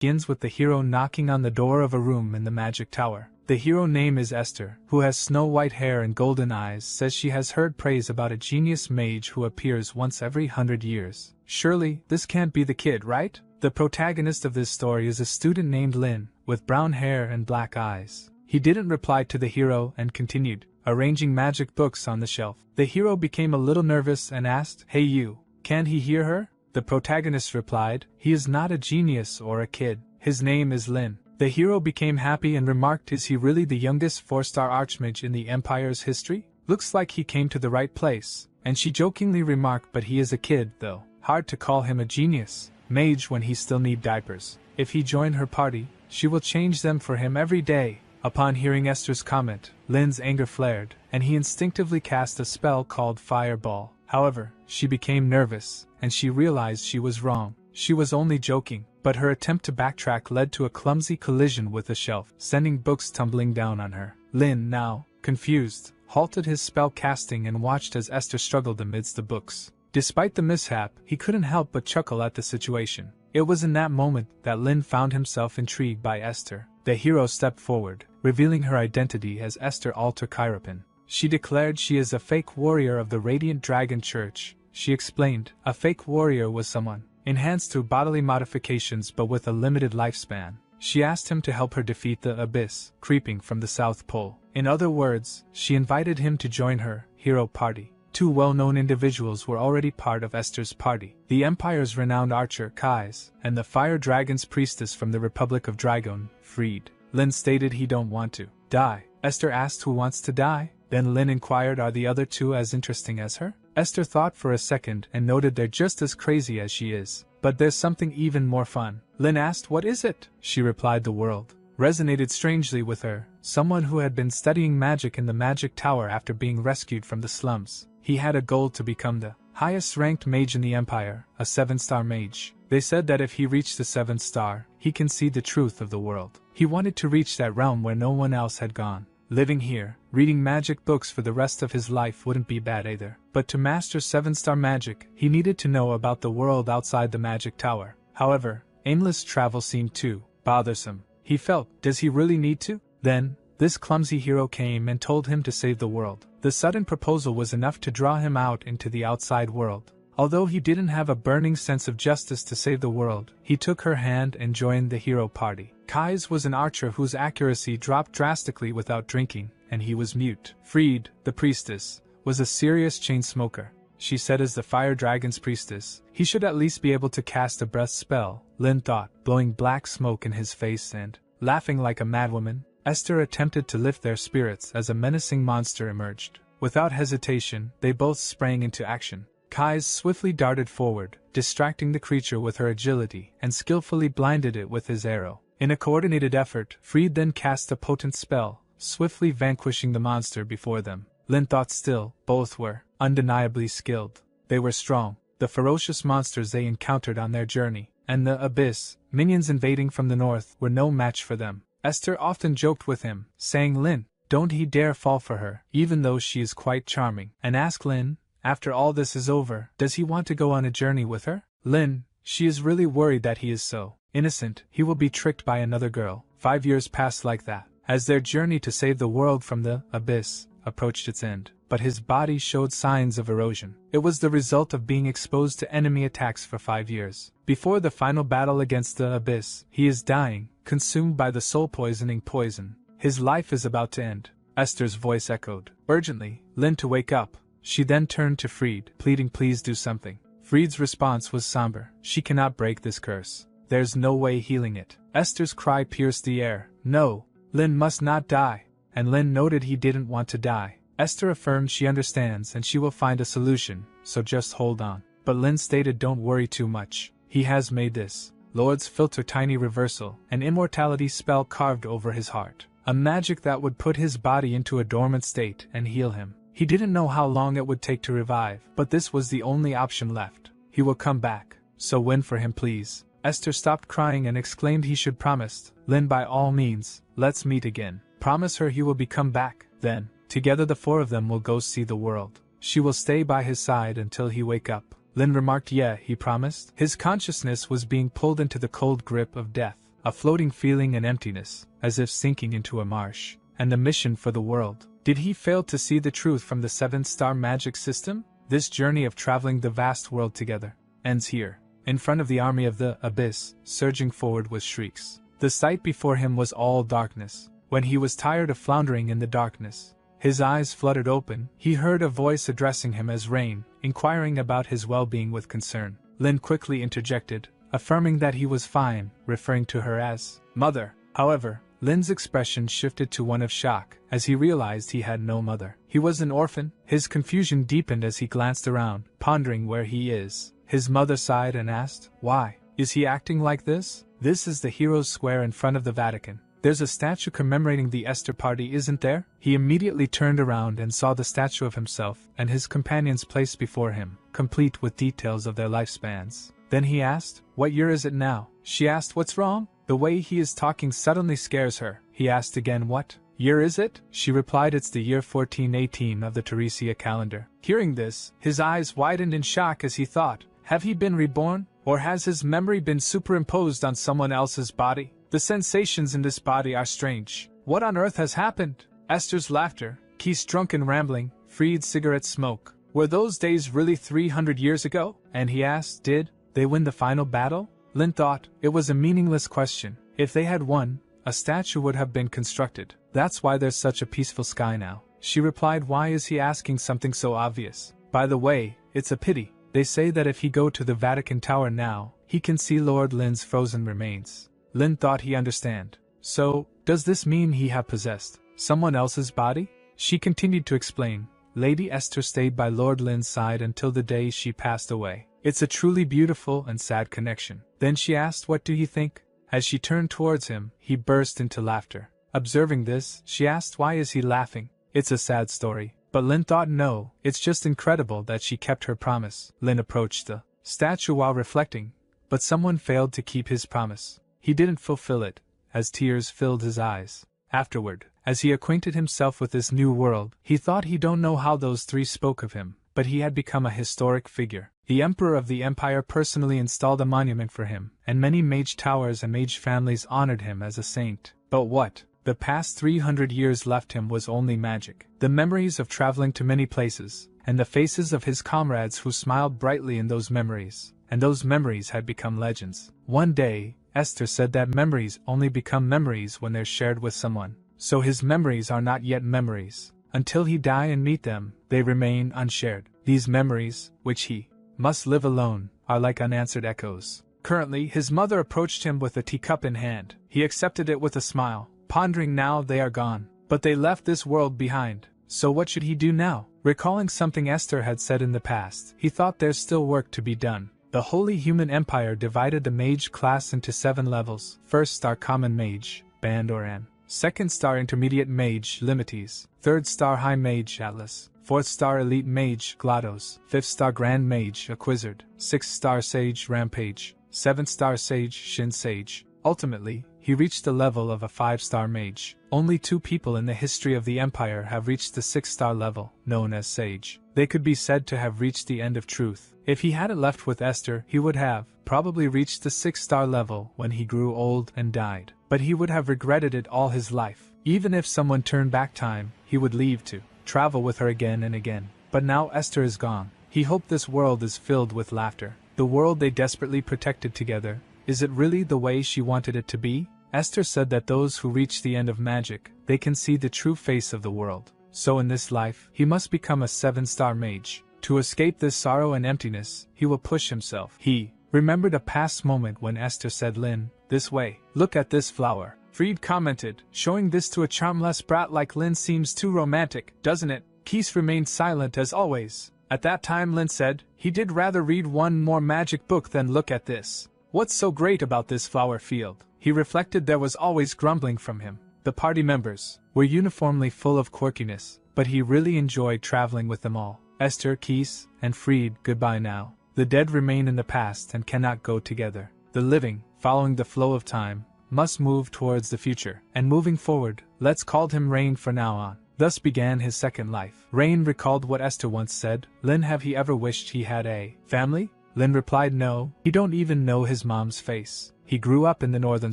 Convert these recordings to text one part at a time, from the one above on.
begins with the hero knocking on the door of a room in the Magic Tower. The hero name is Esther, who has snow-white hair and golden eyes, says she has heard praise about a genius mage who appears once every 100 years. Surely, this can't be the kid, right? The protagonist of this story is a student named Lin, with brown hair and black eyes. He didn't reply to the hero and continued, arranging magic books on the shelf. The hero became a little nervous and asked, "Hey you, can he hear her?" The protagonist replied, "He is not a genius or a kid. His name is Lin." The hero became happy and remarked, "Is he really the youngest 4-star archmage in the Empire's history? Looks like he came to the right place." And she jokingly remarked, "But he is a kid, though. Hard to call him a genius mage when he still need diapers. If he joined her party, she will change them for him every day." Upon hearing Esther's comment, Lin's anger flared, and he instinctively cast a spell called Fireball. However, she became nervous, and she realized she was wrong. She was only joking, but her attempt to backtrack led to a clumsy collision with a shelf, sending books tumbling down on her. Lin, now confused, halted his spell casting and watched as Esther struggled amidst the books. Despite the mishap, he couldn't help but chuckle at the situation. It was in that moment that Lin found himself intrigued by Esther. The hero stepped forward, revealing her identity as Esther Alter Chirapin. She declared she is a fake warrior of the Radiant Dragon Church. She explained, a fake warrior was someone enhanced through bodily modifications but with a limited lifespan. She asked him to help her defeat the abyss creeping from the South Pole. In other words, she invited him to join her hero party. Two well-known individuals were already part of Esther's party: the Empire's renowned archer Kai's, and the Fire Dragon's priestess from the Republic of Dragon, Freed. Lin stated he don't want to die. Esther asked who wants to die. Then Lin inquired, are the other two as interesting as her? Esther thought for a second and noted they're just as crazy as she is. But there's something even more fun. Lin asked, what is it? She replied the world resonated strangely with her, someone who had been studying magic in the Magic Tower after being rescued from the slums. He had a goal to become the highest-ranked mage in the Empire, a 7-star mage. They said that if he reached the 7th star, he can see the truth of the world. He wanted to reach that realm where no one else had gone. Living here, reading magic books for the rest of his life wouldn't be bad either. But to master 7-star magic, he needed to know about the world outside the Magic Tower. However, aimless travel seemed too bothersome. He felt, does he really need to? Then, this clumsy hero came and told him to save the world. The sudden proposal was enough to draw him out into the outside world. Although he didn't have a burning sense of justice to save the world, he took her hand and joined the hero party. Kai's was an archer whose accuracy dropped drastically without drinking, and he was mute. Freed, the priestess, was a serious chain smoker. She said as the Fire Dragon's priestess, he should at least be able to cast a breath spell, Lin thought, blowing black smoke in his face and, laughing like a madwoman, Esther attempted to lift their spirits as a menacing monster emerged. Without hesitation, they both sprang into action. Kai's swiftly darted forward, distracting the creature with her agility, and skillfully blinded it with his arrow. In a coordinated effort, Freed then cast a potent spell, swiftly vanquishing the monster before them. Lin thought still, both were undeniably skilled. They were strong, the ferocious monsters they encountered on their journey, and the abyss, minions invading from the north, were no match for them. Esther often joked with him, saying, Lin, don't he dare fall for her, even though she is quite charming, and ask Lin, after all this is over, does he want to go on a journey with her? Lin, she is really worried that he is so innocent, he will be tricked by another girl. 5 years passed like that, as their journey to save the world from the abyss approached its end. But his body showed signs of erosion. It was the result of being exposed to enemy attacks for 5 years. Before the final battle against the abyss, he is dying, consumed by the soul-poisoning poison. His life is about to end. Esther's voice echoed urgently, Lin to wake up. She then turned to Freed, pleading, please do something. Freed's response was somber. She cannot break this curse. There's no way healing it. Esther's cry pierced the air. No, Lin must not die. And Lin noted he didn't want to die. Esther affirmed she understands and she will find a solution, so just hold on. But Lin stated don't worry too much. He has made this Lord's Filter tiny reversal, an immortality spell carved over his heart. A magic that would put his body into a dormant state and heal him. He didn't know how long it would take to revive, but this was the only option left. He will come back, so win for him please. Esther stopped crying and exclaimed he should promise. Lin, by all means, let's meet again. Promise her he will come back, then, together the four of them will go see the world. She will stay by his side until he wake up. Lin remarked, yeah, he promised. His consciousness was being pulled into the cold grip of death. a floating feeling and emptiness, as if sinking into a marsh. And the mission for the world. Did he fail to see the truth from the 7-star magic system? This journey of traveling the vast world together ends here, in front of the army of the abyss, surging forward with shrieks. The sight before him was all darkness. When he was tired of floundering in the darkness, his eyes fluttered open, he heard a voice addressing him as Rain, inquiring about his well-being with concern. Lin quickly interjected, affirming that he was fine, referring to her as mother. However, Lin's expression shifted to one of shock, as he realized he had no mother. He was an orphan. His confusion deepened as he glanced around, pondering where he is. His mother sighed and asked, "Why is he acting like this?" "This is the Heroes' Square in front of the Vatican. There's a statue commemorating the Esther party, isn't there?" He immediately turned around and saw the statue of himself and his companions placed before him, complete with details of their lifespans. Then he asked, "What year is it now?" She asked, "What's wrong?" The way he is talking suddenly scares her. He asked again, "What year is it?" She replied, "It's the year 1418 of the Teresia calendar." Hearing this, his eyes widened in shock as he thought, have he been reborn? Or has his memory been superimposed on someone else's body? The sensations in this body are strange. What on earth has happened? Esther's laughter, Keith's drunken rambling, Fried's cigarette smoke. Were those days really 300 years ago? And he asked, did they win the final battle? Lin thought it was a meaningless question. If they had won, a statue would have been constructed. That's why there's such a peaceful sky now. She replied, "Why is he asking something so obvious? By the way, it's a pity. They say that if he go to the Vatican Tower now, he can see Lord Lin's frozen remains." Lin thought he understand. So, does this mean he have possessed someone else's body? She continued to explain. Lady Esther stayed by Lord Lin's side until the day she passed away. It's a truly beautiful and sad connection. Then she asked, "What do you think?" As she turned towards him, he burst into laughter. Observing this, she asked, "Why is he laughing?" "It's a sad story." But Lin thought, no, it's just incredible that she kept her promise. Lin approached the statue while reflecting, but someone failed to keep his promise. He didn't fulfill it, as tears filled his eyes. Afterward, as he acquainted himself with this new world, he thought he don't know how those three spoke of him, but he had become a historic figure. The Emperor of the Empire personally installed a monument for him, and many mage towers and mage families honored him as a saint. But what the past 300 years left him was only magic. The memories of traveling to many places, and the faces of his comrades who smiled brightly in those memories. And those memories had become legends. One day, Esther said that memories only become memories when they're shared with someone. So his memories are not yet memories. Until he die and meet them, they remain unshared. These memories, which he must live alone, are like unanswered echoes. Currently, his mother approached him with a teacup in hand. He accepted it with a smile, pondering now they are gone. But they left this world behind. So what should he do now? Recalling something Esther had said in the past, he thought there's still work to be done. The Holy Human Empire divided the mage class into 7 levels. 1st star Common Mage, Band or An. 2nd star Intermediate Mage, Limites. 3rd star High Mage, Atlas. 4th star Elite Mage, GLaDOS. 5th star Grand Mage, Acquizzard. 6th star Sage, Rampage. 7th star Sage, Shin Sage. Ultimately, he reached the level of a 5-star mage. Only 2 people in the history of the Empire have reached the 6-star level, known as Sage. They could be said to have reached the end of truth. If he hadn't left with Esther, he would have probably reached the 6-star level when he grew old and died. But he would have regretted it all his life. Even if someone turned back time, he would leave to travel with her again and again. But now Esther is gone. He hoped this world is filled with laughter. The world they desperately protected together. Is it really the way she wanted it to be? Esther said that those who reach the end of magic, they can see the true face of the world. So in this life, he must become a 7-star mage. To escape this sorrow and emptiness, he will push himself. He remembered a past moment when Esther said, "Lin, this way. Look at this flower." Fried commented, "Showing this to a charmless brat like Lin seems too romantic, doesn't it?" Keith remained silent as always. At that time Lin said, he did rather read one more magic book than look at this. What's so great about this flower field? He reflected there was always grumbling from him. The party members were uniformly full of quirkiness, but he really enjoyed traveling with them all. Esther, Keith, and Fried, goodbye now. The dead remain in the past and cannot go together. The living, following the flow of time, must move towards the future. And moving forward, let's call him Rain for now on. Thus began his second life. Rain recalled what Esther once said. Lin, have he ever wished he had a family? Lin replied no, he don't even know his mom's face. He grew up in the northern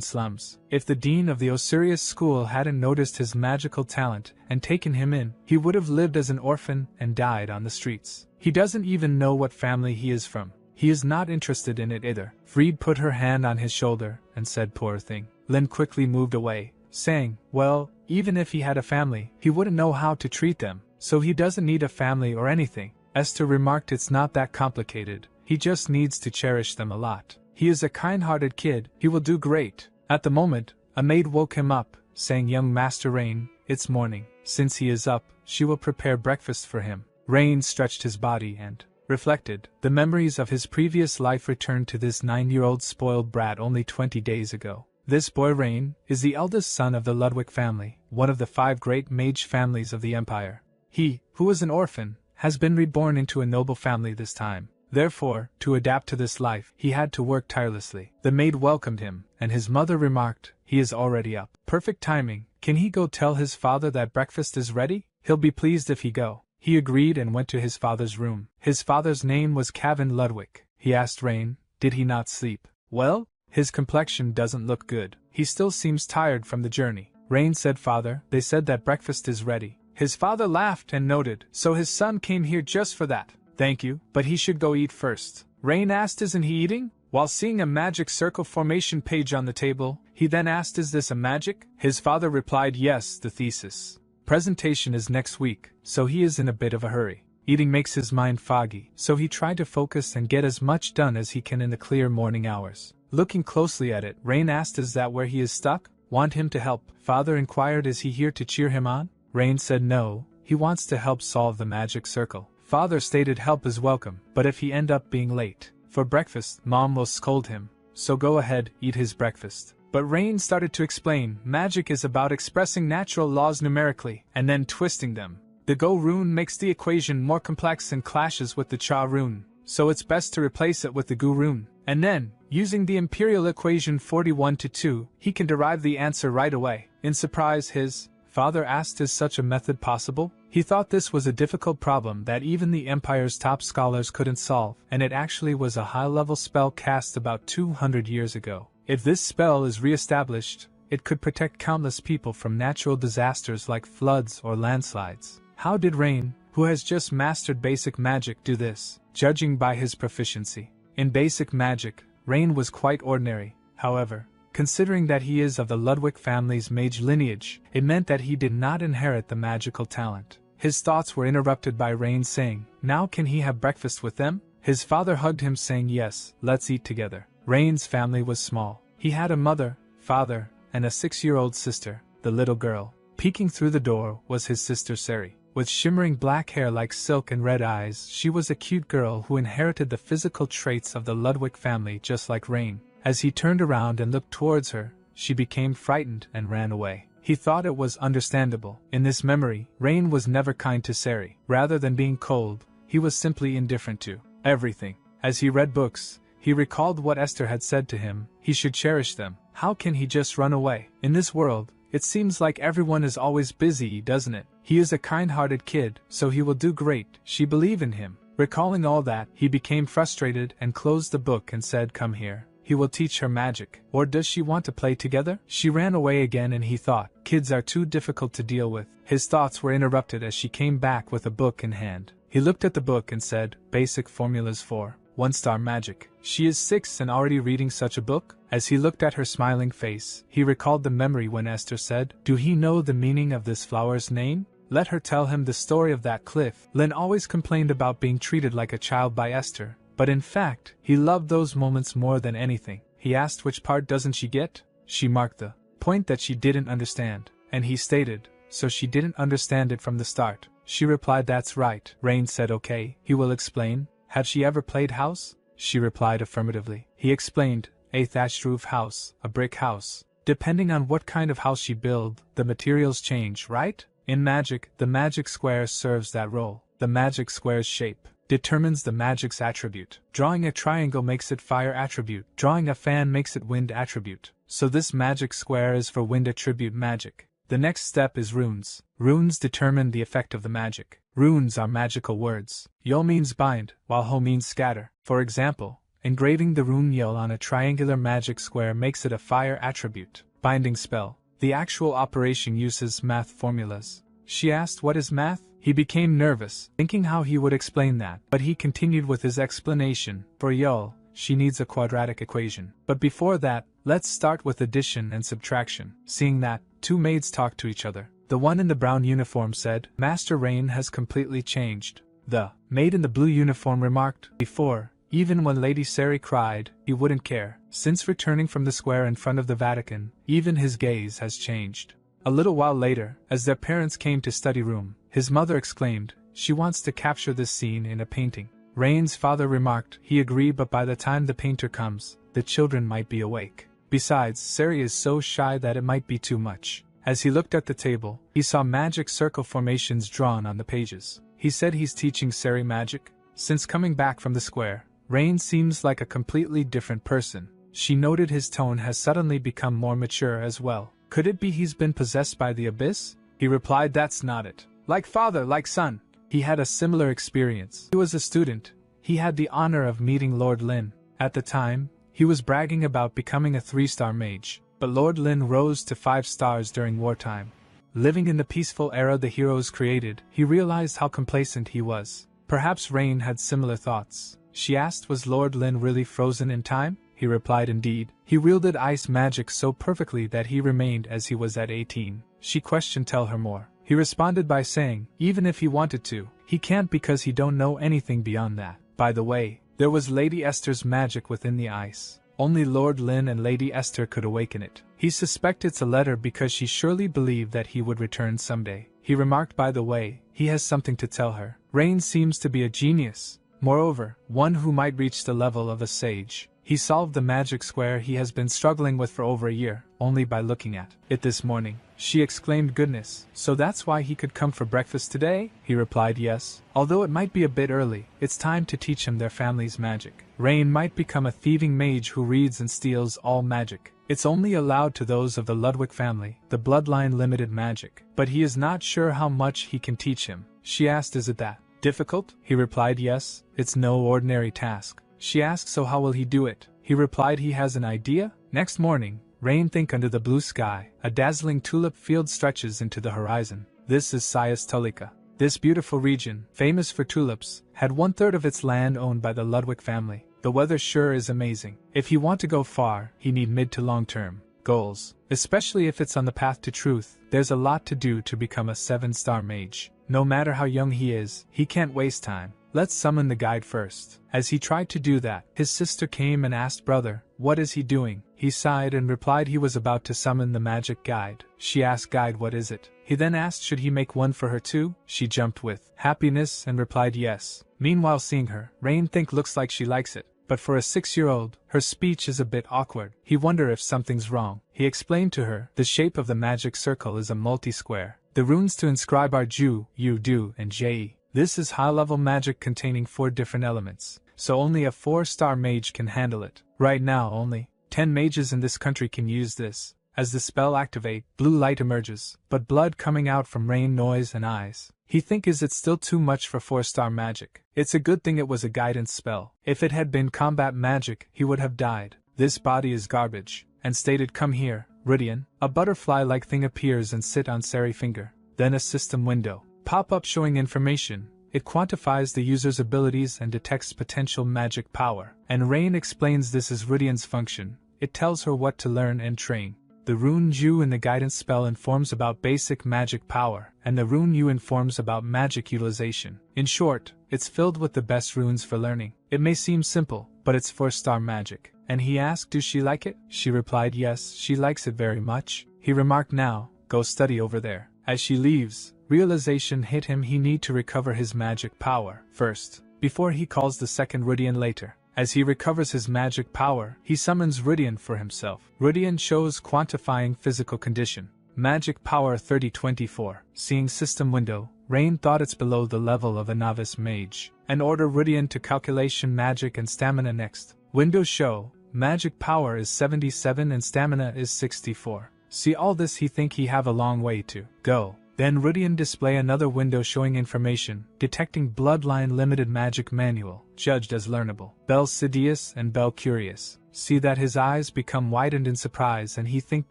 slums. If the dean of the Osirius school hadn't noticed his magical talent and taken him in, he would have lived as an orphan and died on the streets. He doesn't even know what family he is from. He is not interested in it either. Freed put her hand on his shoulder and said, "Poor thing." Lin quickly moved away, saying, "Well, even if he had a family, he wouldn't know how to treat them, so he doesn't need a family or anything." Esther remarked, "It's not that complicated. He just needs to cherish them a lot. He is a kind-hearted kid, he will do great." At the moment, a maid woke him up, saying, "Young Master Rain, it's morning. Since he is up, she will prepare breakfast for him." Rain stretched his body and reflected. The memories of his previous life returned to this 9-year-old spoiled brat only 20 days ago. This boy Rain is the eldest son of the Ludwig family, one of the 5 great mage families of the empire. He, who was an orphan, has been reborn into a noble family this time. Therefore, to adapt to this life, he had to work tirelessly. The maid welcomed him, and his mother remarked, "He is already up. Perfect timing. Can he go tell his father that breakfast is ready? He'll be pleased if he go." He agreed and went to his father's room. His father's name was Kevin Ludwig. He asked Rain, did he not sleep well? His complexion doesn't look good. He still seems tired from the journey. Rain said, "Father, they said that breakfast is ready." His father laughed and noted, "So his son came here just for that." "Thank you, but he should go eat first." Rain asked, "Isn't he eating?" While seeing a magic circle formation page on the table, he then asked, "Is this a magic?" His father replied, "Yes, the thesis presentation is next week, so he is in a bit of a hurry. Eating makes his mind foggy, so he tried to focus and get as much done as he can in the clear morning hours." Looking closely at it, Rain asked, "Is that where he is stuck?" "Want him to help?" Father inquired, "Is he here to cheer him on?" Rain said, "No, he wants to help solve the magic circle." Father stated, "Help is welcome, but if he end up being late for breakfast, Mom will scold him, so go ahead, eat his breakfast." But Rain started to explain, magic is about expressing natural laws numerically, and then twisting them. The Go rune makes the equation more complex and clashes with the Cha rune, so it's best to replace it with the Gu rune. And then, using the imperial equation 41-2, he can derive the answer right away. In surprise, his father asked, "Is such a method possible?" He thought this was a difficult problem that even the Empire's top scholars couldn't solve, and it actually was a high-level spell cast about 200 years ago. If this spell is re-established, it could protect countless people from natural disasters like floods or landslides. How did Rain, who has just mastered basic magic, do this? Judging by his proficiency in basic magic, Rain was quite ordinary. However, considering that he is of the Ludwig family's mage lineage, it meant that he did not inherit the magical talent. His thoughts were interrupted by Rain saying, "Now can he have breakfast with them?" His father hugged him saying, "Yes, let's eat together." Rain's family was small. He had a mother, father, and a 6-year-old sister. The little girl peeking through the door was his sister Sari. With shimmering black hair like silk and red eyes, she was a cute girl who inherited the physical traits of the Ludwig family just like Rain. As he turned around and looked towards her, she became frightened and ran away. He thought it was understandable. In this memory, Rain was never kind to Sari. Rather than being cold, he was simply indifferent to everything. As he read books, he recalled what Esther had said to him, he should cherish them. How can he just run away? In this world, it seems like everyone is always busy, doesn't it? He is a kind-hearted kid, so he will do great. She believed in him. Recalling all that, he became frustrated and closed the book and said, "Come here. He will teach her magic. Or does she want to play together?" She ran away again and he thought, kids are too difficult to deal with. His thoughts were interrupted as she came back with a book in hand. He looked at the book and said, "Basic Formulas for 1-Star Magic." She is 6 and already reading such a book? As he looked at her smiling face, he recalled the memory when Esther said, "Do he know the meaning of this flower's name?" Let her tell him the story of that cliff. Lin always complained about being treated like a child by Esther, but in fact, he loved those moments more than anything. He asked which part doesn't she get? She marked the point that she didn't understand, and he stated, so she didn't understand it from the start. She replied, "That's right." Rain said, "Okay, he will explain. Have she ever played house?" She replied affirmatively. He explained, "A thatched roof house, a brick house. Depending on what kind of house she build, the materials change, right? In magic, the magic square serves that role. The magic square's shape determines the magic's attribute. Drawing a triangle makes it fire attribute. Drawing a fan makes it wind attribute. So this magic square is for wind attribute magic. The next step is runes. Runes determine the effect of the magic. Runes are magical words. Yo means bind, while ho means scatter. For example, Engraving the rune Yell on a triangular magic square makes it a fire attribute. Binding spell. The actual operation uses math formulas. She asked what is math? He became nervous, thinking how he would explain that, but he continued with his explanation. For Yell, she needs a quadratic equation. But before that, let's start with addition and subtraction. Seeing that, two maids talked to each other. The one in the brown uniform said, Master Rain has completely changed. The maid in the blue uniform remarked, before, even when Lady Sari cried, he wouldn't care. Since returning from the square in front of the Vatican, even his gaze has changed. A little while later, as their parents came to study room, his mother exclaimed, she wants to capture this scene in a painting. Rain's father remarked, he agreed, but by the time the painter comes, the children might be awake. Besides, Sari is so shy that it might be too much. As he looked at the table, he saw magic circle formations drawn on the pages. He said he's teaching Sari magic. Since coming back from the square, Rain seems like a completely different person. She noted his tone has suddenly become more mature as well. Could it be he's been possessed by the abyss? He replied, that's not it. Like father, like son. He had a similar experience. He was a student. He had the honor of meeting Lord Lin. At the time, he was bragging about becoming a 3-star mage, but Lord Lin rose to 5 stars during wartime. Living in the peaceful era the heroes created, he realized how complacent he was. Perhaps Rain had similar thoughts. She asked, was Lord Lin really frozen in time? He replied, indeed. He wielded ice magic so perfectly that he remained as he was at 18. She questioned, tell her more. He responded by saying, even if he wanted to, he can't because he don't know anything beyond that. By the way, there was Lady Esther's magic within the ice. Only Lord Lin and Lady Esther could awaken it. He suspected it's a letter because she surely believed that he would return someday. He remarked, by the way, he has something to tell her. Rain seems to be a genius. Moreover, one who might reach the level of a sage. He solved the magic square he has been struggling with for over a year, only by looking at it this morning. She exclaimed, goodness, so that's why he could come for breakfast today? He replied, yes. Although it might be a bit early, it's time to teach him their family's magic. Rain might become a thieving mage who reads and steals all magic. It's only allowed to those of the Ludwig family, the bloodline limited magic. But he is not sure how much he can teach him. She asked, is it that difficult? He replied, yes, it's no ordinary task. She asked, so how will he do it? He replied, he has an idea. Next morning, Rain think under the blue sky, a dazzling tulip field stretches into the horizon. This is Sayas Tulika. This beautiful region, famous for tulips, had 1/3 of its land owned by the Ludwig family. The weather sure is amazing. If you want to go far, he need mid to long-term goals. Especially if it's on the path to truth, there's a lot to do to become a 7-star mage. No matter how young he is, he can't waste time. Let's summon the guide first. As he tried to do that, his sister came and asked, brother, what is he doing? He sighed and replied he was about to summon the magic guide. She asked, guide, what is it? He then asked, should he make one for her too? She jumped with happiness and replied yes. Meanwhile, seeing her, Rain think looks like she likes it. But for a 6-year-old, her speech is a bit awkward. He wonder if something's wrong. He explained to her, the shape of the magic circle is a multi-square. The runes to inscribe are Ju, Yu, Du, and Je. This is high-level magic containing 4 different elements, so only a 4-star mage can handle it. Right now, only 10 mages in this country can use this. As the spell activate, blue light emerges, but blood coming out from Rain, noise, and eyes. He think is it still too much for 4-star magic? It's a good thing it was a guidance spell. If it had been combat magic, he would have died. This body is garbage, and stated, come here, Rudian. A butterfly-like thing appears and sit on Sari finger. Then a system window pop-up showing information. It quantifies the user's abilities and detects potential magic power. And Rain explains this is Rudian's function. It tells her what to learn and train. The rune Ju in the guidance spell informs about basic magic power, and the rune Yu informs about magic utilization. In short, it's filled with the best runes for learning. It may seem simple, but it's 4-star magic. And he asked, does she like it? She replied, yes, she likes it very much. He remarked, now, go study over there. As she leaves, realization hit him he need to recover his magic power first, before he calls the second Rudian later. As he recovers his magic power, he summons Rudian for himself. Rudian shows quantifying physical condition. Magic power 3024. Seeing system window, Rain thought it's below the level of a novice mage, and order Rudian to calculation magic and stamina next. Windows show, magic power is 77 and stamina is 64. See all this he think he have a long way to go. Then Rudian display another window showing information, detecting bloodline limited magic manual, judged as learnable. Bel Sidious and Bel Curious. See that his eyes become widened in surprise and he think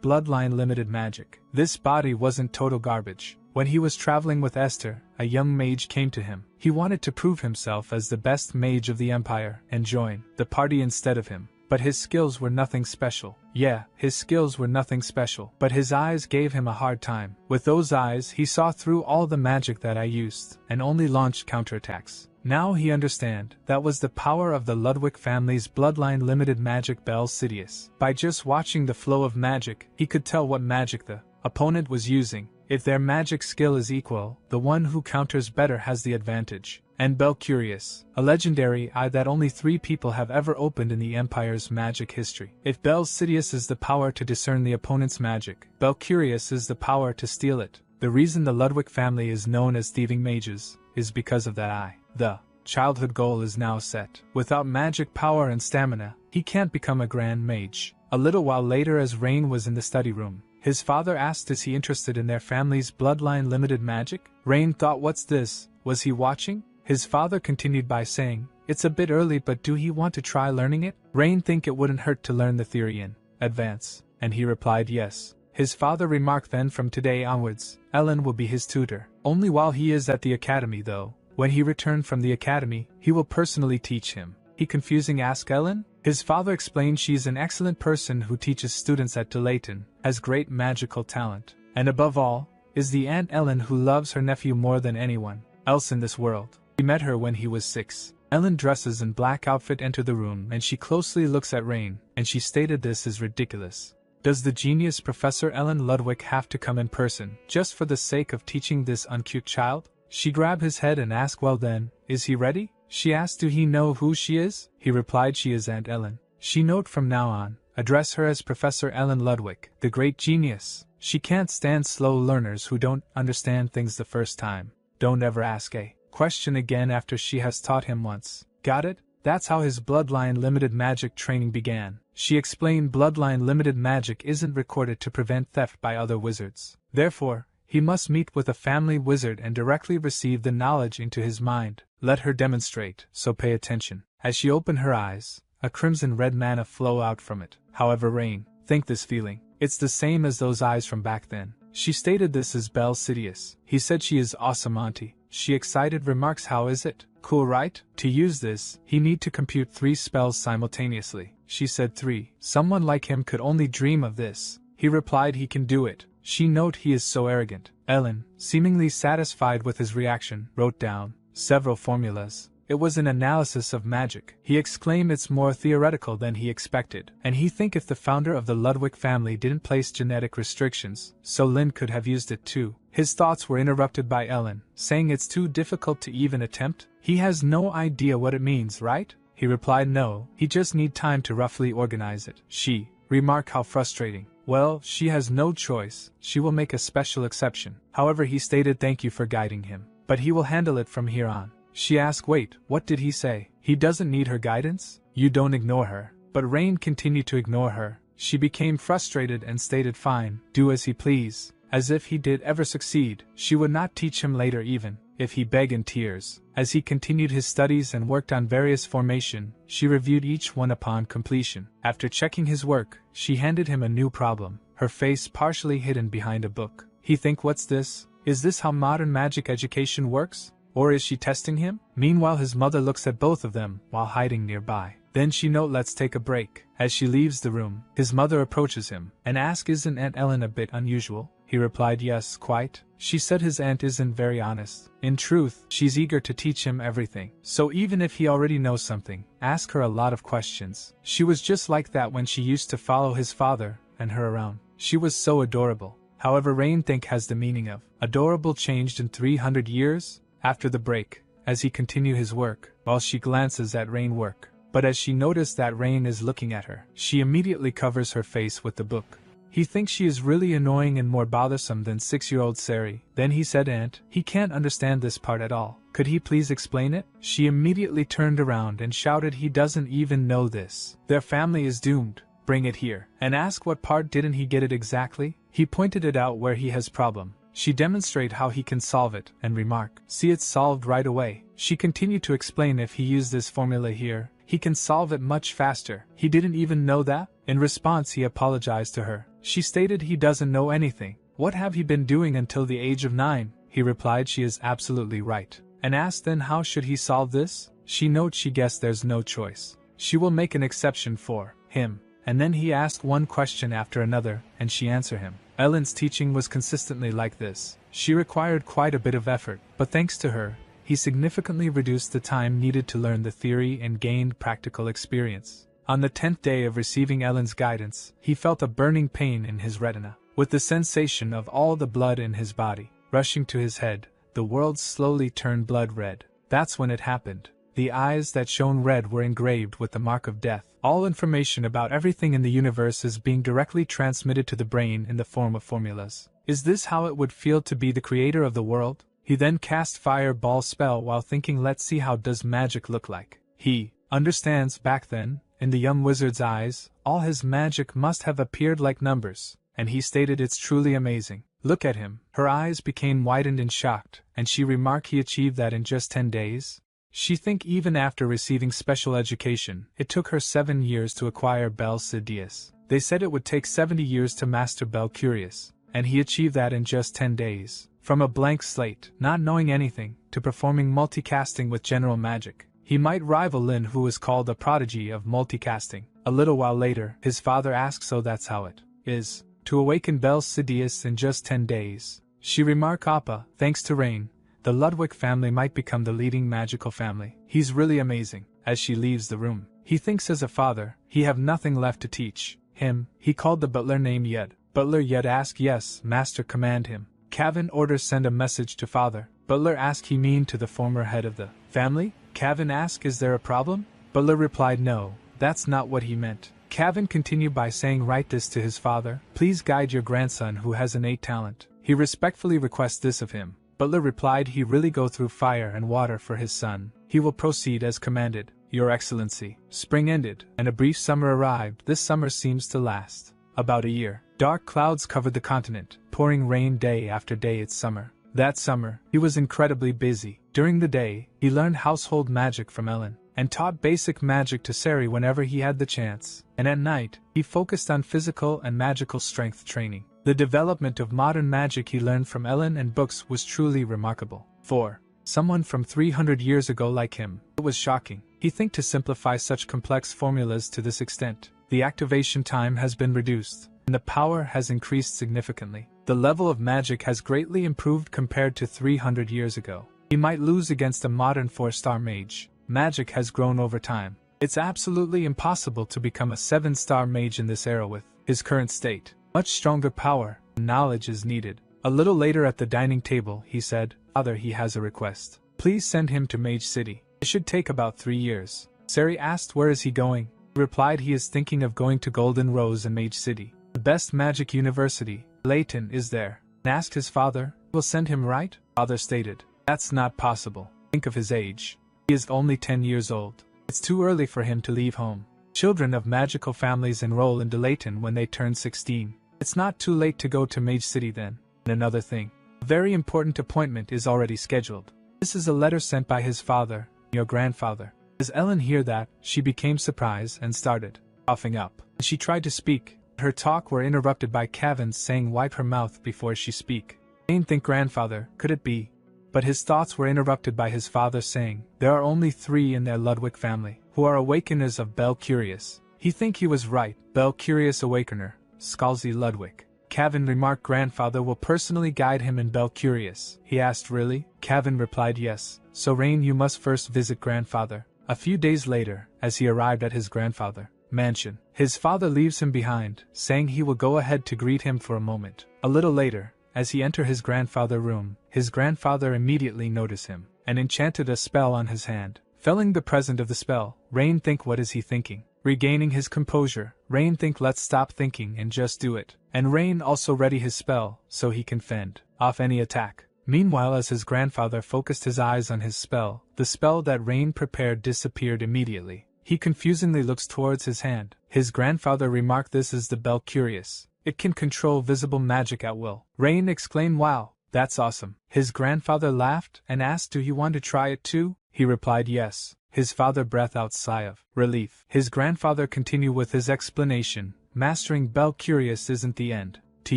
bloodline limited magic. This body wasn't total garbage. When he was traveling with Esther, a young mage came to him. He wanted to prove himself as the best mage of the empire and join the party instead of him. But his skills were nothing special. Yeah, his skills were nothing special. But his eyes gave him a hard time. With those eyes, he saw through all the magic that I used, and only launched counterattacks. Now he understand, that was the power of the Ludwig family's bloodline limited magic Bel Sidious. By just watching the flow of magic, he could tell what magic the opponent was using. If their magic skill is equal, the one who counters better has the advantage. And Bel Curious, a legendary eye that only 3 people have ever opened in the Empire's magic history. If Bel Sidious is the power to discern the opponent's magic, Bel Curious is the power to steal it. The reason the Ludwig family is known as thieving mages is because of that eye. The childhood goal is now set. Without magic power and stamina, he can't become a grand mage. A little while later, as Rain was in the study room, his father asked is he interested in their family's bloodline limited magic? Rain thought, what's this? Was he watching? His father continued by saying, it's a bit early, but do he want to try learning it? Rain think it wouldn't hurt to learn the theory in advance, and he replied yes. His father remarked, then from today onwards, Ellen will be his tutor. Only while he is at the academy though. When he returned from the academy, he will personally teach him. He confusing asked Ellen? His father explained she's an excellent person who teaches students at Delayton, has great magical talent, and above all, is the Aunt Ellen who loves her nephew more than anyone else in this world. He met her when he was 6. Ellen dresses in black outfit enter the room and she closely looks at Rain, and she stated this is ridiculous. Does the genius Professor Ellen Ludwig have to come in person, just for the sake of teaching this uncute child? She grabbed his head and asked, well then, is he ready? She asked, do he know who she is? He replied, she is Aunt Ellen. She note from now on, address her as Professor Ellen Ludwig, the great genius. She can't stand slow learners who don't understand things the first time. Don't ever ask a question again after she has taught him once. Got it? That's how his bloodline limited magic training began. She explained bloodline limited magic isn't recorded to prevent theft by other wizards. Therefore, he must meet with a family wizard and directly receive the knowledge into his mind. Let her demonstrate, so pay attention. As she opened her eyes, a crimson red mana flow out from it. However, Rain, think this feeling. It's the same as those eyes from back then. She stated this is Bel Sidious. He said she is awesome auntie. She excited remarks, how is it? Cool, right? To use this, he need to compute 3 spells simultaneously. She said 3. Someone like him could only dream of this. He replied he can do it. She note he is so arrogant. Ellen, seemingly satisfied with his reaction, wrote down several formulas. It was an analysis of magic. He exclaimed it's more theoretical than he expected, and he think if the founder of the Ludwig family didn't place genetic restrictions, so Lynn could have used it too. His thoughts were interrupted by Ellen, saying it's too difficult to even attempt. He has no idea what it means, right? He replied no, he just need time to roughly organize it. She remarked how frustrating. Well, she has no choice, she will make a special exception. However, he stated thank you for guiding him, but he will handle it from here on. She asked, wait, what did he say? He doesn't need her guidance? You don't ignore her. But Rain continued to ignore her. She became frustrated and stated fine, do as he please. As if he did ever succeed, she would not teach him later even if he begged in tears. As he continued his studies and worked on various formation, she reviewed each one upon completion. After checking his work, she handed him a new problem, her face partially hidden behind a book. He think, what's this? Is this how modern magic education works? Or is she testing him? Meanwhile, his mother looks at both of them while hiding nearby. Then she note, let's take a break. As she leaves the room, his mother approaches him and asks, isn't Aunt Ellen a bit unusual? He replied, yes, quite. She said his aunt isn't very honest. In truth, she's eager to teach him everything. So even if he already knows something, ask her a lot of questions. She was just like that when she used to follow his father and her around. She was so adorable. However, Rain think has the meaning of adorable changed in 300 years? After the break, as he continued his work, while she glances at Rain work. But as she noticed that Rain is looking at her, she immediately covers her face with the book. He thinks she is really annoying and more bothersome than 6-year-old Sari. Then he said, Aunt, he can't understand this part at all. Could he please explain it? She immediately turned around and shouted, he doesn't even know this. Their family is doomed. Bring it here. And asked what part didn't he get it exactly? He pointed it out where he has problem. She demonstrate how he can solve it, and remark, see it's solved right away. She continued to explain if he used this formula here, he can solve it much faster. He didn't even know that? In response he apologized to her. She stated he doesn't know anything. What have you been doing until the age of 9? He replied she is absolutely right. And asked then how should he solve this? She notes she guessed there's no choice. She will make an exception for him. And then he asked one question after another, and she answered him. Ellen's teaching was consistently like this. She required quite a bit of effort, but thanks to her, he significantly reduced the time needed to learn the theory and gained practical experience. On the 10th day of receiving Ellen's guidance, he felt a burning pain in his retina. With the sensation of all the blood in his body rushing to his head, the world slowly turned blood red. That's when it happened. The eyes that shone red were engraved with the mark of death. All information about everything in the universe is being directly transmitted to the brain in the form of formulas. Is this how it would feel to be the creator of the world? He then cast fireball spell while thinking, let's see how does magic look like. He understands back then, in the young wizard's eyes, all his magic must have appeared like numbers, and he stated it's truly amazing. Look at him. Her eyes became widened and shocked, and she remarked he achieved that in just 10 days. She think even after receiving special education, it took her 7 years to acquire Bel Sidious. They said it would take 70 years to master Bel Curious, and he achieved that in just 10 days. From a blank slate, not knowing anything, to performing multicasting with general magic. He might rival Lin, who is called a prodigy of multicasting. A little while later, his father asked, so that's how it is to awaken Bel Sidious in just 10 days. She remarked, Appa, thanks to Rain, the Ludwig family might become the leading magical family. He's really amazing. As she leaves the room, he thinks as a father, he have nothing left to teach him. He called the butler named Yed. Butler Yed asked, yes, master, command him. Kevin orders send a message to father. Butler asked, he mean to the former head of the family? Kevin asked, is there a problem? Butler replied, no, that's not what he meant. Kevin continued by saying, write this to his father. Please guide your grandson who has innate talent. He respectfully requests this of him. Butler replied he really go through fire and water for his son. He will proceed as commanded. Your Excellency. Spring ended, and a brief summer arrived. This summer seems to last about a year. Dark clouds covered the continent, pouring rain day after day. It's summer. That summer, he was incredibly busy. During the day, he learned household magic from Ellen, and taught basic magic to Sari whenever he had the chance. And at night, he focused on physical and magical strength training. The development of modern magic he learned from Ellen and books was truly remarkable. For someone from 300 years ago like him, it was shocking. He think to simplify such complex formulas to this extent. The activation time has been reduced, and the power has increased significantly. The level of magic has greatly improved compared to 300 years ago. He might lose against a modern 4-star mage. Magic has grown over time. It's absolutely impossible to become a 7-star mage in this era with his current state. Much stronger power and knowledge is needed. A little later at the dining table, he said, Father, he has a request. Please send him to Mage City. It should take about 3 years. Sari asked, where is he going? He replied he is thinking of going to Golden Rose in Mage City. The best magic university, Layton, is there. And asked his father, will send him, right? Father stated, that's not possible. Think of his age. He is only 10 years old. It's too early for him to leave home. Children of magical families enroll into Layton when they turn 16. It's not too late to go to Mage City then. And another thing, a very important appointment is already scheduled. This is a letter sent by his father, your grandfather. As Ellen heard that, she became surprised and started coughing up. She tried to speak. Her talk were interrupted by Kevin saying wipe her mouth before she speak. Jane think grandfather, could it be? But his thoughts were interrupted by his father saying, there are only 3 in their Ludwig family, who are awakeners of Bel Curious. He think he was right, Bel Curious awakener, Scalzi Ludwig. Kevin remarked grandfather will personally guide him in Bel Curious. He asked, really? Kevin replied, yes. So Rain, you must first visit grandfather. A few days later, as he arrived at his grandfather mansion, his father leaves him behind, saying he will go ahead to greet him for a moment. A little later, as he entered his grandfather's room, his grandfather immediately noticed him, and enchanted a spell on his hand. Failing the present of the spell, Rain think what is he thinking? Regaining his composure, Rain think let's stop thinking and just do it. And Rain also ready his spell, so he can fend off any attack. Meanwhile, as his grandfather focused his eyes on his spell, the spell that Rain prepared disappeared immediately. He confusingly looks towards his hand. His grandfather remarked, this is the Bel Curious. It can control visible magic at will. Rain exclaimed, wow, That's awesome. His grandfather laughed and asked, do you want to try it too? He replied yes. His father breathed out sigh of relief. His grandfather continued with his explanation. Mastering Bell Curious isn't the end. To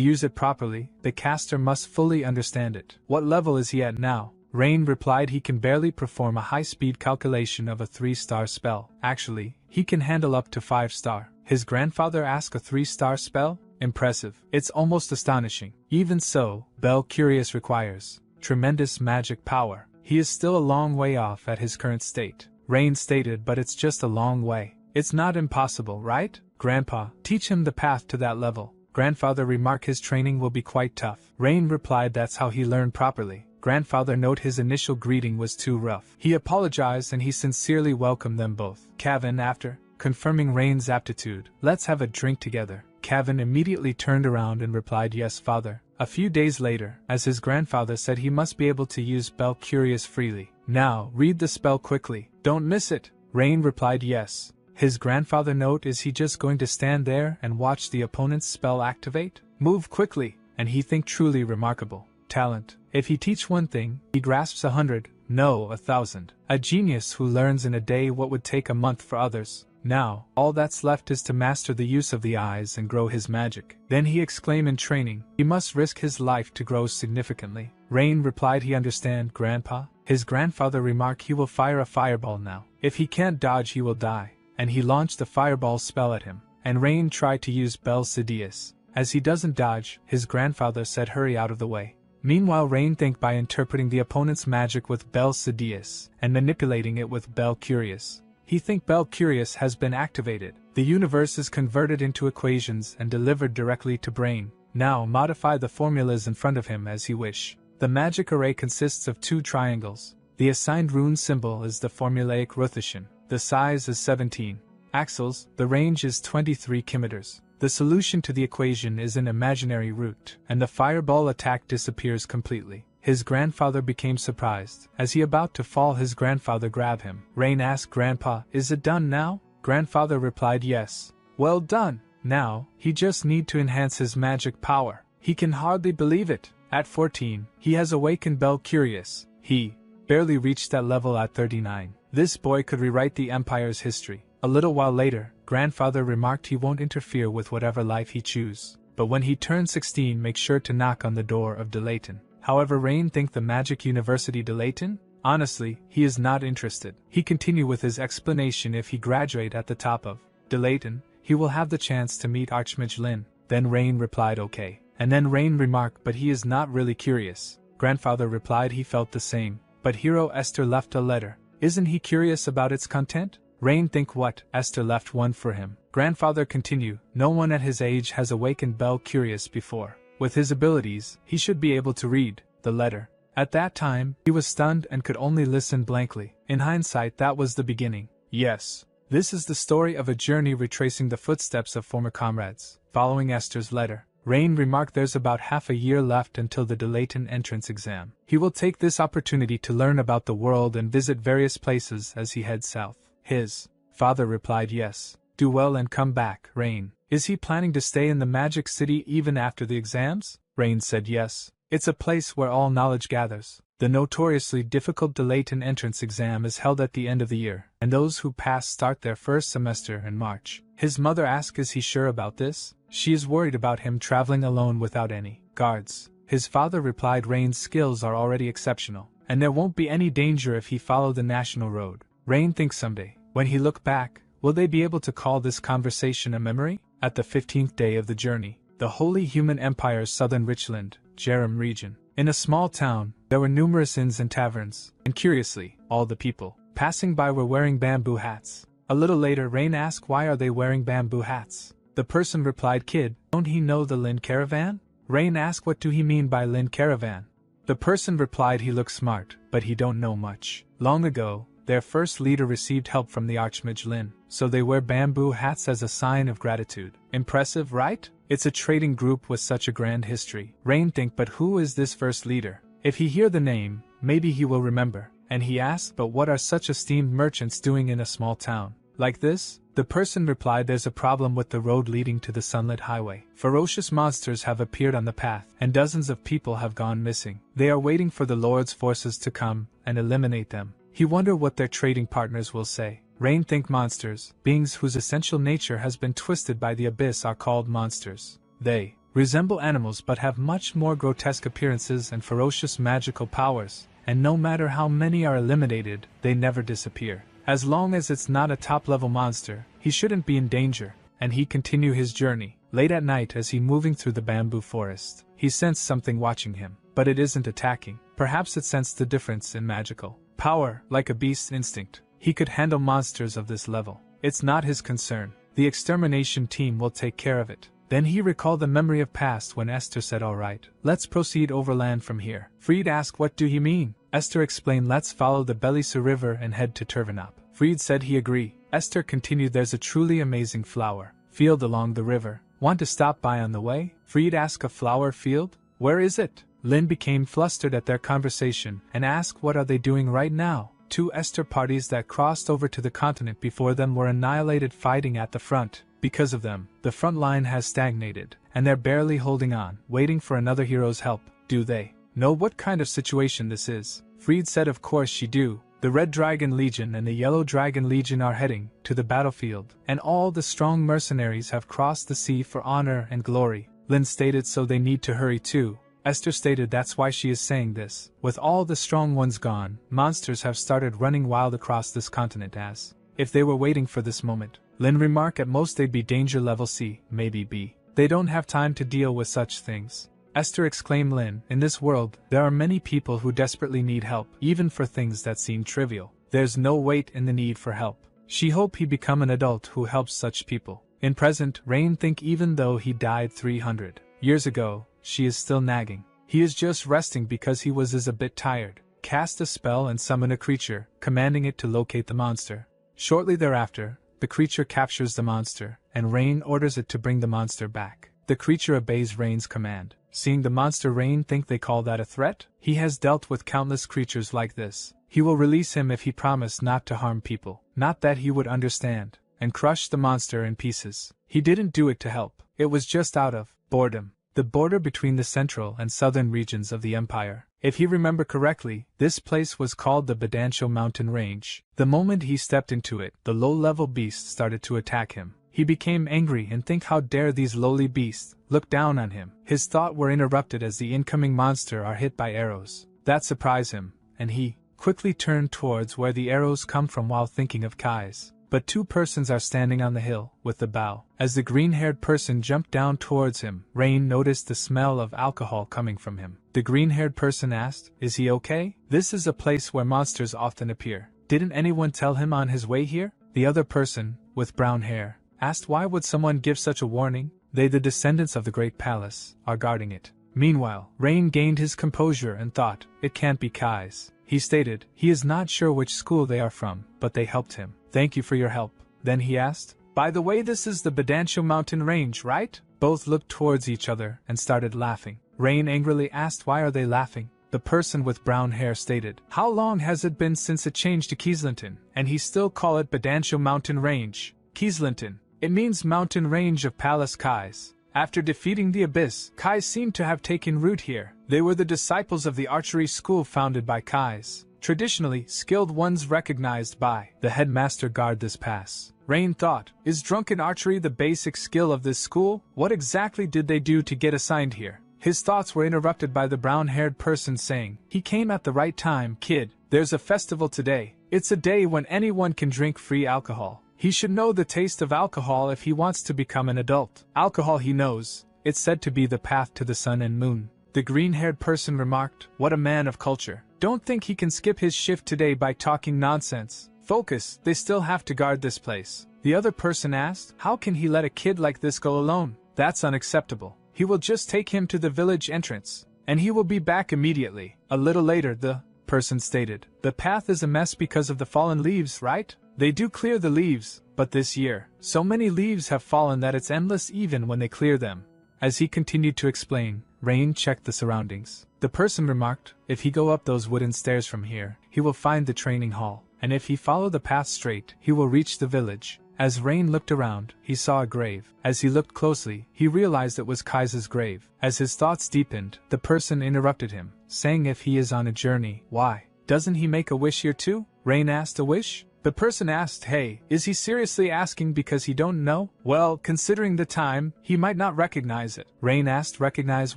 use it properly, the caster must fully understand it. What level is he at now? Rain replied he can barely perform a high-speed calculation of a 3-star spell. Actually, he can handle up to 5-star. His grandfather asked a 3-star spell? Impressive. It's almost astonishing. Even so, Bell Curious requires tremendous magic power. He is still a long way off at his current state. Rain stated, but it's just a long way. It's not impossible, right? Grandpa, teach him the path to that level. Grandfather remarked his training will be quite tough. Rain replied that's how he learned properly. Grandfather note his initial greeting was too rough. He apologized and he sincerely welcomed them both. Kevin after, confirming Rain's aptitude. Let's have a drink together. Kevin immediately turned around and replied yes father. A few days later, as his grandfather said he must be able to use Bell Curious freely. Now, read the spell quickly. Don't miss it. Rain replied yes. His grandfather note is he just going to stand there and watch the opponent's spell activate? Move quickly, and he think truly remarkable. Talent. If he teach one thing, he grasps 100, no 1,000. A genius who learns in a day what would take a month for others. Now, all that's left is to master the use of the eyes and grow his magic. Then he exclaimed in training, he must risk his life to grow significantly. Rain replied he understand, Grandpa. His grandfather remarked he will fire a fireball now. If he can't dodge he will die. And he launched the fireball spell at him. And Rain tried to use Bell Sidious. As he doesn't dodge, his grandfather said hurry out of the way. Meanwhile Rain think by interpreting the opponent's magic with Bell Sidious and manipulating it with Bell Curious. He think Bell Curious has been activated. The universe is converted into equations and delivered directly to Brain. Now modify the formulas in front of him as he wish. The magic array consists of 2 triangles. The assigned rune symbol is the formulaic rotation. The size is 17 axles. The range is 23 kilometers. The solution to the equation is an imaginary root, and the fireball attack disappears completely. His grandfather became surprised. As he about to fall, his grandfather grabbed him. Rain asked Grandpa, is it done now? Grandfather replied yes. Well done. Now, he just need to enhance his magic power. He can hardly believe it. At 14, he has awakened Bell Curious. He barely reached that level at 39. This boy could rewrite the Empire's history. A little while later, Grandfather remarked he won't interfere with whatever life he choose. But when he turns 16, make sure to knock on the door of Delayton. However, Rain think the Magic University Delayton? Honestly, he is not interested. He continue with his explanation. If he graduate at the top of Delayton, he will have the chance to meet Archmage Lin. Then Rain replied okay. And then Rain remarked, but he is not really curious. Grandfather replied he felt the same. But Hero Esther left a letter. Isn't he curious about its content? Rain think what? Esther left one for him. Grandfather continue, no one at his age has awakened Bell Curious before. With his abilities, he should be able to read the letter. At that time, he was stunned and could only listen blankly. In hindsight, that was the beginning. Yes. This is the story of a journey retracing the footsteps of former comrades. Following Esther's letter, Rain remarked there's about half a year left until the Delayton entrance exam. He will take this opportunity to learn about the world and visit various places as he heads south. His father replied yes. Do well and come back, Rain. Is he planning to stay in the Magic City even after the exams? Rain said yes. It's a place where all knowledge gathers. The notoriously difficult Delayton entrance exam is held at the end of the year, and those who pass start their first semester in March. His mother asked, is he sure about this? She is worried about him traveling alone without any guards. His father replied Rain's skills are already exceptional, and there won't be any danger if he followed the national road. Rain thinks someday, when he look back, will they be able to call this conversation a memory? At the 15th day of the journey, the Holy Human Empire's southern Richland, Jerem region. In a small town, there were numerous inns and taverns, and curiously, all the people passing by were wearing bamboo hats. A little later, Rain asked why are they wearing bamboo hats? The person replied, kid, don't he know the Lin Caravan? Rain asked what do he mean by Lin Caravan? The person replied he looks smart, but he don't know much. Long ago, their first leader received help from the Archmage Lin, so they wear bamboo hats as a sign of gratitude. Impressive, right? It's a trading group with such a grand history. Rain think, but who is this first leader? If he hear the name, maybe he will remember. And he asked, but what are such esteemed merchants doing in a small town? Like this? The person replied, there's a problem with the road leading to the sunlit highway. Ferocious monsters have appeared on the path, and dozens of people have gone missing. They are waiting for the Lord's forces to come and eliminate them. He wonder what their trading partners will say. Rain think monsters, beings whose essential nature has been twisted by the abyss, are called monsters. They resemble animals but have much more grotesque appearances and ferocious magical powers, and no matter how many are eliminated, they never disappear. As long as it's not a top-level monster, he shouldn't be in danger, and he continue his journey. Late at night, as he moving through the bamboo forest, he sensed something watching him, but it isn't attacking. Perhaps it sensed the difference in magical power, like a beast's instinct. He could handle monsters of this level. It's not his concern. The extermination team will take care of it. Then he recalled the memory of past when Esther said, alright, let's proceed overland from here. Fried asked, what do you mean? Esther explained, let's follow the Belisa River and head to Turvanop. Fried said he agreed. Esther continued, there's a truly amazing flower field along the river. Want to stop by on the way? Fried asked, a flower field? Where is it? Lin became flustered at their conversation and asked, what are they doing right now? Two Esther parties that crossed over to the continent before them were annihilated, fighting at the front. Because of them, the front line has stagnated, and they're barely holding on, waiting for another hero's help. Do they know what kind of situation this is? Fried said, of course she do. The Red Dragon Legion and the Yellow Dragon Legion are heading to the battlefield, and all the strong mercenaries have crossed the sea for honor and glory. Lin stated, so they need to hurry too. Esther stated, that's why she is saying this. With all the strong ones gone, monsters have started running wild across this continent as if they were waiting for this moment. Lin remarked, at most they'd be danger level C, maybe B. They don't have time to deal with such things. Esther exclaimed, Lin, in this world, there are many people who desperately need help, even for things that seem trivial. There's no weight in the need for help. She hoped he become an adult who helps such people. In present, Rain think even though he died 300 years ago, she is still nagging. He is just resting because he was a bit tired. Cast a spell and summon a creature, commanding it to locate the monster. Shortly thereafter, the creature captures the monster, and Rain orders it to bring the monster back. The creature obeys Rain's command. Seeing the monster, Rain think they call that a threat? He has dealt with countless creatures like this. He will release him if he promised not to harm people. Not that he would understand, and crush the monster in pieces. He didn't do it to help. It was just out of boredom. The border between the central and southern regions of the empire. If he remember correctly, this place was called the Badancho Mountain Range. The moment he stepped into it, the low-level beasts started to attack him. He became angry and think, how dare these lowly beasts look down on him. His thoughts were interrupted as the incoming monster are hit by arrows. That surprised him, and he quickly turned towards where the arrows come from while thinking of Kai's. But two persons are standing on the hill, with the bow. As the green-haired person jumped down towards him, Rain noticed the smell of alcohol coming from him. The green-haired person asked, is he okay? This is a place where monsters often appear. Didn't anyone tell him on his way here? The other person, with brown hair, asked, why would someone give such a warning? They, the descendants of the great palace, are guarding it. Meanwhile, Rain gained his composure and thought, it can't be Kai's. He stated, he is not sure which school they are from, but they helped him. Thank you for your help. Then he asked, by the way, this is the Badancho Mountain Range, right? Both looked towards each other and started laughing. Rain angrily asked, why are they laughing? The person with brown hair stated, how long has it been since it changed to Keyslinton, and he still call it Badancho Mountain Range? Keyslinton. It means mountain range of Palace Kais. After defeating the Abyss, Kais seemed to have taken root here. They were the disciples of the archery school founded by Kais. Traditionally, skilled ones recognized by the headmaster guard this pass. Rain thought, is drunken archery the basic skill of this school? What exactly did they do to get assigned here? His thoughts were interrupted by the brown-haired person saying, he came at the right time, kid. There's a festival today. It's a day when anyone can drink free alcohol. He should know the taste of alcohol if he wants to become an adult. Alcohol he knows. It's said to be the path to the sun and moon. The green-haired person remarked, what a man of culture. Don't think he can skip his shift today by talking nonsense. Focus, they still have to guard this place. The other person asked, how can he let a kid like this go alone? That's unacceptable. He will just take him to the village entrance, and he will be back immediately. A little later, the person stated, the path is a mess because of the fallen leaves, right? They do clear the leaves, but this year, so many leaves have fallen that it's endless even when they clear them. As he continued to explain, Rain checked the surroundings. The person remarked, if he go up those wooden stairs from here, he will find the training hall. and if he follow the path straight, he will reach the village. As Rain looked around, he saw a grave. As he looked closely, he realized it was Kai's grave. As his thoughts deepened, the person interrupted him, saying if he is on a journey, why doesn't he make a wish here too? Rain asked a wish? The person asked, hey, is he seriously asking because he don't know? Well, considering the time, he might not recognize it. Rain asked, recognize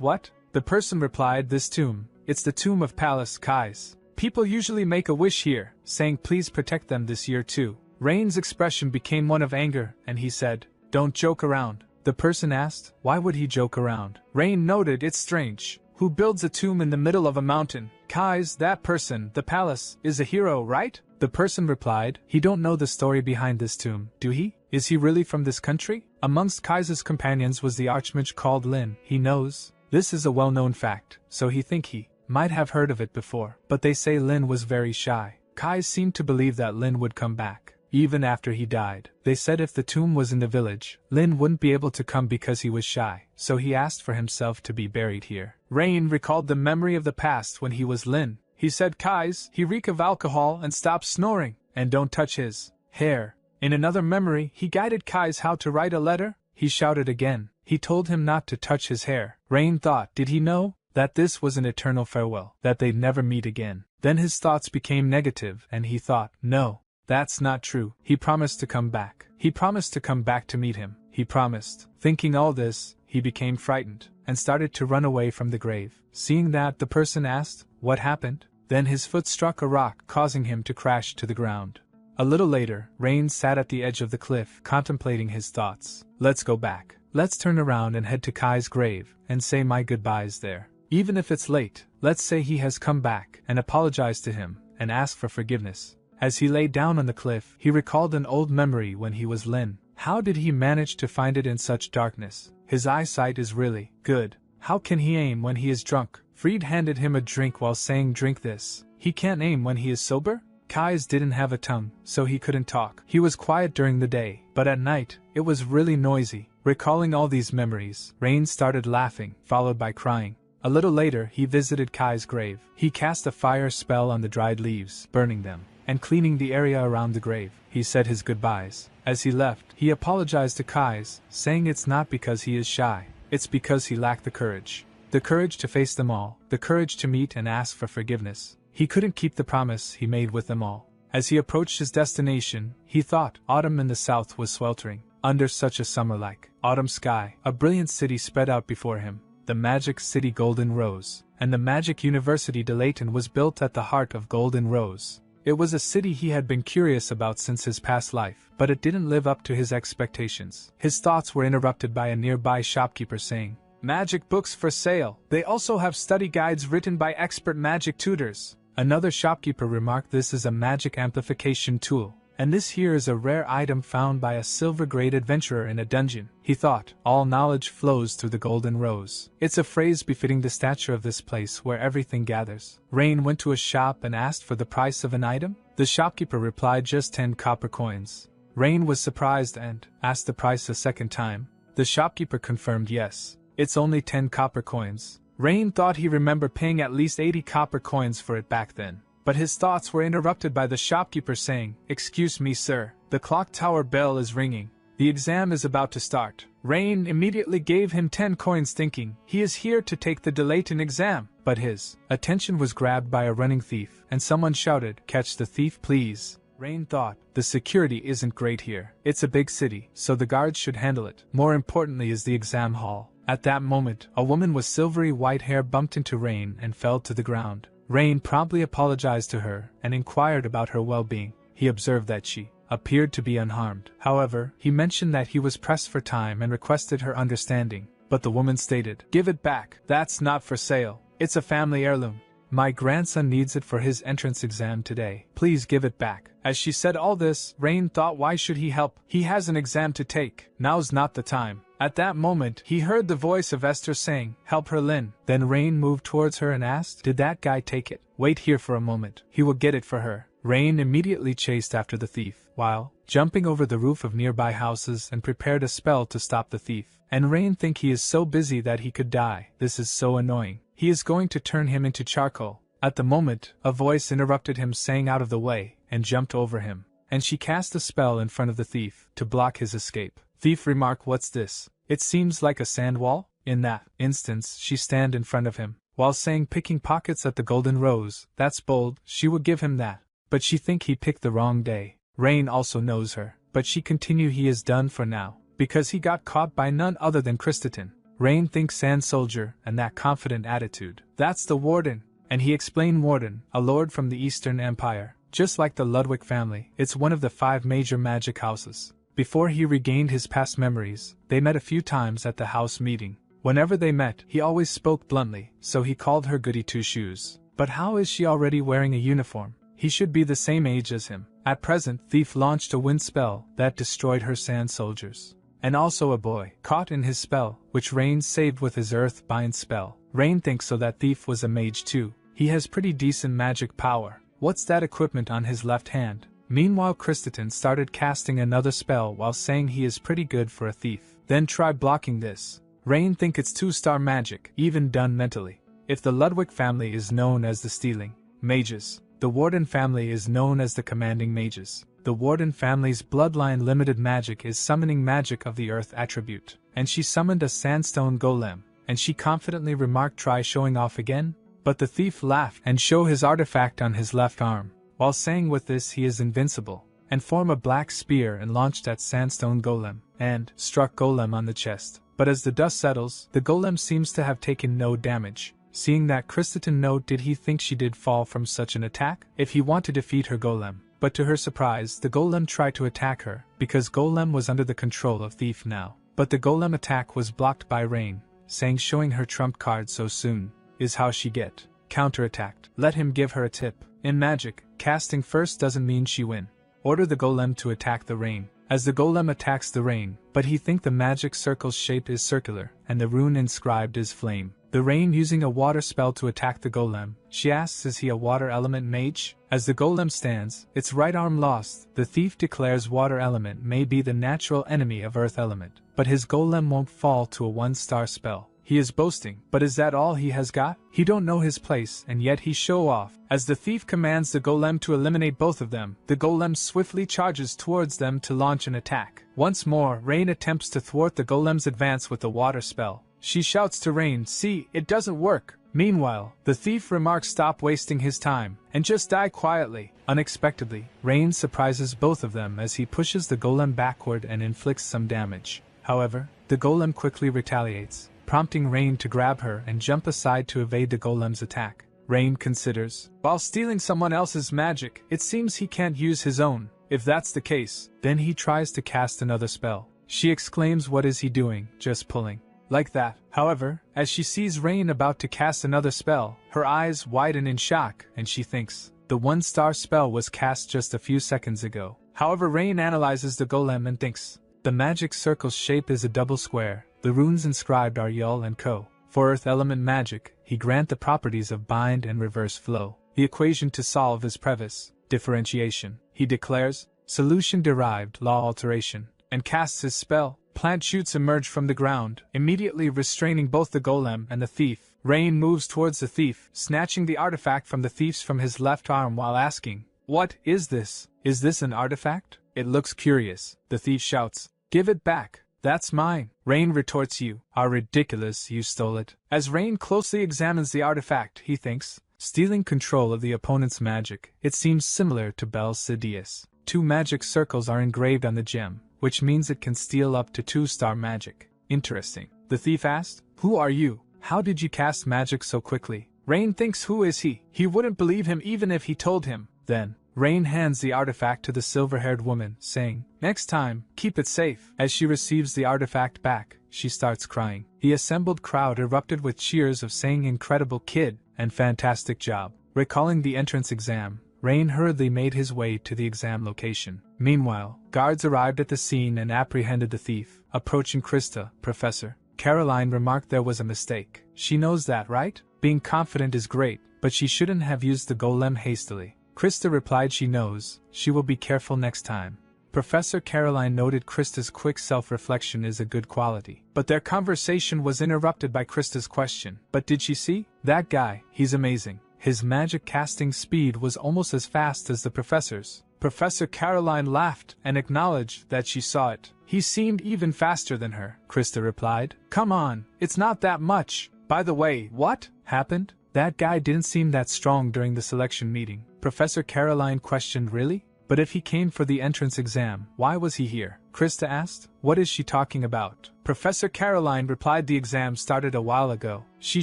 what? The person replied, this tomb. It's the tomb of Palace Kai's. People usually make a wish here, saying please protect them this year too. Rain's expression became one of anger, and he said, don't joke around. The person asked, why would he joke around? Rain noted, it's strange. Who builds a tomb in the middle of a mountain? Kai's, that person, the palace, is a hero, right? The person replied, he don't know the story behind this tomb, do he? Is he really from this country? Amongst Kai's companions was the archmage called Lin. He knows. This is a well-known fact, so he think he might have heard of it before. But they say Lin was very shy. Kai seemed to believe that Lin would come back, even after he died. They said if the tomb was in the village, Lin wouldn't be able to come because he was shy, so he asked for himself to be buried here. Rain recalled the memory of the past when he was Lin. He said Kai's, he reek of alcohol and stop snoring, and don't touch his hair. In another memory, he guided Kai's how to write a letter. He shouted again. He told him not to touch his hair. Rain thought, did he know that this was an eternal farewell, that they'd never meet again? Then his thoughts became negative, and he thought, no, that's not true. He promised to come back. He promised to come back to meet him. He promised. Thinking all this, he became frightened, and started to run away from the grave. Seeing that, the person asked, what happened? Then his foot struck a rock, causing him to crash to the ground. A little later, Rain sat at the edge of the cliff, contemplating his thoughts. Let's go back. Let's turn around and head to Kai's grave, and say my goodbyes there. Even if it's late, let's say he has come back, and apologize to him, and ask for forgiveness. As he lay down on the cliff, he recalled an old memory when he was Lin. How did he manage to find it in such darkness? His eyesight is really good. How can he aim when he is drunk? Freed handed him a drink while saying drink this. He can't aim when he is sober? Kai's didn't have a tongue, so he couldn't talk. He was quiet during the day, but at night, it was really noisy. Recalling all these memories, Rain started laughing, followed by crying. A little later, he visited Kai's grave. He cast a fire spell on the dried leaves, burning them, and cleaning the area around the grave. He said his goodbyes. As he left, he apologized to Kai's, saying it's not because he is shy, it's because he lacked the courage. The courage to face them all, the courage to meet and ask for forgiveness. He couldn't keep the promise he made with them all. As he approached his destination, he thought autumn in the south was sweltering. Under such a summer-like autumn sky, a brilliant city spread out before him. The magic city Golden Rose, and the magic university Delayton was built at the heart of Golden Rose. It was a city he had been curious about since his past life, but it didn't live up to his expectations. His thoughts were interrupted by a nearby shopkeeper saying, magic books for sale. They also have study guides written by expert magic tutors. Another shopkeeper remarked this is a magic amplification tool, and this here is a rare item found by a silver-grade adventurer in a dungeon. He thought, all knowledge flows through the Golden Rose. It's a phrase befitting the stature of this place where everything gathers. Rain went to a shop and asked for the price of an item. The shopkeeper replied just 10 copper coins. Rain was surprised and asked the price a second time. The shopkeeper confirmed yes, it's only 10 copper coins. Rain thought he remembered paying at least 80 copper coins for it back then. But his thoughts were interrupted by the shopkeeper saying, excuse me sir, the clock tower bell is ringing. The exam is about to start. Rain immediately gave him 10 coins thinking, he is here to take the Delayton exam. But his attention was grabbed by a running thief, and someone shouted, catch the thief please. Rain thought, the security isn't great here. It's a big city, so the guards should handle it. More importantly is the exam hall. At that moment, a woman with silvery white hair bumped into Rain and fell to the ground. Rain promptly apologized to her and inquired about her well-being. He observed that she appeared to be unharmed. However, he mentioned that he was pressed for time and requested her understanding. But the woman stated, give it back. That's not for sale. It's a family heirloom. My grandson needs it for his entrance exam today. Please give it back. As she said all this, Rain thought why should he help? He has an exam to take. Now's not the time. At that moment, he heard the voice of Esther saying, help her Lin. Then Rain moved towards her and asked, did that guy take it? Wait here for a moment. He will get it for her. Rain immediately chased after the thief, while jumping over the roof of nearby houses and prepared a spell to stop the thief. And Rain think he is so busy that he could die. This is so annoying. He is going to turn him into charcoal. At the moment, a voice interrupted him saying out of the way, and jumped over him. And she cast a spell in front of the thief to block his escape. Thief remarked, "What's this? It seems like a sand wall?" In that instance, she stand in front of him, while saying, "Picking pockets at the golden rose, that's bold," she would give him that. But she think he picked the wrong day. Rain also knows her, but she continue he is done for now, because he got caught by none other than Christian. Rain thinks Sand Soldier and that confident attitude. That's the Warden. And he explained Warden, a lord from the Eastern Empire. Just like the Ludwig family, it's one of the 5 major magic houses. Before he regained his past memories, they met a few times at the house meeting. Whenever they met, he always spoke bluntly, so he called her Goody Two Shoes. But how is she already wearing a uniform? He should be the same age as him. At present, Thief launched a wind spell that destroyed her sand soldiers. And also a boy, caught in his spell, which Rain saved with his earth bind spell. Rain thinks so that Thief was a mage too. He has pretty decent magic power. What's that equipment on his left hand? Meanwhile, Christian started casting another spell while saying he is pretty good for a thief. Then try blocking this. Rain think it's 2-star magic, even done mentally. If the Ludwig family is known as the stealing mages, the Warden family is known as the commanding mages. The Warden family's bloodline limited magic is summoning magic of the earth attribute, and she summoned a sandstone golem, and she confidently remarked, "Try showing off again?" But the thief laughed and showed his artifact on his left arm, while saying with this he is invincible, and formed a black spear and launched at sandstone golem, and struck golem on the chest. But as the dust settles, the golem seems to have taken no damage. Seeing that Christian note, did he think she did fall from such an attack? If he want to defeat her golem. But to her surprise, the golem tried to attack her, because golem was under the control of thief now. But the golem attack was blocked by Rain, saying showing her trump card so soon is how she get counterattacked. Let him give her a tip. In magic, casting first doesn't mean she win. Order the golem to attack the Rain. As the golem attacks the Rain, but he think the magic circle's shape is circular, and the rune inscribed is flame. The Rain using a water spell to attack the golem. She asks, is he a water element mage? As the golem stands, its right arm lost, the thief declares water element may be the natural enemy of earth element, but his golem won't fall to a 1-star spell. He is boasting, but is that all he has got? He don't know his place, and yet he show off. As the thief commands the golem to eliminate both of them, the golem swiftly charges towards them to launch an attack. Once more, Rain attempts to thwart the golem's advance with the water spell. She shouts to Rain, "See, it doesn't work." Meanwhile, the thief remarks, "Stop wasting his time, and just die quietly." Unexpectedly, Rain surprises both of them as he pushes the golem backward and inflicts some damage. However, the golem quickly retaliates, prompting Rain to grab her and jump aside to evade the golem's attack. Rain considers, while stealing someone else's magic, it seems he can't use his own. If that's the case, then he tries to cast another spell. She exclaims, "What is he doing? Just pulling." Like that. However, as she sees Rain about to cast another spell, her eyes widen in shock, and she thinks the 1-star spell was cast just a few seconds ago. However, Rain analyzes the golem and thinks the magic circle's shape is a double square. The runes inscribed are Yul and Co. For earth element magic, he grant the properties of bind and reverse flow. The equation to solve is previs, differentiation. He declares, solution derived, law alteration, and casts his spell. Plant shoots emerge from the ground, immediately restraining both the golem and the thief. Rain moves towards the thief, snatching the artifact from the thief's from his left arm while asking, "What is this? Is this an artifact? It looks curious." The thief shouts, "Give it back. That's mine." Rain retorts, "You are ridiculous, you stole it." As Rain closely examines the artifact, he thinks, stealing control of the opponent's magic. It seems similar to Bel's Sidious. 2 magic circles are engraved on the gem, which means it can steal up to 2-star magic. Interesting. The thief asked, "Who are you? How did you cast magic so quickly?" Rain thinks, who is he? He wouldn't believe him even if he told him. Then, Rain hands the artifact to the silver-haired woman, saying, "Next time, keep it safe." As she receives the artifact back, she starts crying. The assembled crowd erupted with cheers of saying "Incredible kid" and "Fantastic job." Recalling the entrance exam, Rain hurriedly made his way to the exam location. Meanwhile, guards arrived at the scene and apprehended the thief. Approaching Krista, Professor Caroline remarked there was a mistake. She knows that, right? Being confident is great, but she shouldn't have used the golem hastily. Krista replied she knows, she will be careful next time. Professor Caroline noted Krista's quick self-reflection is a good quality. But their conversation was interrupted by Krista's question. "But did she see? That guy, he's amazing. His magic casting speed was almost as fast as the professor's. Professor Caroline laughed and acknowledged that she saw it. He seemed even faster than her, Krista replied. Come on, it's not that much. By the way, what happened? That guy didn't seem that strong during the selection meeting. Professor Caroline questioned. Really? But if he came for the entrance exam, why was he here? Krista asked. What is she talking about? Professor Caroline replied. The exam started a while ago. She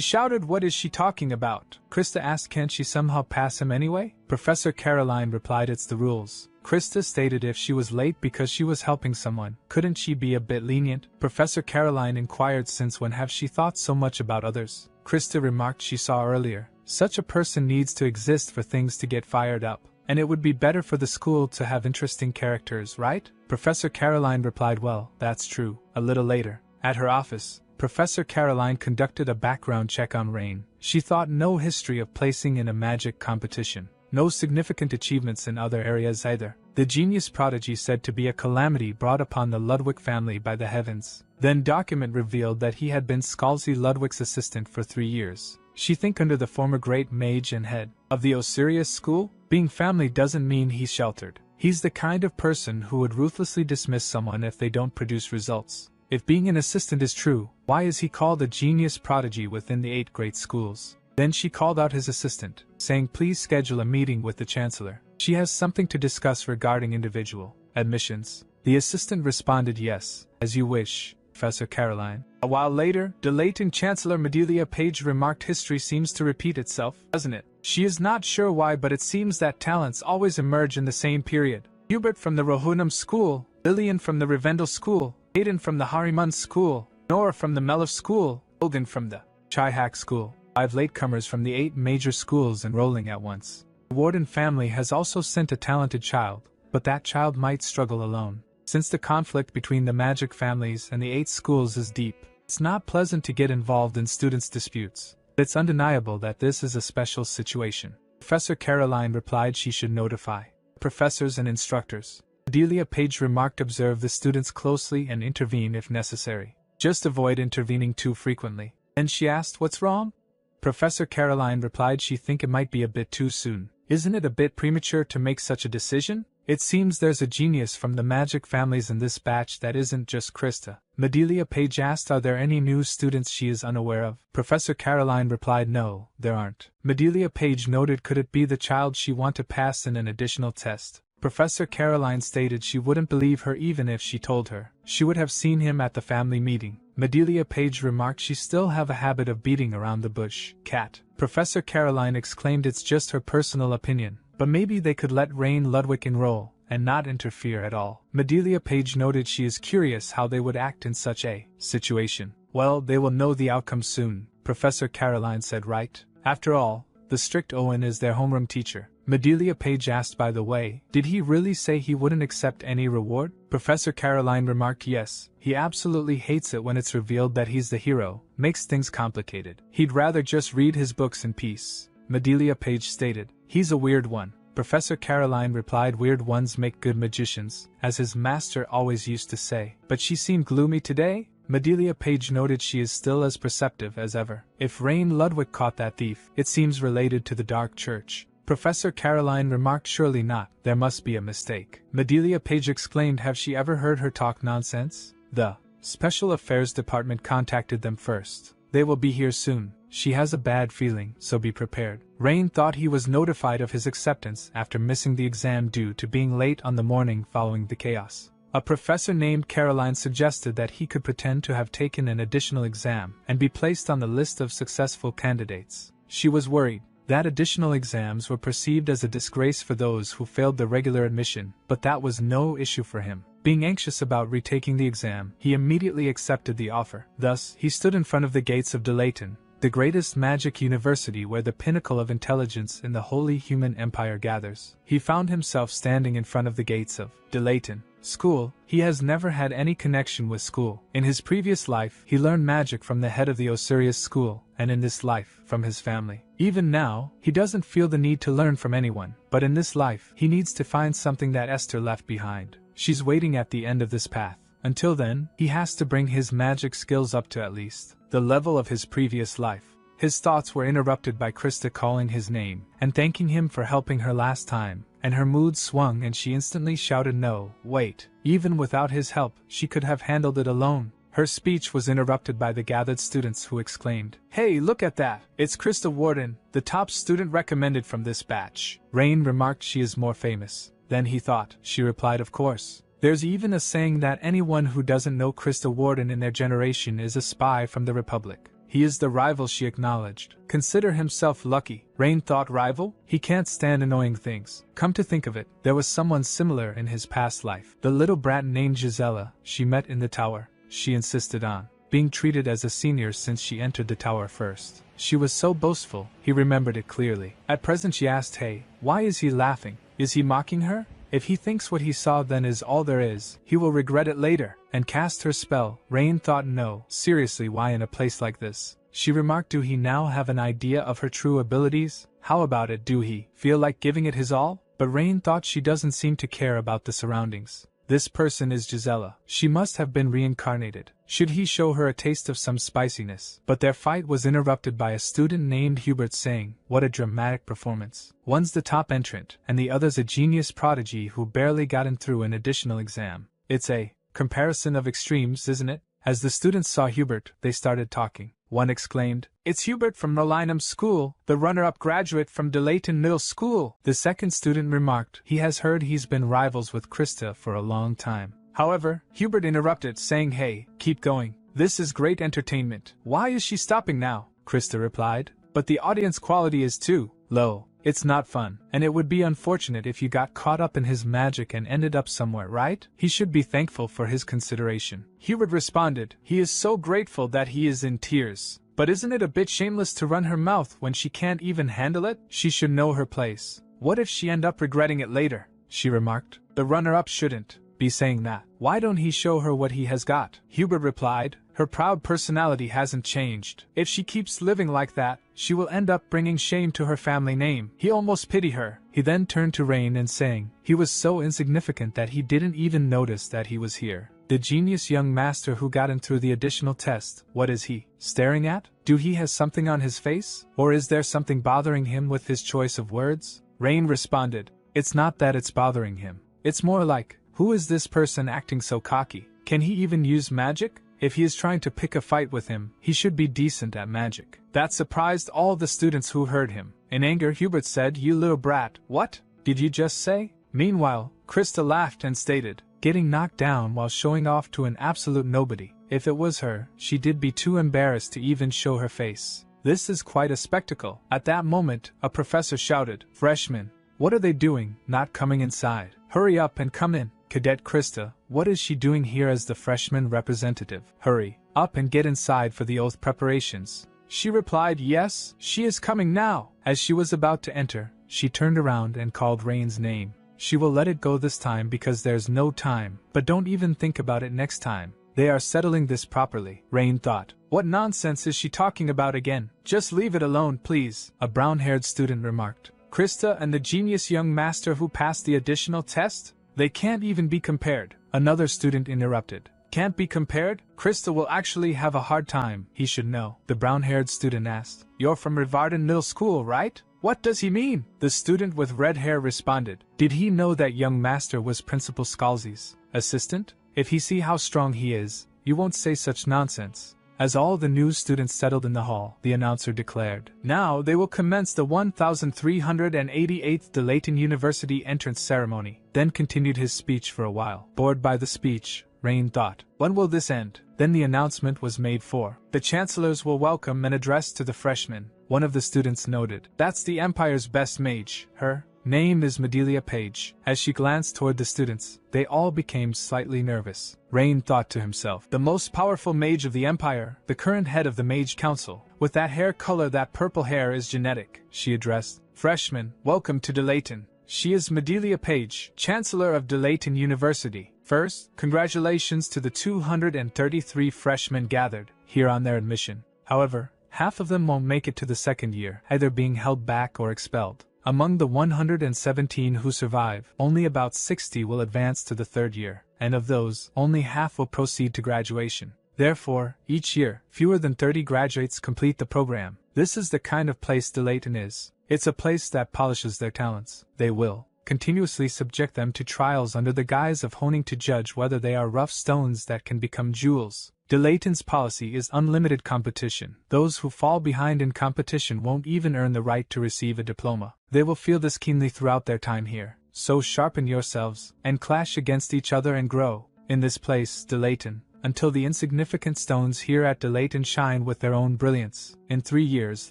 shouted. What is she talking about? Krista asked. Can't she somehow pass him anyway? Professor Caroline replied. It's the rules. Krista stated if she was late because she was helping someone, couldn't she be a bit lenient? Professor Caroline inquired. Since when have she thought so much about others? Krista remarked. She saw earlier. Such a person needs to exist for things to get fired up. And it would be better for the school to have interesting characters, right? Professor Caroline replied. Well, that's true. A little later, at her office, Professor Caroline conducted a background check on Rain. She thought no history of placing in a magic competition. No significant achievements in other areas either. The genius prodigy said to be a calamity brought upon the Ludwig family by the heavens. Then document revealed that he had been Scalzi Ludwig's assistant for 3 years. She think under the former great mage and head of the Osirius school? Being family doesn't mean he's sheltered. He's the kind of person who would ruthlessly dismiss someone if they don't produce results. If being an assistant is true, why is he called a genius prodigy within the 8 great schools? Then she called out his assistant, saying please schedule a meeting with the chancellor. She has something to discuss regarding individual admissions. The assistant responded yes, as you wish, Professor Caroline. A while later, delaying Chancellor Medelia Page remarked history seems to repeat itself, doesn't it? She is not sure why, but it seems that talents always emerge in the same period. Hubert from the Rohunum school, Lillian from the Rivendell school, Aiden from the Harimun school, Nora from the Melif school, Logan from the Chihak school. 5 latecomers from the 8 major schools enrolling at once. The Warden family has also sent a talented child, but that child might struggle alone. Since the conflict between the magic families and the 8 schools is deep, it's not pleasant to get involved in students' disputes. It's undeniable that this is a special situation. Professor Caroline replied she should notify professors and instructors. Delia Page remarked observe the students closely and intervene if necessary. Just avoid intervening too frequently. Then she asked what's wrong? Professor Caroline replied she think it might be a bit too soon. Isn't it a bit premature to make such a decision? It seems there's a genius from the magic families in this batch that isn't just Krista. Medelia Page asked are there any new students she is unaware of? Professor Caroline replied no, there aren't. Medelia Page noted could it be the child she want to pass in an additional test? Professor Caroline stated she wouldn't believe her even if she told her. She would have seen him at the family meeting. Medelia Page remarked she still have a habit of beating around the bush. Cat. Professor Caroline exclaimed it's just her personal opinion, but maybe they could let Rain Ludwig enroll, and not interfere at all. Medelia Page noted she is curious how they would act in such a situation. Well, they will know the outcome soon, Professor Caroline said right? After all, the strict Owen is their homeroom teacher. Medelia Page asked by the way, did he really say he wouldn't accept any reward? Professor Caroline remarked yes, he absolutely hates it when it's revealed that he's the hero, makes things complicated. He'd rather just read his books in peace. Medelia Page stated, he's a weird one. Professor Caroline replied weird ones make good magicians, as his master always used to say. But she seemed gloomy today? Medelia Page noted she is still as perceptive as ever. If Rain Ludwig caught that thief, it seems related to the Dark Church. Professor Caroline remarked surely not, there must be a mistake. Medelia Page exclaimed have she ever heard her talk nonsense? The Special Affairs Department contacted them first. They will be here soon. She has a bad feeling, so be prepared. Rain thought he was notified of his acceptance after missing the exam due to being late on the morning following the chaos. A professor named Caroline suggested that he could pretend to have taken an additional exam and be placed on the list of successful candidates. She was worried that additional exams were perceived as a disgrace for those who failed the regular admission, but that was no issue for him. Being anxious about retaking the exam, he immediately accepted the offer. Thus, he stood in front of the gates of Delayton, the greatest magic university where the pinnacle of intelligence in the Holy Human Empire gathers. He found himself standing in front of the gates of Delayton School. He has never had any connection with school. In his previous life, he learned magic from the head of the Osirius school, and in this life, from his family. Even now, he doesn't feel the need to learn from anyone, but in this life, he needs to find something that Esther left behind. She's waiting at the end of this path. Until then, he has to bring his magic skills up to at least the level of his previous life. His thoughts were interrupted by Krista calling his name and thanking him for helping her last time, and her mood swung and she instantly shouted no, wait. Even without his help, she could have handled it alone. Her speech was interrupted by the gathered students who exclaimed, "Hey, look at that! It's Krista Warden, the top student recommended from this batch." Rain remarked she is more famous. Then he thought. She replied, "Of course. There's even a saying that anyone who doesn't know Krista Warden in their generation is a spy from the Republic." He is the rival, she acknowledged. Consider himself lucky. Rain thought, rival? He can't stand annoying things. Come to think of it, there was someone similar in his past life. The little brat named Gisela, she met in the tower. She insisted on being treated as a senior since she entered the tower first. She was so boastful, he remembered it clearly. At present she asked, hey, why is he laughing? Is he mocking her? If he thinks what he saw then is all there is, he will regret it later, and cast her spell. Rain thought, no, seriously, why in a place like this? She remarked, do he now have an idea of her true abilities? How about it, do he feel like giving it his all? But Rain thought she doesn't seem to care about the surroundings. This person is Gisela. She must have been reincarnated. Should he show her a taste of some spiciness? But their fight was interrupted by a student named Hubert saying, what a dramatic performance. One's the top entrant, and the other's a genius prodigy who barely gotten through an additional exam. It's a comparison of extremes, isn't it? As the students saw Hubert, they started talking. One exclaimed, it's Hubert from Rolinum School, the runner-up graduate from Delayton Middle School. The second student remarked, he has heard he's been rivals with Krista for a long time. However, Hubert interrupted, saying, hey, keep going. This is great entertainment. Why is she stopping now? Krista replied, but the audience quality is too low. It's not fun, and it would be unfortunate if you got caught up in his magic and ended up somewhere, right? He should be thankful for his consideration. Hubert responded, he is so grateful that he is in tears. But isn't it a bit shameless to run her mouth when she can't even handle it? She should know her place. What if she end up regretting it later? She remarked. The runner-up shouldn't be saying that. Why don't he show her what he has got? Hubert replied, her proud personality hasn't changed. If she keeps living like that, she will end up bringing shame to her family name. He almost pitied her. He then turned to Rain and saying, he was so insignificant that he didn't even notice that he was here. The genius young master who got him through the additional test, what is he staring at? Do he has something on his face? Or is there something bothering him with his choice of words? Rain responded, it's not that it's bothering him. It's more like, who is this person acting so cocky? Can he even use magic? If he is trying to pick a fight with him, he should be decent at magic. That surprised all the students who heard him. In anger, Hubert said, you little brat, what did you just say? Meanwhile, Krista laughed and stated, getting knocked down while showing off to an absolute nobody. If it was her, she did be too embarrassed to even show her face. This is quite a spectacle. At that moment, a professor shouted, freshmen, what are they doing, not coming inside? Hurry up and come in. Cadet Krista, what is she doing here as the freshman representative? Hurry up and get inside for the oath preparations. She replied, yes, she is coming now. As she was about to enter, she turned around and called Rain's name. She will let it go this time because there's no time, but don't even think about it next time. They are settling this properly. Rain thought, what nonsense is she talking about again? Just leave it alone, please, a brown-haired student remarked. Krista and the genius young master who passed the additional test? They can't even be compared. Another student interrupted. Can't be compared? Krista will actually have a hard time, he should know. The brown-haired student asked. You're from Rivarden Middle School, right? What does he mean? The student with red hair responded. Did he know that young master was Principal Scalzi's assistant? If he see how strong he is, you won't say such nonsense. As all the new students settled in the hall, the announcer declared, now they will commence the 1388th Delayton University entrance ceremony. Then continued his speech for a while. Bored by the speech, Rain thought, when will this end? Then the announcement was made for. The chancellors will welcome and address to the freshmen. One of the students noted, that's the Empire's best mage. Her name is Medelia Page. As she glanced toward the students, they all became slightly nervous. Rain thought to himself, the most powerful mage of the Empire, the current head of the Mage Council. With that hair color, that purple hair is genetic. She addressed, freshmen, welcome to Delayton. She is Medelia Page, Chancellor of Delayton University. First, congratulations to the 233 freshmen gathered here on their admission. However, half of them won't make it to the second year, either being held back or expelled. Among the 117 who survive, only about 60 will advance to the third year, and of those, only half will proceed to graduation. Therefore, each year, fewer than 30 graduates complete the program. This is the kind of place Delayton is. It's a place that polishes their talents. They will continuously subject them to trials under the guise of honing to judge whether they are rough stones that can become jewels. Delayton's policy is unlimited competition. Those who fall behind in competition won't even earn the right to receive a diploma. They will feel this keenly throughout their time here. So sharpen yourselves, and clash against each other and grow, in this place, Delayton, until the insignificant stones here at Delayton shine with their own brilliance. In 3 years,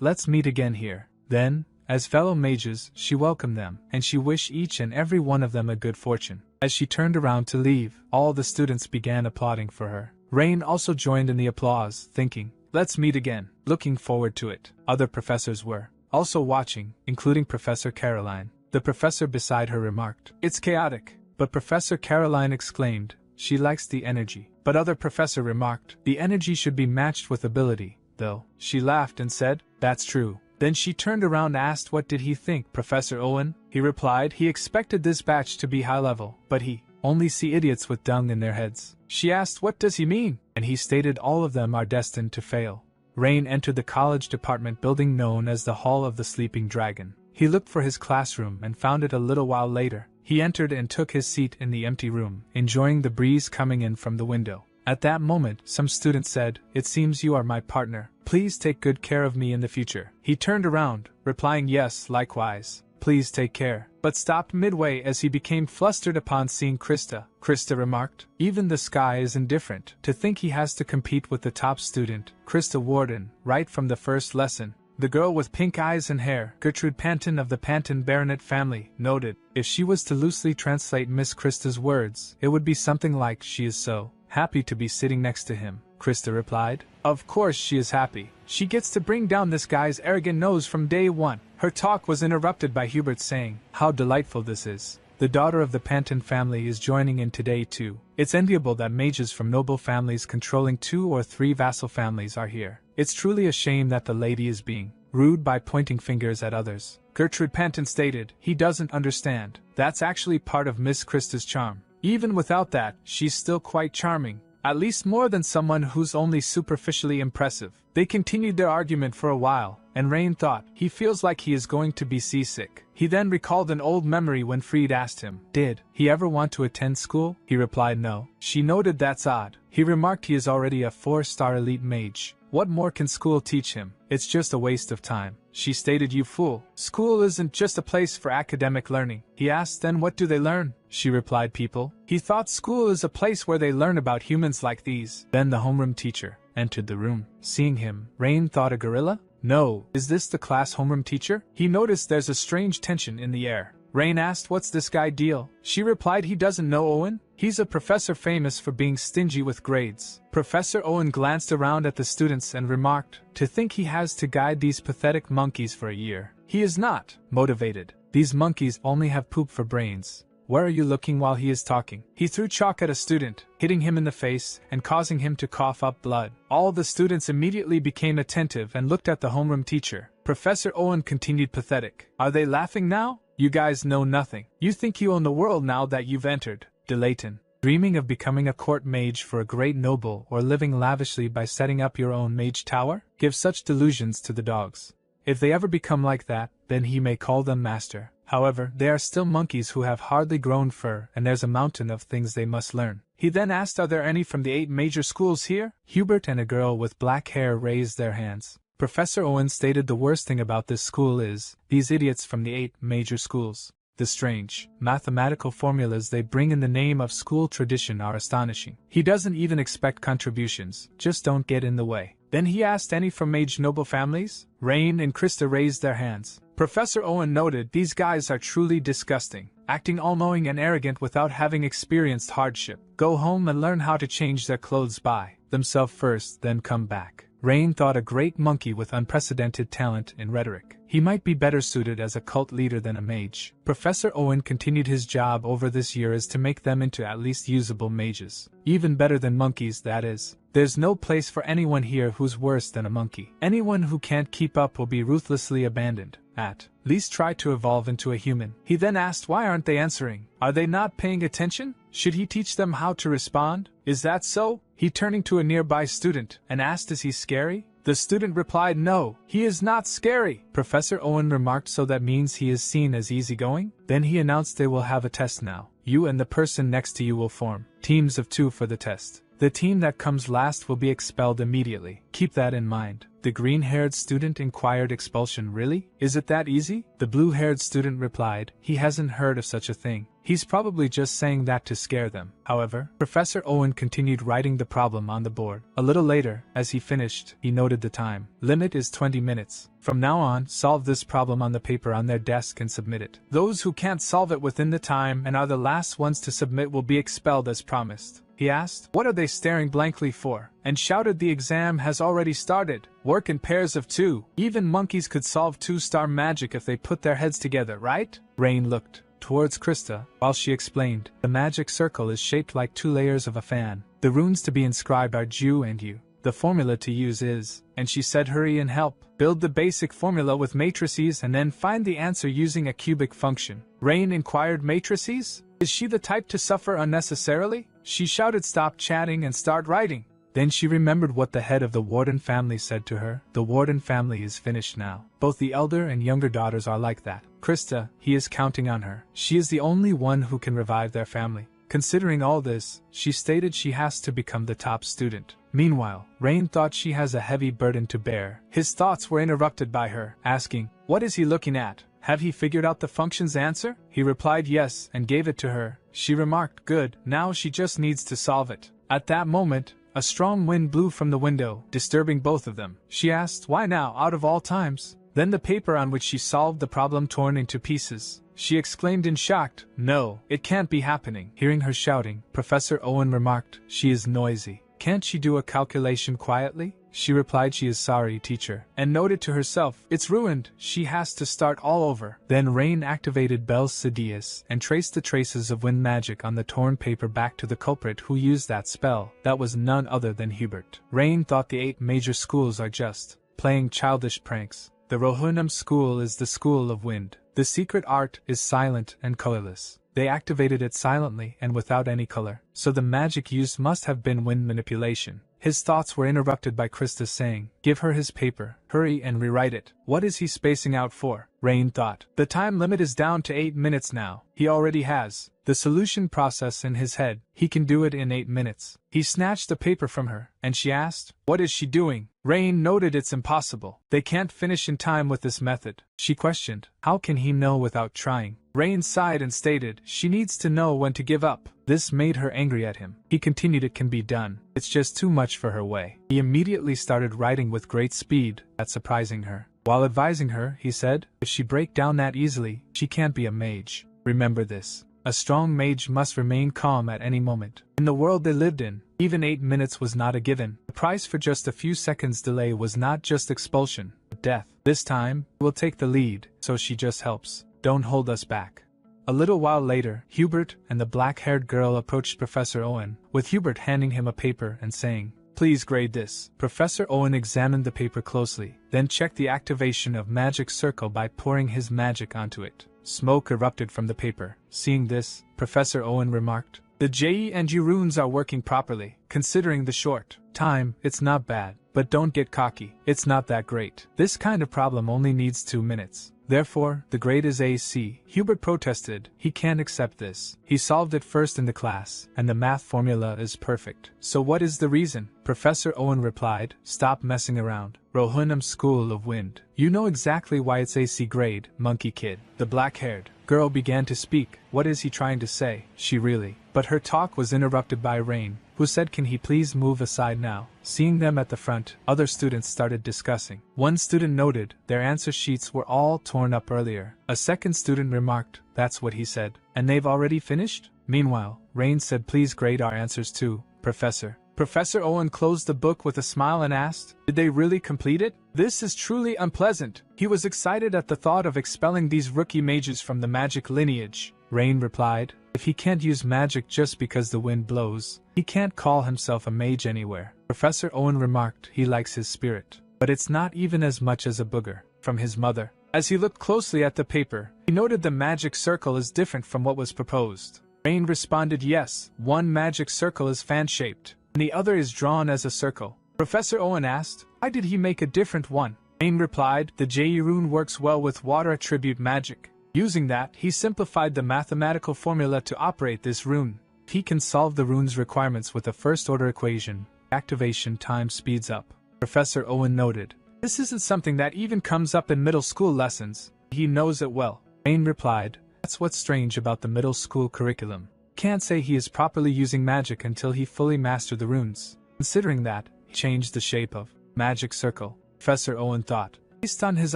let's meet again here. Then, as fellow mages, she welcomed them, and she wished each and every one of them a good fortune. As she turned around to leave, all the students began applauding for her. Rain also joined in the applause, thinking, let's meet again, looking forward to it. Other professors were also watching, including Professor Caroline. The professor beside her remarked, it's chaotic, but Professor Caroline exclaimed, she likes the energy. But other professor remarked, the energy should be matched with ability, though. She laughed and said, that's true. Then she turned around and asked what did he think, Professor Owen? He replied he expected this batch to be high level, but he only see idiots with dung in their heads. She asked what does he mean? And he stated all of them are destined to fail. Rain entered the college department building known as the Hall of the Sleeping Dragon. He looked for his classroom and found it a little while later. He entered and took his seat in the empty room, enjoying the breeze coming in from the window. At that moment, some student said, it seems you are my partner. Please take good care of me in the future. He turned around, replying yes, likewise. Please take care. But stopped midway as he became flustered upon seeing Krista. Krista remarked, even the sky is indifferent. To think he has to compete with the top student, Krista Warden, right from the first lesson. The girl with pink eyes and hair, Gertrude Panton of the Panton Baronet family, noted, if she was to loosely translate Miss Krista's words, it would be something like she is so happy to be sitting next to him. Krista replied, of course she is happy. She gets to bring down this guy's arrogant nose from day one. Her talk was interrupted by Hubert saying, how delightful this is. The daughter of the Panton family is joining in today too. It's enviable that mages from noble families controlling 2 or 3 vassal families are here. It's truly a shame that the lady is being rude by pointing fingers at others. Gertrude Panton stated, he doesn't understand. That's actually part of Miss Krista's charm. Even without that, she's still quite charming. At least more than someone who's only superficially impressive. They continued their argument for a while, and Rain thought, he feels like he is going to be seasick. He then recalled an old memory when Freed asked him, did he ever want to attend school? He replied no. She noted that's odd. He remarked he is already a 4-star elite mage. What more can school teach him? It's just a waste of time. She stated, you fool. School isn't just a place for academic learning. He asked, then what do they learn? She replied, people. He thought school is a place where they learn about humans like these. Then the homeroom teacher entered the room. Seeing him, Rain thought a gorilla? No. Is this the class homeroom teacher? He noticed there's a strange tension in the air. Rain asked, what's this guy deal? She replied, he doesn't know Owen. He's a professor famous for being stingy with grades. Professor Owen glanced around at the students and remarked, to think he has to guide these pathetic monkeys for a year. He is not motivated. These monkeys only have poop for brains. Where are you looking while he is talking? He threw chalk at a student, hitting him in the face and causing him to cough up blood. All the students immediately became attentive and looked at the homeroom teacher. Professor Owen continued, pathetic. Are they laughing now? You guys know nothing. You think you own the world now that you've entered Delayton. Dreaming of becoming a court mage for a great noble or living lavishly by setting up your own mage tower? Give such delusions to the dogs. If they ever become like that, then he may call them master. However, they are still monkeys who have hardly grown fur, and there's a mountain of things they must learn. He then asked, are there any from the 8 major schools here? Hubert and a girl with black hair raised their hands. Professor Owen stated the worst thing about this school is these idiots from the 8 major schools. The strange mathematical formulas they bring in the name of school tradition are astonishing. He doesn't even expect contributions, just don't get in the way. Then he asked, any from mage noble families? Rain and Krista raised their hands. Professor Owen noted, these guys are truly disgusting, acting all-knowing and arrogant without having experienced hardship. Go home and learn how to change their clothes by themselves first, then come back. Rain thought a great monkey with unprecedented talent in rhetoric. He might be better suited as a cult leader than a mage. Professor Owen continued his job over this year is to make them into at least usable mages. Even better than monkeys, that is. There's no place for anyone here who's worse than a monkey. Anyone who can't keep up will be ruthlessly abandoned. At least try to evolve into a human. He then asked, why aren't they answering? Are they not paying attention? Should he teach them how to respond? Is that so? He turning to a nearby student and asked, is he scary? The student replied, "No, he is not scary." Professor Owen remarked, "So that means he is seen as easygoing?" Then he announced, "They will have a test now. You and the person next to you will form teams of 2 for the test. The team that comes last will be expelled immediately. Keep that in mind." The green-haired student inquired, "Expulsion, really? Is it that easy?" The blue-haired student replied, "He hasn't heard of such a thing. He's probably just saying that to scare them." However, Professor Owen continued writing the problem on the board. A little later, as he finished, he noted the time. Limit is 20 minutes. From now on, solve this problem on the paper on their desk and submit it. Those who can't solve it within the time and are the last ones to submit will be expelled as promised. He asked, "What are they staring blankly for?" and shouted, "The exam has already started. Work in pairs of 2. Even monkeys could solve 2-star magic if they put their heads together, right?" Rain looked towards Krista while she explained, "The magic circle is shaped like 2 layers of a fan. The runes to be inscribed are Ju and U. The formula to use is," and she said, "Hurry and help. Build the basic formula with matrices and then find the answer using a cubic function." Rain inquired, "Matrices? Is she the type to suffer unnecessarily?" She shouted, "Stop chatting and start writing." Then she remembered what the head of the Warden family said to her. The Warden family is finished now. Both the elder and younger daughters are like that. Krista, he is counting on her. She is the only one who can revive their family. Considering all this, she stated she has to become the top student. Meanwhile, Rain thought she has a heavy burden to bear. His thoughts were interrupted by her, asking, "What is he looking at? Have he figured out the function's answer?" He replied yes and gave it to her. She remarked, "Good, now she just needs to solve it." At that moment, a strong wind blew from the window, disturbing both of them. She asked, "Why now, out of all times?" Then the paper on which she solved the problem torn into pieces. She exclaimed in shock, "No, it can't be happening." Hearing her shouting, Professor Owen remarked, "She is noisy. Can't she do a calculation quietly?" She replied, "She is sorry, teacher," and noted to herself, "It's ruined. She has to start all over." Then Rain activated Bel Sidious and traced the traces of wind magic on the torn paper back to the culprit who used that spell. That was none other than Hubert. Rain thought the 8 major schools are just playing childish pranks. The Rohunam school is the school of wind. The secret art is silent and colorless. They activated it silently and without any color, so the magic used must have been wind manipulation. His thoughts were interrupted by Krista saying, "Give her his paper, hurry and rewrite it." What is he spacing out for? Rain thought. The time limit is down to 8 minutes now. He already has the solution process in his head. He can do it in 8 minutes. He snatched the paper from her, and she asked, "What is she doing?" Rain noted, "It's impossible. They can't finish in time with this method." She questioned, "How can he know without trying?" Rain sighed and stated, "She needs to know when to give up." This made her angry at him. He continued, "It can be done. It's just too much for her way." He immediately started writing with great speed, that surprising her. While advising her, he said, "If she break down that easily, she can't be a mage. Remember this. A strong mage must remain calm at any moment." In the world they lived in, even 8 minutes was not a given. The price for just a few seconds delay was not just expulsion, but death. This time, we'll take the lead, so she just helps. Don't hold us back. A little while later, Hubert and the black-haired girl approached Professor Owen, with Hubert handing him a paper and saying, "Please grade this." Professor Owen examined the paper closely, then checked the activation of Magic Circle by pouring his magic onto it. Smoke erupted from the paper. Seeing this, Professor Owen remarked, "The J and U runes are working properly. Considering the short time, it's not bad. But don't get cocky. It's not that great. This kind of problem only needs 2 minutes. Therefore, the grade is AC." Hubert protested. He can't accept this. He solved it first in the class, and the math formula is perfect. So what is the reason? Professor Owen replied, "Stop messing around. Rohunam School of Wind. You know exactly why it's AC grade, monkey kid." The black-haired girl began to speak. What is he trying to say? She really. But her talk was interrupted by Rain, who said, "Can he please move aside now?" Seeing them at the front, other students started discussing. One student noted, their answer sheets were all torn up earlier. A second student remarked, "That's what he said. And they've already finished?" Meanwhile, Rain said, "Please grade our answers too, Professor." Professor Owen closed the book with a smile and asked, "Did they really complete it? This is truly unpleasant." He was excited at the thought of expelling these rookie mages from the magic lineage. Rain replied, "If he can't use magic just because the wind blows, he can't call himself a mage anywhere." Professor Owen remarked, "He likes his spirit. But it's not even as much as a booger." From his mother. As he looked closely at the paper, he noted the magic circle is different from what was proposed. Rain responded, "Yes, one magic circle is fan-shaped, and the other is drawn as a circle." Professor Owen asked, Why did he make a different one? Rain replied, the J rune works well with water attribute magic. Using that, he simplified the mathematical formula to operate this rune. He can solve the rune's requirements with a first-order equation. Activation time speeds up. Professor Owen noted, this isn't something that even comes up in middle school lessons. He knows it well. Rain replied, that's what's strange about the middle school curriculum. Can't say he is properly using magic until he fully mastered the runes. Considering that, he changed the shape of magic circle. Professor Owen thought. Based on his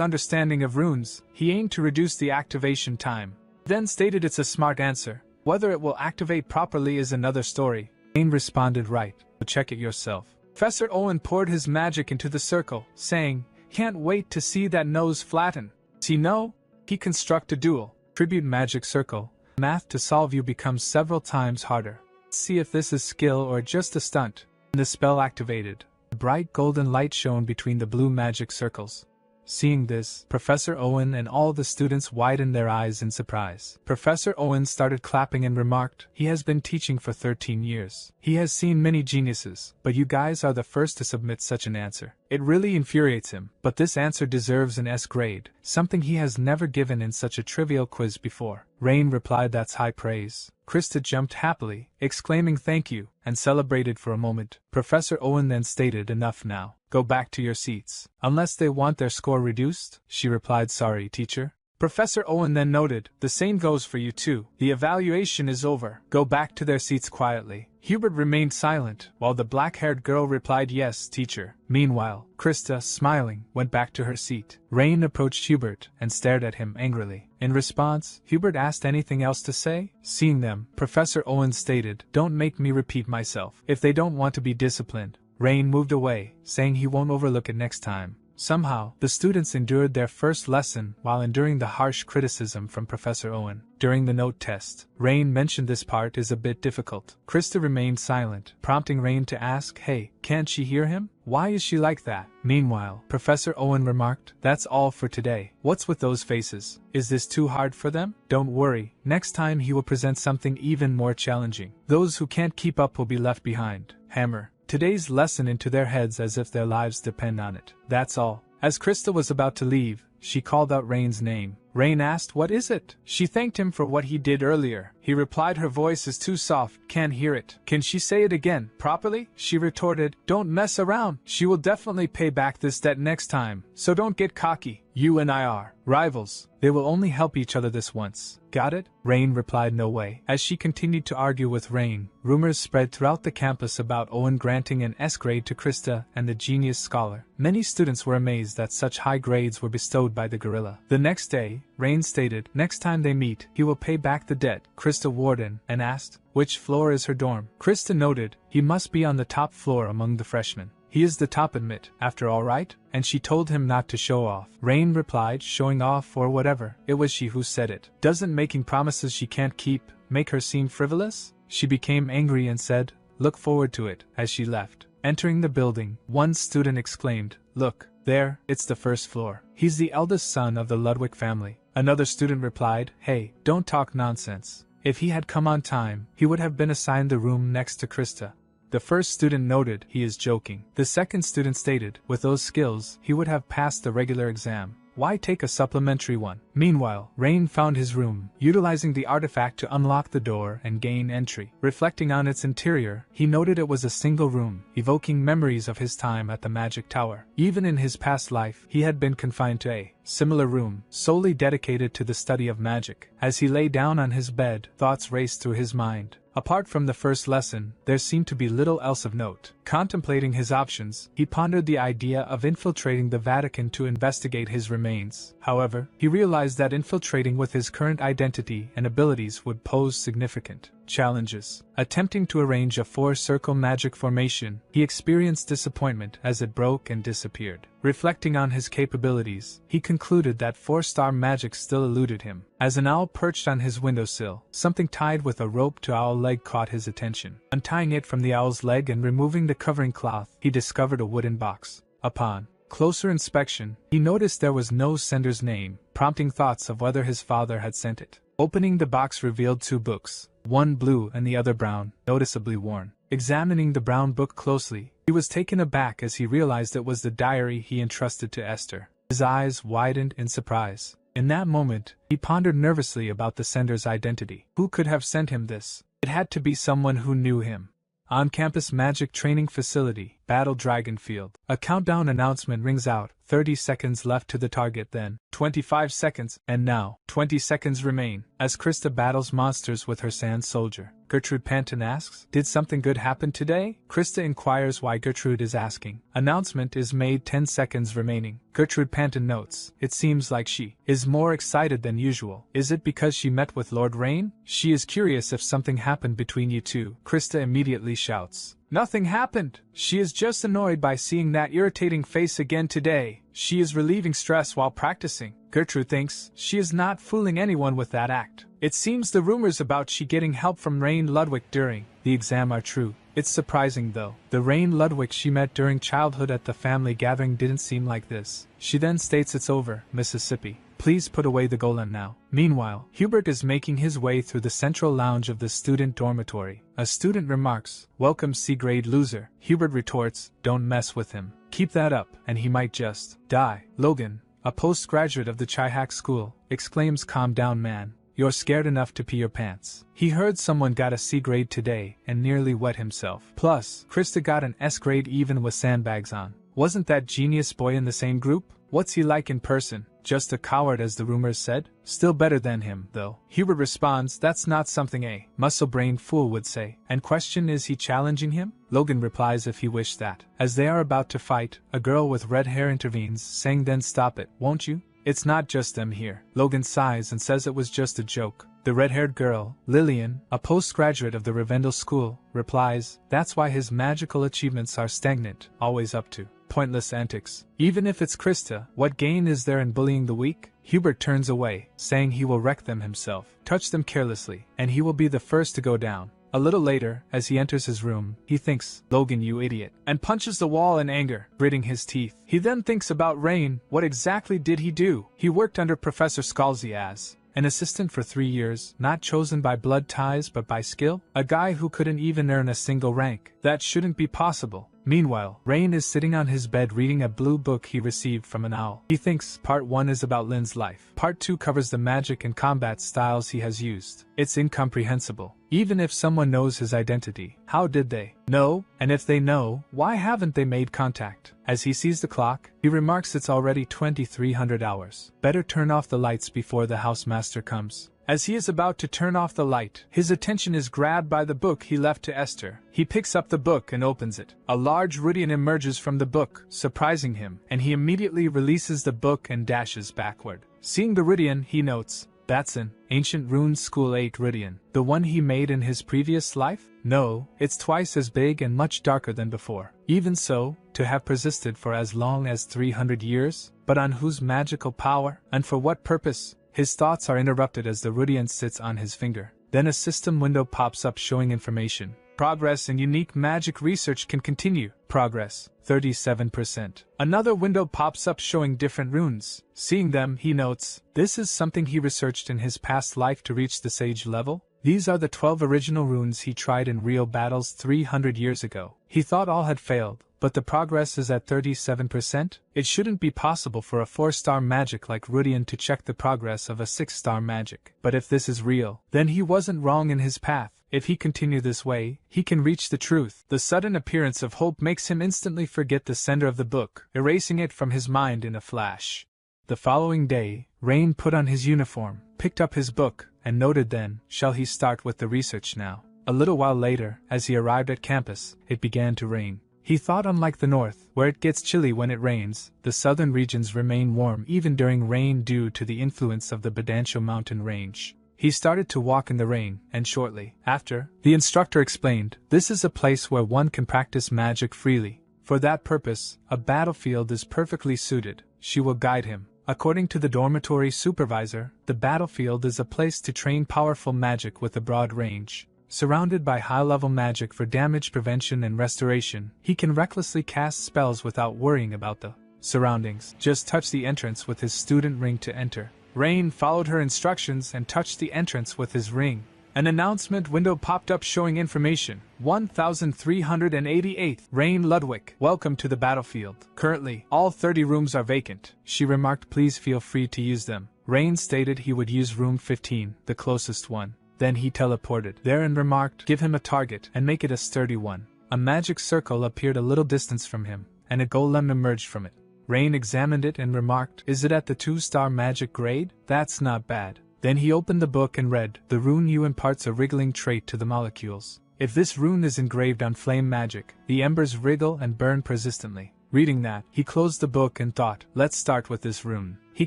understanding of runes, he aimed to reduce the activation time. Then stated it's a smart answer. Whether it will activate properly is another story. Rain responded right, but check it yourself. Professor Owen poured his magic into the circle, saying, can't wait to see that nose flatten. Does he know? He construct a dual tribute magic circle. Math to solve you becomes several times harder. Let's see if this is skill or just a stunt. The spell activated. A bright golden light shone between the blue magic circles. Seeing this, Professor Owen and all the students widened their eyes in surprise. Professor Owen started clapping and remarked, he has been teaching for 13 years. He has seen many geniuses, but you guys are the first to submit such an answer. It really infuriates him, but this answer deserves an S grade, something he has never given in such a trivial quiz before. Rain replied that's high praise. Krista jumped happily, exclaiming thank you, and celebrated for a moment. Professor Owen then stated enough now. Go back to your seats. Unless they want their score reduced, she replied sorry, teacher. Professor Owen then noted, the same goes for you too. The evaluation is over. Go back to their seats quietly. Hubert remained silent, while the black-haired girl replied yes, teacher. Meanwhile, Krista, smiling, went back to her seat. Rain approached Hubert and stared at him angrily. In response, Hubert asked anything else to say? Seeing them, Professor Owen stated, don't make me repeat myself. If they don't want to be disciplined. Rain moved away, saying he won't overlook it next time. Somehow, the students endured their first lesson while enduring the harsh criticism from Professor Owen. During the note test, Rain mentioned this part is a bit difficult. Krista remained silent, prompting Rain to ask, hey, can't she hear him? Why is she like that? Meanwhile, Professor Owen remarked, that's all for today. What's with those faces? Is this too hard for them? Don't worry, next time he will present something even more challenging. Those who can't keep up will be left behind. Hammer today's lesson into their heads as if their lives depend on it. That's all. As Krista was about to leave, she called out Rain's name. Rain asked, what is it? She thanked him for what he did earlier. He replied her voice is too soft, can't hear it. Can she say it again, properly? She retorted, don't mess around. She will definitely pay back this debt next time, so don't get cocky. You and I are rivals. They will only help each other this once. Got it? Rain replied no way. As she continued to argue with Rain, rumors spread throughout the campus about Owen granting an S grade to Krista and the genius scholar. Many students were amazed that such high grades were bestowed by the gorilla. The next day, Rain stated, next time they meet, he will pay back the debt. Krista warden and asked, which floor is her dorm? Krista noted, he must be on the top floor among the freshmen. He is the top admit, after all right? And she told him not to show off. Rain replied, showing off or whatever. It was she who said it. Doesn't making promises she can't keep make her seem frivolous? She became angry and said, look forward to it, as she left. Entering the building, one student exclaimed, look, there, it's the first floor. He's the eldest son of the Ludwig family. Another student replied, hey, don't talk nonsense. If he had come on time, he would have been assigned the room next to Krista. The first student noted, he is joking. The second student stated, with those skills, he would have passed the regular exam. Why take a supplementary one? Meanwhile, Rain found his room, utilizing the artifact to unlock the door and gain entry. Reflecting on its interior, he noted it was a single room, evoking memories of his time at the Magic Tower. Even in his past life, he had been confined to a similar room, solely dedicated to the study of magic. As he lay down on his bed, thoughts raced through his mind. Apart from the first lesson, there seemed to be little else of note. Contemplating his options, he pondered the idea of infiltrating the Vatican to investigate his remains. However, he realized that infiltrating with his current identity and abilities would pose significant challenges. Attempting to arrange a four-circle magic formation, he experienced disappointment as it broke and disappeared. Reflecting on his capabilities, he concluded that four-star magic still eluded him. As an owl perched on his windowsill, something tied with a rope to owl leg caught his attention. Untying it from the owl's leg and removing the covering cloth, he discovered a wooden box. Upon closer inspection, he noticed there was no sender's name, prompting thoughts of whether his father had sent it. Opening the box revealed two books, one blue and the other brown, noticeably worn. Examining the brown book closely, He was taken aback as he realized it was the diary he entrusted to Esther. His eyes widened in surprise. In that moment, he pondered nervously about the sender's identity. Who could have sent him this? It had to be someone who knew him. On-campus magic training facility, Battle Dragon Field. A countdown announcement rings out. 30 seconds left to the target, then 25 seconds, and now 20 seconds remain. As Krista battles monsters with her sand soldier, Gertrude Panton asks, "Did something good happen today?" Krista inquires why Gertrude is asking. Announcement is made. 10 seconds remaining. Gertrude Panton notes, "It seems like she is more excited than usual. Is it because she met with Lord Rain? She is curious if something happened between you two." Krista immediately shouts, "Nothing happened. She is just annoyed by seeing that irritating face again today. She is relieving stress while practicing." Gertrude thinks she is not fooling anyone with that act. It seems the rumors about she getting help from Rain Ludwig during the exam are true. It's surprising though. The Rain Ludwig she met during childhood at the family gathering didn't seem like this. She then states, "It's over, Mississippi. Please put away the golem now." Meanwhile, Hubert is making his way through the central lounge of the student dormitory. A student remarks, "Welcome, C-grade loser." Hubert retorts, "Don't mess with him. Keep that up, and he might just die." Logan, a postgraduate of the Chihak school, exclaims, "Calm down, man. You're scared enough to pee your pants." He heard someone got a C grade today and nearly wet himself. Plus, Krista got an S grade even with sandbags on. Wasn't that genius boy in the same group? What's he like in person? Just a coward as the rumors said? Still better than him, though. Hubert responds, "That's not something a muscle-brained fool would say." And question, is he challenging him? Logan replies if he wished that. As they are about to fight, a girl with red hair intervenes, saying, "Then stop it, won't you? It's not just them here." Logan sighs and says it was just a joke. The red-haired girl, Lillian, a postgraduate of the Rivendell School, replies, "That's why his magical achievements are stagnant, always up to pointless antics. Even if it's Krista, what gain is there in bullying the weak?" Hubert turns away, saying he will wreck them himself. Touch them carelessly, and he will be the first to go down. A little later, as he enters his room, he thinks, "Logan, you idiot," and punches the wall in anger, gritting his teeth. He then thinks about Rain. What exactly did he do? He worked under Professor Scalzi as an assistant for 3 years, not chosen by blood ties but by skill? A guy who couldn't even earn a single rank. That shouldn't be possible. Meanwhile, Rain is sitting on his bed reading a blue book he received from an owl. He thinks Part 1 is about Lin's life. Part 2 covers the magic and combat styles he has used. It's incomprehensible. Even if someone knows his identity, how did they know? And if they know, why haven't they made contact? As he sees the clock, he remarks it's already 2300 hours. Better turn off the lights before the housemaster comes. As he is about to turn off the light, his attention is grabbed by the book he left to Esther. He picks up the book and opens it. A large Rudian emerges from the book, surprising him, and he immediately releases the book and dashes backward. Seeing the Rudian, he notes, "That's an ancient rune school 8 Rudian. The one he made in his previous life? No, it's twice as big and much darker than before. Even so, to have persisted for as long as 300 years? But on whose magical power? And for what purpose?" His thoughts are interrupted as the Rudian sits on his finger. Then a system window pops up showing information. Progress in unique magic research can continue. Progress, 37%. Another window pops up showing different runes. Seeing them, he notes, this is something he researched in his past life to reach the sage level. These are the 12 original runes he tried in real battles 300 years ago. He thought all had failed, but the progress is at 37%? It shouldn't be possible for a 4-star magic like Rudian to check the progress of a 6-star magic. But if this is real, then he wasn't wrong in his path. If he continue this way, he can reach the truth. The sudden appearance of hope makes him instantly forget the sender of the book, erasing it from his mind in a flash. The following day, Rain put on his uniform, picked up his book, and noted then, shall he start with the research now? A little while later, as he arrived at campus, it began to rain. He thought unlike the north, where it gets chilly when it rains, the southern regions remain warm even during rain due to the influence of the Badancho mountain range. He started to walk in the rain, and shortly after, the instructor explained, this is a place where one can practice magic freely. For that purpose, a battlefield is perfectly suited. She will guide him. According to the dormitory supervisor, the battlefield is a place to train powerful magic with a broad range. Surrounded by high-level magic for damage prevention and restoration, he can recklessly cast spells without worrying about the surroundings. Just touch the entrance with his student ring to enter. Rain followed her instructions and touched the entrance with his ring, An announcement window popped up showing information. 1388th. Rain Ludwig. Welcome to the battlefield. Currently, all 30 rooms are vacant. She remarked, please feel free to use them. Rain stated he would use room 15, the closest one. Then he teleported there and remarked, give him a target and make it a sturdy one. A magic circle appeared a little distance from him, and a golem emerged from it. Rain examined it and remarked, is it at the 2-star magic grade? That's not bad. Then he opened the book and read, the rune U imparts a wriggling trait to the molecules. If this rune is engraved on flame magic, the embers wriggle and burn persistently. Reading that, he closed the book and thought, let's start with this rune. He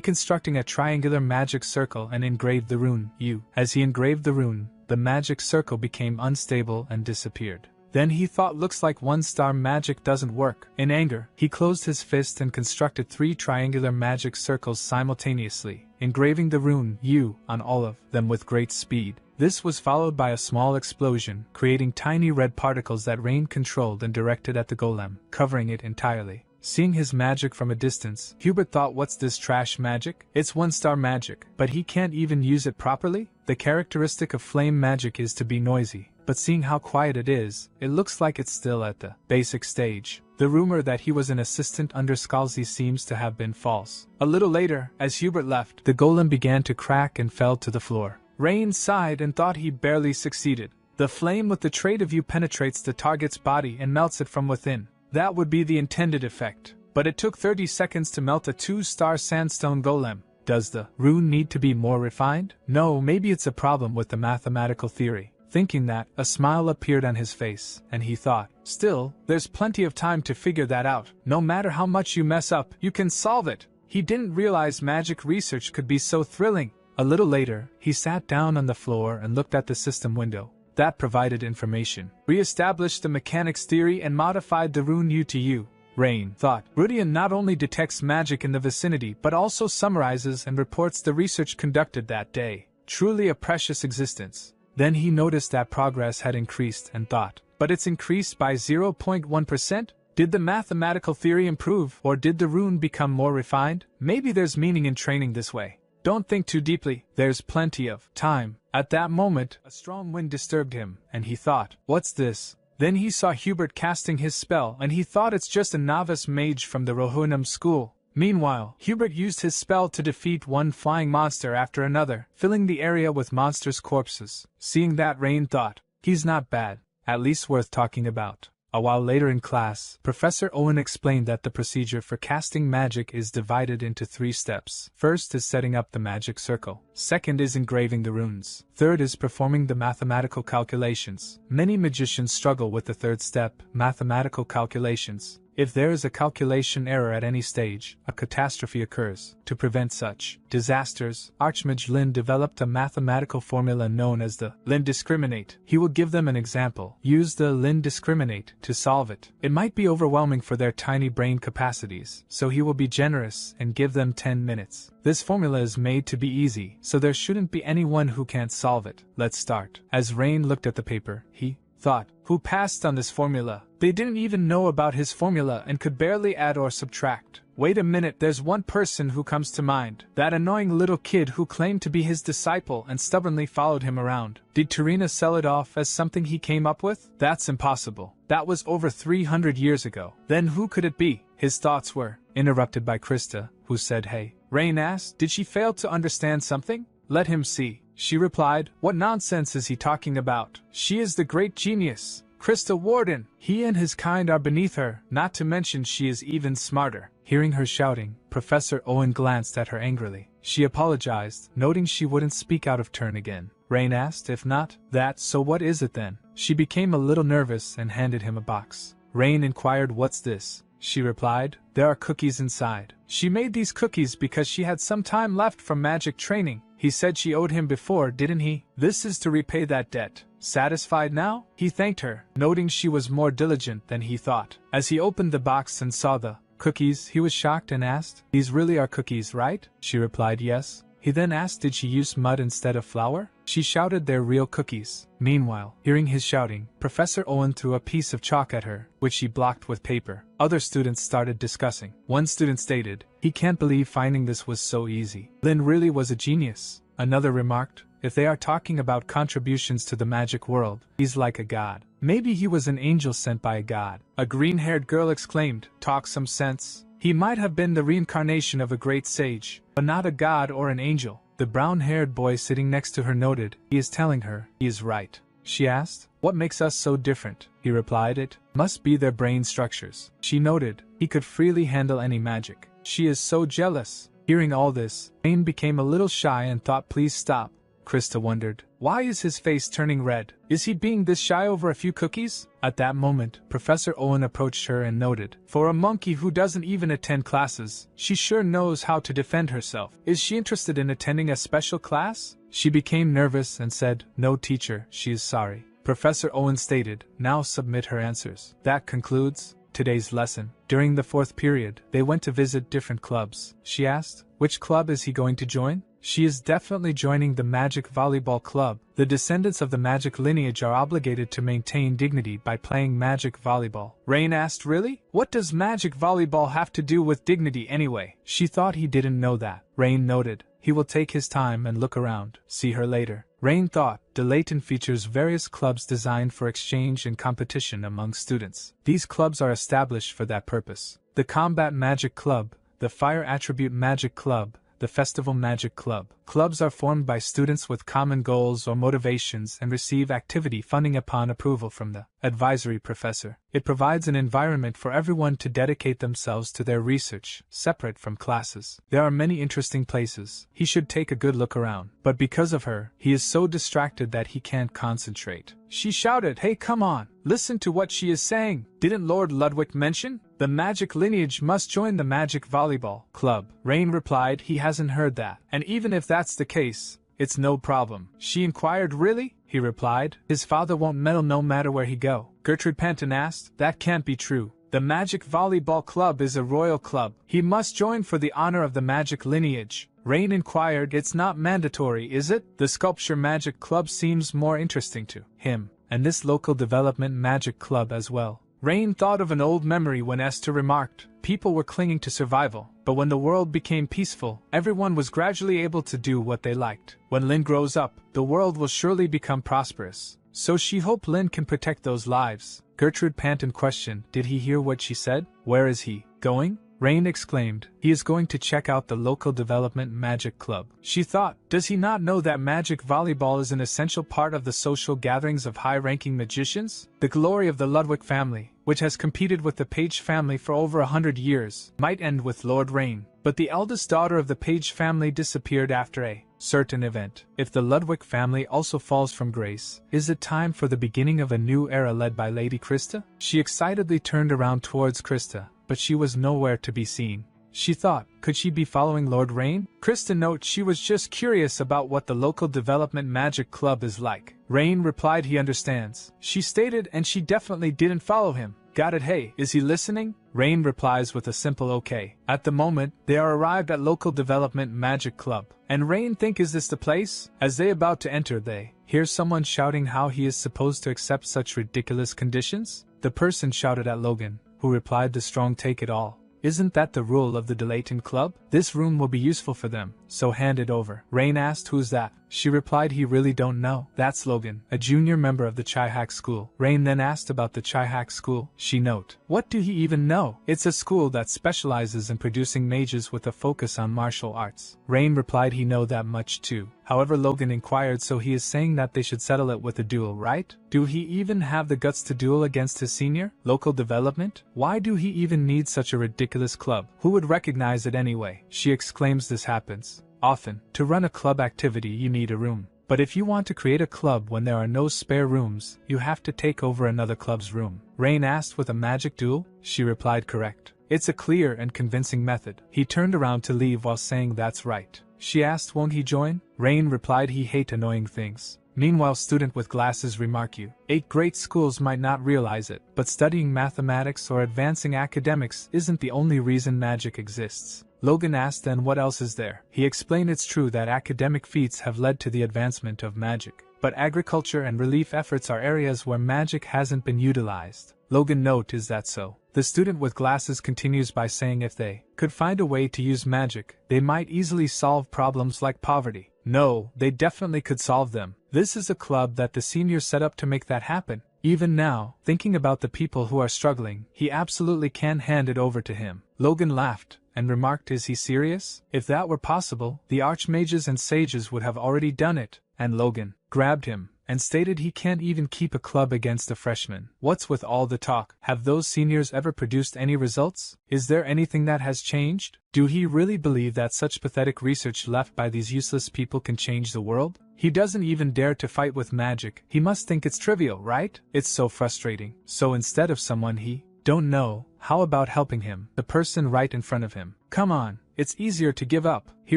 constructing a triangular magic circle and engraved the rune U. As he engraved the rune, the magic circle became unstable and disappeared. Then he thought, looks like 1-star magic doesn't work. In anger, he closed his fist and constructed 3 triangular magic circles simultaneously, engraving the rune U on all of them with great speed. This was followed by a small explosion, creating tiny red particles that Rain controlled and directed at the golem, covering it entirely. Seeing his magic from a distance, Hubert thought, what's this trash magic? It's 1-star magic, but he can't even use it properly? The characteristic of flame magic is to be noisy, but seeing how quiet it is, it looks like it's still at the basic stage. The rumor that he was an assistant under Scalzi seems to have been false. A little later, as Hubert left, the golem began to crack and fell to the floor. Rain sighed and thought he barely succeeded. The flame with the trait of U penetrates the target's body and melts it from within. That would be the intended effect. But it took 30 seconds to melt a 2-star sandstone golem. Does the rune need to be more refined? No, maybe it's a problem with the mathematical theory. Thinking that, a smile appeared on his face, and he thought, still, there's plenty of time to figure that out. No matter how much you mess up, you can solve it. He didn't realize magic research could be so thrilling. A little later, he sat down on the floor and looked at the system window. That provided information. Re-established the mechanics theory and modified the rune U to U. Rain thought, Rudian not only detects magic in the vicinity but also summarizes and reports the research conducted that day. Truly a precious existence. Then he noticed that progress had increased and thought, but it's increased by 0.1%? Did the mathematical theory improve, or did the rune become more refined? Maybe there's meaning in training this way. Don't think too deeply, there's plenty of time. At that moment, a strong wind disturbed him, and he thought, what's this? Then he saw Hubert casting his spell, and he thought it's just a novice mage from the Rohunam school. Meanwhile, Hubert used his spell to defeat one flying monster after another, filling the area with monsters' corpses. Seeing that, Rain thought, he's not bad, at least worth talking about. A while later in class, Professor Owen explained that the procedure for casting magic is divided into 3 steps. First is setting up the magic circle. Second is engraving the runes. Third is performing the mathematical calculations. Many magicians struggle with the third step, mathematical calculations. If there is a calculation error at any stage, a catastrophe occurs. To prevent such disasters, Archmage Lin developed a mathematical formula known as the Lin discriminate. He will give them an example. Use the Lin discriminate to solve it. It might be overwhelming for their tiny brain capacities, so he will be generous and give them 10 minutes. This formula is made to be easy, so there shouldn't be anyone who can't solve it. Let's start. As Rain looked at the paper, he thought, who passed on this formula? They didn't even know about his formula and could barely add or subtract. Wait a minute, there's one person who comes to mind. That annoying little kid who claimed to be his disciple and stubbornly followed him around. Did Tarina sell it off as something he came up with? That's impossible. That was over 300 years ago. Then who could it be? His thoughts were interrupted by Krista, who said, hey. Rain asked, did she fail to understand something? Let him see. She replied, what nonsense is he talking about? She is the great genius. Krista Warden. He and his kind are beneath her, not to mention she is even smarter. Hearing her shouting, Professor Owen glanced at her angrily. She apologized, noting she wouldn't speak out of turn again. Rain asked, if not, that, so what is it then? She became a little nervous and handed him a box. Rain inquired, what's this? She replied, there are cookies inside. She made these cookies because she had some time left from magic training. He said she owed him before, didn't he? This is to repay that debt. Satisfied now? He thanked her, noting she was more diligent than he thought. As he opened the box and saw the cookies, he was shocked and asked, these really are cookies, right? She replied, yes. He then asked, did she use mud instead of flour? She shouted, they're real cookies. Meanwhile, hearing his shouting, Professor Owen threw a piece of chalk at her, which she blocked with paper. Other students started discussing. One student stated, he can't believe finding this was so easy. Lin really was a genius. Another remarked, If they are talking about contributions to the magic world, he's like a god. Maybe he was an angel sent by a god. A green-haired girl exclaimed, "Talk some sense. He might have been the reincarnation of a great sage, but not a god or an angel." The brown-haired boy sitting next to her noted, "He is telling her, he is right." She asked, "What makes us so different?" He replied, "It must be their brain structures." She noted, "He could freely handle any magic. She is so jealous." Hearing all this, Rain became a little shy and thought, "Please stop." Krista wondered, why is his face turning red? Is he being this shy over a few cookies? At that moment, Professor Owen approached her and noted, "For a monkey who doesn't even attend classes, she sure knows how to defend herself. Is she interested in attending a special class?" She became nervous and said, "No teacher, she is sorry." Professor Owen stated, "Now submit her answers." That concludes today's lesson. During the 4th period, they went to visit different clubs. She asked, "Which club is he going to join?" "She is definitely joining the Magic Volleyball Club. The descendants of the magic lineage are obligated to maintain dignity by playing magic volleyball." Rain asked, "Really? What does magic volleyball have to do with dignity anyway?" She thought he didn't know that. Rain noted, "He will take his time and look around. See her later." Rain thought, Delayton features various clubs designed for exchange and competition among students. These clubs are established for that purpose. The Combat Magic Club, the Fire Attribute Magic Club, the Festival Magic Club. Clubs are formed by students with common goals or motivations and receive activity funding upon approval from the advisory professor. It provides an environment for everyone to dedicate themselves to their research, separate from classes. There are many interesting places. He should take a good look around. But because of her, he is so distracted that he can't concentrate. She shouted, "Hey, come on! Listen to what she is saying! Didn't Lord Ludwig mention? The magic lineage must join the Magic Volleyball Club." Rain replied he hasn't heard that, and even if that's the case, it's no problem. She inquired, "Really?" He replied, "His father won't meddle no matter where he go." Gertrude Panton asked, "That can't be true. The Magic Volleyball Club is a royal club. He must join for the honor of the magic lineage." Rain inquired, "It's not mandatory, is it?" The Sculpture Magic Club seems more interesting to him, and this Local Development Magic Club as well. Rain thought of an old memory when Esther remarked, "People were clinging to survival, but when the world became peaceful, everyone was gradually able to do what they liked. When Lynn grows up, the world will surely become prosperous. So she hoped Lynn can protect those lives." Gertrude Panton questioned, "Did he hear what she said? Where is he going?" Rain exclaimed, "He is going to check out the Local Development Magic Club." She thought, does he not know that magic volleyball is an essential part of the social gatherings of high-ranking magicians? The glory of the Ludwig family, which has competed with the Page family for over 100 years, might end with Lord Rain. But the eldest daughter of the Page family disappeared after a certain event. If the Ludwig family also falls from grace, is it time for the beginning of a new era led by Lady Krista? She excitedly turned around towards Krista, but she was nowhere to be seen. She thought, could she be following Lord Rain? Krista notes she was just curious about what the Local Development Magic Club is like. Rain replied he understands. She stated, and she definitely didn't follow him. Got it. Hey, is he listening? Rain replies with a simple okay. At the moment, they are arrived at Local Development Magic Club. And Rain think, is this the place? As they about to enter, they hear someone shouting how he is supposed to accept such ridiculous conditions. The person shouted at Logan, who replied, "The strong take it all. Isn't that the rule of the Delayton Club? This room will be useful for them, so hand it over." Rain asked, "Who's that?" She replied he really don't know. "That's Logan, a junior member of the Chihak School." Rain then asked about the Chihak School. She note, "What do he even know?" "It's a school that specializes in producing mages with a focus on martial arts." Rain replied he know that much too. However, Logan inquired, so he is saying that they should settle it with a duel, right? Do he even have the guts to duel against his senior? Local Development? Why do he even need such a ridiculous club? Who would recognize it anyway? She exclaims this happens often. To run a club activity you need a room. But if you want to create a club when there are no spare rooms, you have to take over another club's room. Rain asked, with a magic duel? She replied correct. It's a clear and convincing method. He turned around to leave while saying that's right. She asked, won't he join? Rain replied he hate annoying things. Meanwhile, student with glasses remark you. 8 great schools might not realize it, but studying mathematics or advancing academics isn't the only reason magic exists. Logan asked, then what else is there? He explained it's true that academic feats have led to the advancement of magic, but agriculture and relief efforts are areas where magic hasn't been utilized. Logan note, is that so? The student with glasses continues by saying if they could find a way to use magic, they might easily solve problems like poverty. No, they definitely could solve them. This is a club that the senior set up to make that happen. Even now, thinking about the people who are struggling, he absolutely can hand it over to him. Logan laughed and remarked, is he serious? If that were possible, the archmages and sages would have already done it. And Logan grabbed him and stated he can't even keep a club against a freshman. What's with all the talk? Have those seniors ever produced any results? Is there anything that has changed? Do he really believe that such pathetic research left by these useless people can change the world? He doesn't even dare to fight with magic. He must think it's trivial, right? It's so frustrating. So instead of someone he don't know, how about helping him, the person right in front of him? Come on, it's easier to give up. He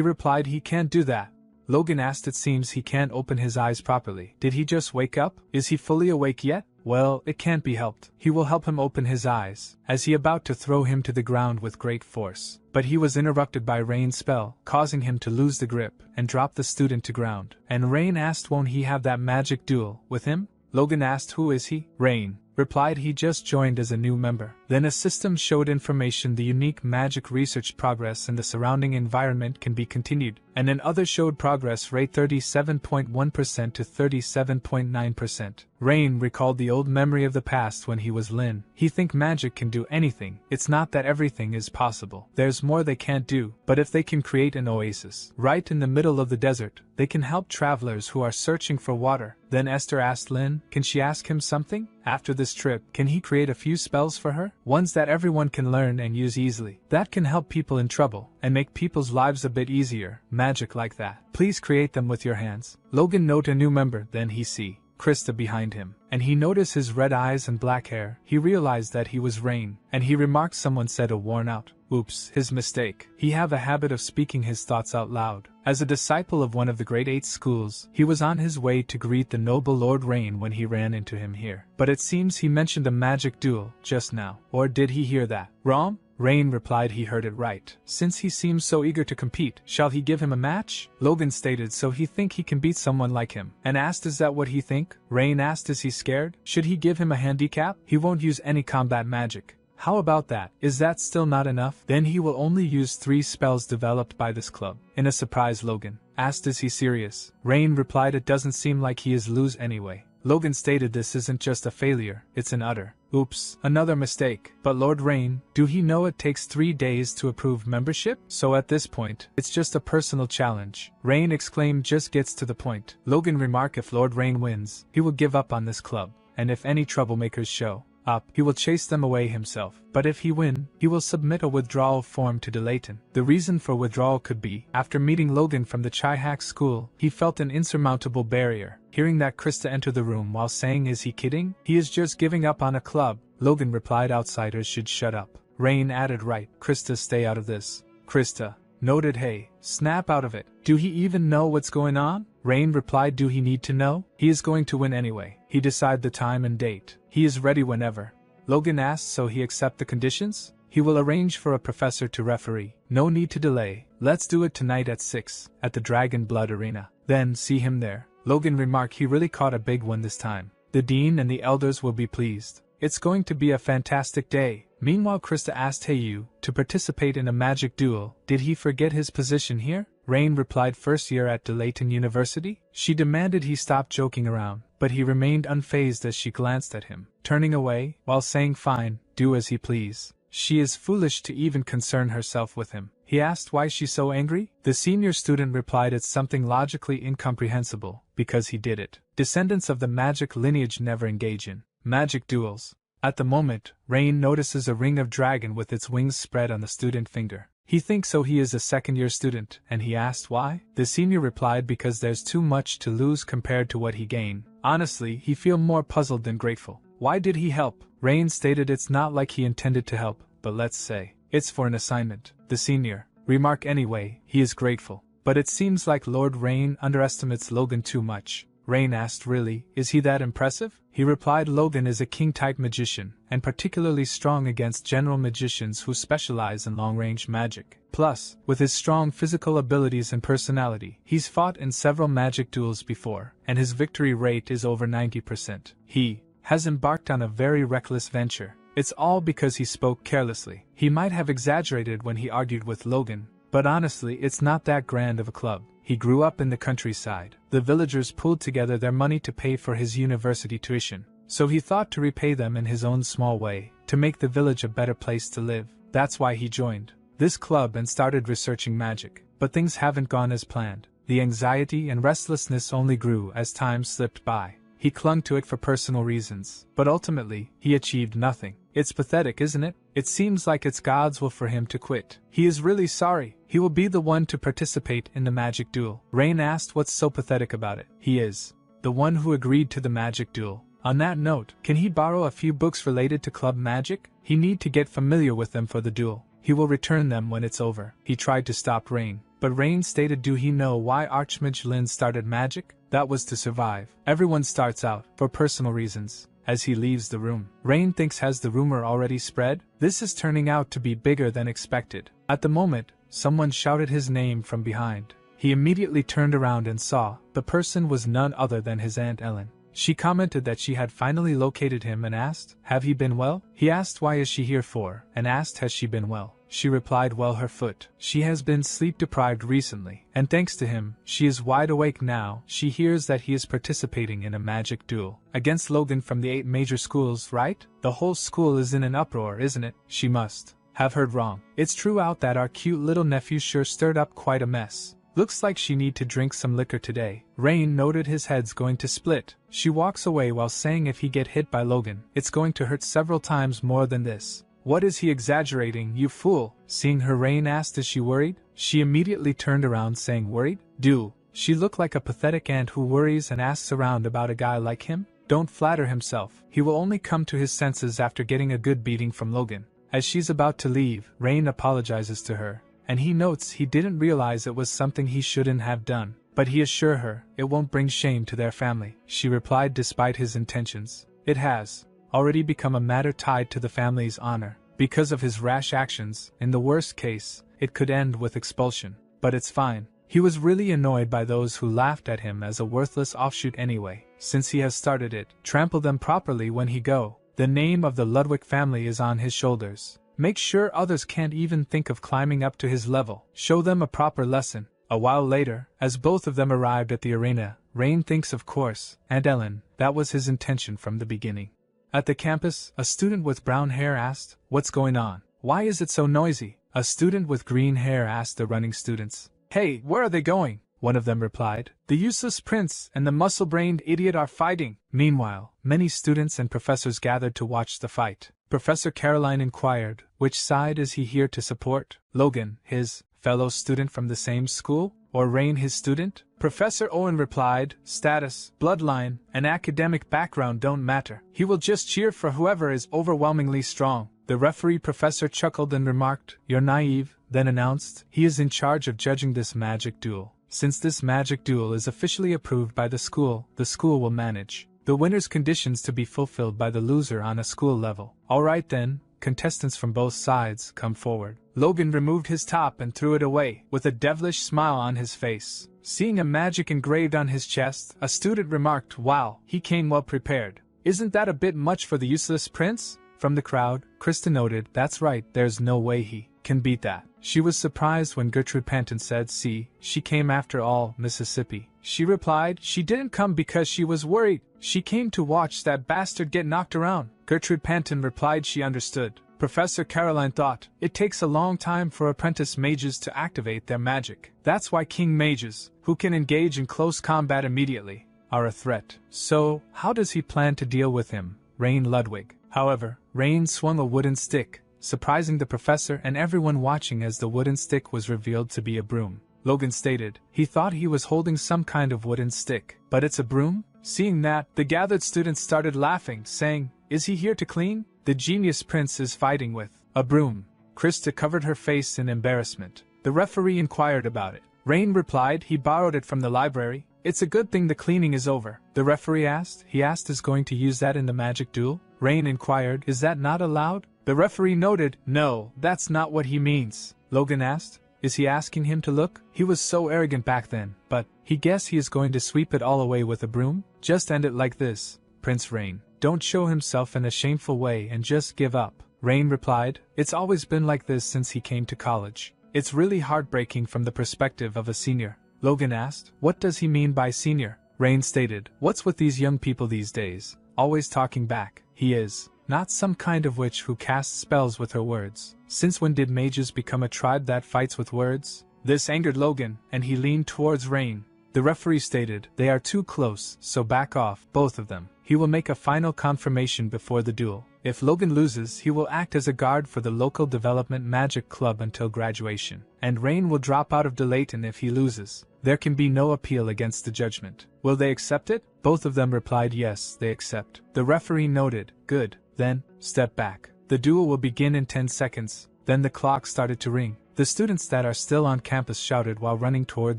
replied he can't do that. Logan asked, it seems he can't open his eyes properly. Did he just wake up? Is he fully awake yet? Well, it can't be helped. He will help him open his eyes, as he about to throw him to the ground with great force. But he was interrupted by Rain's spell, causing him to lose the grip and drop the student to ground. And Rain asked, won't he have that magic duel with him? Logan asked, who is he? Rain replied he just joined as a new member. Then a system showed information the unique magic research progress in the surrounding environment can be continued, and then others showed progress rate 37.1% to 37.9%. Rain recalled the old memory of the past when he was Lin. He think magic can do anything. It's not that everything is possible. There's more they can't do, but if they can create an oasis right in the middle of the desert, they can help travelers who are searching for water. Then Esther asked Lin, can she ask him something? After this trip, can he create a few spells for her? Ones that everyone can learn and use easily. That can help people in trouble and make people's lives a bit easier. Magic like that. Please create them with your hands. Logan note a new member, then he see Krista behind him, and he noticed his red eyes and black hair. He realized that he was Rain, and he remarked someone said a worn out. Oops, his mistake. He have a habit of speaking his thoughts out loud. As a disciple of one of the great 8 schools, he was on his way to greet the noble Lord Rain when he ran into him here. But it seems he mentioned a magic duel just now. Or did he hear that wrong? Rain replied he heard it right. Since he seems so eager to compete, shall he give him a match? Logan stated so he think he can beat someone like him, and asked is that what he think? Rain asked is he scared? Should he give him a handicap? He won't use any combat magic. How about that? Is that still not enough? Then he will only use 3 spells developed by this club. In a surprise, Logan asked is he serious? Rain replied it doesn't seem like he is lose anyway. Logan stated this isn't just a failure, it's an utter oops, another mistake. But Lord Rain, do he know it takes 3 days to approve membership? So at this point, it's just a personal challenge. Rain exclaimed just gets to the point. Logan remarked if Lord Rain wins, he will give up on this club, and if any troublemakers show up, he will chase them away himself. But if he win, he will submit a withdrawal form to Delayton. The reason for withdrawal could be, after meeting Logan from the Chihak school, he felt an insurmountable barrier. Hearing that Krista entered the room while saying is he kidding? He is just giving up on a club. Logan replied outsiders should shut up. Rain added right, Krista stay out of this. Krista noted hey, snap out of it. Do he even know what's going on? Rain replied do he need to know? He is going to win anyway. He decide the time and date. He is ready whenever. Logan asked so he accept the conditions? He will arrange for a professor to referee. No need to delay. Let's do it tonight at 6, at the Dragon Blood Arena. Then see him there. Logan remarked he really caught a big one this time. The dean and the elders will be pleased. It's going to be a fantastic day. Meanwhile Krista asked Hayu to participate in a magic duel. Did he forget his position here? Rain replied first year at Delayton University. She demanded he stop joking around, but he remained unfazed as she glanced at him, turning away, while saying fine, do as he please. She is foolish to even concern herself with him. He asked why she's so angry? The senior student replied it's something logically incomprehensible, because he did it. Descendants of the magic lineage never engage in magic duels. At the moment, Rain notices a ring of dragon with its wings spread on the student finger. He thinks so he is a second-year student, and he asked why? The senior replied because there's too much to lose compared to what he gained. Honestly, he feel more puzzled than grateful. Why did he help? Rain stated it's not like he intended to help, but let's say it's for an assignment. The senior remarked anyway, he is grateful. But it seems like Lord Rain underestimates Logan too much. Rain asked really, is he that impressive? He replied Logan is a king-type magician, and particularly strong against general magicians who specialize in long-range magic. Plus, with his strong physical abilities and personality, he's fought in several magic duels before, and his victory rate is over 90%. He has embarked on a very reckless venture. It's all because he spoke carelessly. He might have exaggerated when he argued with Logan, But honestly, it's not that grand of a club. He grew up in the countryside. The villagers pooled together their money to pay for his university tuition. So he thought to repay them in his own small way, to make the village a better place to live. That's why he joined this club and started researching magic. But things haven't gone as planned. The anxiety and restlessness only grew as time slipped by. He clung to it for personal reasons, but ultimately, he achieved nothing. It's pathetic, isn't it? It seems like it's God's will for him to quit. He is really sorry. He will be the one to participate in the magic duel. Rain asked what's so pathetic about it. He is the one who agreed to the magic duel. On that note, can he borrow a few books related to club magic? He need to get familiar with them for the duel. He will return them when it's over. He tried to stop Rain, but Rain stated, do he know why Archmage Lin started magic? That was to survive. Everyone starts out, for personal reasons. As he leaves the room, Rain thinks, has the rumor already spread? This is turning out to be bigger than expected. At the moment, someone shouted his name from behind. He immediately turned around and saw the person was none other than his Aunt Ellen. She commented that she had finally located him and asked, have he been well? He asked why is she here for, and asked has she been well? She replied, well, her foot. She has been sleep deprived recently, and thanks to him, she is wide awake now. She hears that he is participating in a magic duel against Logan from the 8 major schools, right? The whole school is in an uproar, isn't it? She must have heard wrong. It's true out that our cute little nephew sure stirred up quite a mess. Looks like she need to drink some liquor today. Rain noted his head's going to split. She walks away while saying if he get hit by Logan, it's going to hurt several times more than this. What is he exaggerating, you fool? Seeing her, Rain asked, is she worried? She immediately turned around saying, worried? Do she look like a pathetic aunt who worries and asks around about a guy like him? Don't flatter himself. He will only come to his senses after getting a good beating from Logan. As she's about to leave, Rain apologizes to her, and he notes he didn't realize it was something he shouldn't have done. But he assures her it won't bring shame to their family. She replied despite his intentions, it has already become a matter tied to the family's honor. Because of his rash actions, in the worst case, it could end with expulsion. But it's fine. He was really annoyed by those who laughed at him as a worthless offshoot anyway. Since he has started it, trample them properly when he go. The name of the Ludwig family is on his shoulders. Make sure others can't even think of climbing up to his level. Show them a proper lesson. A while later, as both of them arrived at the arena, Rain thinks, of course, Aunt Ellen, that was his intention from the beginning. At the campus, a student with brown hair asked, what's going on? Why is it so noisy? A student with green hair asked the running students. Hey, where are they going? One of them replied, the useless prince and the muscle-brained idiot are fighting. Meanwhile, many students and professors gathered to watch the fight. Professor Caroline inquired, which side is he here to support? Logan, his fellow student from the same school, or Rain, his student? Professor Owen replied, status, bloodline, and academic background don't matter. He will just cheer for whoever is overwhelmingly strong. The referee professor chuckled and remarked, you're naive, then announced, he is in charge of judging this magic duel. Since this magic duel is officially approved by the school will manage the winner's conditions to be fulfilled by the loser on a school level. Alright then, contestants from both sides, come forward. Logan removed his top and threw it away, with a devilish smile on his face. Seeing a magic engraved on his chest, a student remarked, wow, he came well prepared. Isn't that a bit much for the useless prince? From the crowd, Krista noted, that's right, there's no way he can beat that. She was surprised when Gertrude Panton said, see, she came after all, Mississippi. She replied, she didn't come because she was worried. She came to watch that bastard get knocked around. Gertrude Panton replied she understood. Professor Caroline thought, it takes a long time for apprentice mages to activate their magic. That's why king mages, who can engage in close combat immediately, are a threat. So, how does he plan to deal with him? Rain Ludwig. However, Rain swung a wooden stick, surprising the professor and everyone watching as the wooden stick was revealed to be a broom. Logan stated, he thought he was holding some kind of wooden stick, but it's a broom? Seeing that, the gathered students started laughing, saying, is he here to clean? The genius prince is fighting with a broom. Krista covered her face in embarrassment. The referee inquired about it. Rain replied he borrowed it from the library. It's a good thing the cleaning is over. The referee asked, is going to use that in the magic duel? Rain inquired, is that not allowed? The referee noted, no, that's not what he means. Logan asked, is he asking him to look? He was so arrogant back then, but he guessed he is going to sweep it all away with a broom? Just end it like this, Prince Rain. Don't show himself in a shameful way and just give up. Rain replied, it's always been like this since he came to college. It's really heartbreaking from the perspective of a senior. Logan asked, what does he mean by senior? Rain stated, what's with these young people these days? Always talking back. He is not some kind of witch who casts spells with her words. Since when did mages become a tribe that fights with words? This angered Logan, and he leaned towards Rain. The referee stated, they are too close, so back off, both of them. He will make a final confirmation before the duel. If Logan loses, he will act as a guard for the local development magic club until graduation. And Rain will drop out of Delayton if he loses. There can be no appeal against the judgment. Will they accept it? Both of them replied yes, they accept. The referee noted, good, then, step back. The duel will begin in 10 seconds. Then the clock started to ring. The students that are still on campus shouted while running toward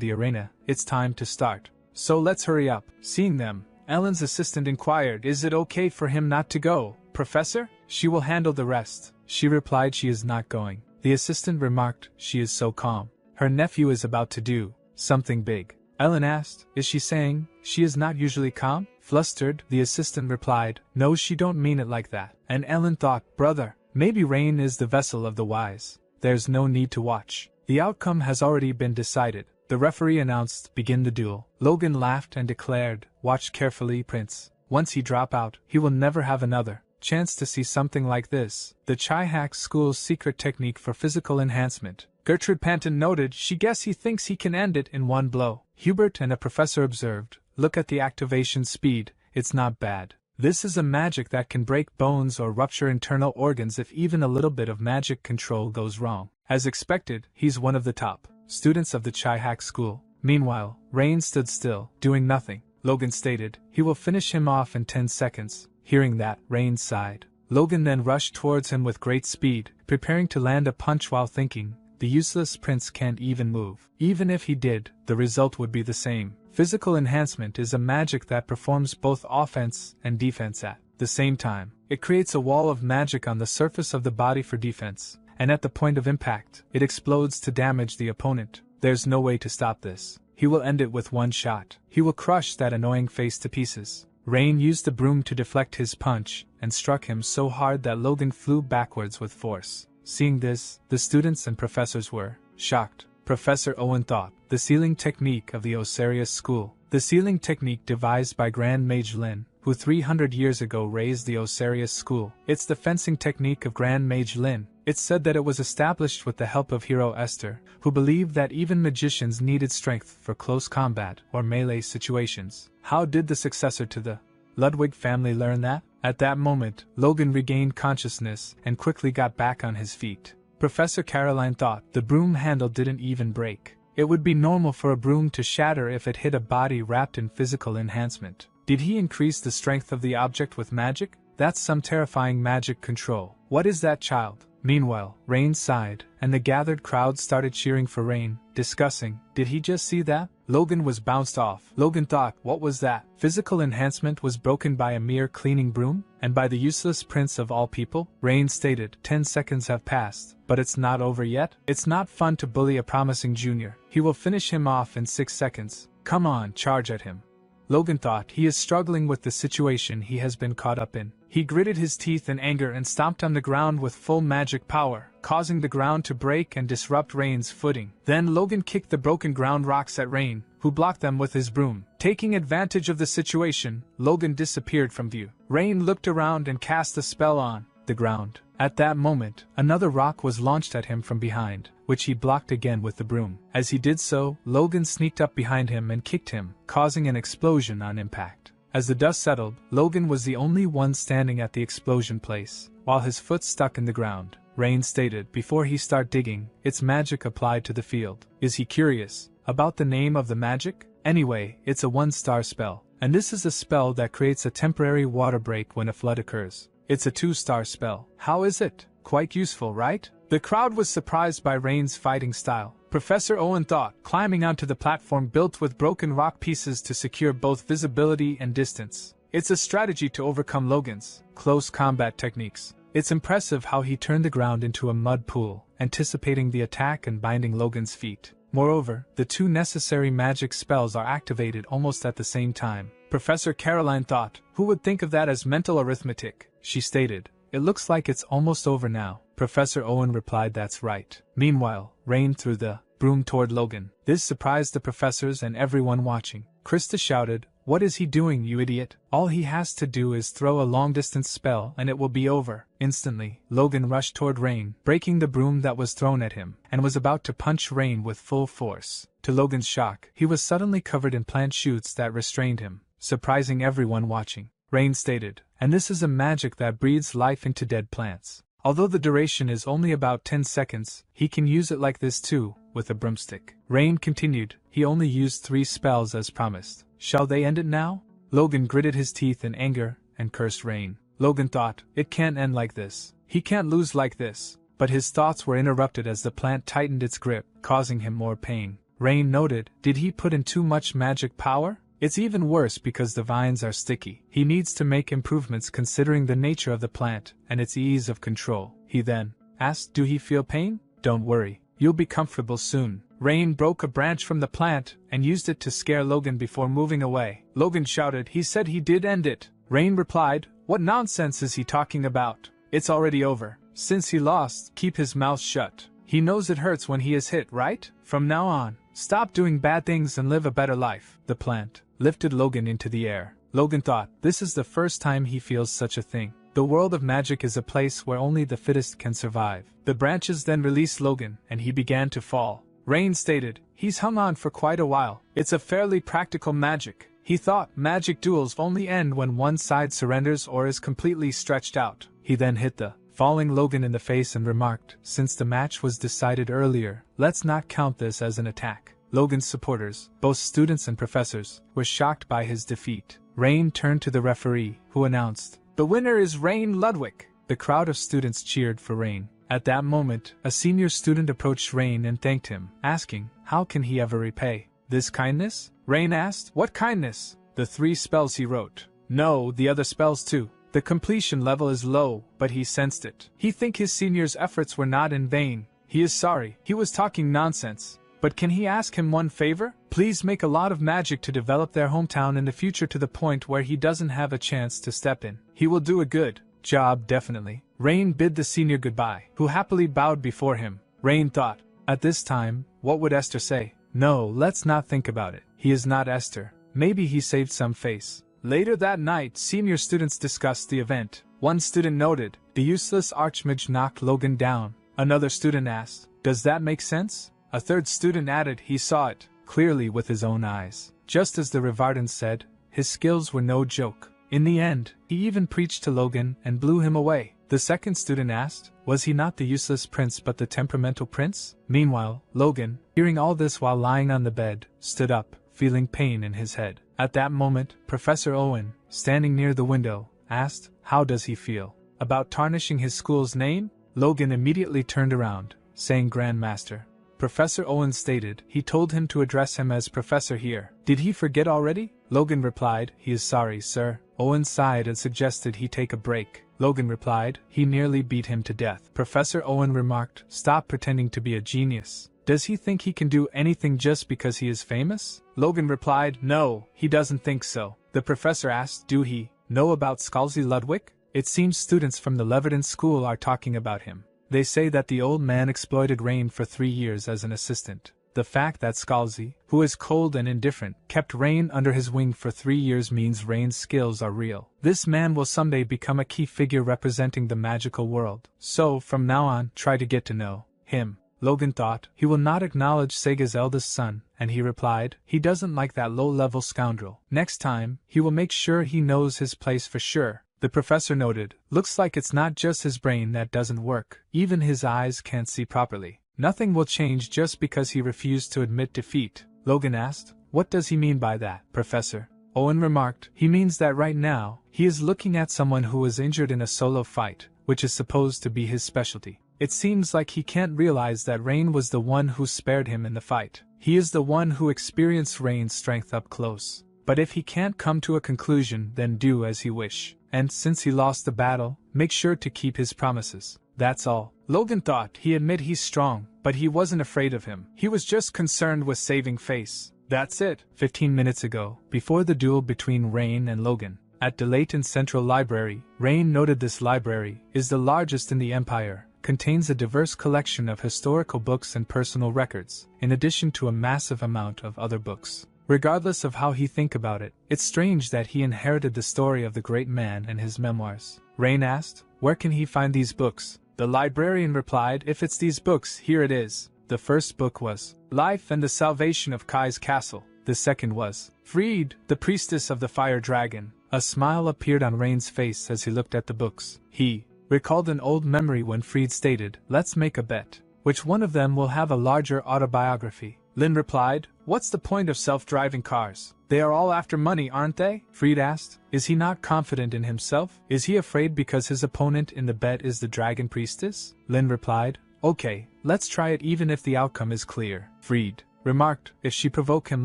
the arena, it's time to start. So let's hurry up. Seeing them, Ellen's assistant inquired, is it okay for him not to go, Professor? She will handle the rest. She replied she is not going. The assistant remarked, she is so calm. Her nephew is about to do something big. Ellen asked, is she saying she is not usually calm? Flustered, the assistant replied, no, she don't mean it like that. And Ellen thought, brother, maybe Rain is the vessel of the wise. There's no need to watch. The outcome has already been decided. The referee announced, begin the duel. Logan laughed and declared, watch carefully, Prince. Once he drop out, he will never have another chance to see something like this. The Chihak School's secret technique for physical enhancement. Gertrude Panton noted, she guess he thinks he can end it in one blow. Hubert and a professor observed, look at the activation speed, it's not bad. This is a magic that can break bones or rupture internal organs if even a little bit of magic control goes wrong. As expected, he's one of the top students of the Chihak School. Meanwhile, Rain stood still, doing nothing. Logan stated, he will finish him off in 10 seconds. Hearing that, Rain sighed. Logan then rushed towards him with great speed, preparing to land a punch while thinking, the useless prince can't even move. Even if he did, the result would be the same. Physical enhancement is a magic that performs both offense and defense at the same time. It creates a wall of magic on the surface of the body for defense, and at the point of impact, it explodes to damage the opponent. There's no way to stop this. He will end it with one shot. He will crush that annoying face to pieces. Rain used the broom to deflect his punch, and struck him so hard that Logan flew backwards with force. Seeing this, the students and professors were shocked. Professor Owen thought, the sealing technique of the Osirius school. The sealing technique devised by Grand Mage Lin, who 300 years ago raised the Osirius school. It's the fencing technique of Grand Mage Lin. It's said that it was established with the help of hero Esther, who believed that even magicians needed strength for close combat or melee situations. How did the successor to the Ludwig family learn that? At that moment, Logan regained consciousness and quickly got back on his feet. Professor Caroline thought the broom handle didn't even break. It would be normal for a broom to shatter if it hit a body wrapped in physical enhancement. Did he increase the strength of the object with magic? That's some terrifying magic control. What is that, child? Meanwhile, Rain sighed, and the gathered crowd started cheering for Rain, discussing, did he just see that? Logan was bounced off. Logan thought, what was that? Physical enhancement was broken by a mere cleaning broom? And by the useless prince of all people? Rain stated, 10 seconds have passed, but it's not over yet? It's not fun to bully a promising junior. He will finish him off in 6 seconds. Come on, charge at him. Logan thought, he is struggling with the situation he has been caught up in. He gritted his teeth in anger and stomped on the ground with full magic power, causing the ground to break and disrupt Rain's footing. Then Logan kicked the broken ground rocks at Rain, who blocked them with his broom. Taking advantage of the situation, Logan disappeared from view. Rain looked around and cast a spell on the ground. At that moment, another rock was launched at him from behind, which he blocked again with the broom. As he did so, Logan sneaked up behind him and kicked him, causing an explosion on impact. As the dust settled, Logan was the only one standing at the explosion place, while his foot stuck in the ground. Rain stated, before he start digging, it's magic applied to the field. Is he curious about the name of the magic? Anyway, it's a 1-star spell, and this is a spell that creates a temporary water break when a flood occurs. It's a 2-star spell. How is it? Quite useful, right? The crowd was surprised by Rain's fighting style. Professor Owen thought, climbing onto the platform built with broken rock pieces to secure both visibility and distance. It's a strategy to overcome Logan's close combat techniques. It's impressive how he turned the ground into a mud pool, anticipating the attack and binding Logan's feet. Moreover, the 2 necessary magic spells are activated almost at the same time. Professor Caroline thought, who would think of that as mental arithmetic? She stated, it looks like it's almost over now. Professor Owen replied, that's right. Meanwhile, Rain threw the broom toward Logan. This surprised the professors and everyone watching. Krista shouted, what is he doing, you idiot? All he has to do is throw a long-distance spell and it will be over. Instantly, Logan rushed toward Rain, breaking the broom that was thrown at him, and was about to punch Rain with full force. To Logan's shock, he was suddenly covered in plant shoots that restrained him, surprising everyone watching. Rain stated, and this is a magic that breathes life into dead plants. Although the duration is only about 10 seconds, he can use it like this too, with a broomstick. Rain continued, he only used 3 spells as promised. Shall they end it now? Logan gritted his teeth in anger and cursed Rain. Logan thought, it can't end like this. He can't lose like this. But his thoughts were interrupted as the plant tightened its grip, causing him more pain. Rain noted, did he put in too much magic power? It's even worse because the vines are sticky. He needs to make improvements considering the nature of the plant and its ease of control. He then asked, do he feel pain? Don't worry, you'll be comfortable soon. Rain broke a branch from the plant and used it to scare Logan before moving away. Logan shouted, he said he did end it. Rain replied, what nonsense is he talking about? It's already over. Since he lost, keep his mouth shut. He knows it hurts when he is hit, right? From now on, stop doing bad things and live a better life. The plant lifted Logan into the air. Logan thought, this is the first time he feels such a thing. The world of magic is a place where only the fittest can survive. The branches then released Logan, and he began to fall. Rain stated, he's hung on for quite a while. It's a fairly practical magic. He thought magic duels only end when one side surrenders or is completely stretched out. He then hit the falling Logan in the face and remarked, since the match was decided earlier, let's not count this as an attack. Logan's supporters, both students and professors, were shocked by his defeat. Rain turned to the referee, who announced, the winner is Rain Ludwig. The crowd of students cheered for Rain. At that moment, a senior student approached Rain and thanked him, asking, how can he ever repay this kindness? Rain asked, what kindness? The 3 spells he wrote. No, the other spells too. The completion level is low, but he sensed it. He thinks his senior's efforts were not in vain. He is sorry. He was talking nonsense. But can he ask him one favor? Please make a lot of magic to develop their hometown in the future to the point where he doesn't have a chance to step in. He will do a good job, definitely. Rain bid the senior goodbye, who happily bowed before him. Rain thought, at this time, what would Esther say? No, let's not think about it. He is not Esther. Maybe he saved some face. Later that night, senior students discussed the event. One student noted, the useless archmage knocked Logan down. Another student asked, does that make sense? A third student added he saw it clearly with his own eyes. Just as the Rivardans said, his skills were no joke. In the end, he even preached to Logan and blew him away. The second student asked, was he not the useless prince but the temperamental prince? Meanwhile, Logan, hearing all this while lying on the bed, stood up, feeling pain in his head. At that moment, Professor Owen, standing near the window, asked, how does he feel about tarnishing his school's name? Logan immediately turned around, saying Grandmaster. Professor Owen stated, he told him to address him as Professor here. Did he forget already? Logan replied, he is sorry, sir. Owen sighed and suggested he take a break. Logan replied, he nearly beat him to death. Professor Owen remarked, stop pretending to be a genius. Does he think he can do anything just because he is famous? Logan replied, no, he doesn't think so. The professor asked, do he know about Scalzi Ludwig? It seems students from the Leverton school are talking about him. They say that the old man exploited Rain for 3 years as an assistant. The fact that Scalzi, who is cold and indifferent, kept Rain under his wing for 3 years means Rain's skills are real. This man will someday become a key figure representing the magical world. So, from now on, try to get to know him. Logan thought, he will not acknowledge Sega's eldest son, and he replied, he doesn't like that low-level scoundrel. Next time, he will make sure he knows his place for sure. The professor noted, looks like it's not just his brain that doesn't work, even his eyes can't see properly. Nothing will change just because he refused to admit defeat. Logan asked, what does he mean by that, Professor? Owen remarked, he means that right now, he is looking at someone who was injured in a solo fight, which is supposed to be his specialty. It seems like he can't realize that Rain was the one who spared him in the fight. He is the one who experienced Rain's strength up close. But if he can't come to a conclusion, then do as he wish. And since he lost the battle, make sure to keep his promises. That's all. Logan thought he admit he's strong, but he wasn't afraid of him. He was just concerned with saving face. That's it. 15 minutes ago, before the duel between Rain and Logan, At Delayton Central Library, Rain noted this library is the largest in the empire, contains a diverse collection of historical books and personal records, in addition to a massive amount of other books. Regardless of how he think about it, it's strange that he inherited the story of the great man and his memoirs. Rain asked, where can he find these books? The librarian replied, if it's these books, here it is. The first book was Life and the Salvation of Kai's Castle. The second was Freed, the Priestess of the Fire Dragon. A smile appeared on Rain's face as he looked at the books. He recalled an old memory when Freed stated, let's make a bet. Which one of them will have a larger autobiography? Lin replied, what's the point of self-driving cars? They are all after money, aren't they? Freed asked, is he not confident in himself? Is he afraid because his opponent in the bet is the Dragon Priestess? Lin replied, okay, let's try it even if the outcome is clear. Freed remarked, if she provoke him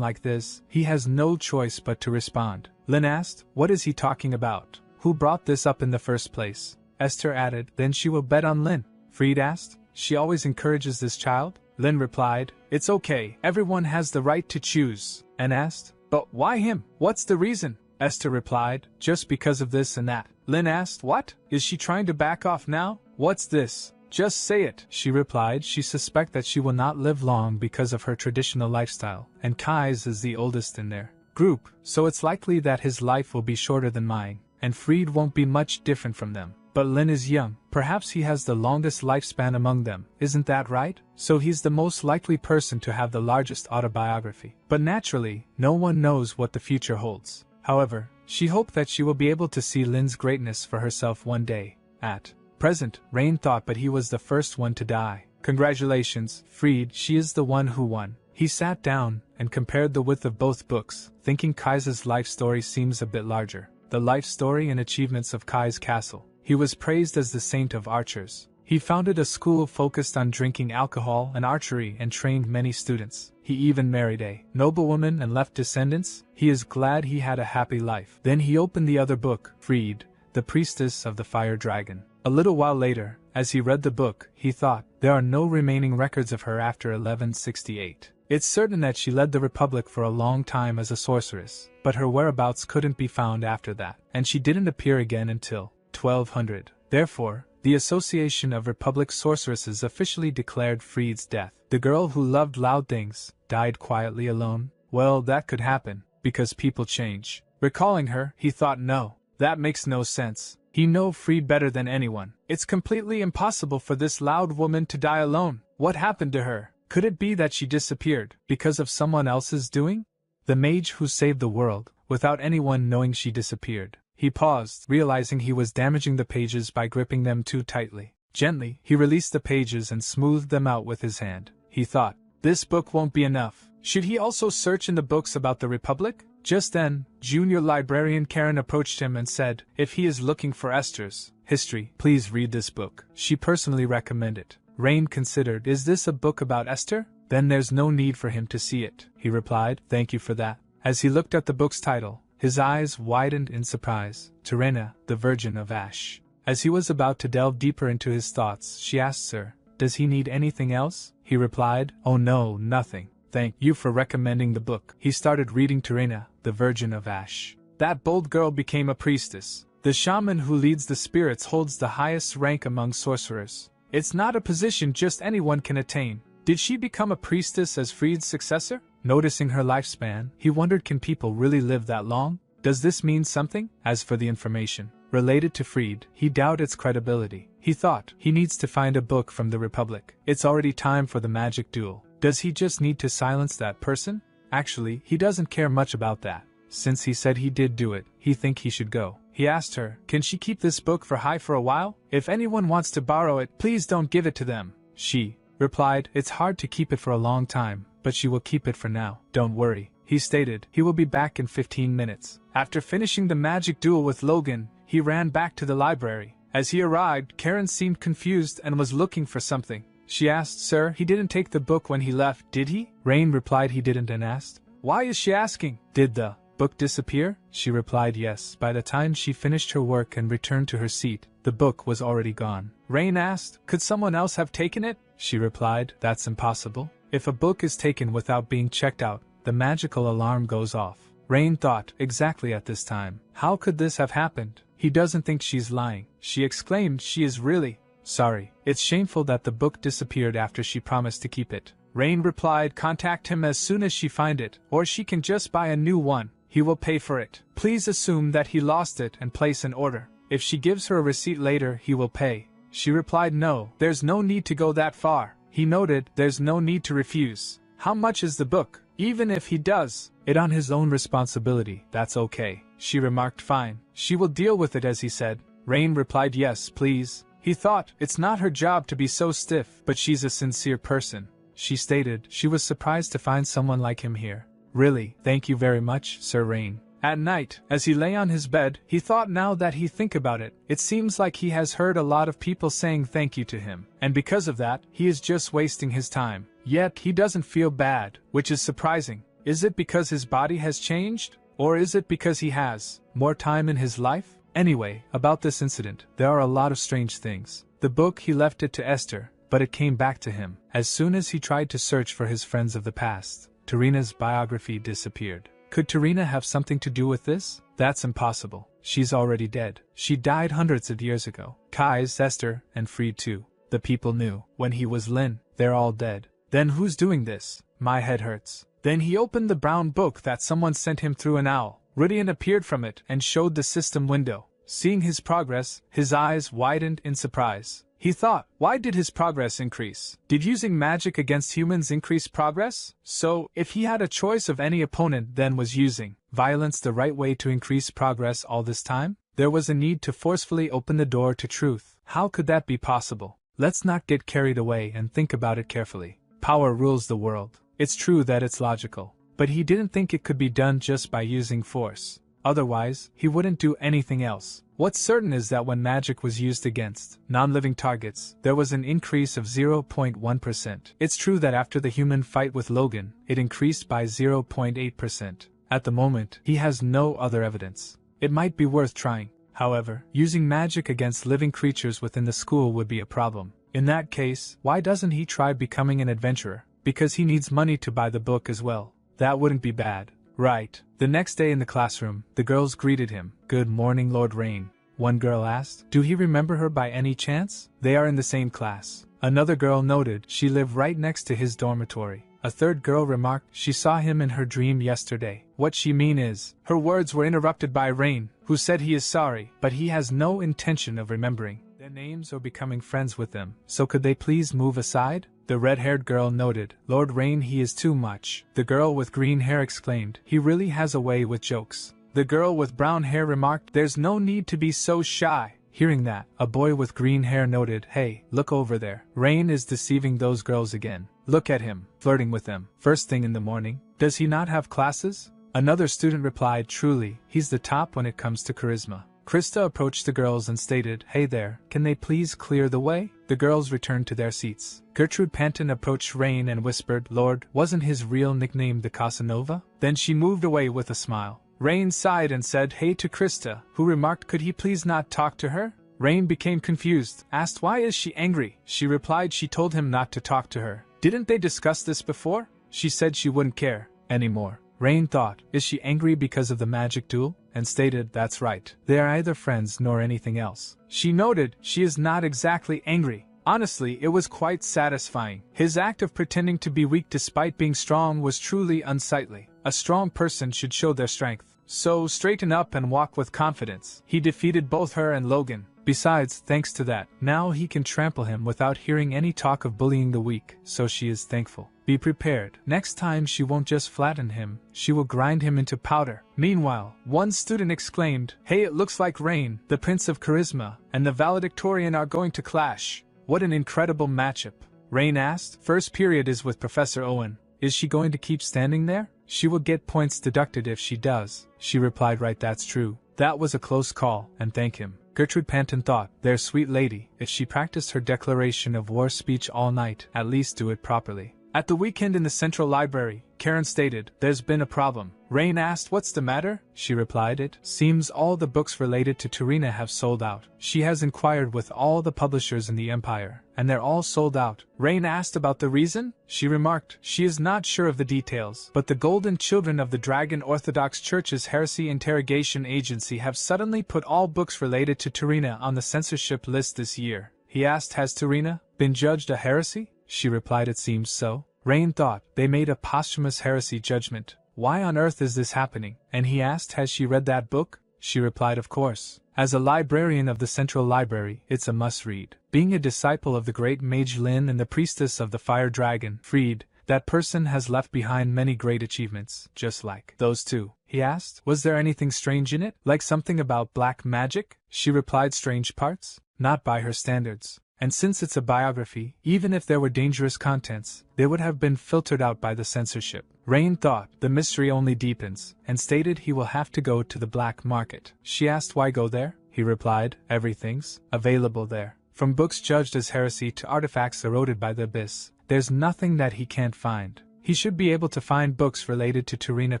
like this, he has no choice but to respond. Lin asked, what is he talking about? Who brought this up in the first place? Esther added, then she will bet on Lin. Freed asked, she always encourages this child? Lin replied, it's okay, everyone has the right to choose, and asked, but why him? What's the reason? Esther replied, just because of this and that. Lin asked, what? Is she trying to back off now? What's this? Just say it, she replied. She suspects that she will not live long because of her traditional lifestyle, and Kai's is the oldest in their group, so it's likely that his life will be shorter than mine, and Freed won't be much different from them. But Lin is young, perhaps he has the longest lifespan among them, isn't that right? So he's the most likely person to have the largest autobiography. But naturally, no one knows what the future holds. However, she hoped that she will be able to see Lin's greatness for herself one day. At present, Rain thought, but he was the first one to die. Congratulations, Freed, she is the one who won. He sat down and compared the width of both books, thinking Kai's life story seems a bit larger. The life story and achievements of Kai's castle. He was praised as the saint of archers. He founded a school focused on drinking alcohol and archery and trained many students. He even married a noblewoman and left descendants. He is glad he had a happy life. Then he opened the other book, Freed, the Priestess of the Fire Dragon. A little while later, as he read the book, he thought, there are no remaining records of her after 1168. It's certain that she led the Republic for a long time as a sorceress, but her whereabouts couldn't be found after that, and she didn't appear again until 1200. Therefore, the Association of Republic Sorceresses officially declared Freed's death. The girl who loved loud things died quietly alone. Well, that could happen, because people change. Recalling her, he thought, no, that makes no sense. He knows Freed better than anyone. It's completely impossible for this loud woman to die alone. What happened to her? Could it be that she disappeared because of someone else's doing? The mage who saved the world, without anyone knowing she disappeared. He paused, realizing he was damaging the pages by gripping them too tightly. Gently, he released the pages and smoothed them out with his hand. He thought, this book won't be enough. Should he also search in the books about the Republic? Just then, junior librarian Karen approached him and said, if he is looking for Esther's history, please read this book. She personally recommended it. Rain considered, is this a book about Esther? Then there's no need for him to see it. He replied, thank you for that. As he looked at the book's title, his eyes widened in surprise. Terena, the Virgin of Ash. As he was about to delve deeper into his thoughts, she asked, sir, does he need anything else? He replied, oh no, nothing. Thank you for recommending the book. He started reading Terena, the Virgin of Ash. That bold girl became a priestess. The shaman who leads the spirits holds the highest rank among sorcerers. It's not a position just anyone can attain. Did she become a priestess as Freed's successor? Noticing her lifespan, he wondered, can people really live that long? Does this mean something? As for the information related to Freed, he doubted its credibility. He thought, he needs to find a book from the Republic. It's already time for the magic duel. Does he just need to silence that person? Actually, he doesn't care much about that. Since he said he did do it, he think he should go. He asked her, can she keep this book for a while? If anyone wants to borrow it, please don't give it to them. She replied, it's hard to keep it for a long time, but she will keep it for now. Don't worry. He stated, he will be back in 15 minutes. After finishing the magic duel with Logan, he ran back to the library. As he arrived, Karen seemed confused and was looking for something. She asked, sir, he didn't take the book when he left, did he? Rain replied he didn't and asked, why is she asking? Did the book disappear? She replied yes. By the time she finished her work and returned to her seat, the book was already gone. Rain asked, could someone else have taken it? She replied, that's impossible. If a book is taken without being checked out, the magical alarm goes off. Rain thought, exactly at this time. How could this have happened? He doesn't think she's lying. She exclaimed, she is really sorry. It's shameful that the book disappeared after she promised to keep it. Rain replied, contact him as soon as she find it, or she can just buy a new one. He will pay for it. Please assume that he lost it and place an order. If she gives her a receipt later, he will pay. She replied, no, there's no need to go that far. He noted, there's no need to refuse. How much is the book? Even if he does it on his own responsibility, that's okay. She remarked, fine. She will deal with it, as he said. Rain replied, yes, please. He thought, it's not her job to be so stiff, but she's a sincere person. She stated, she was surprised to find someone like him here. Really, thank you very much, Sir Rain. At night, as he lay on his bed, he thought, now that he think about it, it seems like he has heard a lot of people saying thank you to him, and because of that, he is just wasting his time. Yet, he doesn't feel bad, which is surprising. Is it because his body has changed? Or is it because he has more time in his life? Anyway, about this incident, there are a lot of strange things. The book, he left it to Esther, but it came back to him. As soon as he tried to search for his friends of the past, Tarina's biography disappeared. Could Tarina have something to do with this? That's impossible. She's already dead. She died hundreds of years ago. Kai's, Esther, and Fried too. The people knew. When he was Lin, they're all dead. Then who's doing this? My head hurts. Then he opened the brown book that someone sent him through an owl. Rudian appeared from it and showed the system window. Seeing his progress, his eyes widened in surprise. He thought, why did his progress increase? Did using magic against humans increase progress? So, if he had a choice of any opponent, then was using violence the right way to increase progress all this time? There was a need to forcefully open the door to truth. How could that be possible? Let's not get carried away and think about it carefully. Power rules the world. It's true that it's logical. But he didn't think it could be done just by using force. Otherwise, he wouldn't do anything else. What's certain is that when magic was used against non-living targets, there was an increase of 0.1%. It's true that after the human fight with Logan, it increased by 0.8%. At the moment, he has no other evidence. It might be worth trying. However, using magic against living creatures within the school would be a problem. In that case, why doesn't he try becoming an adventurer? Because he needs money to buy the book as well. That wouldn't be bad. Right. The next day in the classroom, the girls greeted him. Good morning, Lord Rain. One girl asked, do he remember her by any chance? They are in the same class. Another girl noted she lived right next to his dormitory. A third girl remarked she saw him in her dream yesterday. What she mean is, her words were interrupted by Rain, who said he is sorry, but he has no intention of remembering their names or becoming friends with them. So could they please move aside? The red-haired girl noted, Lord Rain, he is too much. The girl with green hair exclaimed, he really has a way with jokes. The girl with brown hair remarked, there's no need to be so shy. Hearing that, a boy with green hair noted, hey, look over there. Rain is deceiving those girls again. Look at him, flirting with them. First thing in the morning. Does he not have classes? Another student replied, truly, he's the top when it comes to charisma. Krista approached the girls and stated, hey there, can they please clear the way? The girls returned to their seats. Gertrude Panton approached Rain and whispered, Lord, wasn't his real nickname the Casanova? Then she moved away with a smile. Rain sighed and said hey to Krista, who remarked, could he please not talk to her? Rain became confused, asked why is she angry? She replied she told him not to talk to her. Didn't they discuss this before? She said she wouldn't care anymore. Rain thought, is she angry because of the magic duel? And stated, that's right. They are either friends nor anything else. She noted, she is not exactly angry. Honestly, it was quite satisfying. His act of pretending to be weak despite being strong was truly unsightly. A strong person should show their strength. So straighten up and walk with confidence. He defeated both her and Logan. Besides, thanks to that, now he can trample him without hearing any talk of bullying the weak, so she is thankful. Be prepared. Next time she won't just flatten him, she will grind him into powder. Meanwhile, one student exclaimed, hey, it looks like Rain, the Prince of Charisma, and the valedictorian are going to clash. What an incredible matchup. Rain asked, first period is with Professor Owen. Is she going to keep standing there? She will get points deducted if she does. She replied, right, that's true. That was a close call, and thank him. Gertrude Panton thought, their sweet lady, if she practiced her declaration of war speech all night, at least do it properly. At the weekend in the Central Library, Karen stated, "There's been a problem." Rain asked, "What's the matter?" She replied, "It seems all the books related to Tarina have sold out. She has inquired with all the publishers in the Empire, and they're all sold out." Rain asked about the reason. She remarked, "She is not sure of the details, but the Golden Children of the Dragon Orthodox Church's Heresy Interrogation Agency have suddenly put all books related to Tarina on the censorship list this year." He asked, "Has Tarina been judged a heresy?" She replied, "It seems so." Rain thought, "They made a posthumous heresy judgment. Why on earth is this happening?" And he asked, "Has she read that book?" She replied, "Of course. As a librarian of the Central Library, it's a must-read. Being a disciple of the great Mage Lin and the priestess of the Fire Dragon, Freed, that person has left behind many great achievements, just like those two." He asked, "Was there anything strange in it, like something about black magic?" She replied, "Strange parts? Not by her standards. And since it's a biography, even if there were dangerous contents, they would have been filtered out by the censorship." Rain thought, "The mystery only deepens," and stated he will have to go to the black market. She asked, "Why go there?" He replied, "Everything's available there. From books judged as heresy to artifacts eroded by the abyss, there's nothing that he can't find. He should be able to find books related to Tarina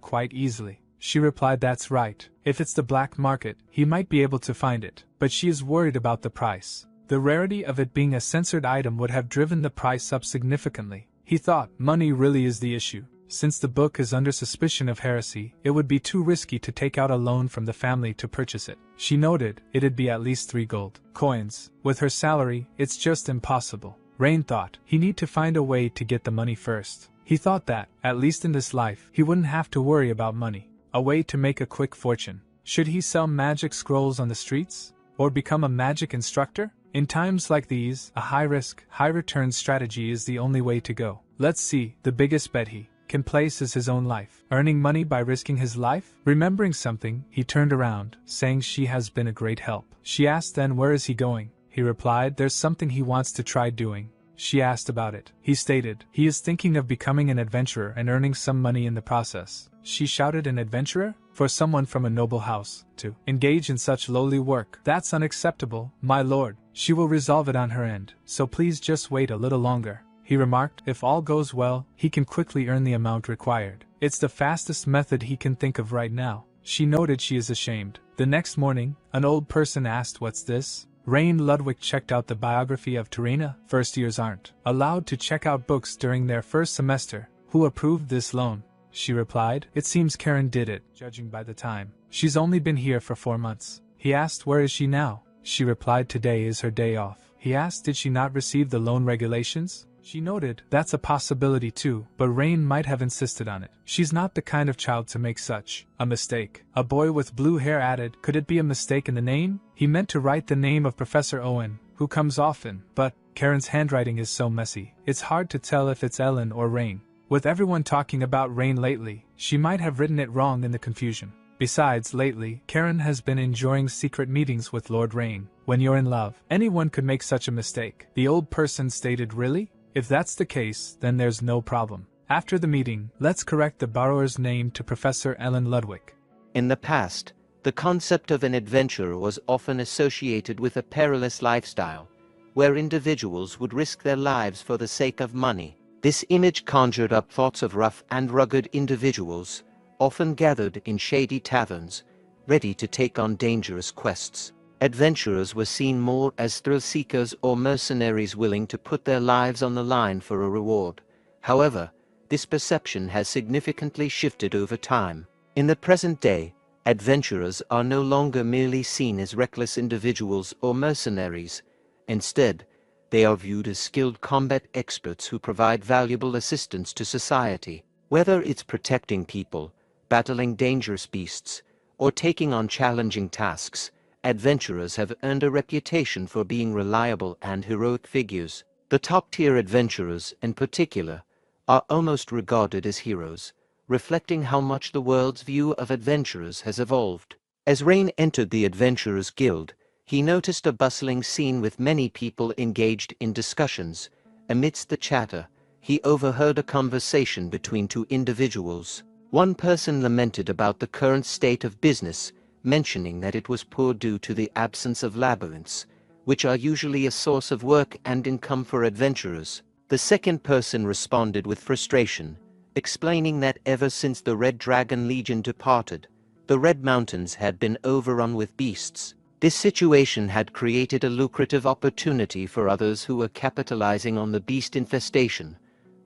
quite easily." She replied, "That's right. If it's the black market, he might be able to find it, but she is worried about the price. The rarity of it being a censored item would have driven the price up significantly." He thought, money really is the issue. Since the book is under suspicion of heresy, it would be too risky to take out a loan from the family to purchase it. She noted, it'd be at least 3 gold coins. With her salary, it's just impossible. Rain thought, he need to find a way to get the money first. He thought that, at least in this life, he wouldn't have to worry about money. A way to make a quick fortune. Should he sell magic scrolls on the streets? Or become a magic instructor? In times like these, a high-risk, high-return strategy is the only way to go. Let's see, the biggest bet he can place is his own life. Earning money by risking his life? Remembering something, he turned around, saying she has been a great help. She asked then, where is he going? He replied, there's something he wants to try doing. She asked about it. He stated, he is thinking of becoming an adventurer and earning some money in the process. She shouted, an adventurer? For someone from a noble house to engage in such lowly work, that's unacceptable, my lord. She will resolve it on her end, so please just wait a little longer. He remarked, if all goes well, he can quickly earn the amount required. It's the fastest method he can think of right now. She noted she is ashamed. The next morning, an old person asked, what's this? Rain Ludwig checked out the biography of Tarina. First years aren't allowed to check out books during their first semester. Who approved this loan? She replied, it seems Karen did it, judging by the time. She's only been here for 4 months. He asked, where is she now? She replied, today is her day off. He asked, did she not receive the loan regulations? She noted, that's a possibility too, but Rain might have insisted on it. She's not the kind of child to make such a mistake. A boy with blue hair added, could it be a mistake in the name? He meant to write the name of Professor Owen, who comes often, but Karen's handwriting is so messy. It's hard to tell if it's Ellen or Rain. With everyone talking about Rain lately, she might have written it wrong in the confusion. Besides, lately, Karen has been enjoying secret meetings with Lord Rain. When you're in love, anyone could make such a mistake. The old person stated, really? If that's the case, then there's no problem. After the meeting, let's correct the borrower's name to Professor Ellen Ludwig. In the past, the concept of an adventurer was often associated with a perilous lifestyle, where individuals would risk their lives for the sake of money. This image conjured up thoughts of rough and rugged individuals, often gathered in shady taverns, ready to take on dangerous quests. Adventurers were seen more as thrill-seekers or mercenaries willing to put their lives on the line for a reward. However, this perception has significantly shifted over time. In the present day, adventurers are no longer merely seen as reckless individuals or mercenaries. Instead, they are viewed as skilled combat experts who provide valuable assistance to society. Whether it's protecting people, battling dangerous beasts, or taking on challenging tasks, adventurers have earned a reputation for being reliable and heroic figures. The top-tier adventurers, in particular, are almost regarded as heroes, reflecting how much the world's view of adventurers has evolved. As Rain entered the Adventurers Guild, he noticed a bustling scene with many people engaged in discussions. Amidst the chatter, he overheard a conversation between 2 individuals. One person lamented about the current state of business, mentioning that it was poor due to the absence of labyrinths, which are usually a source of work and income for adventurers. The second person responded with frustration, explaining that ever since the Red Dragon Legion departed, the Red Mountains had been overrun with beasts. This situation had created a lucrative opportunity for others who were capitalizing on the beast infestation,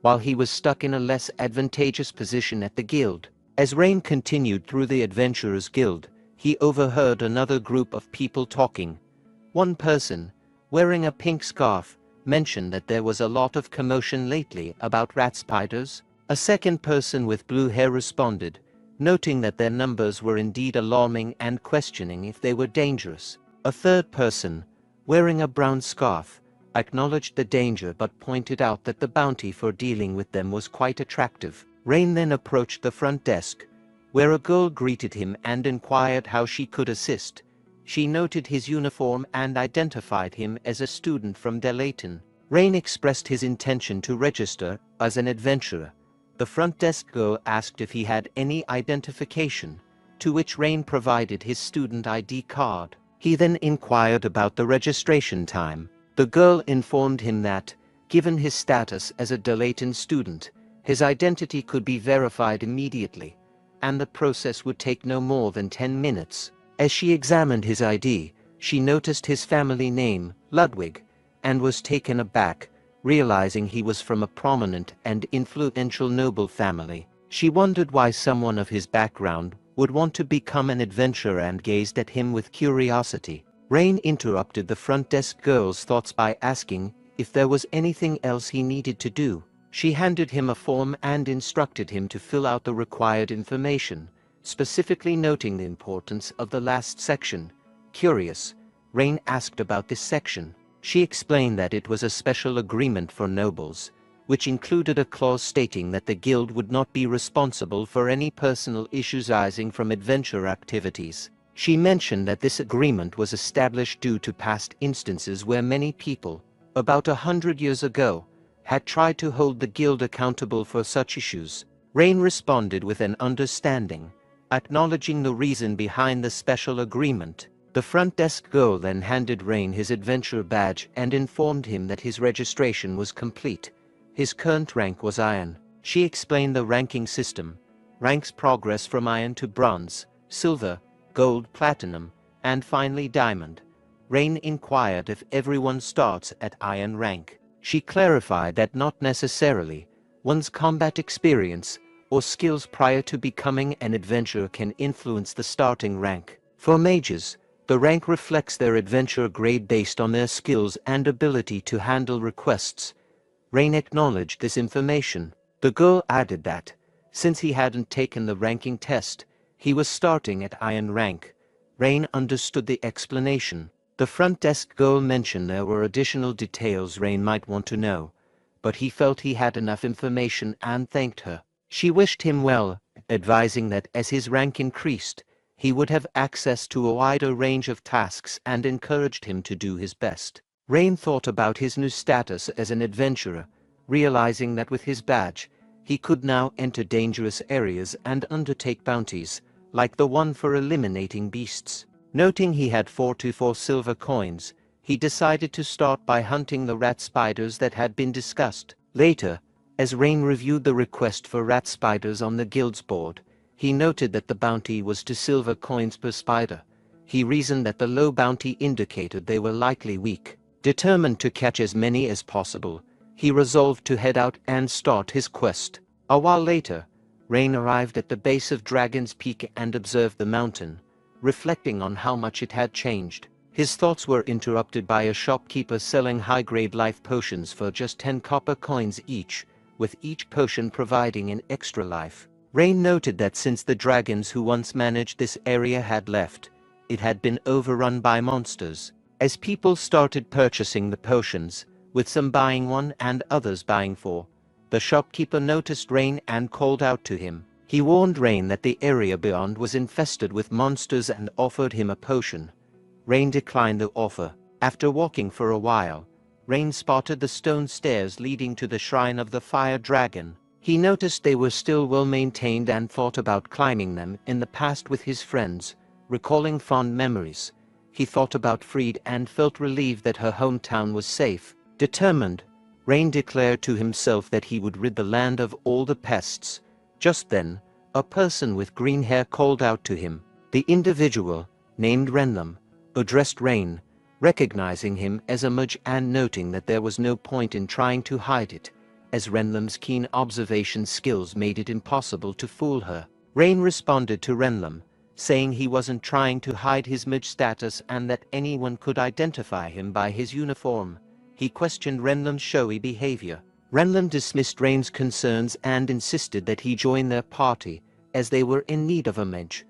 while he was stuck in a less advantageous position at the guild. As Rain continued through the Adventurers Guild, he overheard another group of people talking. One person, wearing a pink scarf, mentioned that there was a lot of commotion lately about rat spiders. A second person with blue hair responded, noting that their numbers were indeed alarming and questioning if they were dangerous. A third person, wearing a brown scarf, acknowledged the danger but pointed out that the bounty for dealing with them was quite attractive. Rain then approached the front desk, where a girl greeted him and inquired how she could assist. She noted his uniform and identified him as a student from Delayton. Rain expressed his intention to register as an adventurer. The front desk girl asked if he had any identification, to which Rain provided his student ID card. He then inquired about the registration time. The girl informed him that, given his status as a Delayton student, his identity could be verified immediately, and the process would take no more than 10 minutes. As she examined his ID, she noticed his family name, Ludwig, and was taken aback, realizing he was from a prominent and influential noble family. She wondered why someone of his background would want to become an adventurer and gazed at him with curiosity. Rain interrupted the front desk girl's thoughts by asking if there was anything else he needed to do. She handed him a form and instructed him to fill out the required information, specifically noting the importance of the last section. Curious, Rain asked about this section. She explained that it was a special agreement for nobles, which included a clause stating that the guild would not be responsible for any personal issues arising from adventure activities. She mentioned that this agreement was established due to past instances where many people, about 100 years ago, had tried to hold the guild accountable for such issues. Rain responded with an understanding, acknowledging the reason behind the special agreement. The front desk girl then handed Rain his adventure badge and informed him that his registration was complete. His current rank was Iron. She explained the ranking system. Ranks progress from Iron to Bronze, Silver, Gold, Platinum, and finally Diamond. Rain inquired if everyone starts at Iron rank. She clarified that not necessarily. One's combat experience or skills prior to becoming an adventurer can influence the starting rank. For mages, the rank reflects their adventure grade based on their skills and ability to handle requests. Rain acknowledged this information. The girl added that, since he hadn't taken the ranking test, he was starting at Iron rank. Rain understood the explanation. The front desk girl mentioned there were additional details Rain might want to know, but he felt he had enough information and thanked her. She wished him well, advising that as his rank increased, he would have access to a wider range of tasks and encouraged him to do his best. Rain thought about his new status as an adventurer, realizing that with his badge, he could now enter dangerous areas and undertake bounties, like the one for eliminating beasts. Noting he had 44 silver coins, he decided to start by hunting the rat spiders that had been discussed. Later, as Rain reviewed the request for rat spiders on the guild's board, he noted that the bounty was 2 silver coins per spider. He reasoned that the low bounty indicated they were likely weak. Determined to catch as many as possible, he resolved to head out and start his quest. A while later, Rain arrived at the base of Dragon's Peak and observed the mountain, reflecting on how much it had changed. His thoughts were interrupted by a shopkeeper selling high-grade life potions for just 10 copper coins each, with each potion providing an extra life. Rain noted that since the dragons who once managed this area had left, it had been overrun by monsters. As people started purchasing the potions, with some buying 1 and others buying 4, the shopkeeper noticed Rain and called out to him. He warned Rain that the area beyond was infested with monsters and offered him a potion. Rain declined the offer. After walking for a while, Rain spotted the stone stairs leading to the shrine of the fire dragon. He noticed they were still well maintained and thought about climbing them in the past with his friends, recalling fond memories. He thought about Fried and felt relieved that her hometown was safe. Determined, Rain declared to himself that he would rid the land of all the pests. Just then, a person with green hair called out to him. The individual, named Renlam, addressed Rain, recognizing him as a Mage and noting that there was no point in trying to hide it, as Renlam's keen observation skills made it impossible to fool her. Rain responded to Renlam, saying he wasn't trying to hide his Mage status and that anyone could identify him by his uniform. He questioned Renlam's showy behavior. Renlam dismissed Rain's concerns and insisted that he join their party, as they were in need of a Mage.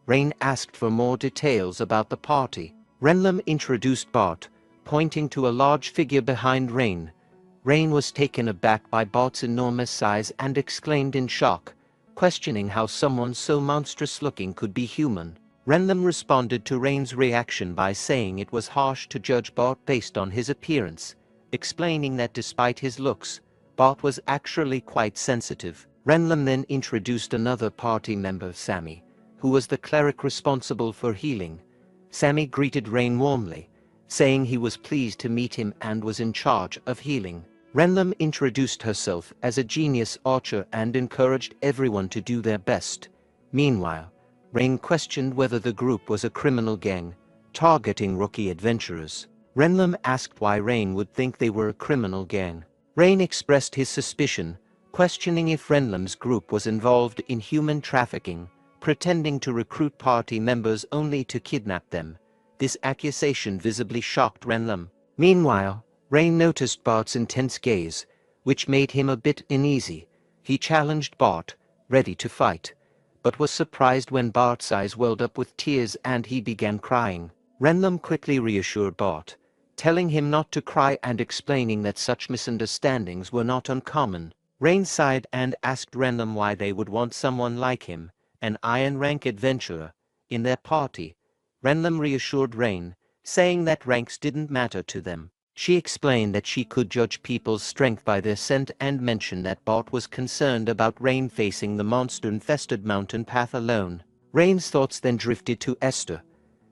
Rain asked for more details about the party. Renlam introduced Bart, pointing to a large figure behind Rain. Rain was taken aback by Bart's enormous size and exclaimed in shock, questioning how someone so monstrous-looking could be human. Renlam responded to Rain's reaction by saying it was harsh to judge Bart based on his appearance, explaining that despite his looks, Bart was actually quite sensitive. Renlam then introduced another party member, Sammy, who was the cleric responsible for healing. Sammy greeted Rain warmly, saying he was pleased to meet him and was in charge of healing. Renlam introduced herself as a genius archer and encouraged everyone to do their best. Meanwhile, Rain questioned whether the group was a criminal gang, targeting rookie adventurers. Renlam asked why Rain would think they were a criminal gang. Rain expressed his suspicion, questioning if Renlam's group was involved in human trafficking, pretending to recruit party members only to kidnap them. This accusation visibly shocked Renlam. Meanwhile, Rain noticed Bart's intense gaze, which made him a bit uneasy. He challenged Bart, ready to fight, but was surprised when Bart's eyes welled up with tears and he began crying. Renlam quickly reassured Bart, telling him not to cry and explaining that such misunderstandings were not uncommon. Rain sighed and asked Renlam why they would want someone like him, an iron-rank adventurer, in their party. Renlam reassured Rain, saying that ranks didn't matter to them. She explained that she could judge people's strength by their scent and mentioned that Bart was concerned about Rain facing the monster-infested mountain path alone. Rain's thoughts then drifted to Esther.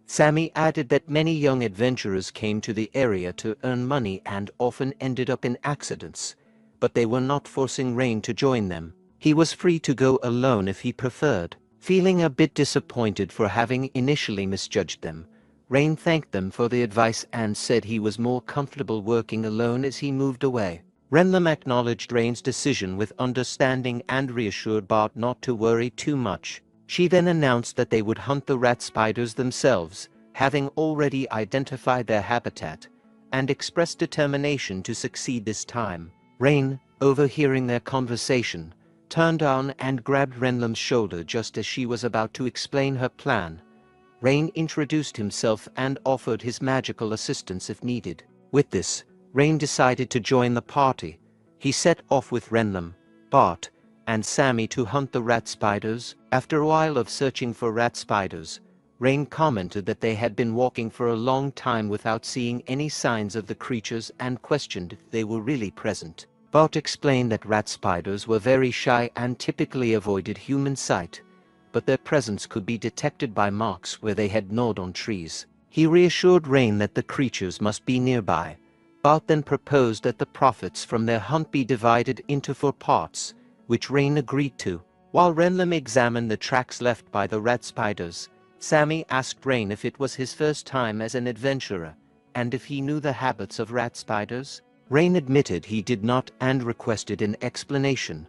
Sammy added that many young adventurers came to the area to earn money and often ended up in accidents, but they were not forcing Rain to join them. He was free to go alone if he preferred. Feeling a bit disappointed for having initially misjudged them, Rain thanked them for the advice and said he was more comfortable working alone as he moved away. Renlam acknowledged Rain's decision with understanding and reassured Bart not to worry too much. She then announced that they would hunt the rat spiders themselves, having already identified their habitat, and expressed determination to succeed this time. Rain, overhearing their conversation, turned on and grabbed Renlam's shoulder just as she was about to explain her plan. Rain introduced himself and offered his magical assistance if needed. With this, Rain decided to join the party. He set off with Renlam, Bart, and Sammy to hunt the rat spiders. After a while of searching for rat spiders, Rain commented that they had been walking for a long time without seeing any signs of the creatures and questioned if they were really present. Bart explained that rat spiders were very shy and typically avoided human sight, but their presence could be detected by marks where they had gnawed on trees. He reassured Rain that the creatures must be nearby. Bart then proposed that the profits from their hunt be divided into 4 parts, which Rain agreed to. While Renlam examined the tracks left by the rat spiders, Sammy asked Rain if it was his first time as an adventurer, and if he knew the habits of rat spiders. Rain admitted he did not and requested an explanation.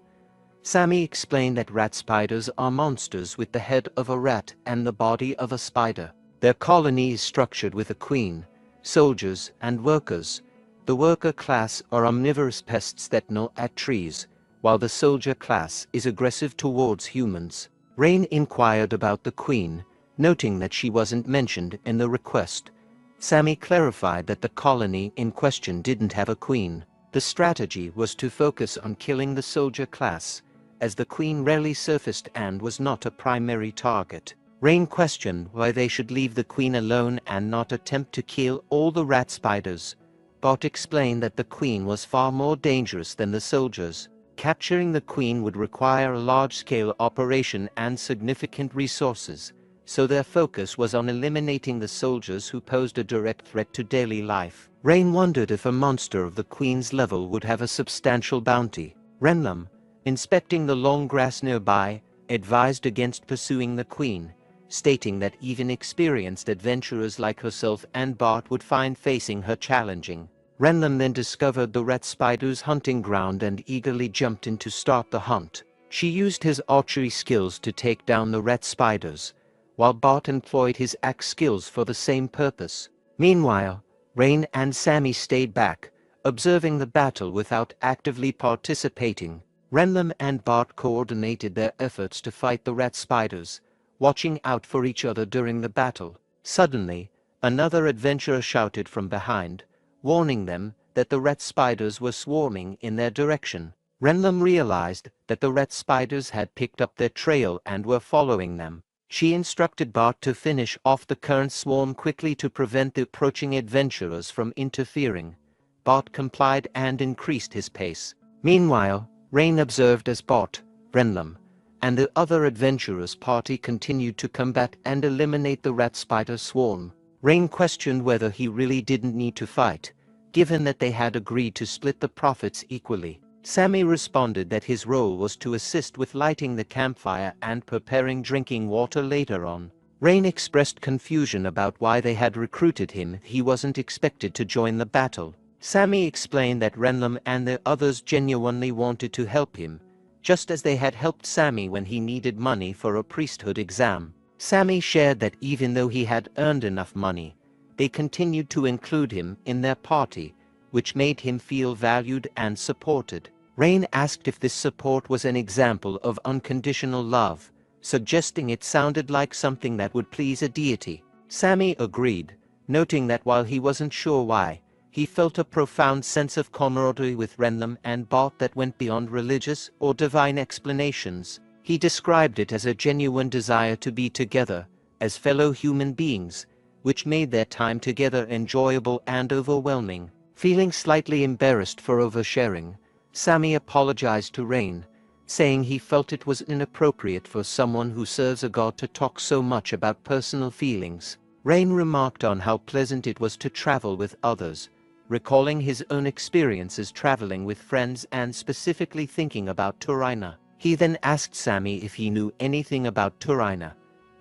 Sammy explained that rat spiders are monsters with the head of a rat and the body of a spider. Their colony is structured with a queen, soldiers, and workers. The worker class are omnivorous pests that gnaw at trees, while the soldier class is aggressive towards humans. Rain inquired about the queen, noting that she wasn't mentioned in the request. Sammy clarified that the colony in question didn't have a queen. The strategy was to focus on killing the soldier class, as the queen rarely surfaced and was not a primary target. Rain questioned why they should leave the queen alone and not attempt to kill all the rat spiders. Bart explained that the queen was far more dangerous than the soldiers. Capturing the queen would require a large-scale operation and significant resources, so their focus was on eliminating the soldiers who posed a direct threat to daily life. Rain wondered if a monster of the queen's level would have a substantial bounty. Renlam, inspecting the long grass nearby, advised against pursuing the queen, stating that even experienced adventurers like herself and Bart would find facing her challenging. Renlam then discovered the rat spider's hunting ground and eagerly jumped in to start the hunt. She used his archery skills to take down the rat spiders, while Bart employed his axe skills for the same purpose. Meanwhile, Rain and Sammy stayed back, observing the battle without actively participating. Renlam and Bart coordinated their efforts to fight the rat spiders, watching out for each other during the battle. Suddenly, another adventurer shouted from behind, warning them that the rat spiders were swarming in their direction. Renlam realized that the rat spiders had picked up their trail and were following them. She instructed Bart to finish off the current swarm quickly to prevent the approaching adventurers from interfering. Bart complied and increased his pace. Meanwhile, Rain observed as Bart, Renlam, and the other adventurers' party continued to combat and eliminate the rat spider swarm. Rain questioned whether he really didn't need to fight, given that they had agreed to split the profits equally. Sammy responded that his role was to assist with lighting the campfire and preparing drinking water later on. Rain expressed confusion about why they had recruited him. He wasn't expected to join the battle. Sammy explained that Renlam and the others genuinely wanted to help him, just as they had helped Sammy when he needed money for a priesthood exam. Sammy shared that even though he had earned enough money, they continued to include him in their party, which made him feel valued and supported. Rain asked if this support was an example of unconditional love, suggesting it sounded like something that would please a deity. Sammy agreed, noting that while he wasn't sure why, he felt a profound sense of camaraderie with Renlam and Bart that went beyond religious or divine explanations. He described it as a genuine desire to be together, as fellow human beings, which made their time together enjoyable and overwhelming. Feeling slightly embarrassed for oversharing, Sammy apologized to Rain, saying he felt it was inappropriate for someone who serves a god to talk so much about personal feelings. Rain remarked on how pleasant it was to travel with others, recalling his own experiences traveling with friends and specifically thinking about Turina. He then asked Sammy if he knew anything about Turina.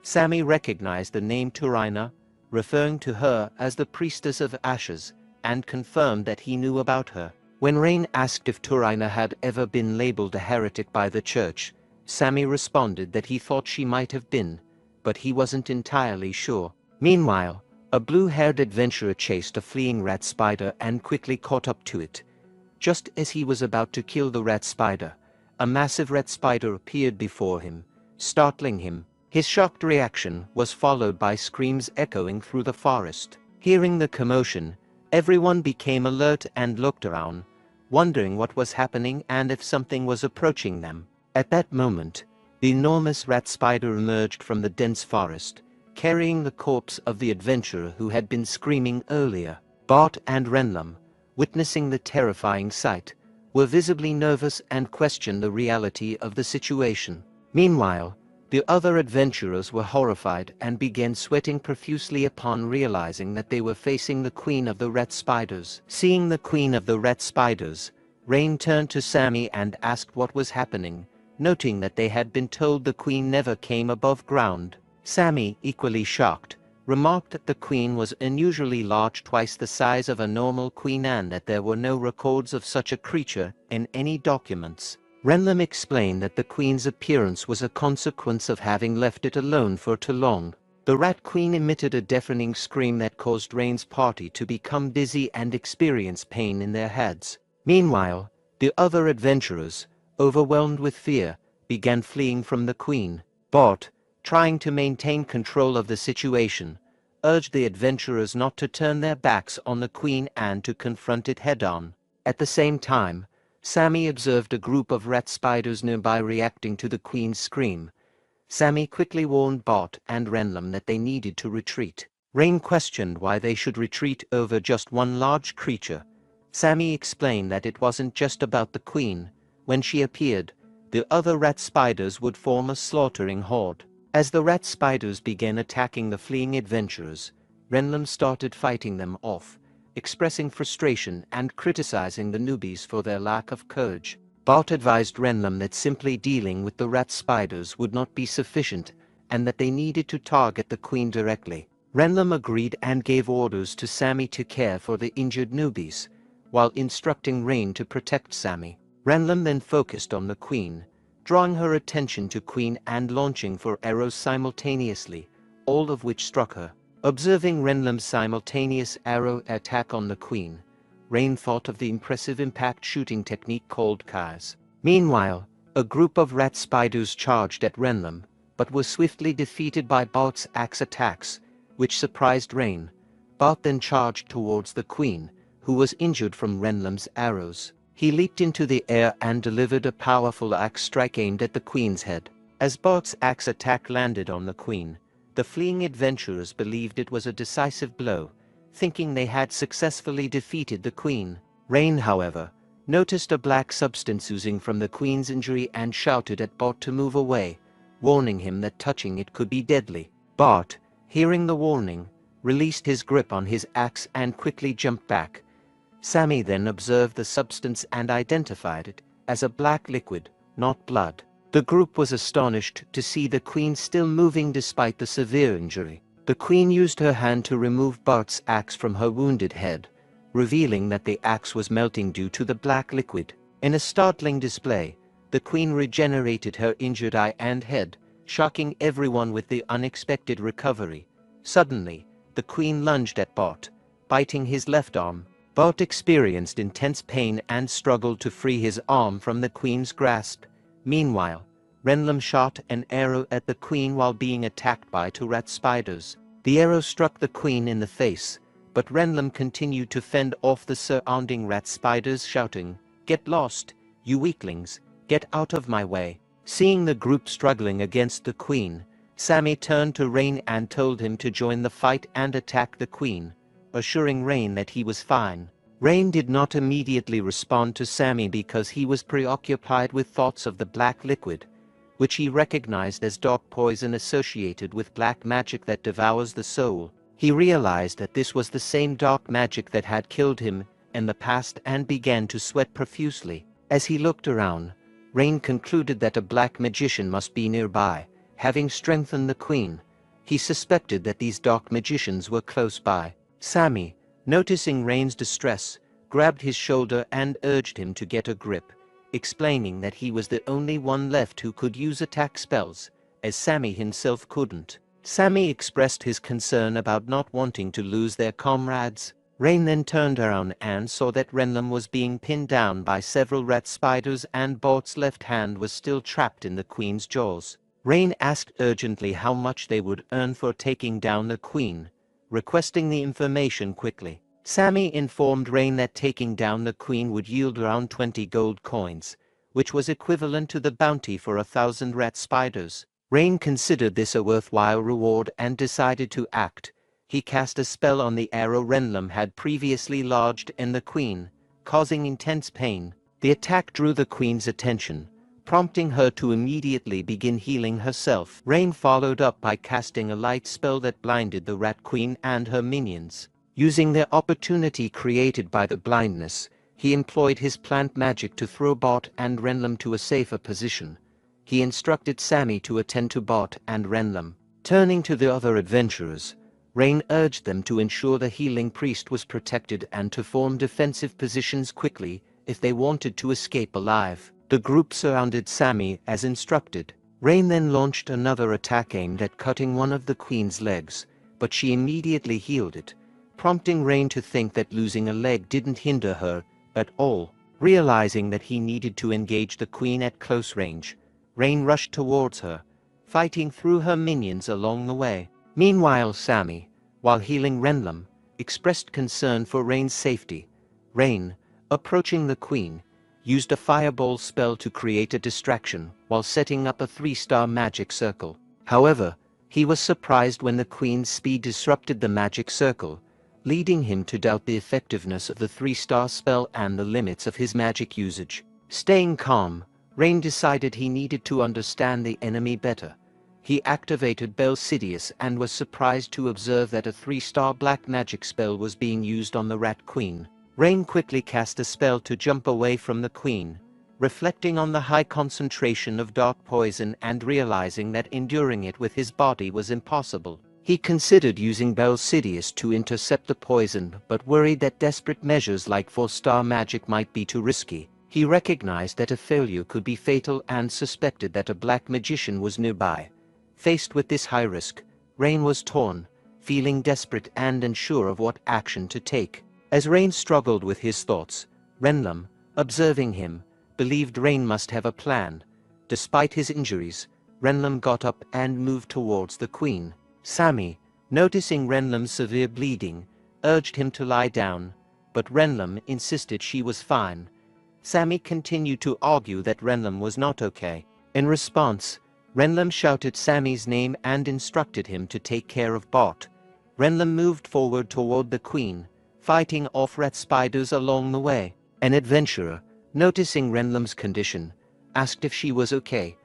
Sammy recognized the name Turina, referring to her as the priestess of ashes, and confirmed that he knew about her. When Rain asked if Turina had ever been labeled a heretic by the church, Sammy responded that he thought she might have been, but he wasn't entirely sure. Meanwhile, a blue-haired adventurer chased a fleeing rat spider and quickly caught up to it. Just as he was about to kill the rat spider, a massive rat spider appeared before him, startling him. His shocked reaction was followed by screams echoing through the forest. Hearing the commotion, everyone became alert and looked around, wondering what was happening and if something was approaching them. At that moment, the enormous rat spider emerged from the dense forest, carrying the corpse of the adventurer who had been screaming earlier. Bart and Renlam, witnessing the terrifying sight, were visibly nervous and questioned the reality of the situation. Meanwhile, the other adventurers were horrified and began sweating profusely upon realizing that they were facing the queen of the rat spiders. Seeing the queen of the rat spiders, Rain turned to Sammy and asked what was happening, noting that they had been told the queen never came above ground. Sammy, equally shocked, remarked that the queen was unusually large, twice the size of a normal queen, and that there were no records of such a creature in any documents. Renlam explained that the queen's appearance was a consequence of having left it alone for too long. The rat queen emitted a deafening scream that caused Rain's party to become dizzy and experience pain in their heads. Meanwhile, the other adventurers, overwhelmed with fear, began fleeing from the queen. Bart, trying to maintain control of the situation, urged the adventurers not to turn their backs on the queen and to confront it head-on. At the same time, Sammy observed a group of rat spiders nearby reacting to the queen's scream. Sammy quickly warned Bart and Renlam that they needed to retreat. Rain questioned why they should retreat over just one large creature. Sammy explained that it wasn't just about the queen. When she appeared, the other rat spiders would form a slaughtering horde. As the rat spiders began attacking the fleeing adventurers, Renlam started fighting them off, expressing frustration and criticizing the newbies for their lack of courage. Bart advised Renlam that simply dealing with the rat spiders would not be sufficient, and that they needed to target the queen directly. Renlam agreed and gave orders to Sammy to care for the injured newbies, while instructing Rain to protect Sammy. Renlam then focused on the queen, drawing her attention to Queen and launching 4 arrows simultaneously, all of which struck her. Observing Renlam's simultaneous arrow attack on the queen, Rain thought of the impressive impact shooting technique called Kai's. Meanwhile, a group of rat spiders charged at Renlam, but was swiftly defeated by Bart's axe attacks, which surprised Rain. Bart then charged towards the queen, who was injured from Renlam's arrows. He leaped into the air and delivered a powerful axe strike aimed at the queen's head. As Bart's axe attack landed on the queen, the fleeing adventurers believed it was a decisive blow, thinking they had successfully defeated the queen. Rain, however, noticed a black substance oozing from the queen's injury and shouted at Bart to move away, warning him that touching it could be deadly. Bart, hearing the warning, released his grip on his axe and quickly jumped back. Sammy then observed the substance and identified it as a black liquid, not blood. The group was astonished to see the queen still moving despite the severe injury. The queen used her hand to remove Bart's axe from her wounded head, revealing that the axe was melting due to the black liquid. In a startling display, the queen regenerated her injured eye and head, shocking everyone with the unexpected recovery. Suddenly, the queen lunged at Bart, biting his left arm. Bart experienced intense pain and struggled to free his arm from the queen's grasp. Meanwhile, Renlam shot an arrow at the queen while being attacked by 2 rat spiders. The arrow struck the queen in the face, but Renlam continued to fend off the surrounding rat spiders, shouting, "Get lost, you weaklings, get out of my way." Seeing the group struggling against the queen, Sammy turned to Rain and told him to join the fight and attack the queen, assuring Rain that he was fine. Rain did not immediately respond to Sammy because he was preoccupied with thoughts of the black liquid, which he recognized as dark poison associated with black magic that devours the soul. He realized that this was the same dark magic that had killed him in the past and began to sweat profusely. As he looked around, Rain concluded that a black magician must be nearby. Having strengthened the queen, he suspected that these dark magicians were close by. Sammy, noticing Rain's distress, grabbed his shoulder and urged him to get a grip, explaining that he was the only one left who could use attack spells, as Sammy himself couldn't. Sammy expressed his concern about not wanting to lose their comrades. Rain then turned around and saw that Renlam was being pinned down by several rat spiders and Bart's left hand was still trapped in the queen's jaws. Rain asked urgently how much they would earn for taking down the queen, requesting the information quickly. Sammy informed Rain that taking down the queen would yield around 20 gold coins, which was equivalent to the bounty for 1,000 rat spiders. Rain considered this a worthwhile reward and decided to act. He cast a spell on the arrow Renlam had previously lodged in the queen, causing intense pain. The attack drew the queen's attention, prompting her to immediately begin healing herself. Rain followed up by casting a light spell that blinded the rat queen and her minions. Using the opportunity created by the blindness, he employed his plant magic to throw Bart and Renlam to a safer position. He instructed Sammy to attend to Bart and Renlam. Turning to the other adventurers, Rain urged them to ensure the healing priest was protected and to form defensive positions quickly if they wanted to escape alive. The group surrounded Sammy as instructed. Rain then launched another attack aimed at cutting one of the queen's legs, but she immediately healed it, prompting Rain to think that losing a leg didn't hinder her at all. Realizing that he needed to engage the queen at close range, Rain rushed towards her, fighting through her minions along the way. Meanwhile, Sammy, while healing Renlam, expressed concern for Rain's safety. Rain, approaching the queen, used a fireball spell to create a distraction while setting up a 3-star magic circle. However, he was surprised when the queen's speed disrupted the magic circle, leading him to doubt the effectiveness of the 3-star spell and the limits of his magic usage. Staying calm, Rain decided he needed to understand the enemy better. He activated Bel Sidious and was surprised to observe that a 3-star black magic spell was being used on the Rat Queen. Rain quickly cast a spell to jump away from the Queen, reflecting on the high concentration of dark poison and realizing that enduring it with his body was impossible. He considered using Bel Sidious to intercept the poison, but worried that desperate measures like 4-star magic might be too risky. He recognized that a failure could be fatal and suspected that a black magician was nearby. Faced with this high risk, Rain was torn, feeling desperate and unsure of what action to take. As Rain struggled with his thoughts, Renlum, observing him, believed Rain must have a plan. Despite his injuries, Renlum got up and moved towards the Queen. Sammy, noticing Renlum's severe bleeding, urged him to lie down, but Renlum insisted she was fine. Sammy continued to argue that Renlum was not okay. In response, Renlum shouted Sammy's name and instructed him to take care of Bart. Renlum moved forward toward the Queen, fighting off rat spiders along the way. An adventurer, noticing Renlum's condition, asked if she was okay.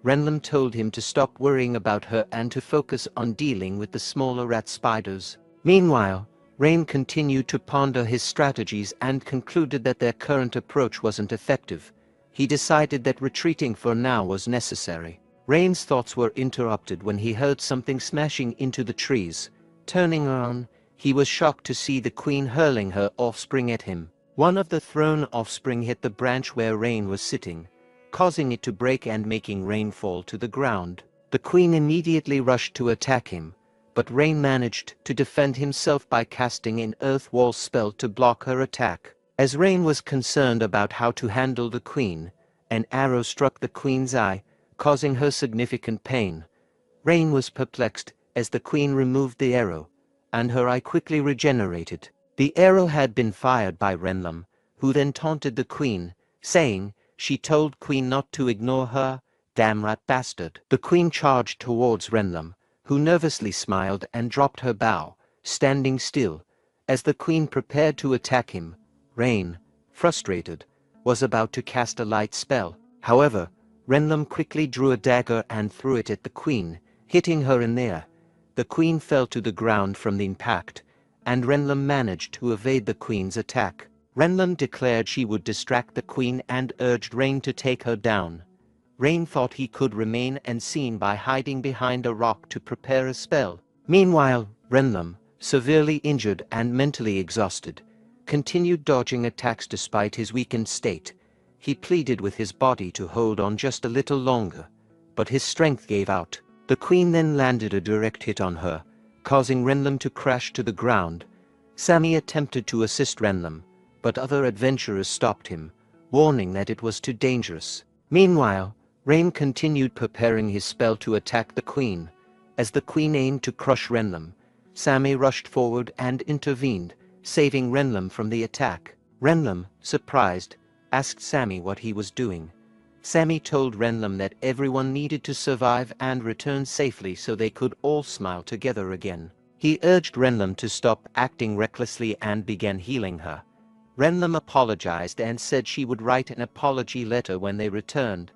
Renlum told him to stop worrying about her and to focus on dealing with the smaller rat spiders. Meanwhile, Rain continued to ponder his strategies and concluded that their current approach wasn't effective. He decided that retreating for now was necessary. Rain's thoughts were interrupted when he heard something smashing into the trees. Turning around, he was shocked to see the Queen hurling her offspring at him. One of the thrown offspring hit the branch where Rain was sitting, causing it to break and making Rain fall to the ground. The Queen immediately rushed to attack him, but Rain managed to defend himself by casting an earth wall spell to block her attack. As Rain was concerned about how to handle the Queen, an arrow struck the Queen's eye, causing her significant pain. Rain was perplexed as the Queen removed the arrow, and her eye quickly regenerated. The arrow had been fired by Renlum, who then taunted the Queen, saying, "She told Queen not to ignore her, damn rat bastard." The Queen charged towards Renlum, who nervously smiled and dropped her bow, standing still. As the Queen prepared to attack him, Rain, frustrated, was about to cast a light spell. However, Renlum quickly drew a dagger and threw it at the Queen, hitting her in the air. The Queen fell to the ground from the impact, and Renlum managed to evade the Queen's attack. Renlum declared she would distract the Queen and urged Rain to take her down. Rain thought he could remain unseen by hiding behind a rock to prepare a spell. Meanwhile, Renlum, severely injured and mentally exhausted, continued dodging attacks despite his weakened state. He pleaded with his body to hold on just a little longer, but his strength gave out. The Queen then landed a direct hit on her, causing Renlum to crash to the ground. Sammy attempted to assist Renlum, but other adventurers stopped him, warning that it was too dangerous. Meanwhile, Rain continued preparing his spell to attack the Queen. As the Queen aimed to crush Renlum, Sammy rushed forward and intervened, saving Renlum from the attack. Renlum, surprised, asked Sammy what he was doing. Sammy told Renlum that everyone needed to survive and return safely so they could all smile together again. He urged Renlum to stop acting recklessly and began healing her. Renlum apologized and said she would write an apology letter when they returned.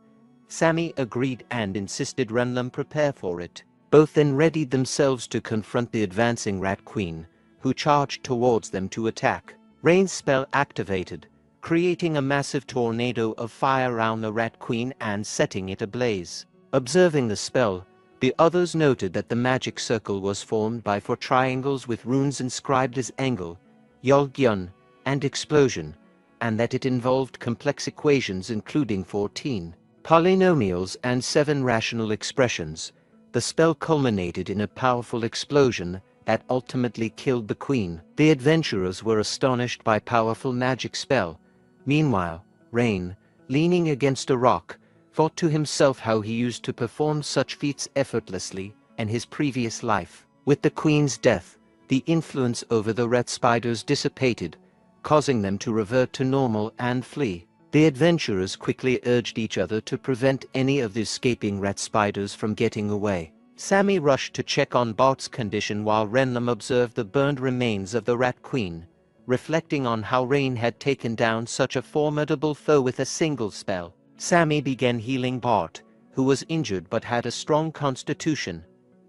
Sammy agreed and insisted Renlum prepare for it. Both then readied themselves to confront the advancing Rat Queen, who charged towards them to attack. Rain's spell activated, creating a massive tornado of fire around the Rat Queen and setting it ablaze. Observing the spell, the others noted that the magic circle was formed by 4 triangles with runes inscribed as angle, yolgyun, and explosion, and that it involved complex equations including 14 polynomials and 7 rational expressions. The spell culminated in a powerful explosion that ultimately killed the Queen. The adventurers were astonished by powerful magic spell. Meanwhile, Rain, leaning against a rock, thought to himself how he used to perform such feats effortlessly in his previous life. With the Queen's death, the influence over the rat spiders dissipated, causing them to revert to normal and flee. The adventurers quickly urged each other to prevent any of the escaping rat spiders from getting away. Sammy rushed to check on Bart's condition while Renlum observed the burned remains of the Rat Queen, reflecting on how Rain had taken down such a formidable foe with a single spell. Sammy began healing Bart, who was injured but had a strong constitution.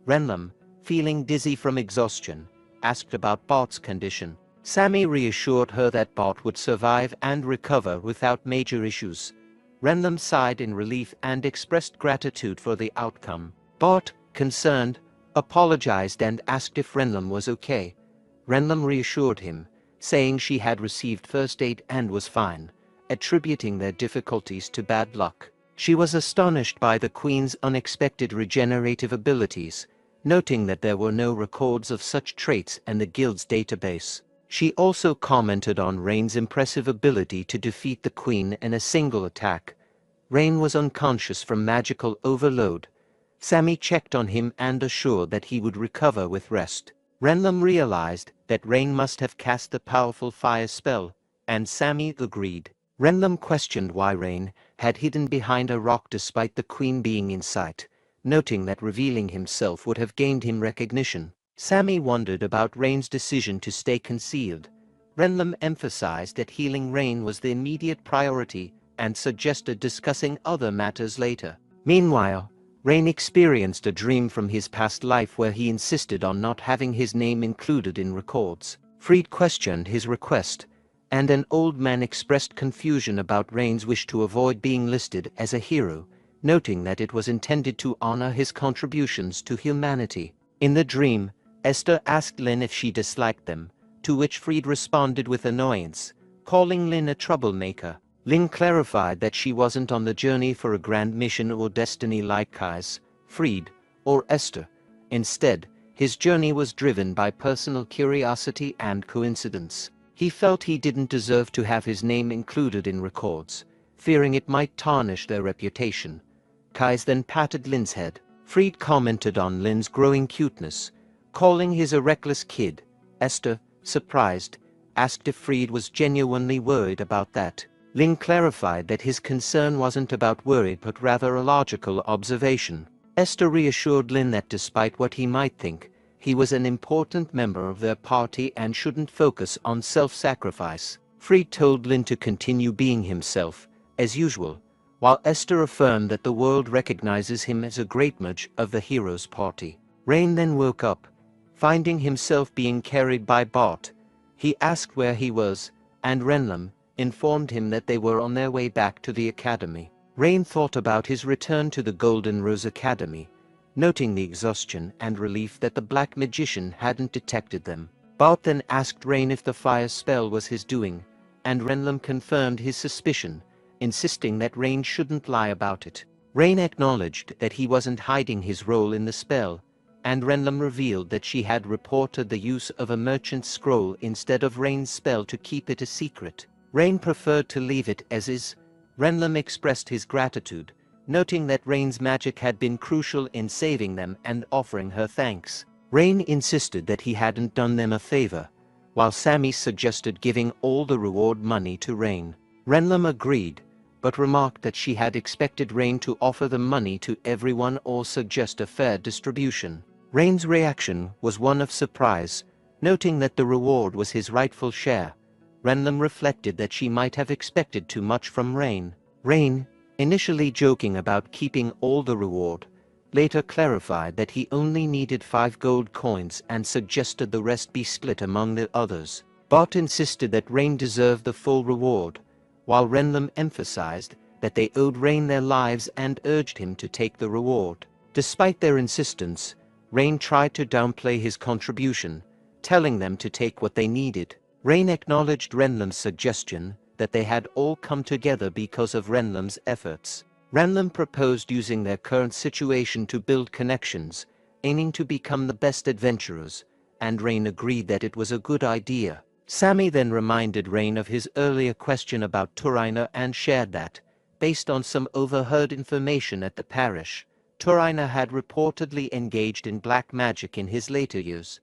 Renlam, feeling dizzy from exhaustion, asked about Bart's condition. Sammy reassured her that Bart would survive and recover without major issues. Renlam sighed in relief and expressed gratitude for the outcome. Bart, concerned, apologized and asked if Renlam was okay. Renlam reassured him, saying she had received first aid and was fine, attributing their difficulties to bad luck. She was astonished by the Queen's unexpected regenerative abilities, noting that there were no records of such traits in the Guild's database. She also commented on Rain's impressive ability to defeat the Queen in a single attack. Rain was unconscious from magical overload. Sammy checked on him and assured that he would recover with rest. Renlam realized that Rain must have cast the powerful fire spell, and Sammy agreed. Renlam questioned why Rain had hidden behind a rock despite the Queen being in sight, noting that revealing himself would have gained him recognition. Sammy wondered about Rain's decision to stay concealed. Renlam emphasized that healing Rain was the immediate priority and suggested discussing other matters later. Meanwhile, Rain experienced a dream from his past life where he insisted on not having his name included in records. Fried questioned his request, and an old man expressed confusion about Rain's wish to avoid being listed as a hero, noting that it was intended to honor his contributions to humanity. In the dream, Esther asked Lin if she disliked them, to which Fried responded with annoyance, calling Lin a troublemaker. Lin clarified that she wasn't on the journey for a grand mission or destiny like Kai's, Fried, or Esther. Instead, his journey was driven by personal curiosity and coincidence. He felt he didn't deserve to have his name included in records, fearing it might tarnish their reputation. Kai's then patted Lin's head. Fried commented on Lin's growing cuteness, calling his a reckless kid. Esther, surprised, asked if Fried was genuinely worried about that. Lin clarified that his concern wasn't about worry but rather a logical observation. Esther reassured Lin that despite what he might think, he was an important member of their party and shouldn't focus on self-sacrifice. Fried told Lin to continue being himself, as usual, while Esther affirmed that the world recognizes him as a great mage of the heroes' party. Rain then woke up, finding himself being carried by Bart. He asked where he was, and Renlam informed him that they were on their way back to the academy. Rain thought about his return to the Golden Rose Academy, noting the exhaustion and relief that the Black Magician hadn't detected them. Bart then asked Rain if the fire spell was his doing, and Renlam confirmed his suspicion, insisting that Rain shouldn't lie about it. Rain acknowledged that he wasn't hiding his role in the spell, and Renlam revealed that she had reported the use of a merchant's scroll instead of Rain's spell to keep it a secret. Rain preferred to leave it as is. Renlam expressed his gratitude, noting that Rain's magic had been crucial in saving them and offering her thanks. Rain insisted that he hadn't done them a favor, while Sammy suggested giving all the reward money to Rain. Renlam agreed, but remarked that she had expected Rain to offer the money to everyone or suggest a fair distribution. Rain's reaction was one of surprise, noting that the reward was his rightful share. Renlam reflected that she might have expected too much from Rain. Rain, initially joking about keeping all the reward, later clarified that he only needed 5 gold coins and suggested the rest be split among the others. Bart insisted that Rain deserved the full reward, while Renlam emphasized that they owed Rain their lives and urged him to take the reward. Despite their insistence, Rain tried to downplay his contribution, telling them to take what they needed. Rain acknowledged Renlam's suggestion that they had all come together because of Renlam's efforts. Renlam proposed using their current situation to build connections, aiming to become the best adventurers, and Rain agreed that it was a good idea. Sammy then reminded Rain of his earlier question about Turina and shared that, based on some overheard information at the parish, Turina had reportedly engaged in black magic in his later years.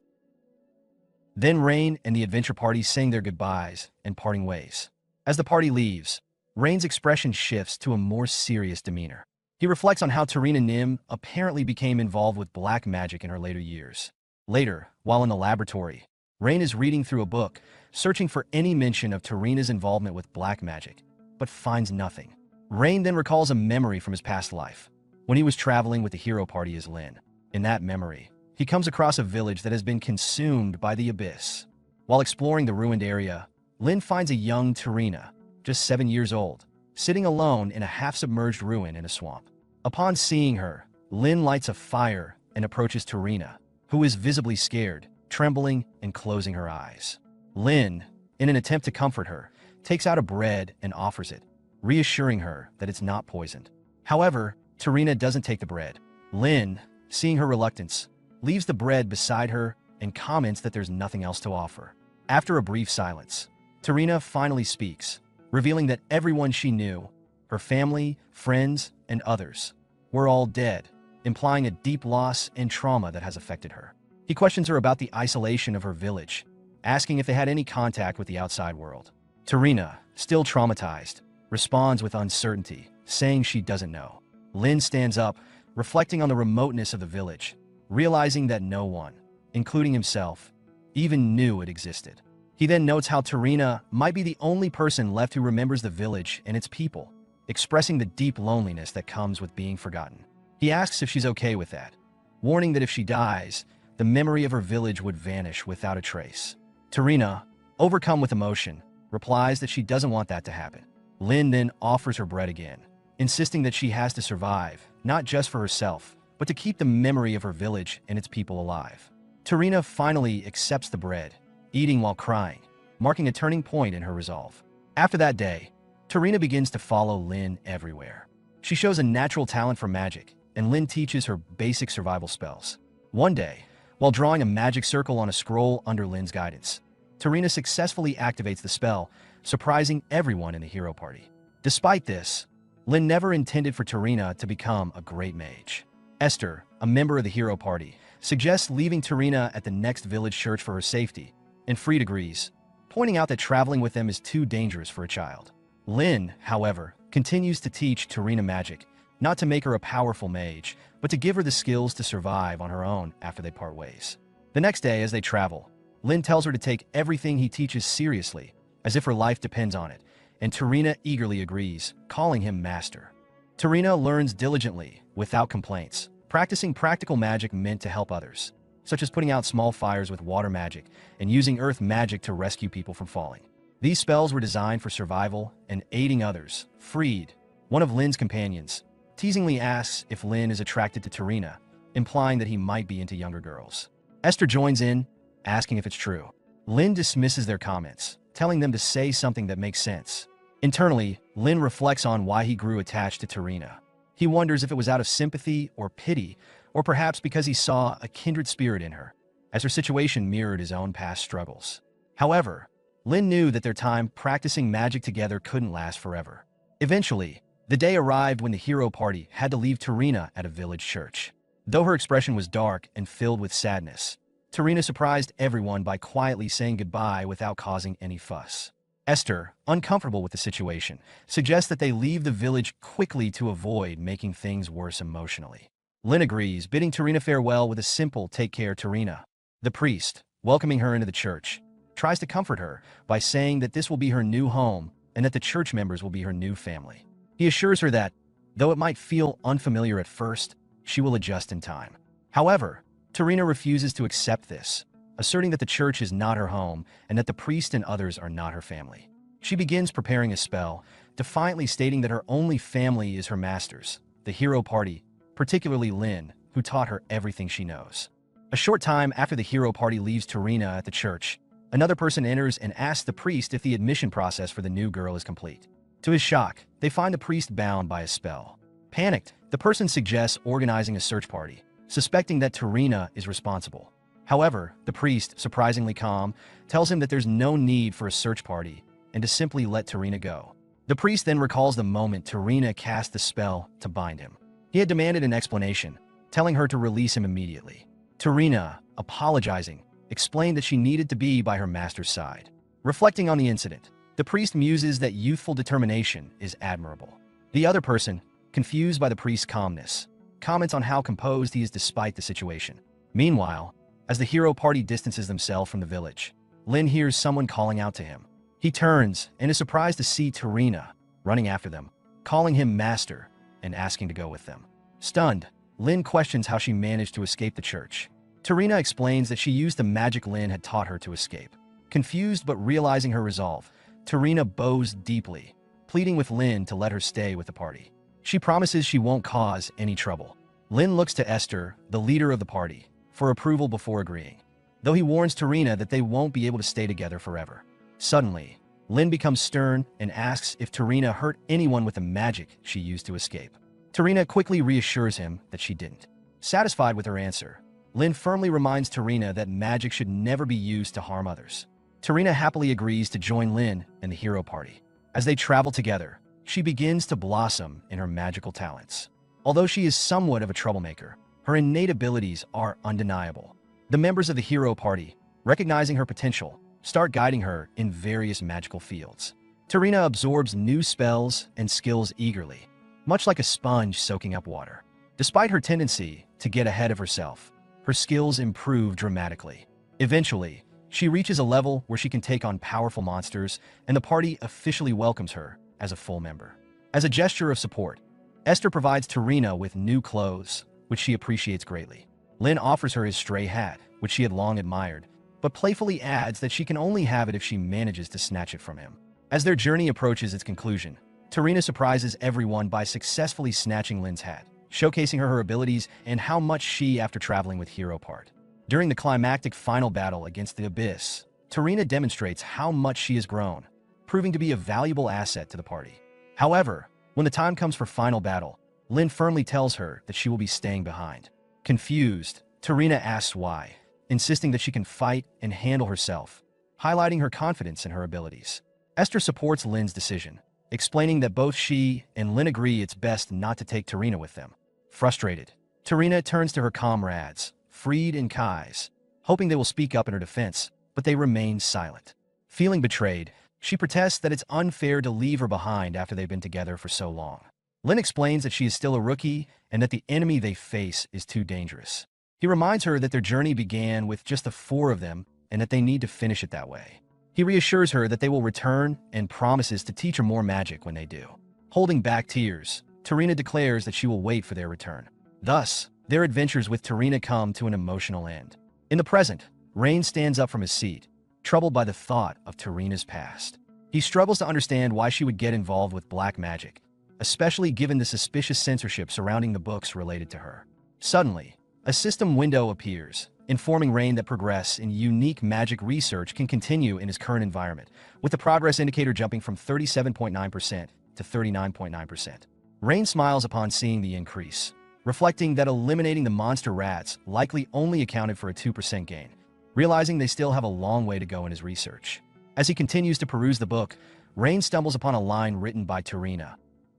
Then Rain and the adventure party sang their goodbyes and parting ways. As the party leaves, Rain's expression shifts to a more serious demeanor. He reflects on how Tarina Nim apparently became involved with black magic in her later years. Later, while in the laboratory, Rain is reading through a book, searching for any mention of Tarina's involvement with black magic, but finds nothing. Rain then recalls a memory from his past life. when he was traveling with the hero party as Lin. In that memory, he comes across a village that has been consumed by the abyss. While exploring the ruined area, Lin finds a young Tarina, just 7 years old, sitting alone in a half-submerged ruin in a swamp. Upon seeing her, Lin lights a fire and approaches Tarina, who is visibly scared, trembling and closing her eyes. Lin, in an attempt to comfort her, takes out a bread and offers it, reassuring her that it's not poisoned. However, Tarina doesn't take the bread. Lin, seeing her reluctance, leaves the bread beside her and comments that there's nothing else to offer. After a brief silence, Tarina finally speaks, revealing that everyone she knew, her family, friends, and others, were all dead, implying a deep loss and trauma that has affected her. He questions her about the isolation of her village, asking if they had any contact with the outside world. Tarina, still traumatized, responds with uncertainty, saying she doesn't know. Lin stands up, reflecting on the remoteness of the village, realizing that no one, including himself, even knew it existed. He then notes how Tarina might be the only person left who remembers the village and its people, expressing the deep loneliness that comes with being forgotten. He asks if she's okay with that, warning that if she dies, the memory of her village would vanish without a trace. Tarina, overcome with emotion, replies that she doesn't want that to happen. Lin then offers her bread again, insisting that she has to survive, not just for herself, but to keep the memory of her village and its people alive. Tarina finally accepts the bread, eating while crying, marking a turning point in her resolve. After that day, Tarina begins to follow Lin everywhere. She shows a natural talent for magic, and Lin teaches her basic survival spells. One day, while drawing a magic circle on a scroll under Lin's guidance, Tarina successfully activates the spell, surprising everyone in the hero party. Despite this, Lin never intended for Tarina to become a great mage. Esther, a member of the hero party, suggests leaving Tarina at the next village church for her safety, and Freed agrees, pointing out that traveling with them is too dangerous for a child. Lin, however, continues to teach Tarina magic, not to make her a powerful mage, but to give her the skills to survive on her own after they part ways. The next day, as they travel, Lin tells her to take everything he teaches seriously, as if her life depends on it, and Tarina eagerly agrees, calling him master. Tarina learns diligently, without complaints, practicing practical magic meant to help others, such as putting out small fires with water magic and using earth magic to rescue people from falling. These spells were designed for survival and aiding others. Freed, one of Lin's companions, teasingly asks if Lin is attracted to Tarina, implying that he might be into younger girls. Esther joins in, asking if it's true. Lin dismisses their comments, telling them to say something that makes sense. Internally, Lin reflects on why he grew attached to Tarina. He wonders if it was out of sympathy or pity, or perhaps because he saw a kindred spirit in her, as her situation mirrored his own past struggles. However, Lin knew that their time practicing magic together couldn't last forever. Eventually, the day arrived when the hero party had to leave Tarina at a village church. Though her expression was dark and filled with sadness, Tarina surprised everyone by quietly saying goodbye without causing any fuss. Esther, uncomfortable with the situation, suggests that they leave the village quickly to avoid making things worse emotionally. Lin agrees, bidding Tarina farewell with a simple "take care, Tarina." The priest, welcoming her into the church, tries to comfort her by saying that this will be her new home and that the church members will be her new family. He assures her that, though it might feel unfamiliar at first, she will adjust in time. However, Tarina refuses to accept this, asserting that the church is not her home and that the priest and others are not her family. She begins preparing a spell, defiantly stating that her only family is her masters, the hero party, particularly Lin, who taught her everything she knows. A short time after the hero party leaves Tarina at the church, another person enters and asks the priest if the admission process for the new girl is complete. To his shock, they find the priest bound by a spell. Panicked, the person suggests organizing a search party, suspecting that Tarina is responsible. However, the priest, surprisingly calm, tells him that there's no need for a search party and to simply let Tarina go. The priest then recalls the moment Tarina cast the spell to bind him. He had demanded an explanation, telling her to release him immediately. Tarina, apologizing, explained that she needed to be by her master's side. Reflecting on the incident, the priest muses that youthful determination is admirable. The other person, confused by the priest's calmness, comments on how composed he is despite the situation. Meanwhile, as the hero party distances themselves from the village, Lin hears someone calling out to him. He turns and is surprised to see Tarina running after them, calling him master and asking to go with them. Stunned, Lin questions how she managed to escape the church. Tarina explains that she used the magic Lin had taught her to escape. Confused but realizing her resolve, Tarina bows deeply, pleading with Lin to let her stay with the party. She promises she won't cause any trouble. Lin looks to Esther, the leader of the party, for approval before agreeing, though he warns Tarina that they won't be able to stay together forever. Suddenly, Lin becomes stern and asks if Tarina hurt anyone with the magic she used to escape. Tarina quickly reassures him that she didn't. Satisfied with her answer, Lin firmly reminds Tarina that magic should never be used to harm others. Tarina happily agrees to join Lin and the hero party. As they travel together, she begins to blossom in her magical talents. Although she is somewhat of a troublemaker, her innate abilities are undeniable. The members of the hero party, recognizing her potential, start guiding her in various magical fields. Tarina absorbs new spells and skills eagerly, much like a sponge soaking up water. Despite her tendency to get ahead of herself, her skills improve dramatically. Eventually, she reaches a level where she can take on powerful monsters, and the party officially welcomes her as a full member. As a gesture of support, Esther provides Tarina with new clothes, which she appreciates greatly. Lin offers her his stray hat, which she had long admired, but playfully adds that she can only have it if she manages to snatch it from him. As their journey approaches its conclusion, Tarina surprises everyone by successfully snatching Lin's hat, showcasing her abilities and how much she after traveling with Hero Part. During the climactic final battle against the Abyss, Tarina demonstrates how much she has grown, proving to be a valuable asset to the party. However, when the time comes for final battle, Lin firmly tells her that she will be staying behind. Confused, Tarina asks why, insisting that she can fight and handle herself, highlighting her confidence in her abilities. Esther supports Lin's decision, explaining that both she and Lin agree it's best not to take Tarina with them. Frustrated, Tarina turns to her comrades, Freed and Kais, hoping they will speak up in her defense, but they remain silent. Feeling betrayed, she protests that it's unfair to leave her behind after they've been together for so long. Lin explains that she is still a rookie and that the enemy they face is too dangerous. He reminds her that their journey began with just the four of them and that they need to finish it that way. He reassures her that they will return and promises to teach her more magic when they do. Holding back tears, Tarina declares that she will wait for their return. Thus, their adventures with Tarina come to an emotional end. In the present, Rain stands up from his seat, troubled by the thought of Tarina's past. He struggles to understand why she would get involved with black magic, especially given the suspicious censorship surrounding the books related to her. Suddenly, a system window appears, informing Rain that progress in unique magic research can continue in his current environment, with the progress indicator jumping from 37.9% to 39.9%. Rain smiles upon seeing the increase, reflecting that eliminating the monster rats likely only accounted for a 2% gain, realizing they still have a long way to go in his research. As he continues to peruse the book, Rain stumbles upon a line written by Tarina,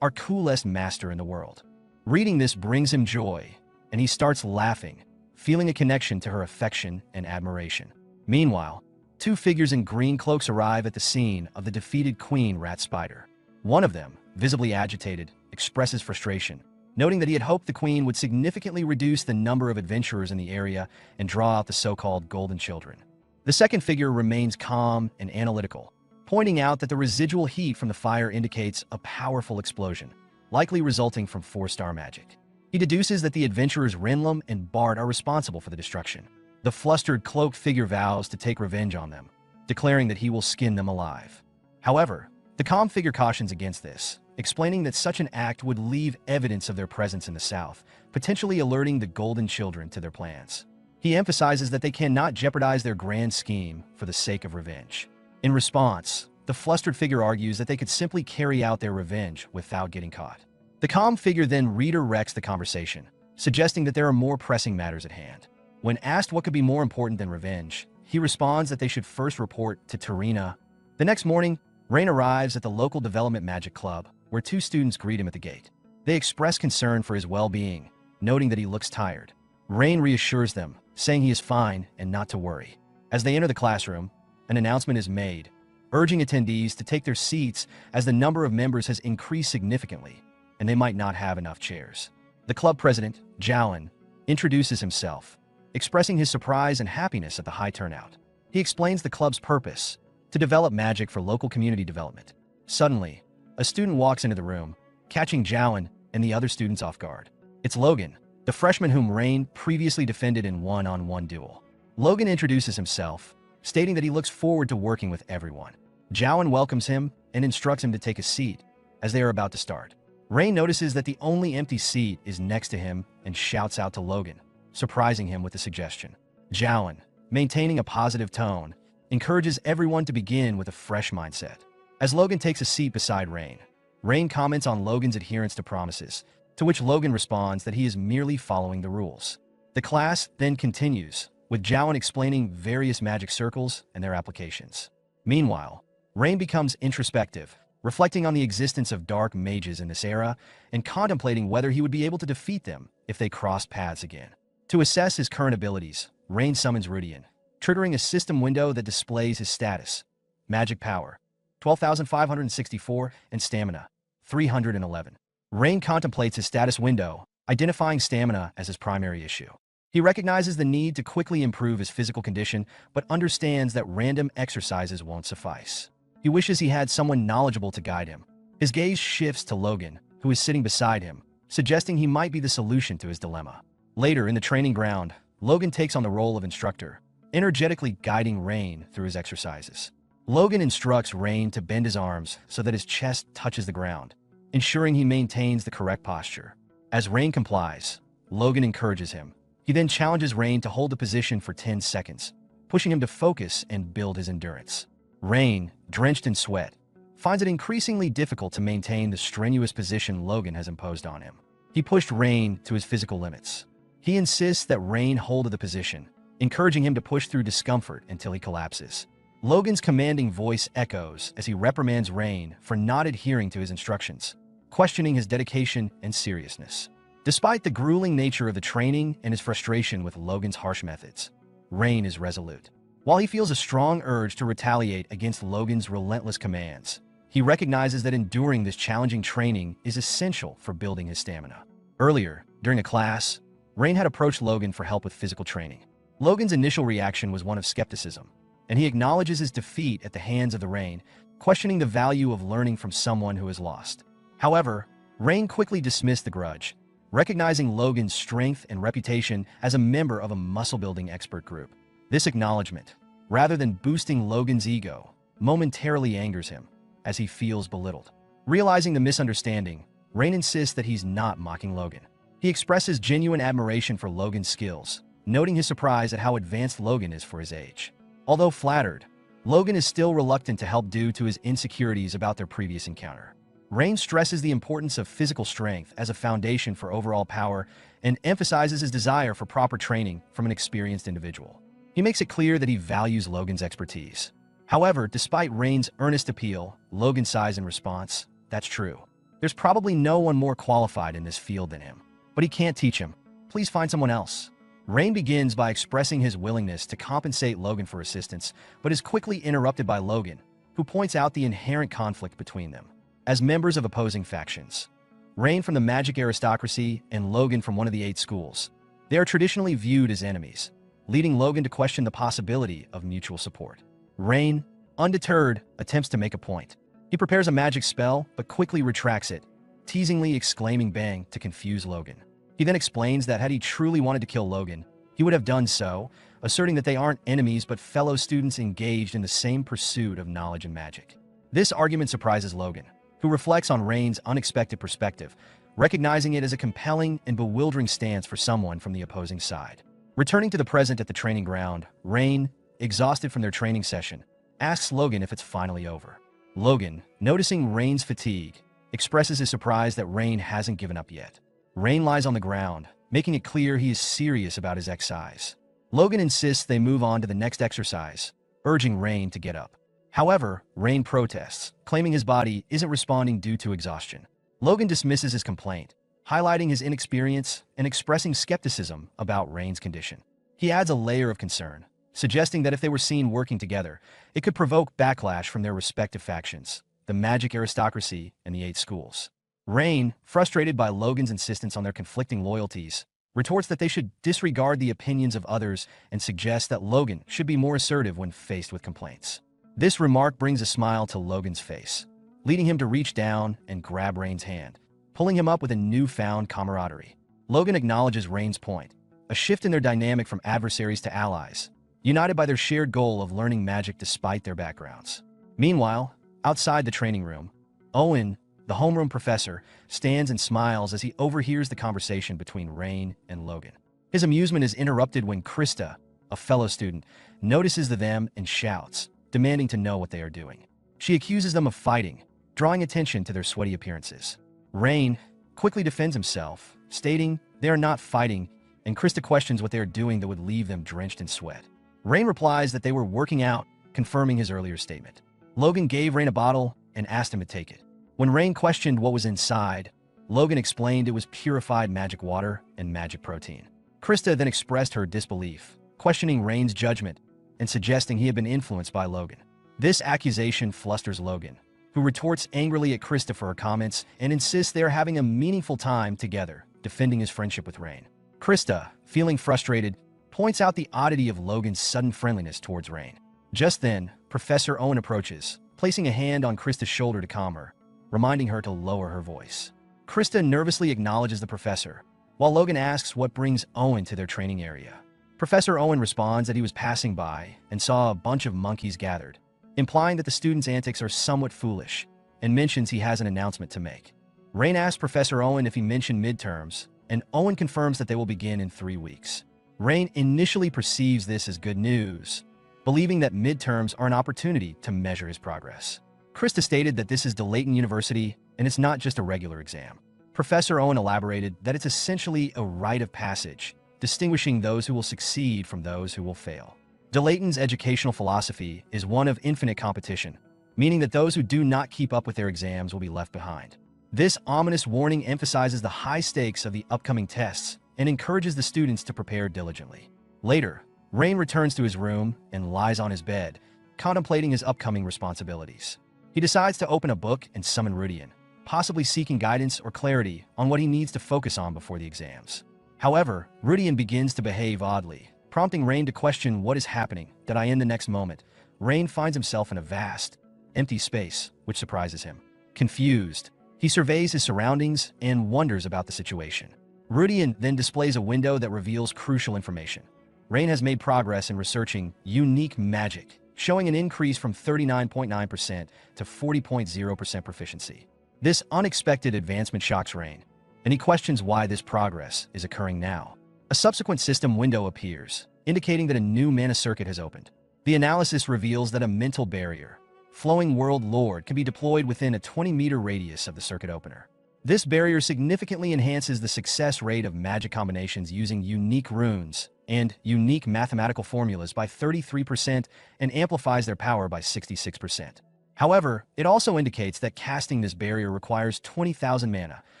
our coolest master in the world. Reading this brings him joy, and he starts laughing, feeling a connection to her affection and admiration. Meanwhile, two figures in green cloaks arrive at the scene of the defeated Queen Rat Spider. One of them, visibly agitated, expresses frustration, noting that he had hoped the Queen would significantly reduce the number of adventurers in the area and draw out the so-called Golden Children. The second figure remains calm and analytical, pointing out that the residual heat from the fire indicates a powerful explosion, likely resulting from 4-star magic. He deduces that the adventurers Renlum and Bard are responsible for the destruction. The flustered cloaked figure vows to take revenge on them, declaring that he will skin them alive. However, the calm figure cautions against this, explaining that such an act would leave evidence of their presence in the south, potentially alerting the Golden Children to their plans. He emphasizes that they cannot jeopardize their grand scheme for the sake of revenge. In response, the flustered figure argues that they could simply carry out their revenge without getting caught. The calm figure then redirects the conversation, suggesting that there are more pressing matters at hand. When asked what could be more important than revenge, he responds that they should first report to Tarina. The next morning, Rain arrives at the local development magic club, where two students greet him at the gate. They express concern for his well-being, noting that he looks tired. Rain reassures them, saying he is fine and not to worry. As they enter the classroom, an announcement is made, urging attendees to take their seats as the number of members has increased significantly, and they might not have enough chairs. The club president, Jalen, introduces himself, expressing his surprise and happiness at the high turnout. He explains the club's purpose, to develop magic for local community development. Suddenly, a student walks into the room, catching Jalen and the other students off guard. It's Logan, the freshman whom Rain previously defended in one-on-one duel. Logan introduces himself, stating that he looks forward to working with everyone. Jowan welcomes him and instructs him to take a seat as they are about to start. Rain notices that the only empty seat is next to him and shouts out to Logan, surprising him with the suggestion. Jowan, maintaining a positive tone, encourages everyone to begin with a fresh mindset. As Logan takes a seat beside Rain, Rain comments on Logan's adherence to promises, to which Logan responds that he is merely following the rules. The class then continues, with Jowan explaining various magic circles and their applications. Meanwhile, Rain becomes introspective, reflecting on the existence of dark mages in this era and contemplating whether he would be able to defeat them if they crossed paths again. To assess his current abilities, Rain summons Rudian, triggering a system window that displays his status: magic power, 12,564, and stamina, 311. Rain contemplates his status window, identifying stamina as his primary issue. He recognizes the need to quickly improve his physical condition, but understands that random exercises won't suffice. He wishes he had someone knowledgeable to guide him. His gaze shifts to Logan, who is sitting beside him, suggesting he might be the solution to his dilemma. Later, in the training ground, Logan takes on the role of instructor, energetically guiding Rain through his exercises. Logan instructs Rain to bend his arms so that his chest touches the ground, ensuring he maintains the correct posture. As Rain complies, Logan encourages him. He then challenges Rain to hold the position for 10 seconds, pushing him to focus and build his endurance. Rain, drenched in sweat, finds it increasingly difficult to maintain the strenuous position Logan has imposed on him. He pushed Rain to his physical limits. He insists that Rain hold the position, encouraging him to push through discomfort until he collapses. Logan's commanding voice echoes as he reprimands Rain for not adhering to his instructions, questioning his dedication and seriousness. Despite the grueling nature of the training and his frustration with Logan's harsh methods, Rain is resolute. While he feels a strong urge to retaliate against Logan's relentless commands, he recognizes that enduring this challenging training is essential for building his stamina. Earlier, during a class, Rain had approached Logan for help with physical training. Logan's initial reaction was one of skepticism, and he acknowledges his defeat at the hands of the Rain, questioning the value of learning from someone who has lost. However, Rain quickly dismissed the grudge, recognizing Logan's strength and reputation as a member of a muscle-building expert group. This acknowledgement, rather than boosting Logan's ego, momentarily angers him, as he feels belittled. Realizing the misunderstanding, Rain insists that he's not mocking Logan. He expresses genuine admiration for Logan's skills, noting his surprise at how advanced Logan is for his age. Although flattered, Logan is still reluctant to help due to his insecurities about their previous encounter. Rain stresses the importance of physical strength as a foundation for overall power and emphasizes his desire for proper training from an experienced individual. He makes it clear that he values Logan's expertise. However, despite Rain's earnest appeal, Logan sighs in response. That's true. There's probably no one more qualified in this field than him. But he can't teach him. Please find someone else. Rain begins by expressing his willingness to compensate Logan for assistance, but is quickly interrupted by Logan, who points out the inherent conflict between them. As members of opposing factions, Rain from the magic aristocracy and Logan from one of the 8 schools, they are traditionally viewed as enemies, leading Logan to question the possibility of mutual support. Rain, undeterred, attempts to make a point. He prepares a magic spell, but quickly retracts it, teasingly exclaiming bang to confuse Logan. He then explains that had he truly wanted to kill Logan, he would have done so, asserting that they aren't enemies but fellow students engaged in the same pursuit of knowledge and magic. This argument surprises Logan, who reflects on Rain's unexpected perspective, recognizing it as a compelling and bewildering stance for someone from the opposing side. Returning to the present at the training ground, Rain, exhausted from their training session, asks Logan if it's finally over. Logan, noticing Rain's fatigue, expresses his surprise that Rain hasn't given up yet. Rain lies on the ground, making it clear he is serious about his exercise. Logan insists they move on to the next exercise, urging Rain to get up. However, Rain protests, claiming his body isn't responding due to exhaustion. Logan dismisses his complaint, highlighting his inexperience and expressing skepticism about Rain's condition. He adds a layer of concern, suggesting that if they were seen working together, it could provoke backlash from their respective factions, the magic aristocracy and the 8 schools. Rain, frustrated by Logan's insistence on their conflicting loyalties, retorts that they should disregard the opinions of others and suggests that Logan should be more assertive when faced with complaints. This remark brings a smile to Logan's face, leading him to reach down and grab Rain's hand, pulling him up with a newfound camaraderie. Logan acknowledges Rain's point, a shift in their dynamic from adversaries to allies, united by their shared goal of learning magic despite their backgrounds. Meanwhile, outside the training room, Owen, the homeroom professor, stands and smiles as he overhears the conversation between Rain and Logan. His amusement is interrupted when Krista, a fellow student, notices them and shouts, demanding to know what they are doing. She accuses them of fighting, drawing attention to their sweaty appearances. Rain quickly defends himself, stating they are not fighting, and Krista questions what they are doing that would leave them drenched in sweat. Rain replies that they were working out, confirming his earlier statement. Logan gave Rain a bottle and asked him to take it. When Rain questioned what was inside, Logan explained it was purified magic water and magic protein. Krista then expressed her disbelief, questioning Rain's judgment and suggesting he had been influenced by Logan. This accusation flusters Logan, who retorts angrily at Krista for her comments and insists they are having a meaningful time together, defending his friendship with Rain. Krista, feeling frustrated, points out the oddity of Logan's sudden friendliness towards Rain. Just then, Professor Owen approaches, placing a hand on Krista's shoulder to calm her, reminding her to lower her voice. Krista nervously acknowledges the professor, while Logan asks what brings Owen to their training area. Professor Owen responds that he was passing by and saw a bunch of monkeys gathered, implying that the students' antics are somewhat foolish, and mentions he has an announcement to make. Rain asks Professor Owen if he mentioned midterms, and Owen confirms that they will begin in 3 weeks. Rain initially perceives this as good news, believing that midterms are an opportunity to measure his progress. Krista stated that this is DeLayton University, and it's not just a regular exam. Professor Owen elaborated that it's essentially a rite of passage, distinguishing those who will succeed from those who will fail. DeLayton's educational philosophy is one of infinite competition, meaning that those who do not keep up with their exams will be left behind. This ominous warning emphasizes the high stakes of the upcoming tests and encourages the students to prepare diligently. Later, Rain returns to his room and lies on his bed, contemplating his upcoming responsibilities. He decides to open a book and summon Rudian, possibly seeking guidance or clarity on what he needs to focus on before the exams. However, Rudian begins to behave oddly, prompting Rain to question what is happening. In the next moment, Rain finds himself in a vast, empty space, which surprises him. Confused, he surveys his surroundings and wonders about the situation. Rudian then displays a window that reveals crucial information. Rain has made progress in researching unique magic, showing an increase from 39.9% to 40.0% proficiency. This unexpected advancement shocks Rain, and he questions why this progress is occurring now. A subsequent system window appears, indicating that a new mana circuit has opened. The analysis reveals that a mental barrier, Flowing World Lord, can be deployed within a 20-meter radius of the circuit opener. This barrier significantly enhances the success rate of magic combinations using unique runes and unique mathematical formulas by 33% and amplifies their power by 66%. However, it also indicates that casting this barrier requires 20,000 mana,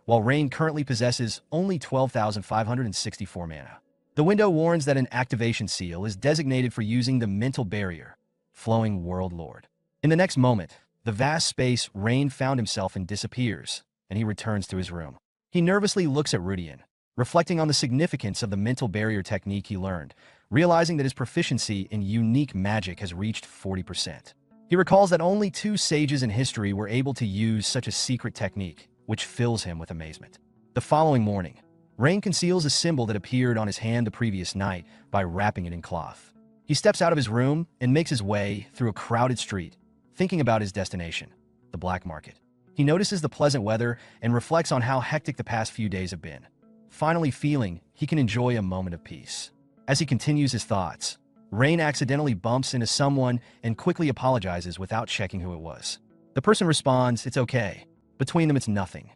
while Rain currently possesses only 12,564 mana. The window warns that an activation seal is designated for using the mental barrier, Flowing World Lord. In the next moment, the vast space Rain found himself in disappears, and he returns to his room. He nervously looks at Rudian, reflecting on the significance of the mental barrier technique he learned, realizing that his proficiency in unique magic has reached 40%. He recalls that only 2 sages in history were able to use such a secret technique, which fills him with amazement. The following morning, Rain conceals a symbol that appeared on his hand the previous night by wrapping it in cloth. He steps out of his room and makes his way through a crowded street, thinking about his destination, the black market. He notices the pleasant weather and reflects on how hectic the past few days have been, finally feeling he can enjoy a moment of peace. As he continues his thoughts, Rain accidentally bumps into someone and quickly apologizes without checking who it was. The person responds, "It's okay. Between them, it's nothing."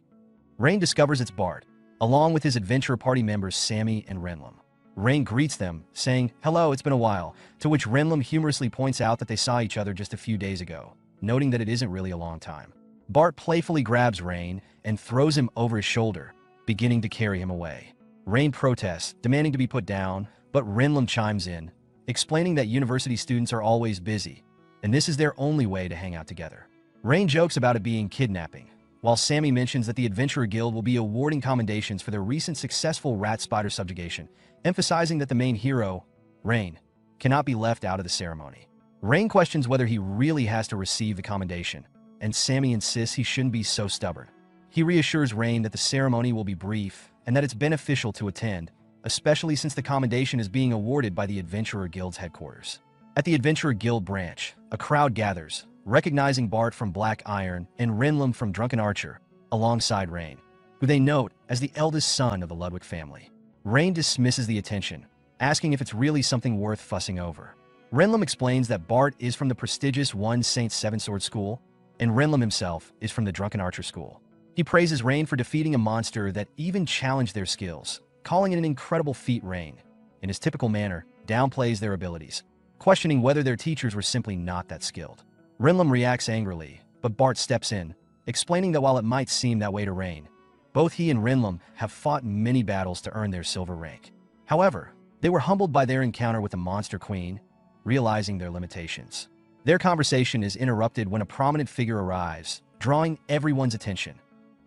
Rain discovers it's Bart, along with his adventure party members Sammy and Renlum. Rain greets them, saying, "Hello, it's been a while," to which Renlum humorously points out that they saw each other just a few days ago, noting that it isn't really a long time. Bart playfully grabs Rain and throws him over his shoulder, beginning to carry him away. Rain protests, demanding to be put down, but Renlum chimes in, explaining that university students are always busy, and this is their only way to hang out together. Rain jokes about it being kidnapping, while Sammy mentions that the Adventurer Guild will be awarding commendations for their recent successful rat spider subjugation, emphasizing that the main hero, Rain, cannot be left out of the ceremony. Rain questions whether he really has to receive the commendation, and Sammy insists he shouldn't be so stubborn. He reassures Rain that the ceremony will be brief and that it's beneficial to attend, especially since the commendation is being awarded by the Adventurer Guild's headquarters. At the Adventurer Guild branch, a crowd gathers, recognizing Bart from Black Iron and Renlum from Drunken Archer, alongside Rain, who they note as the eldest son of the Ludwig family. Rain dismisses the attention, asking if it's really something worth fussing over. Renlum explains that Bart is from the prestigious One Saint Seven Sword School, and Renlum himself is from the Drunken Archer School. He praises Rain for defeating a monster that even challenged their skills, calling it an incredible feat. Rain, in his typical manner, downplays their abilities, questioning whether their teachers were simply not that skilled. Renlum reacts angrily, but Bart steps in, explaining that while it might seem that way to Rain, both he and Renlum have fought many battles to earn their silver rank. However, they were humbled by their encounter with the Monster Queen, realizing their limitations. Their conversation is interrupted when a prominent figure arrives, drawing everyone's attention.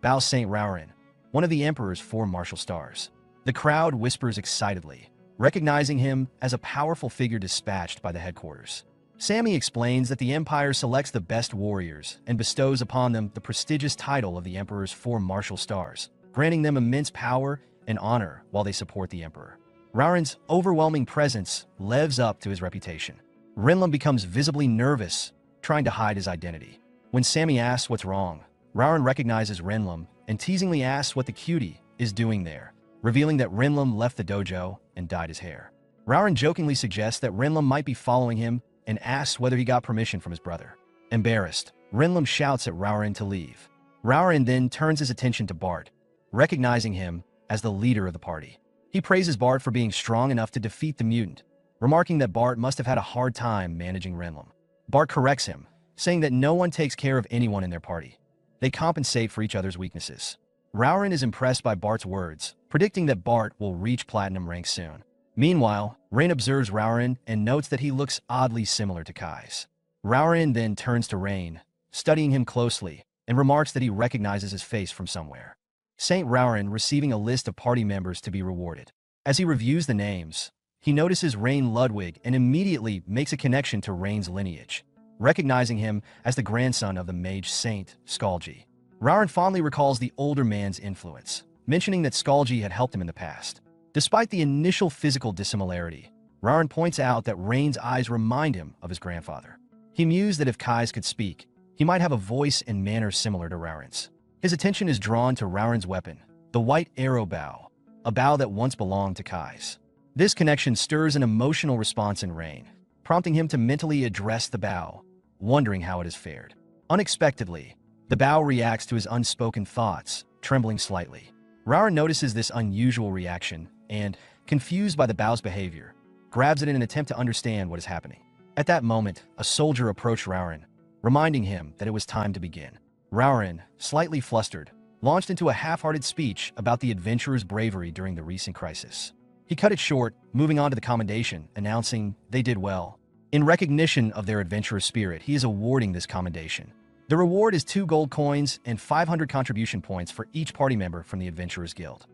Bao Saint Rauren, one of the Emperor's 4 martial stars. The crowd whispers excitedly, recognizing him as a powerful figure dispatched by the headquarters. Sammy explains that the Empire selects the best warriors and bestows upon them the prestigious title of the Emperor's 4 martial stars, granting them immense power and honor while they support the Emperor. Rauren's overwhelming presence lives up to his reputation. Renlum becomes visibly nervous, trying to hide his identity. When Sammy asks what's wrong, Rauren recognizes Renlum and teasingly asks what the cutie is doing there, revealing that Renlum left the dojo and dyed his hair. Rauren jokingly suggests that Renlum might be following him and asks whether he got permission from his brother. Embarrassed, Renlum shouts at Rauren to leave. Rauren then turns his attention to Bart, recognizing him as the leader of the party. He praises Bart for being strong enough to defeat the mutant, remarking that Bart must have had a hard time managing Renlum. Bart corrects him, saying that no one takes care of anyone in their party. They compensate for each other's weaknesses. Rauren is impressed by Bart's words, predicting that Bart will reach platinum rank soon. Meanwhile, Rain observes Rauren and notes that he looks oddly similar to Kai's. Rauren then turns to Rain, studying him closely, and remarks that he recognizes his face from somewhere. Saint Rauren receiving a list of party members to be rewarded. As he reviews the names, he notices Rain Ludwig and immediately makes a connection to Rain's lineage, recognizing him as the grandson of the mage Saint Skalji. Rauren fondly recalls the older man's influence, mentioning that Skalji had helped him in the past. Despite the initial physical dissimilarity, Rauren points out that Rain's eyes remind him of his grandfather. He mused that if Kai's could speak, he might have a voice and manner similar to Rauren's. His attention is drawn to Rauren's weapon, the white arrow bow, a bow that once belonged to Kai's. This connection stirs an emotional response in Rain, prompting him to mentally address the bow, wondering how it has fared. Unexpectedly, the bow reacts to his unspoken thoughts, trembling slightly. Rauren notices this unusual reaction and, confused by the bow's behavior, grabs it in an attempt to understand what is happening. At that moment, a soldier approached Rauren, reminding him that it was time to begin. Rauren, slightly flustered, launched into a half-hearted speech about the adventurer's bravery during the recent crisis. He cut it short, moving on to the commendation, announcing they did well. In recognition of their adventurous spirit, he is awarding this commendation. The reward is 2 gold coins and 500 contribution points for each party member from the Adventurers Guild.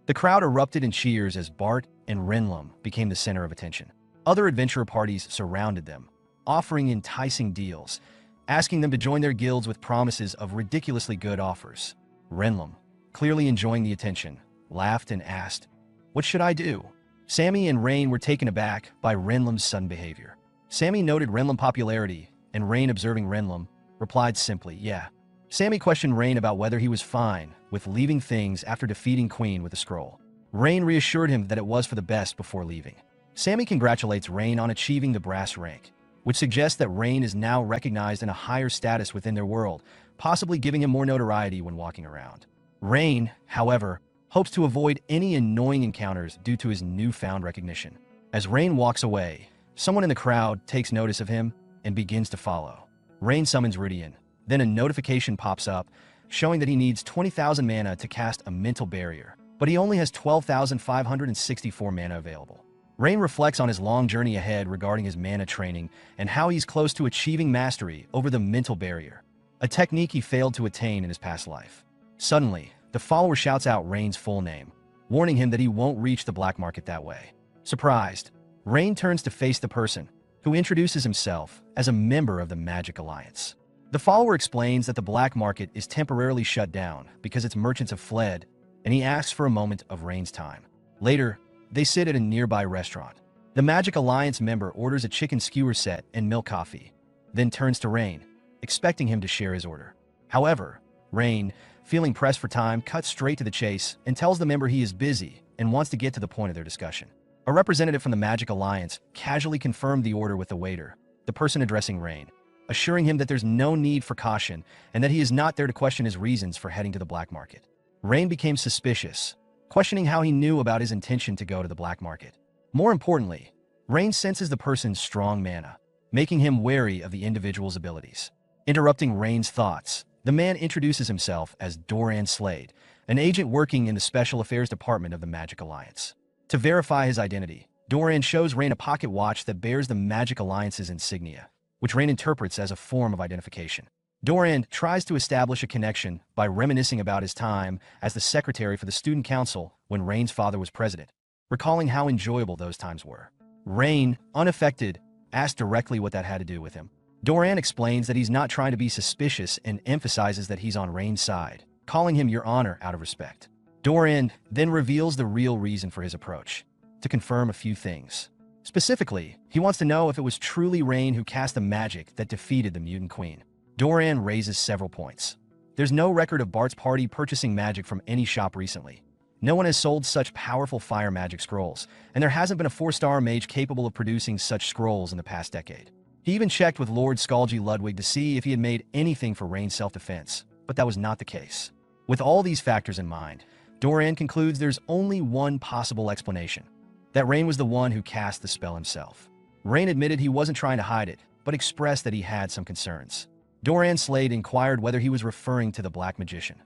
The crowd erupted in cheers as Bart and Renlum became the center of attention. Other adventurer parties surrounded them, offering enticing deals, asking them to join their guilds with promises of ridiculously good offers. Renlum, clearly enjoying the attention, laughed and asked, "What should I do?" Sammy and Rain were taken aback by Renlum's sudden behavior. Sammy noted Renlum's popularity, and Rain, observing Renlum, replied simply, "Yeah." Sammy questioned Rain about whether he was fine with leaving things after defeating Queen with a scroll. Rain reassured him that it was for the best before leaving. Sammy congratulates Rain on achieving the brass rank, which suggests that Rain is now recognized in a higher status within their world, possibly giving him more notoriety when walking around. Rain, however, hopes to avoid any annoying encounters due to his newfound recognition. As Rain walks away, someone in the crowd takes notice of him and begins to follow. Rain summons Rudian. Then a notification pops up, showing that he needs 20,000 mana to cast a mental barrier, but he only has 12,564 mana available. Rain reflects on his long journey ahead regarding his mana training and how he's close to achieving mastery over the mental barrier, a technique he failed to attain in his past life. Suddenly, the follower shouts out Rain's full name, warning him that he won't reach the black market that way. Surprised, Rain turns to face the person, who introduces himself as a member of the Magic Alliance. The follower explains that the black market is temporarily shut down because its merchants have fled, and he asks for a moment of Rain's time. Later, they sit at a nearby restaurant. The Magic Alliance member orders a chicken skewer set and milk coffee, then turns to Rain, expecting him to share his order. However, Rain, feeling pressed for time, cuts straight to the chase and tells the member he is busy and wants to get to the point of their discussion. A representative from the Magic Alliance casually confirmed the order with the waiter, the person addressing Rain, assuring him that there's no need for caution and that he is not there to question his reasons for heading to the black market. Rain became suspicious, questioning how he knew about his intention to go to the black market. More importantly, Rain senses the person's strong mana, making him wary of the individual's abilities. Interrupting Rain's thoughts, the man introduces himself as Doran Slade, an agent working in the Special Affairs Department of the Magic Alliance. To verify his identity, Doran shows Rain a pocket watch that bears the Magic Alliance's insignia, which Rain interprets as a form of identification. Doran tries to establish a connection by reminiscing about his time as the secretary for the student council when Rain's father was president, recalling how enjoyable those times were. Rain, unaffected, asks directly what that had to do with him. Doran explains that he's not trying to be suspicious and emphasizes that he's on Rain's side, calling him Your Honor out of respect. Doran then reveals the real reason for his approach, to confirm a few things. Specifically, he wants to know if it was truly Rain who cast the magic that defeated the Mutant Queen. Doran raises several points. There's no record of Bart's party purchasing magic from any shop recently. No one has sold such powerful fire magic scrolls, and there hasn't been a 4-star mage capable of producing such scrolls in the past decade. He even checked with Lord Skalji Ludwig to see if he had made anything for Rain's self-defense, but that was not the case. With all these factors in mind, Doran concludes there's only one possible explanation, that Rain was the one who cast the spell himself. Rain admitted he wasn't trying to hide it, but expressed that he had some concerns. Doran Slade inquired whether he was referring to the Black Magician,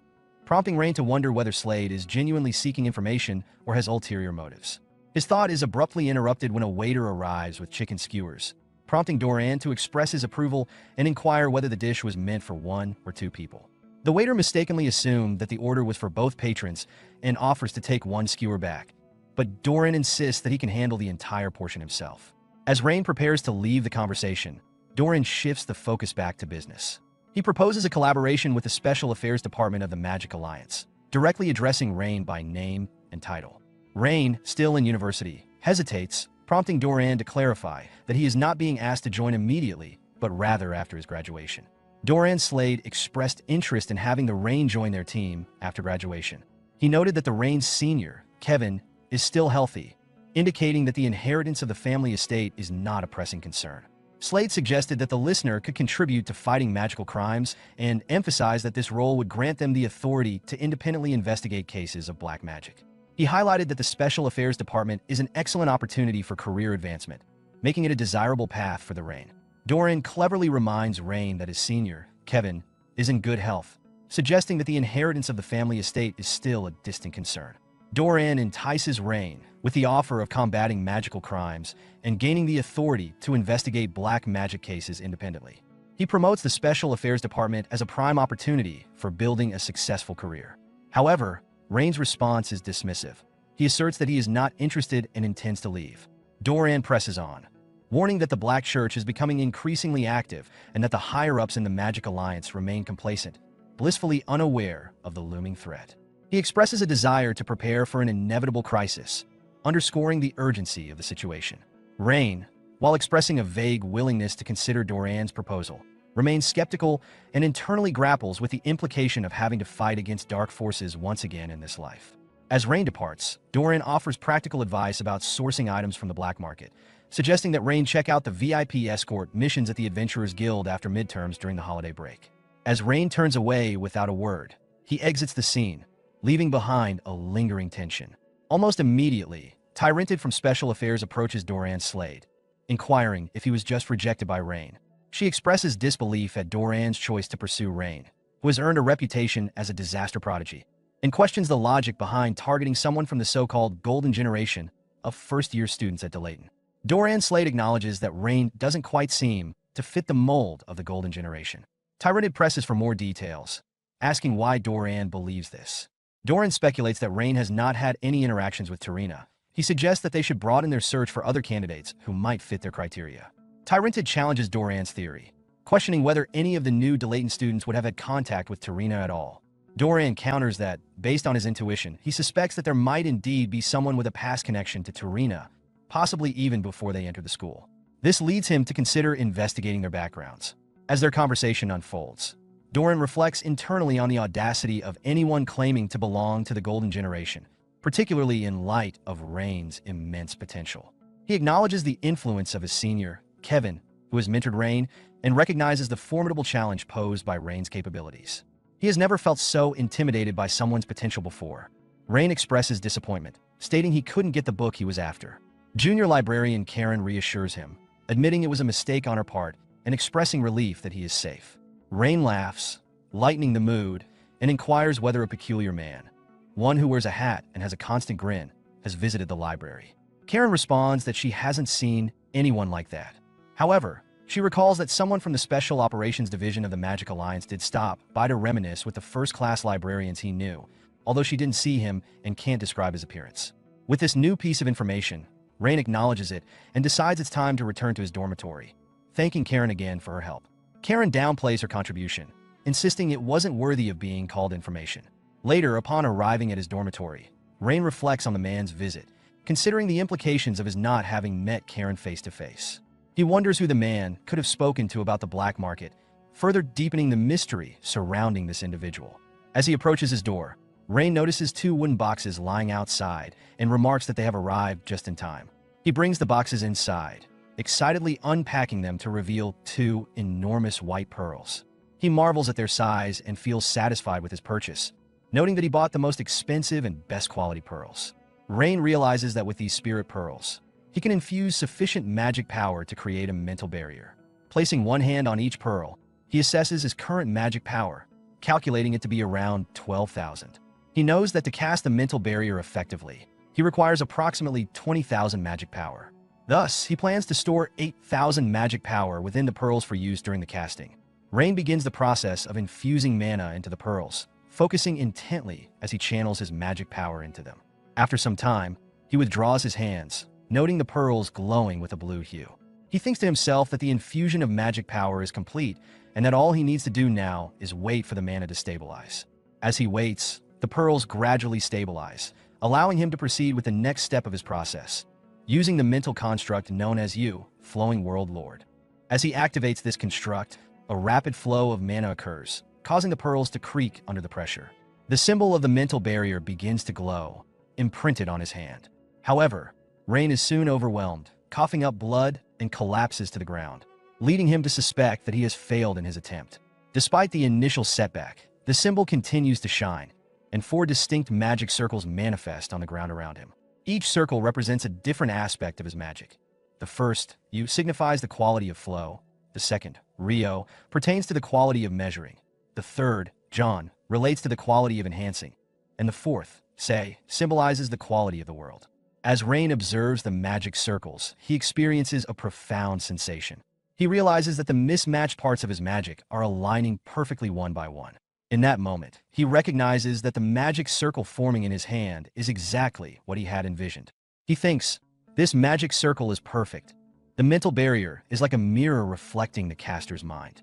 prompting Rain to wonder whether Slade is genuinely seeking information or has ulterior motives. His thought is abruptly interrupted when a waiter arrives with chicken skewers, prompting Doran to express his approval and inquire whether the dish was meant for 1 or 2 people. The waiter mistakenly assumed that the order was for both patrons and offers to take 1 skewer back, but Doran insists that he can handle the entire portion himself. As Rain prepares to leave the conversation, Doran shifts the focus back to business. He proposes a collaboration with the Special Affairs Department of the Magic Alliance, directly addressing Rain by name and title. Rain, still in university, hesitates, prompting Doran to clarify that he is not being asked to join immediately, but rather after his graduation. Doran Slade expressed interest in having the Rain join their team after graduation. He noted that the Rain's senior, Kevin, is still healthy, indicating that the inheritance of the family estate is not a pressing concern. Slade suggested that the listener could contribute to fighting magical crimes and emphasized that this role would grant them the authority to independently investigate cases of black magic. He highlighted that the Special Affairs Department is an excellent opportunity for career advancement, making it a desirable path for the Rain. Doran cleverly reminds Rain that his senior, Kevin, is in good health, suggesting that the inheritance of the family estate is still a distant concern. Doran entices Rain with the offer of combating magical crimes and gaining the authority to investigate black magic cases independently. He promotes the Special Affairs Department as a prime opportunity for building a successful career. However, Rain's response is dismissive. He asserts that he is not interested and intends to leave. Doran presses on, warning that the Black Church is becoming increasingly active and that the higher-ups in the Magic Alliance remain complacent, blissfully unaware of the looming threat. He expresses a desire to prepare for an inevitable crisis, underscoring the urgency of the situation. Rain, while expressing a vague willingness to consider Doran's proposal, remains skeptical and internally grapples with the implication of having to fight against dark forces once again in this life. As Rain departs, Doran offers practical advice about sourcing items from the black market, suggesting that Rain check out the VIP escort missions at the Adventurers Guild after midterms during the holiday break. As Rain turns away without a word, he exits the scene, leaving behind a lingering tension. Almost immediately, Tyrented from Special Affairs approaches Doran Slade, inquiring if he was just rejected by Rain. She expresses disbelief at Doran's choice to pursue Rain, who has earned a reputation as a disaster prodigy, and questions the logic behind targeting someone from the so-called Golden Generation of first-year students at Delayton. Doran Slade acknowledges that Rain doesn't quite seem to fit the mold of the Golden Generation. Tyrented presses for more details, asking why Doran believes this. Doran speculates that Rain has not had any interactions with Tarina. He suggests that they should broaden their search for other candidates who might fit their criteria. Tyrented challenges Doran's theory, questioning whether any of the new Delayton students would have had contact with Tarina at all. Dora encounters that, based on his intuition, he suspects that there might indeed be someone with a past connection to Tarina, possibly even before they enter the school. This leads him to consider investigating their backgrounds. As their conversation unfolds, Doran reflects internally on the audacity of anyone claiming to belong to the Golden Generation, particularly in light of Rain's immense potential. He acknowledges the influence of his senior, Kevin, who has mentored Rain, and recognizes the formidable challenge posed by Rain's capabilities. He has never felt so intimidated by someone's potential before. Rain expresses disappointment, stating he couldn't get the book he was after. Junior librarian Karen reassures him, admitting it was a mistake on her part and expressing relief that he is safe. Rain laughs, lightening the mood, and inquires whether a peculiar man, one who wears a hat and has a constant grin, has visited the library. Karen responds that she hasn't seen anyone like that. However, she recalls that someone from the Special Operations Division of the Magic Alliance did stop by to reminisce with the first-class librarians he knew, although she didn't see him and can't describe his appearance. With this new piece of information, Rain acknowledges it and decides it's time to return to his dormitory, thanking Karen again for her help. Karen downplays her contribution, insisting it wasn't worthy of being called information. Later, upon arriving at his dormitory, Rain reflects on the man's visit, considering the implications of his not having met Karen face-to-face. He wonders who the man could have spoken to about the black market, further deepening the mystery surrounding this individual. As he approaches his door, Rain notices two wooden boxes lying outside and remarks that they have arrived just in time. He brings the boxes inside, excitedly unpacking them to reveal two enormous white pearls. He marvels at their size and feels satisfied with his purchase, noting that he bought the most expensive and best quality pearls. Rain realizes that with these spirit pearls, he can infuse sufficient magic power to create a mental barrier. Placing one hand on each pearl, he assesses his current magic power, calculating it to be around 12,000. He knows that to cast the mental barrier effectively, he requires approximately 20,000 magic power. Thus, he plans to store 8,000 magic power within the pearls for use during the casting. Rain begins the process of infusing mana into the pearls, focusing intently as he channels his magic power into them. After some time, he withdraws his hands, noting the pearls glowing with a blue hue. He thinks to himself that the infusion of magic power is complete and that all he needs to do now is wait for the mana to stabilize. As he waits, the pearls gradually stabilize, allowing him to proceed with the next step of his process, using the mental construct known as Flowing World Lord. As he activates this construct, a rapid flow of mana occurs, causing the pearls to creak under the pressure. The symbol of the mental barrier begins to glow, imprinted on his hand. However, Rain is soon overwhelmed, coughing up blood, and collapses to the ground, leading him to suspect that he has failed in his attempt. Despite the initial setback, the symbol continues to shine, and 4 distinct magic circles manifest on the ground around him. Each circle represents a different aspect of his magic. The first, U, signifies the quality of flow. The second, Rio, pertains to the quality of measuring. The third, John, relates to the quality of enhancing. And the fourth, Say, symbolizes the quality of the world. As Rain observes the magic circles, he experiences a profound sensation. He realizes that the mismatched parts of his magic are aligning perfectly one by one. In that moment, he recognizes that the magic circle forming in his hand is exactly what he had envisioned. He thinks, this magic circle is perfect. The mental barrier is like a mirror reflecting the caster's mind.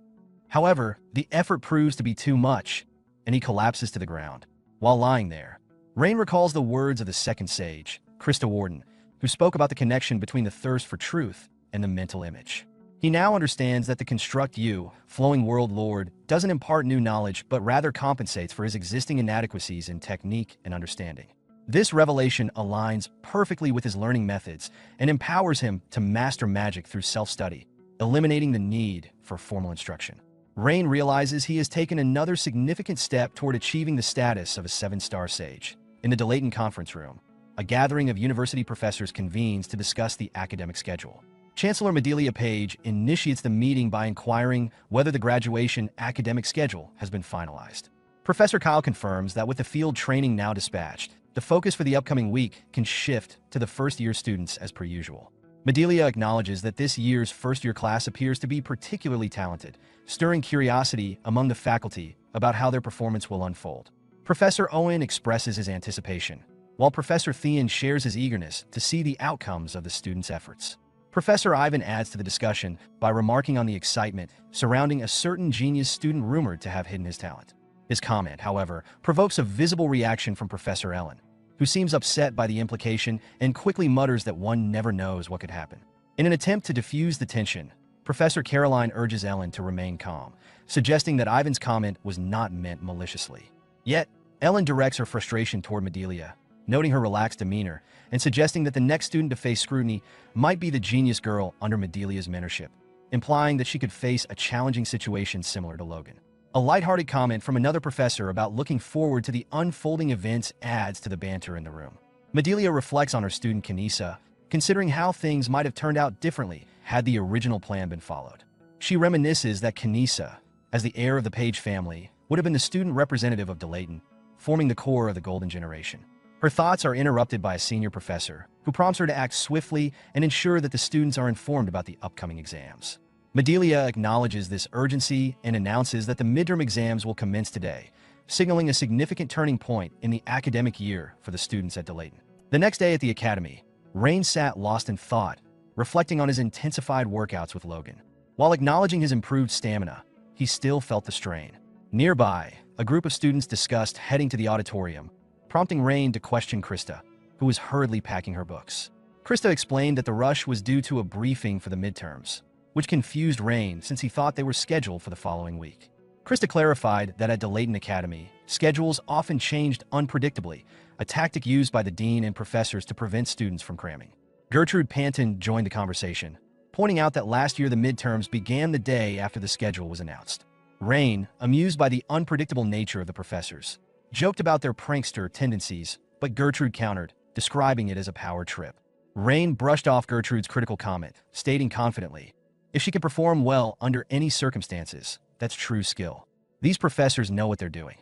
However, the effort proves to be too much, and he collapses to the ground. While lying there, Rain recalls the words of the second sage, Krista Warden, who spoke about the connection between the thirst for truth and the mental image. He now understands that the construct Flowing World Lord, doesn't impart new knowledge but rather compensates for his existing inadequacies in technique and understanding. This revelation aligns perfectly with his learning methods and empowers him to master magic through self-study, eliminating the need for formal instruction. Rain realizes he has taken another significant step toward achieving the status of a 7-star sage. In the Delayton conference room, a gathering of university professors convenes to discuss the academic schedule. Chancellor Medelia Page initiates the meeting by inquiring whether the graduation academic schedule has been finalized. Professor Kyle confirms that with the field training now dispatched, the focus for the upcoming week can shift to the first-year students as per usual. Medelia acknowledges that this year's first-year class appears to be particularly talented, stirring curiosity among the faculty about how their performance will unfold. Professor Owen expresses his anticipation, while Professor Thean shares his eagerness to see the outcomes of the students' efforts. Professor Ivan adds to the discussion by remarking on the excitement surrounding a certain genius student rumored to have hidden his talent. His comment, however, provokes a visible reaction from Professor Ellen, who seems upset by the implication and quickly mutters that one never knows what could happen. In an attempt to diffuse the tension, Professor Caroline urges Ellen to remain calm, suggesting that Ivan's comment was not meant maliciously. Yet, Ellen directs her frustration toward Medelia, noting her relaxed demeanor and suggesting that the next student to face scrutiny might be the genius girl under Medelia's mentorship, implying that she could face a challenging situation similar to Logan. A lighthearted comment from another professor about looking forward to the unfolding events adds to the banter in the room. Medelia reflects on her student Kanisa, considering how things might have turned out differently had the original plan been followed. She reminisces that Kanisa, as the heir of the Page family, would have been the student representative of Delayton, forming the core of the Golden Generation. Her thoughts are interrupted by a senior professor, who prompts her to act swiftly and ensure that the students are informed about the upcoming exams. Medelia acknowledges this urgency and announces that the midterm exams will commence today, signaling a significant turning point in the academic year for the students at Delayton. The next day at the academy, Rain sat lost in thought, reflecting on his intensified workouts with Logan. While acknowledging his improved stamina, he still felt the strain. Nearby, a group of students discussed heading to the auditorium, prompting Rain to question Krista, who was hurriedly packing her books. Krista explained that the rush was due to a briefing for the midterms, which confused Rain since he thought they were scheduled for the following week. Krista clarified that at Delayton Academy, schedules often changed unpredictably, a tactic used by the dean and professors to prevent students from cramming. Gertrude Panton joined the conversation, pointing out that last year the midterms began the day after the schedule was announced. Rain, amused by the unpredictable nature of the professors, joked about their prankster tendencies, but Gertrude countered, describing it as a power trip. Rain brushed off Gertrude's critical comment, stating confidently, "If she can perform well under any circumstances, that's true skill. These professors know what they're doing."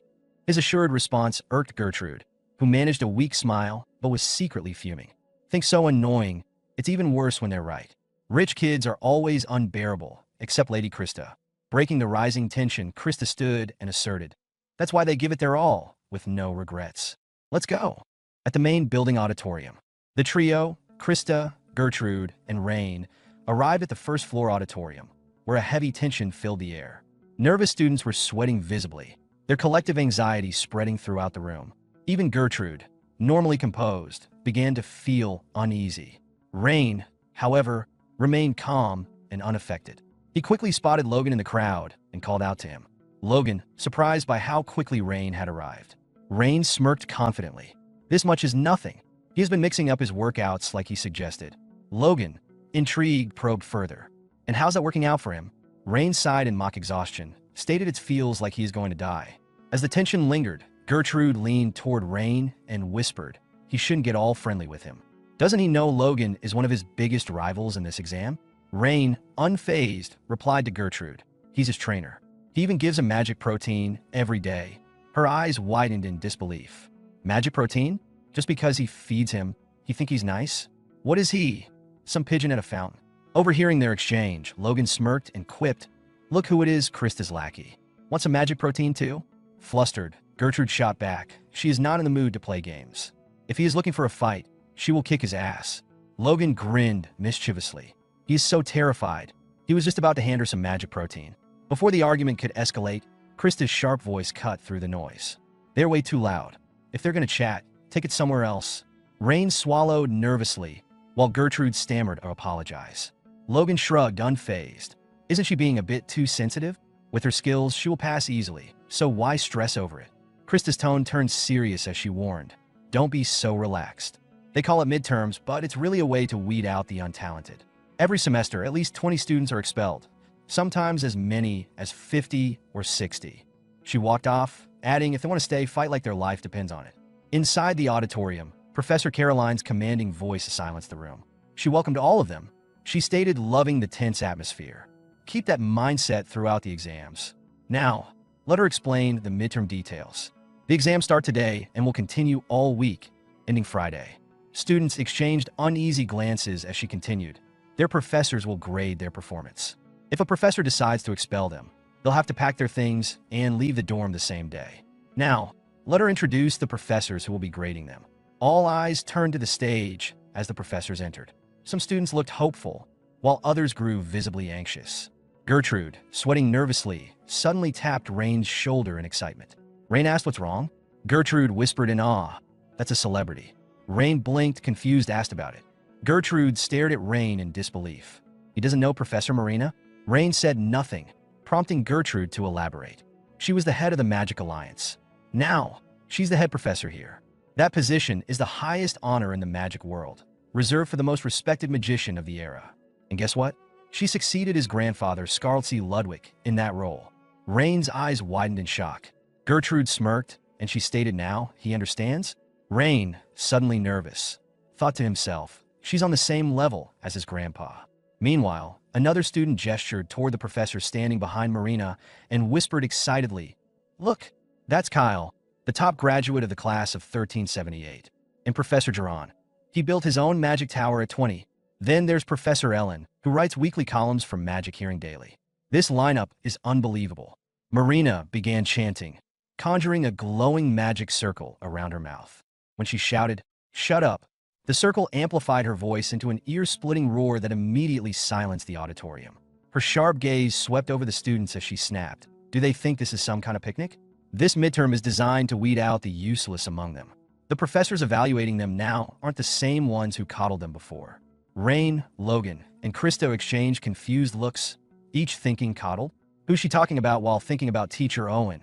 His assured response irked Gertrude, who managed a weak smile but was secretly fuming. "Think so annoying, it's even worse when they're right. Rich kids are always unbearable, except Lady Krista." Breaking the rising tension, Krista stood and asserted, "That's why they give it their all, with no regrets. Let's go." At the main building auditorium, the trio, Krista, Gertrude, and Rain, arrived at the first floor auditorium, where a heavy tension filled the air. Nervous students were sweating visibly, their collective anxiety spreading throughout the room. Even Gertrude, normally composed, began to feel uneasy. Rain, however, remained calm and unaffected. He quickly spotted Logan in the crowd and called out to him. Logan, surprised by how quickly Rain had arrived. Rain smirked confidently. "This much is nothing. He has been mixing up his workouts like he suggested." Logan, intrigued, probed further. "And how's that working out for him?" Rain sighed in mock exhaustion, stated it feels like he is going to die. As the tension lingered, Gertrude leaned toward Rain and whispered, "He shouldn't get all friendly with him. Doesn't he know Logan is one of his biggest rivals in this exam?" Rain, unfazed, replied to Gertrude, "He's his trainer. He even gives him magic protein every day." Her eyes widened in disbelief. "Magic protein? Just because he feeds him, he think he's nice? What is he? Some pigeon at a fountain?" Overhearing their exchange, Logan smirked and quipped, "Look who it is, Krista's lackey. Want some magic protein too?" Flustered, Gertrude shot back. She is not in the mood to play games. If he is looking for a fight, she will kick his ass. Logan grinned mischievously. He is so terrified. He was just about to hand her some magic protein. Before the argument could escalate, Krista's sharp voice cut through the noise. "They're way too loud. If they're going to chat, take it somewhere else." Rain swallowed nervously, while Gertrude stammered to apologize. Logan shrugged, unfazed. Isn't she being a bit too sensitive? With her skills, she will pass easily, so why stress over it? Krista's tone turned serious as she warned, "Don't be so relaxed. They call it midterms, but it's really a way to weed out the untalented. Every semester, at least 20 students are expelled, sometimes as many as 50 or 60. She walked off, adding, "If they want to stay, fight like their life depends on it." Inside the auditorium, Professor Caroline's commanding voice silenced the room. She welcomed all of them. She stated, loving the tense atmosphere. "Keep that mindset throughout the exams. Now, let her explain the midterm details. The exams start today and will continue all week, ending Friday." Students exchanged uneasy glances as she continued. Their professors will grade their performance. If a professor decides to expel them, they'll have to pack their things and leave the dorm the same day. Now, let her introduce the professors who will be grading them. All eyes turned to the stage as the professors entered. Some students looked hopeful, while others grew visibly anxious. Gertrude, sweating nervously, suddenly tapped Rain's shoulder in excitement. Rain asked what's wrong. Gertrude whispered in awe. That's a celebrity. Rain blinked, confused, asked about it. Gertrude stared at Rain in disbelief. He doesn't know Professor Marina? Rain said nothing, prompting Gertrude to elaborate. She was the head of the Magic Alliance. Now, she's the head professor here. That position is the highest honor in the magic world, reserved for the most respected magician of the era. And guess what? She succeeded his grandfather, Scarlsea Ludwig, in that role. Rain's eyes widened in shock. Gertrude smirked, and she stated now, he understands? Rain, suddenly nervous, thought to himself, she's on the same level as his grandpa. Meanwhile, another student gestured toward the professor standing behind Marina and whispered excitedly, "Look, that's Kyle, the top graduate of the class of 1378. And Professor Geron. He built his own magic tower at 20. Then there's Professor Ellen, who writes weekly columns for Magic Hearing Daily. This lineup is unbelievable." Marina began chanting, conjuring a glowing magic circle around her mouth. When she shouted, "Shut up," the circle amplified her voice into an ear-splitting roar that immediately silenced the auditorium. Her sharp gaze swept over the students as she snapped, "Do they think this is some kind of picnic? This midterm is designed to weed out the useless among them. The professors evaluating them now aren't the same ones who coddled them before." Rain, Logan, and Christo exchanged confused looks, each thinking coddled? Who's she talking about while thinking about Teacher Owen?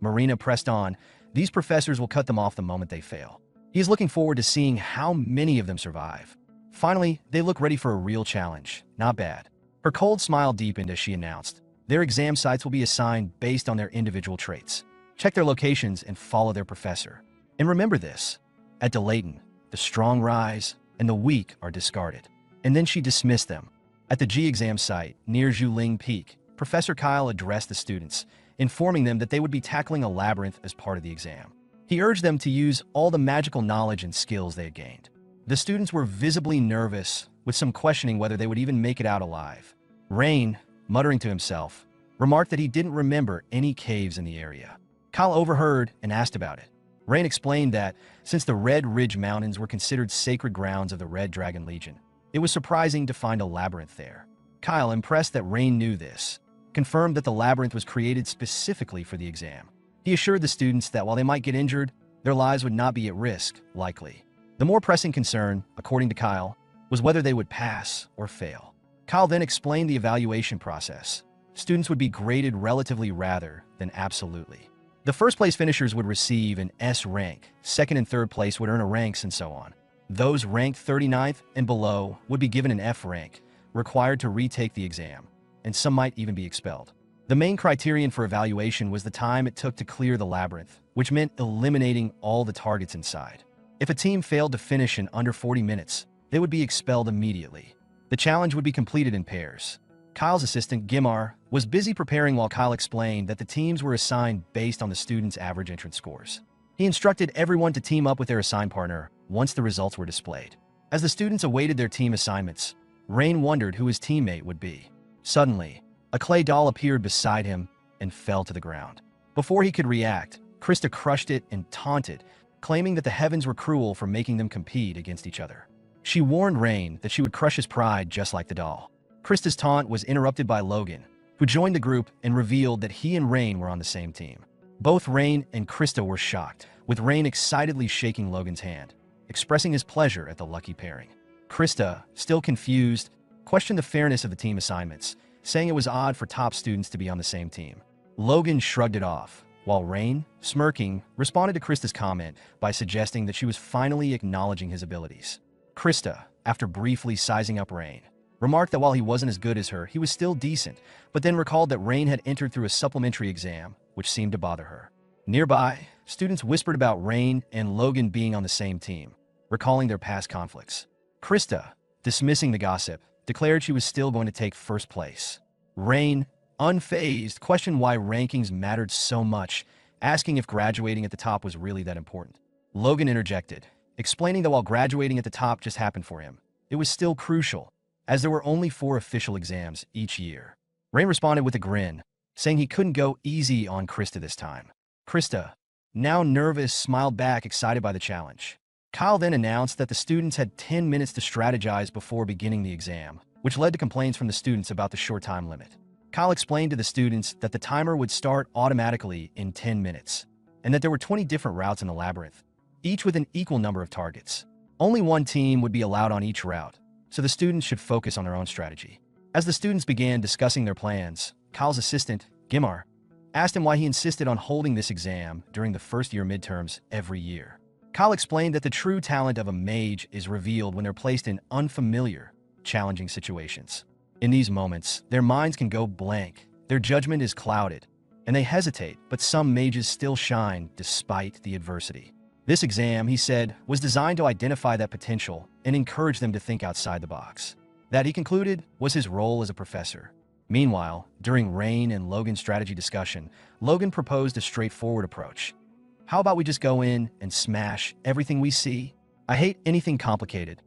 Marina pressed on, "These professors will cut them off the moment they fail. He is looking forward to seeing how many of them survive. Finally, they look ready for a real challenge. Not bad." Her cold smile deepened as she announced, "Their exam sites will be assigned based on their individual traits. Check their locations and follow their professor. And remember this, at Delayton, the strong rise and the weak are discarded." And then she dismissed them. At the G exam site, near Zhuling Peak, Professor Kyle addressed the students, informing them that they would be tackling a labyrinth as part of the exam. He urged them to use all the magical knowledge and skills they had gained. The students were visibly nervous, with some questioning whether they would even make it out alive. Rain, muttering to himself, remarked that he didn't remember any caves in the area. Kyle overheard and asked about it. Rain explained that, since the Red Ridge Mountains were considered sacred grounds of the Red Dragon Legion, it was surprising to find a labyrinth there. Kyle, impressed that Rain knew this, confirmed that the labyrinth was created specifically for the exam. He assured the students that while they might get injured, their lives would not be at risk, likely. The more pressing concern, according to Kyle, was whether they would pass or fail. Kyle then explained the evaluation process. Students would be graded relatively rather than absolutely. The first-place finishers would receive an S rank, second and third place would earn a ranks, and so on. Those ranked 39th and below would be given an F rank, required to retake the exam, and some might even be expelled. The main criterion for evaluation was the time it took to clear the labyrinth, which meant eliminating all the targets inside. If a team failed to finish in under 40 minutes, they would be expelled immediately. The challenge would be completed in pairs. Kyle's assistant, Gimar, was busy preparing while Kyle explained that the teams were assigned based on the students' average entrance scores. He instructed everyone to team up with their assigned partner once the results were displayed. As the students awaited their team assignments, Rain wondered who his teammate would be. Suddenly, a clay doll appeared beside him and fell to the ground. Before he could react, Krista crushed it and taunted, claiming that the heavens were cruel for making them compete against each other. She warned Rain that she would crush his pride just like the doll. Krista's taunt was interrupted by Logan, who joined the group and revealed that he and Rain were on the same team. Both Rain and Krista were shocked, with Rain excitedly shaking Logan's hand, expressing his pleasure at the lucky pairing. Krista, still confused, questioned the fairness of the team assignments, saying it was odd for top students to be on the same team. Logan shrugged it off, while Rain, smirking, responded to Krista's comment by suggesting that she was finally acknowledging his abilities. Krista, after briefly sizing up Rain, remarked that while he wasn't as good as her, he was still decent, but then recalled that Rain had entered through a supplementary exam, which seemed to bother her. Nearby, students whispered about Rain and Logan being on the same team, recalling their past conflicts. Krista, dismissing the gossip, declared she was still going to take first place. Rain, unfazed, questioned why rankings mattered so much, asking if graduating at the top was really that important. Logan interjected, explaining that while graduating at the top just happened for him, it was still crucial, as there were only 4 official exams each year. Rain responded with a grin, saying he couldn't go easy on Krista this time. Krista, now nervous, smiled back, excited by the challenge. Kyle then announced that the students had 10 minutes to strategize before beginning the exam, which led to complaints from the students about the short time limit. Kyle explained to the students that the timer would start automatically in 10 minutes, and that there were 20 different routes in the labyrinth, each with an equal number of targets. Only one team would be allowed on each route, so the students should focus on their own strategy. As the students began discussing their plans, Kyle's assistant, Gimar, asked him why he insisted on holding this exam during the first-year midterms every year. Kyle explained that the true talent of a mage is revealed when they're placed in unfamiliar, challenging situations. In these moments, their minds can go blank, their judgment is clouded, and they hesitate, but some mages still shine despite the adversity. This exam, he said, was designed to identify that potential and encourage them to think outside the box. That, he concluded, was his role as a professor. Meanwhile, during Rain and Logan's strategy discussion, Logan proposed a straightforward approach. How about we just go in and smash everything we see? I hate anything complicated.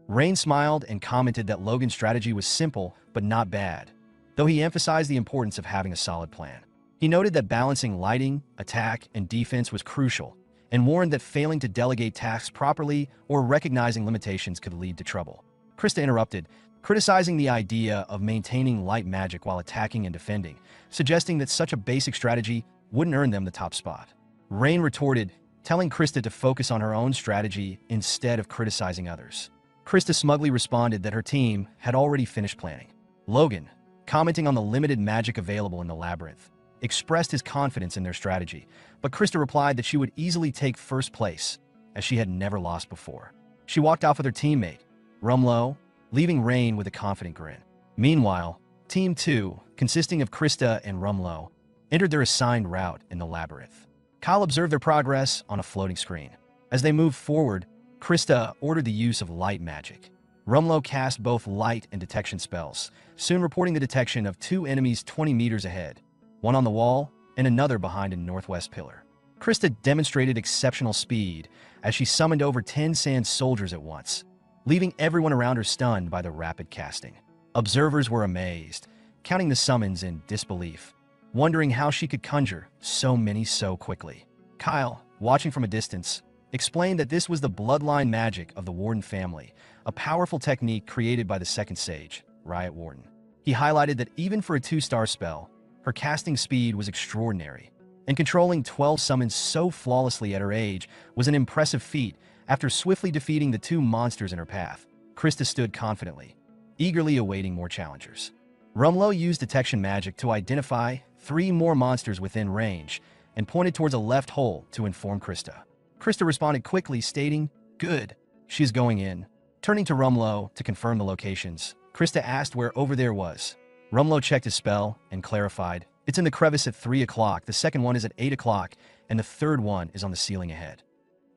Rain smiled and commented that Logan's strategy was simple but not bad, though he emphasized the importance of having a solid plan. He noted that balancing lighting, attack, and defense was crucial, and warned that failing to delegate tasks properly or recognizing limitations could lead to trouble. Krista interrupted, criticizing the idea of maintaining light magic while attacking and defending, suggesting that such a basic strategy wouldn't earn them the top spot. Rain retorted, telling Krista to focus on her own strategy instead of criticizing others. Krista smugly responded that her team had already finished planning. Logan, commenting on the limited magic available in the labyrinth, expressed his confidence in their strategy, but Krista replied that she would easily take first place, as she had never lost before. She walked off with her teammate, Rumlow, leaving Rain with a confident grin. Meanwhile, Team 2, consisting of Krista and Rumlow, entered their assigned route in the labyrinth. Kyle observed their progress on a floating screen. As they moved forward, Krista ordered the use of light magic. Rumlow cast both light and detection spells, soon reporting the detection of 2 enemies 20 meters ahead, one on the wall and another behind a northwest pillar. Krista demonstrated exceptional speed as she summoned over 10 sand soldiers at once, leaving everyone around her stunned by the rapid casting. Observers were amazed, counting the summons in disbelief, wondering how she could conjure so many so quickly. Kyle, watching from a distance, explained that this was the bloodline magic of the Warden family, a powerful technique created by the second sage, Riot Warden. He highlighted that even for a 2-star spell, her casting speed was extraordinary, and controlling 12 summons so flawlessly at her age was an impressive feat. After swiftly defeating the 2 monsters in her path, Krista stood confidently, eagerly awaiting more challengers. Rumlow used detection magic to identify 3 more monsters within range and pointed towards a left hole to inform Krista. Krista responded quickly, stating, "Good, she's going in." Turning to Rumlow to confirm the locations, Krista asked where over there was. Rumlow checked his spell and clarified, "It's in the crevice at 3 o'clock, the second one is at 8 o'clock, and the third one is on the ceiling ahead."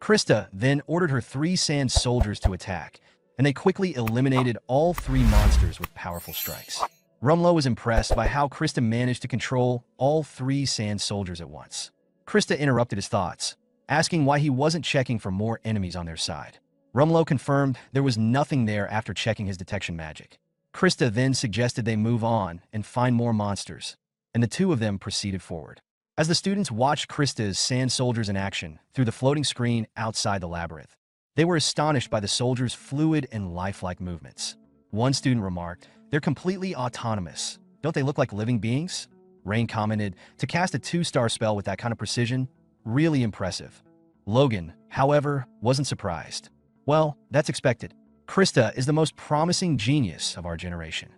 Krista then ordered her 3 sand soldiers to attack, and they quickly eliminated all 3 monsters with powerful strikes. Rumlow was impressed by how Krista managed to control all 3 sand soldiers at once. Krista interrupted his thoughts, asking why he wasn't checking for more enemies on their side. Rumlow confirmed there was nothing there after checking his detection magic. Krista then suggested they move on and find more monsters, and the 2 of them proceeded forward. As the students watched Krista's sand soldiers in action through the floating screen outside the labyrinth, they were astonished by the soldiers' fluid and lifelike movements. One student remarked, "They're completely autonomous. Don't they look like living beings?" Rain commented, "To cast a 2-star spell with that kind of precision, really impressive." Logan, however, wasn't surprised. "Well, that's expected. Krista is the most promising genius of our generation."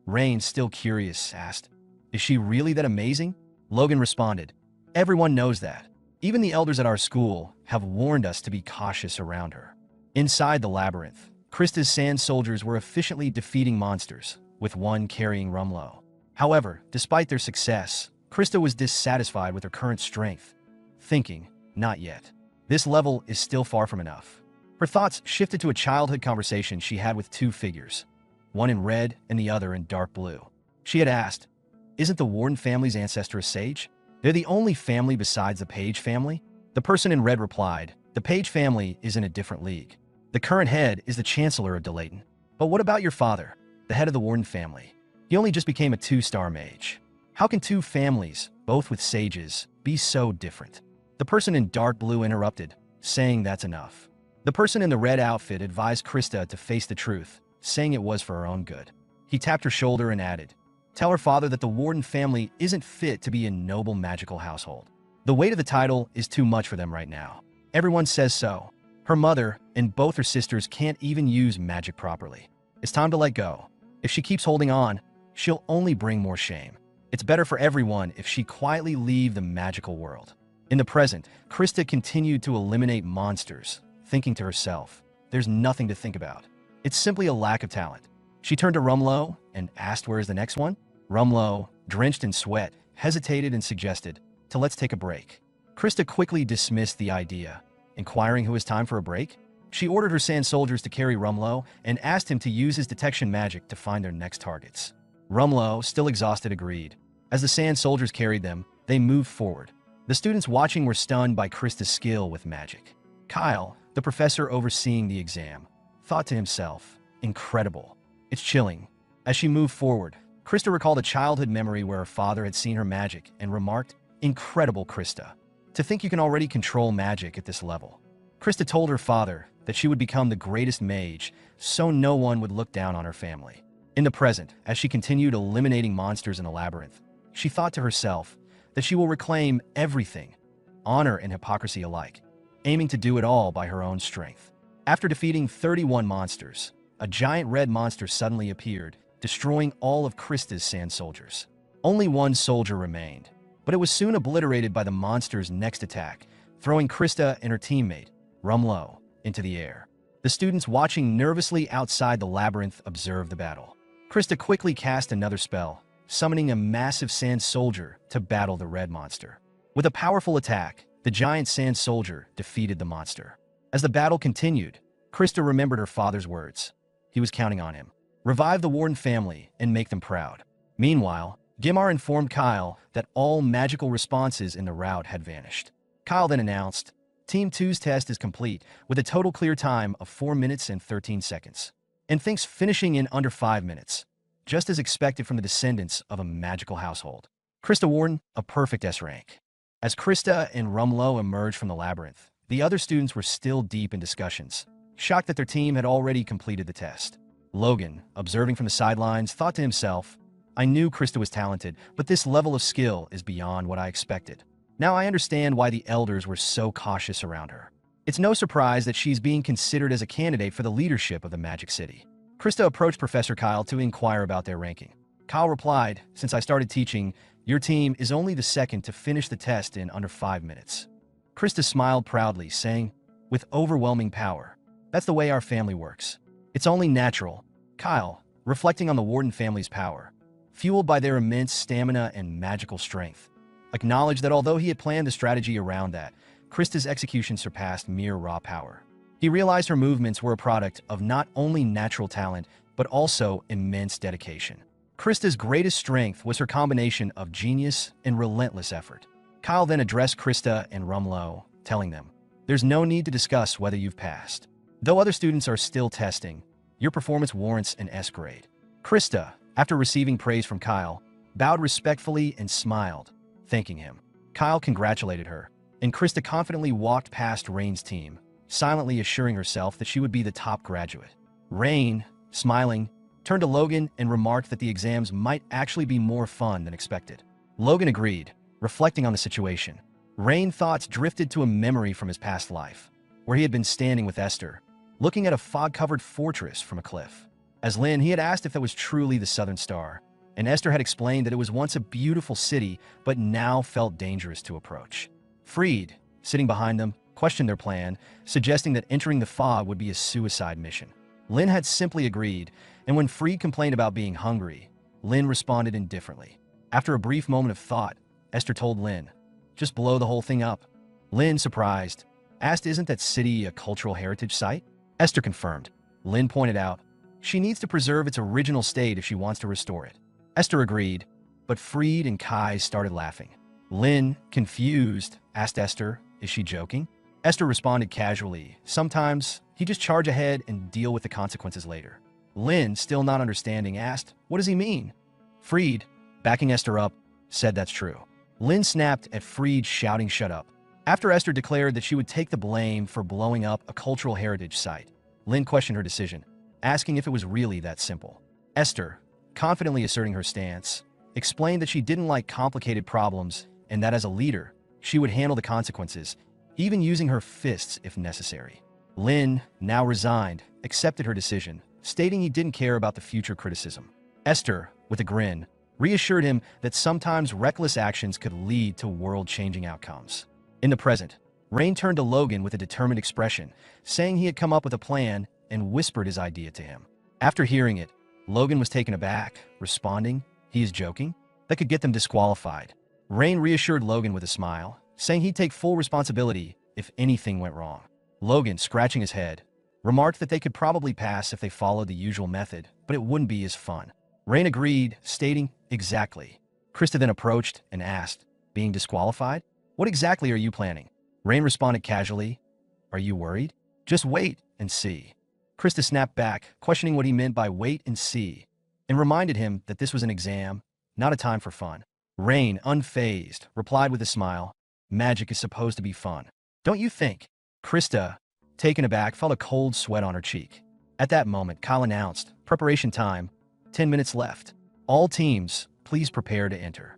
Rain, still curious, asked, "Is she really that amazing?" Logan responded, "Everyone knows that. Even the elders at our school have warned us to be cautious around her." Inside the labyrinth, Krista's sand soldiers were efficiently defeating monsters, with one carrying Rumlow. However, despite their success, Krista was dissatisfied with her current strength, thinking, "Not yet. This level is still far from enough." Her thoughts shifted to a childhood conversation she had with 2 figures, one in red and the other in dark blue. She had asked, "Isn't the Warden family's ancestor a sage? They're the only family besides the Page family?" The person in red replied, "The Page family is in a different league. The current head is the Chancellor of Delayton. But what about your father, the head of the Warden family? He only just became a 2-star mage. How can 2 families, both with sages, be so different?" The person in dark blue interrupted, saying that's enough. The person in the red outfit advised Krista to face the truth, saying it was for her own good. He tapped her shoulder and added, "Tell her father that the Warden family isn't fit to be a noble magical household." The weight of the title is too much for them right now. Everyone says so. Her mother and both her sisters can't even use magic properly. It's time to let go. If she keeps holding on, she'll only bring more shame. It's better for everyone if she quietly leave the magical world. In the present, Krista continued to eliminate monsters, thinking to herself, there's nothing to think about. It's simply a lack of talent. She turned to Rumlow and asked where's the next one? Rumlow, drenched in sweat, hesitated and suggested, let's take a break. Krista quickly dismissed the idea, inquiring who has time for a break. She ordered her sand soldiers to carry Rumlow and asked him to use his detection magic to find their next targets. Rumlow, still exhausted, agreed. As the sand soldiers carried them, they moved forward. The students watching were stunned by Krista's skill with magic. Kyle, the professor overseeing the exam, thought to himself, incredible. It's chilling. As she moved forward, Krista recalled a childhood memory where her father had seen her magic and remarked, incredible, Krista. To think you can already control magic at this level. Krista told her father that she would become the greatest mage, so no one would look down on her family. In the present, as she continued eliminating monsters in a labyrinth, she thought to herself that she will reclaim everything, honor and hypocrisy alike, aiming to do it all by her own strength. After defeating 31 monsters, a giant red monster suddenly appeared, destroying all of Krista's sand soldiers. Only one soldier remained, but it was soon obliterated by the monster's next attack, throwing Krista and her teammate, Rumlow, into the air. The students watching nervously outside the labyrinth observed the battle. Krista quickly cast another spell, summoning a massive sand soldier to battle the red monster. With a powerful attack, the giant sand soldier defeated the monster. As the battle continued, Krista remembered her father's words. He was counting on him. Revive the Warden family and make them proud. Meanwhile, Gimar informed Kyle that all magical responses in the route had vanished. Kyle then announced, Team 2's test is complete with a total clear time of 4 minutes and 13 seconds. And thinks finishing in under 5 minutes, just as expected from the descendants of a magical household. Krista Warden, a perfect S rank. As Krista and Rumlow emerged from the labyrinth, the other students were still deep in discussions, shocked that their team had already completed the test. Logan, observing from the sidelines, thought to himself, I knew Krista was talented, but this level of skill is beyond what I expected. Now I understand why the elders were so cautious around her. It's no surprise that she's being considered as a candidate for the leadership of the Magic City. Krista approached Professor Kyle to inquire about their ranking. Kyle replied, since I started teaching, your team is only the second to finish the test in under 5 minutes. Krista smiled proudly, saying, with overwhelming power, that's the way our family works. It's only natural. Kyle, reflecting on the Warden family's power, fueled by their immense stamina and magical strength, acknowledged that although he had planned the strategy around that, Krista's execution surpassed mere raw power. He realized her movements were a product of not only natural talent, but also immense dedication. Krista's greatest strength was her combination of genius and relentless effort. Kyle then addressed Krista and Rumlow, telling them, there's no need to discuss whether you've passed. Though other students are still testing, your performance warrants an S grade. Krista, after receiving praise from Kyle, bowed respectfully and smiled, thanking him. Kyle congratulated her, and Krista confidently walked past Rain's team, silently assuring herself that she would be the top graduate. Rain, smiling, turned to Logan and remarked that the exams might actually be more fun than expected. Logan agreed, reflecting on the situation. Rain's thoughts drifted to a memory from his past life, where he had been standing with Esther, looking at a fog-covered fortress from a cliff. As Lynn, he had asked if that was truly the Southern Star, and Esther had explained that it was once a beautiful city, but now felt dangerous to approach. Freed, sitting behind them, questioned their plan, suggesting that entering the fog would be a suicide mission. Lynn had simply agreed, and when Freed complained about being hungry, Lynn responded indifferently. After a brief moment of thought, Esther told Lynn, just blow the whole thing up. Lynn, surprised, asked, isn't that city a cultural heritage site? Esther confirmed. Lynn pointed out, she needs to preserve its original state if she wants to restore it. Esther agreed, but Freed and Kai started laughing. Lynn, confused, asked Esther, is she joking? Esther responded casually, sometimes he just charge ahead and deal with the consequences later. Lynn, still not understanding, asked, what does he mean? Freed, backing Esther up, said that's true. Lynn snapped at Freed, shouting shut up. After Esther declared that she would take the blame for blowing up a cultural heritage site, Lynn questioned her decision, asking if it was really that simple. Esther, confidently asserting her stance, explained that she didn't like complicated problems and that as a leader, she would handle the consequences, even using her fists if necessary. Lin, now resigned, accepted her decision, stating he didn't care about the future criticism. Esther, with a grin, reassured him that sometimes reckless actions could lead to world-changing outcomes. In the present, Rain turned to Logan with a determined expression, saying he had come up with a plan and whispered his idea to him. After hearing it, Logan was taken aback, responding, "He is joking?" That could get them disqualified. Rain reassured Logan with a smile, saying he'd take full responsibility if anything went wrong. Logan, scratching his head, remarked that they could probably pass if they followed the usual method, but it wouldn't be as fun. Rain agreed, stating, "Exactly." Krista then approached and asked, "Being disqualified? What exactly are you planning?" Rain responded casually, "Are you worried? Just wait and see." Krista snapped back, questioning what he meant by wait and see, and reminded him that this was an exam, not a time for fun. Rain, unfazed, replied with a smile, "Magic is supposed to be fun. Don't you think?" Krista, taken aback, felt a cold sweat on her cheek. At that moment, Kyle announced, "Preparation time, 10 minutes left. All teams, please prepare to enter."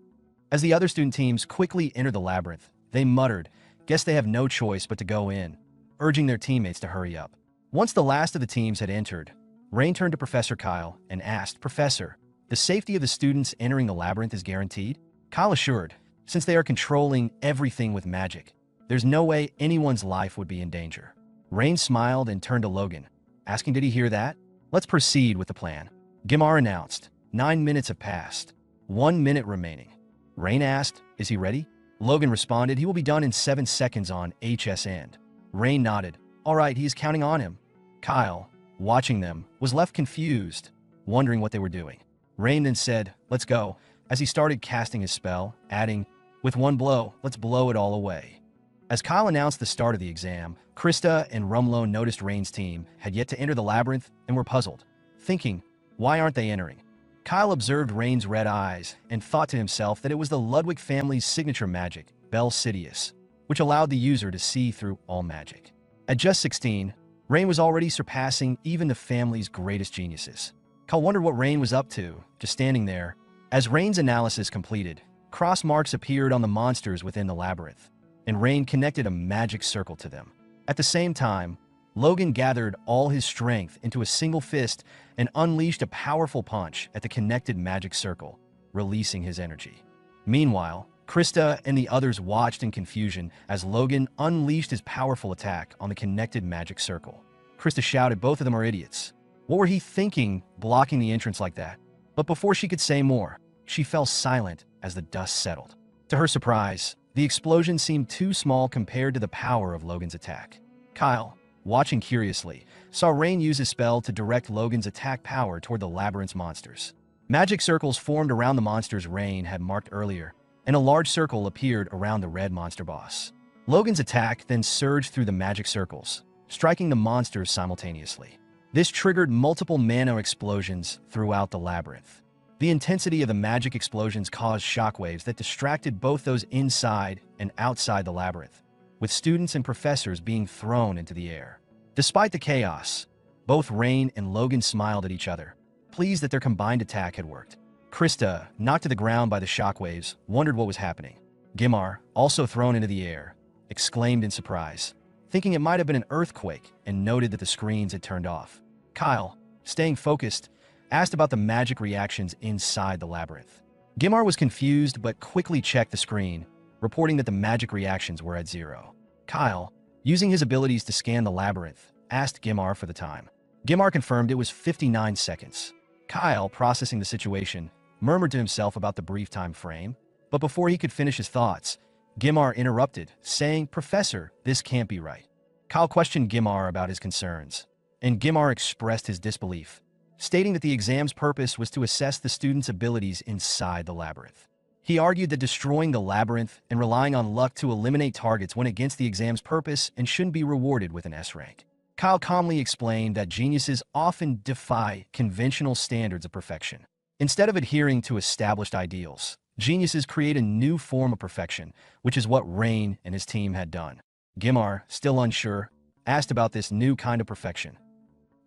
As the other student teams quickly entered the labyrinth, they muttered, "Guess they have no choice but to go in," urging their teammates to hurry up. Once the last of the teams had entered, Rain turned to Professor Kyle and asked, "Professor, the safety of the students entering the labyrinth is guaranteed?" Kyle assured, "Since they are controlling everything with magic, there's no way anyone's life would be in danger." Rain smiled and turned to Logan, asking, "Did he hear that? Let's proceed with the plan." Gimar announced, 9 minutes have passed. 1 minute remaining." Rain asked, "Is he ready?" Logan responded, "He will be done in 7 seconds on HS end." Rain nodded, "All right, he is counting on him." Kyle, watching them, was left confused, wondering what they were doing. Rain then said, "Let's go," as he started casting his spell, adding, "With one blow, let's blow it all away." As Kyle announced the start of the exam, Krista and Rumlow noticed Rain's team had yet to enter the labyrinth and were puzzled, thinking, "Why aren't they entering?" Kyle observed Rain's red eyes and thought to himself that it was the Ludwig family's signature magic, Bel Sidious, which allowed the user to see through all magic. At just 16, Rain was already surpassing even the family's greatest geniuses. Kyle wondered what Rain was up to, just standing there. As Rain's analysis completed, cross marks appeared on the monsters within the labyrinth, and Rain connected a magic circle to them. At the same time, Logan gathered all his strength into a single fist and unleashed a powerful punch at the connected magic circle, releasing his energy. Meanwhile, Krista and the others watched in confusion as Logan unleashed his powerful attack on the connected magic circle. Krista shouted, "Both of them are idiots. What were he thinking, blocking the entrance like that?" But before she could say more, she fell silent as the dust settled. To her surprise, the explosion seemed too small compared to the power of Logan's attack. Kyle, watching curiously, saw Rain use his spell to direct Logan's attack power toward the labyrinth's monsters. Magic circles formed around the monsters Rain had marked earlier, and a large circle appeared around the red monster boss. Logan's attack then surged through the magic circles, striking the monsters simultaneously. This triggered multiple mana explosions throughout the labyrinth. The intensity of the magic explosions caused shockwaves that distracted both those inside and outside the labyrinth, with students and professors being thrown into the air. Despite the chaos, both Rain and Logan smiled at each other, pleased that their combined attack had worked. Krista, knocked to the ground by the shockwaves, wondered what was happening. Gimar, also thrown into the air, exclaimed in surprise, thinking it might have been an earthquake, and noted that the screens had turned off. Kyle, staying focused, asked about the magic reactions inside the labyrinth. Gimar was confused but quickly checked the screen, reporting that the magic reactions were at 0. Kyle, using his abilities to scan the labyrinth, asked Gimar for the time. Gimar confirmed it was 59 seconds. Kyle, processing the situation, murmured to himself about the brief time frame, but before he could finish his thoughts, Gimar interrupted, saying, "Professor, this can't be right." Kyle questioned Gimar about his concerns, and Gimar expressed his disbelief, stating that the exam's purpose was to assess the students' abilities inside the labyrinth. He argued that destroying the labyrinth and relying on luck to eliminate targets went against the exam's purpose and shouldn't be rewarded with an S rank. Kyle calmly explained that geniuses often defy conventional standards of perfection. Instead of adhering to established ideals, geniuses create a new form of perfection, which is what Rain and his team had done. Gimar, still unsure, asked about this new kind of perfection.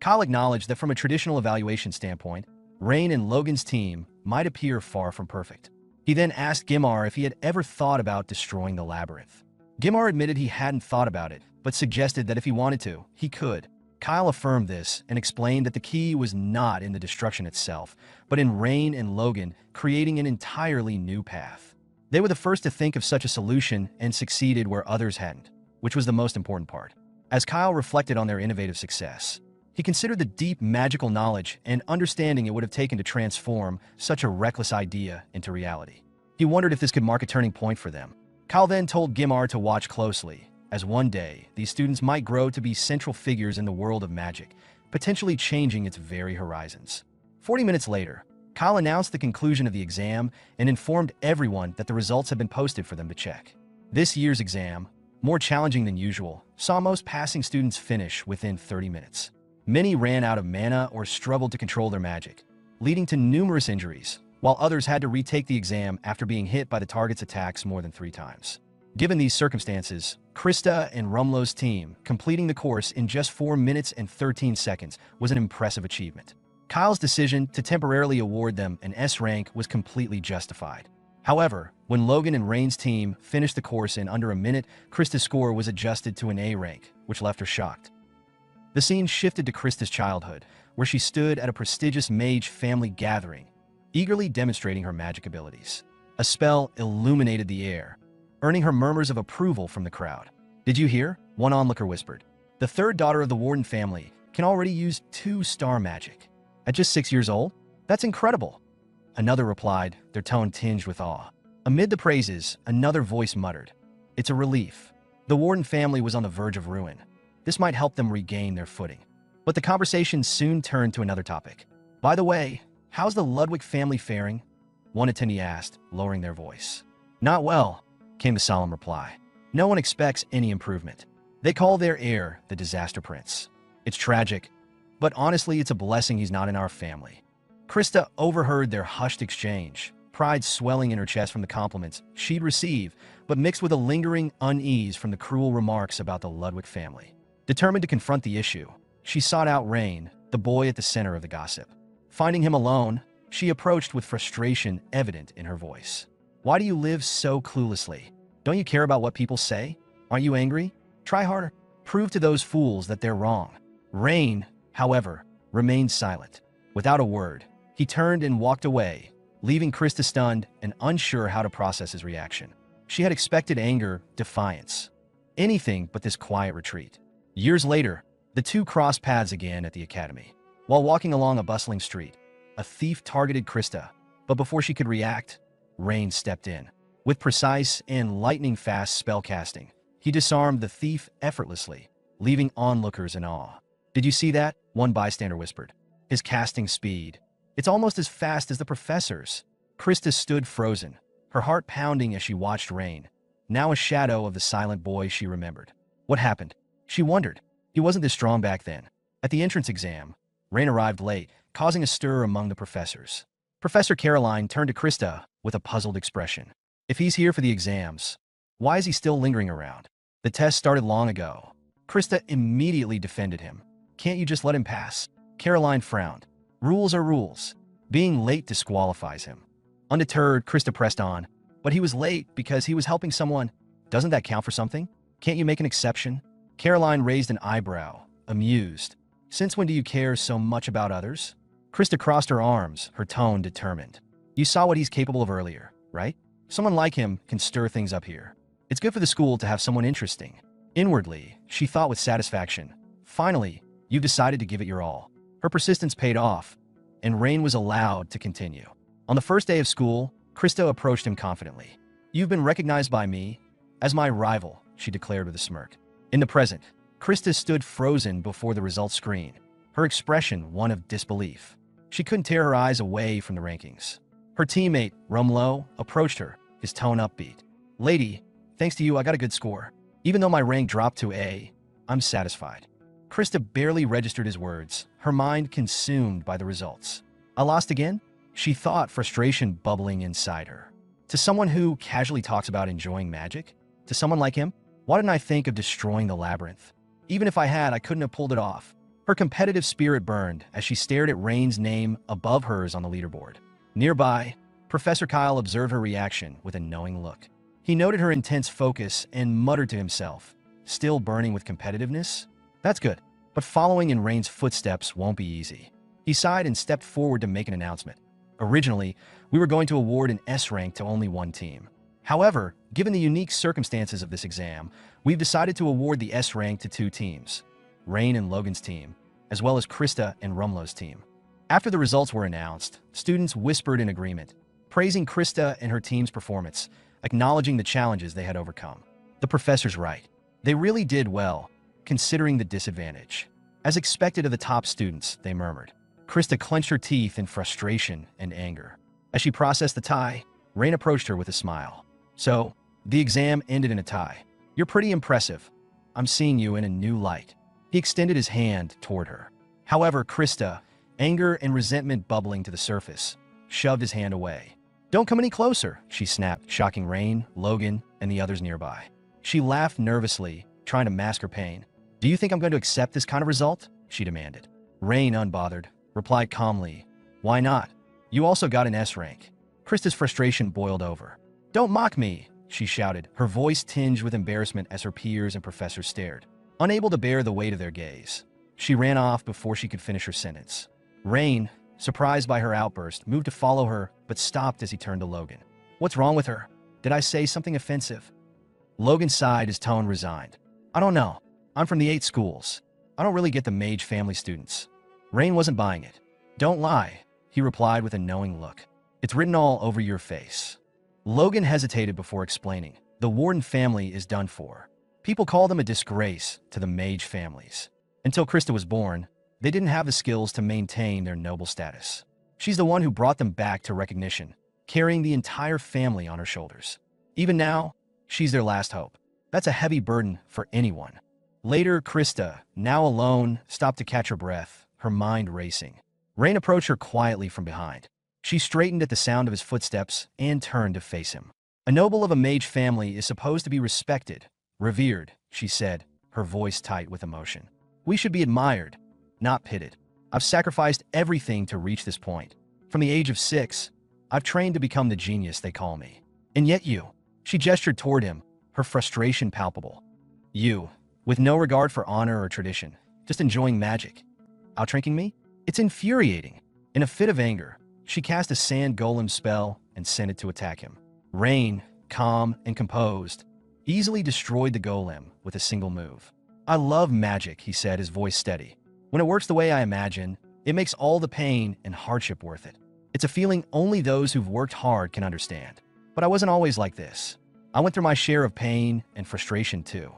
Kyle acknowledged that from a traditional evaluation standpoint, Rain and Logan's team might appear far from perfect. He then asked Gimar if he had ever thought about destroying the labyrinth. Gimar admitted he hadn't thought about it, but suggested that if he wanted to, he could. Kyle affirmed this and explained that the key was not in the destruction itself, but in Rain and Logan creating an entirely new path. They were the first to think of such a solution and succeeded where others hadn't, which was the most important part. As Kyle reflected on their innovative success, he considered the deep magical knowledge and understanding it would have taken to transform such a reckless idea into reality. He wondered if this could mark a turning point for them. Kyle then told Gimar to watch closely, as one day these students might grow to be central figures in the world of magic, potentially changing its very horizons. 40 minutes later, Kyle announced the conclusion of the exam and informed everyone that the results had been posted for them to check. This year's exam, more challenging than usual, saw most passing students finish within 30 minutes. Many ran out of mana or struggled to control their magic, leading to numerous injuries, while others had to retake the exam after being hit by the target's attacks more than 3 times. Given these circumstances, Krista and Rumlow's team completing the course in just 4 minutes and 13 seconds was an impressive achievement. Kyle's decision to temporarily award them an S rank was completely justified. However, when Logan and Rain's team finished the course in under a minute, Krista's score was adjusted to an A rank, which left her shocked. The scene shifted to Krista's childhood, where she stood at a prestigious mage family gathering, eagerly demonstrating her magic abilities. A spell illuminated the air, earning her murmurs of approval from the crowd. "Did you hear?" one onlooker whispered. "The third daughter of the Warden family can already use 2-star magic. At just 6 years old? That's incredible." Another replied, their tone tinged with awe. Amid the praises, another voice muttered, "It's a relief. The Warden family was on the verge of ruin. This might help them regain their footing." But the conversation soon turned to another topic. "By the way, how's the Ludwig family faring?" one attendee asked, lowering their voice. "Not well," came the solemn reply. "No one expects any improvement. They call their heir the Disaster Prince. It's tragic, but honestly, it's a blessing he's not in our family." Krista overheard their hushed exchange, pride swelling in her chest from the compliments she'd received, but mixed with a lingering unease from the cruel remarks about the Ludwig family. Determined to confront the issue, she sought out Rain, the boy at the center of the gossip. Finding him alone, she approached with frustration evident in her voice. "Why do you live so cluelessly? Don't you care about what people say? Aren't you angry? Try harder. Prove to those fools that they're wrong." Rain, however, remained silent. Without a word, he turned and walked away, leaving Krista stunned and unsure how to process his reaction. She had expected anger, defiance, anything but this quiet retreat. Years later, the two crossed paths again at the academy. While walking along a bustling street, a thief targeted Krista, but before she could react, Rain stepped in. With precise and lightning-fast spellcasting, he disarmed the thief effortlessly, leaving onlookers in awe. "Did you see that?" one bystander whispered. "His casting speed. It's almost as fast as the professor's." Krista stood frozen, her heart pounding as she watched Rain, now a shadow of the silent boy she remembered. What happened? She wondered. He wasn't this strong back then. At the entrance exam, Rain arrived late, causing a stir among the professors. Professor Caroline turned to Krista with a puzzled expression. "If he's here for the exams, why is he still lingering around? The test started long ago." Krista immediately defended him. "Can't you just let him pass?" Caroline frowned. "Rules are rules. Being late disqualifies him." Undeterred, Krista pressed on. "But he was late because he was helping someone. Doesn't that count for something? Can't you make an exception?" Caroline raised an eyebrow, amused. "Since when do you care so much about others?" Krista crossed her arms, her tone determined. "You saw what he's capable of earlier, right? Someone like him can stir things up here. It's good for the school to have someone interesting." Inwardly, she thought with satisfaction, "Finally, you've decided to give it your all." Her persistence paid off, and Rain was allowed to continue. On the first day of school, Krista approached him confidently. "You've been recognized by me as my rival," she declared with a smirk. In the present, Krista stood frozen before the results screen, her expression one of disbelief. She couldn't tear her eyes away from the rankings. Her teammate, Rumlow, approached her, his tone upbeat. "Lady, thanks to you, I got a good score. Even though my rank dropped to A, I'm satisfied." Krista barely registered his words, her mind consumed by the results. "I lost again?" She thought, frustration bubbling inside her. To someone who casually talks about enjoying magic? To someone like him? Why didn't I think of destroying the labyrinth? Even if I had, I couldn't have pulled it off. Her competitive spirit burned as she stared at Rain's name above hers on the leaderboard. Nearby, Professor Kyle observed her reaction with a knowing look. He noted her intense focus and muttered to himself, still burning with competitiveness? That's good, but following in Rain's footsteps won't be easy. He sighed and stepped forward to make an announcement. Originally, we were going to award an S rank to only one team. However, given the unique circumstances of this exam, we've decided to award the S rank to two teams, Rain and Logan's team, as well as Krista and Rumlow's team. After the results were announced, students whispered in agreement, praising Krista and her team's performance, acknowledging the challenges they had overcome. The professor's right. They really did well, considering the disadvantage. As expected of the top students, they murmured. Krista clenched her teeth in frustration and anger. As she processed the tie, Rain approached her with a smile. So, the exam ended in a tie. You're pretty impressive. I'm seeing you in a new light. He extended his hand toward her. However, Krista, anger and resentment bubbling to the surface, shoved his hand away. Don't come any closer, she snapped, shocking Rain, Logan, and the others nearby. She laughed nervously, trying to mask her pain. Do you think I'm going to accept this kind of result? She demanded. Rain, unbothered, replied calmly. Why not? You also got an S rank. Krista's frustration boiled over. Don't mock me, she shouted, her voice tinged with embarrassment as her peers and professors stared, unable to bear the weight of their gaze. She ran off before she could finish her sentence. Rain, surprised by her outburst, moved to follow her, but stopped as he turned to Logan. What's wrong with her? Did I say something offensive? Logan sighed, his tone resigned. I don't know. I'm from the 8 schools. I don't really get the Mage family students. Rain wasn't buying it. Don't lie, he replied with a knowing look. It's written all over your face. Logan hesitated before explaining. The Warden family is done for. People call them a disgrace to the Mage families. Until Krista was born, they didn't have the skills to maintain their noble status. She's the one who brought them back to recognition, carrying the entire family on her shoulders. Even now, she's their last hope. That's a heavy burden for anyone. Later, Krista, now alone, stopped to catch her breath, her mind racing. Rain approached her quietly from behind. She straightened at the sound of his footsteps and turned to face him. A noble of a Mage family is supposed to be respected, revered, she said, her voice tight with emotion. We should be admired, not pitted. I've sacrificed everything to reach this point. From the age of 6, I've trained to become the genius they call me. And yet you, she gestured toward him, her frustration palpable. You, with no regard for honor or tradition, just enjoying magic. Outranking me? It's infuriating. In a fit of anger, she cast a sand golem spell and sent it to attack him. Rain, calm and composed, easily destroyed the golem with a single move. I love magic, he said, his voice steady. When it works the way I imagine, it makes all the pain and hardship worth it. It's a feeling only those who've worked hard can understand. But I wasn't always like this. I went through my share of pain and frustration too.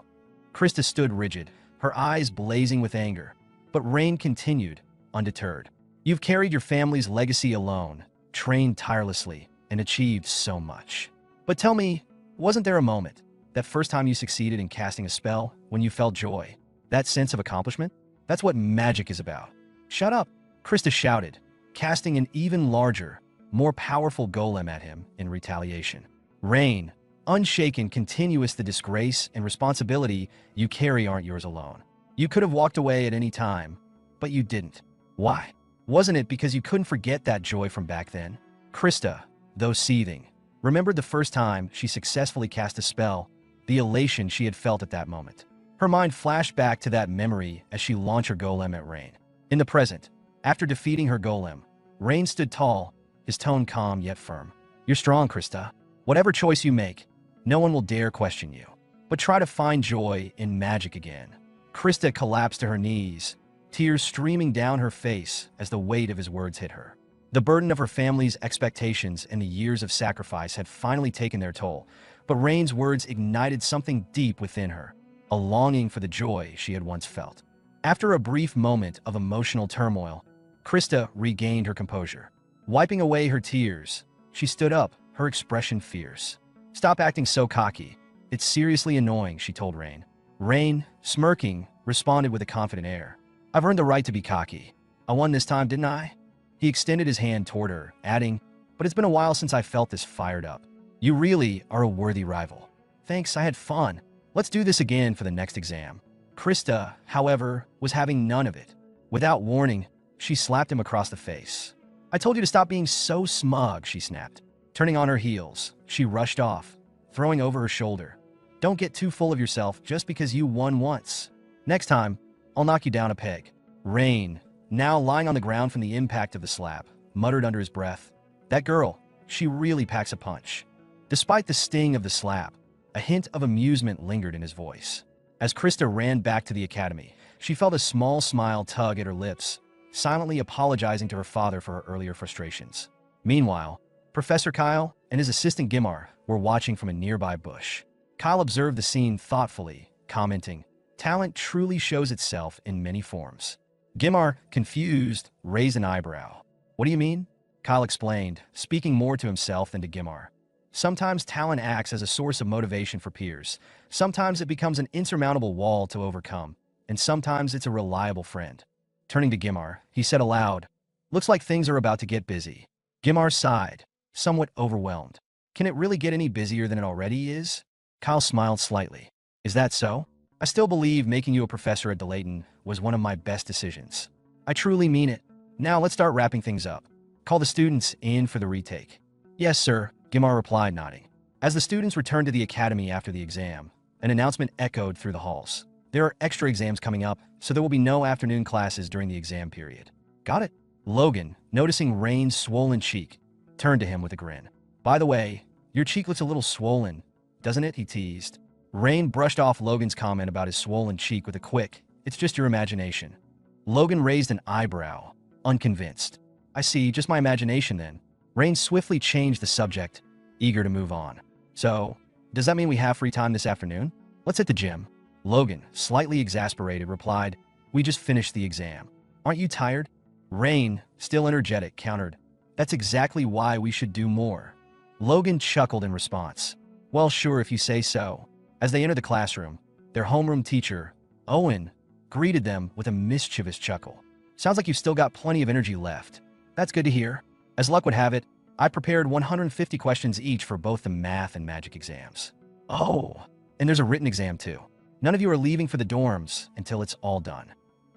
Krista stood rigid, her eyes blazing with anger. But Rain continued, undeterred. You've carried your family's legacy alone, trained tirelessly, and achieved so much. But tell me, wasn't there a moment, that first time you succeeded in casting a spell, when you felt joy? That sense of accomplishment? That's what magic is about. Shut up, Krista shouted, casting an even larger, more powerful golem at him in retaliation. Rain, unshaken, continuous, the disgrace and responsibility you carry aren't yours alone. You could have walked away at any time, but you didn't. Why? Wasn't it because you couldn't forget that joy from back then? Krista, though seething, remembered the first time she successfully cast a spell, the elation she had felt at that moment. Her mind flashed back to that memory as she launched her golem at Rain. In the present, after defeating her golem, Rain stood tall, his tone calm yet firm. You're strong, Krista. Whatever choice you make, no one will dare question you. But try to find joy in magic again. Krista collapsed to her knees, tears streaming down her face as the weight of his words hit her. The burden of her family's expectations and the years of sacrifice had finally taken their toll, but Rain's words ignited something deep within her, a longing for the joy she had once felt. After a brief moment of emotional turmoil, Krista regained her composure. Wiping away her tears, she stood up, her expression fierce. Stop acting so cocky. It's seriously annoying, she told Rain. Rain, smirking, responded with a confident air. I've earned the right to be cocky. I won this time, didn't I? He extended his hand toward her, adding, but it's been a while since I felt this fired up. You really are a worthy rival. Thanks, I had fun. Let's do this again for the next exam. Krista, however, was having none of it. Without warning, she slapped him across the face. I told you to stop being so smug, she snapped. Turning on her heels, she rushed off, throwing over her shoulder. Don't get too full of yourself just because you won once. Next time, I'll knock you down a peg. Rain, now lying on the ground from the impact of the slap, muttered under his breath. That girl, she really packs a punch. Despite the sting of the slap, a hint of amusement lingered in his voice. As Krista ran back to the academy, she felt a small smile tug at her lips, silently apologizing to her father for her earlier frustrations. Meanwhile, Professor Kyle and his assistant Gimar were watching from a nearby bush. Kyle observed the scene thoughtfully, commenting, "Talent truly shows itself in many forms." Gimar, confused, raised an eyebrow. "What do you mean?" Kyle explained, speaking more to himself than to Gimar. Sometimes talent acts as a source of motivation for peers. Sometimes it becomes an insurmountable wall to overcome, and sometimes it's a reliable friend. Turning to Gimar, he said aloud, "Looks like things are about to get busy." Gimar sighed, somewhat overwhelmed. "Can it really get any busier than it already is?" Kyle smiled slightly. "Is that so? I still believe making you a professor at Delayton was one of my best decisions. I truly mean it. Now let's start wrapping things up. Call the students in for the retake." "Yes, sir," Gimar replied, nodding. As the students returned to the academy after the exam, an announcement echoed through the halls. "There are extra exams coming up, so there will be no afternoon classes during the exam period." "Got it?" Logan, noticing Rain's swollen cheek, turned to him with a grin. "By the way, your cheek looks a little swollen, doesn't it?" he teased. Rain brushed off Logan's comment about his swollen cheek with a quick, "It's just your imagination." Logan raised an eyebrow, unconvinced. "I see, just my imagination then." Rain swiftly changed the subject, eager to move on. "So, does that mean we have free time this afternoon? Let's hit the gym." Logan, slightly exasperated, replied, "We just finished the exam. Aren't you tired?" Rain, still energetic, countered, "That's exactly why we should do more." Logan chuckled in response. "Well, sure, if you say so." As they entered the classroom, their homeroom teacher, Owen, greeted them with a mischievous chuckle. "Sounds like you've still got plenty of energy left. That's good to hear. As luck would have it, I prepared 150 questions each for both the math and magic exams." "Oh, and there's a written exam too. None of you are leaving for the dorms until it's all done."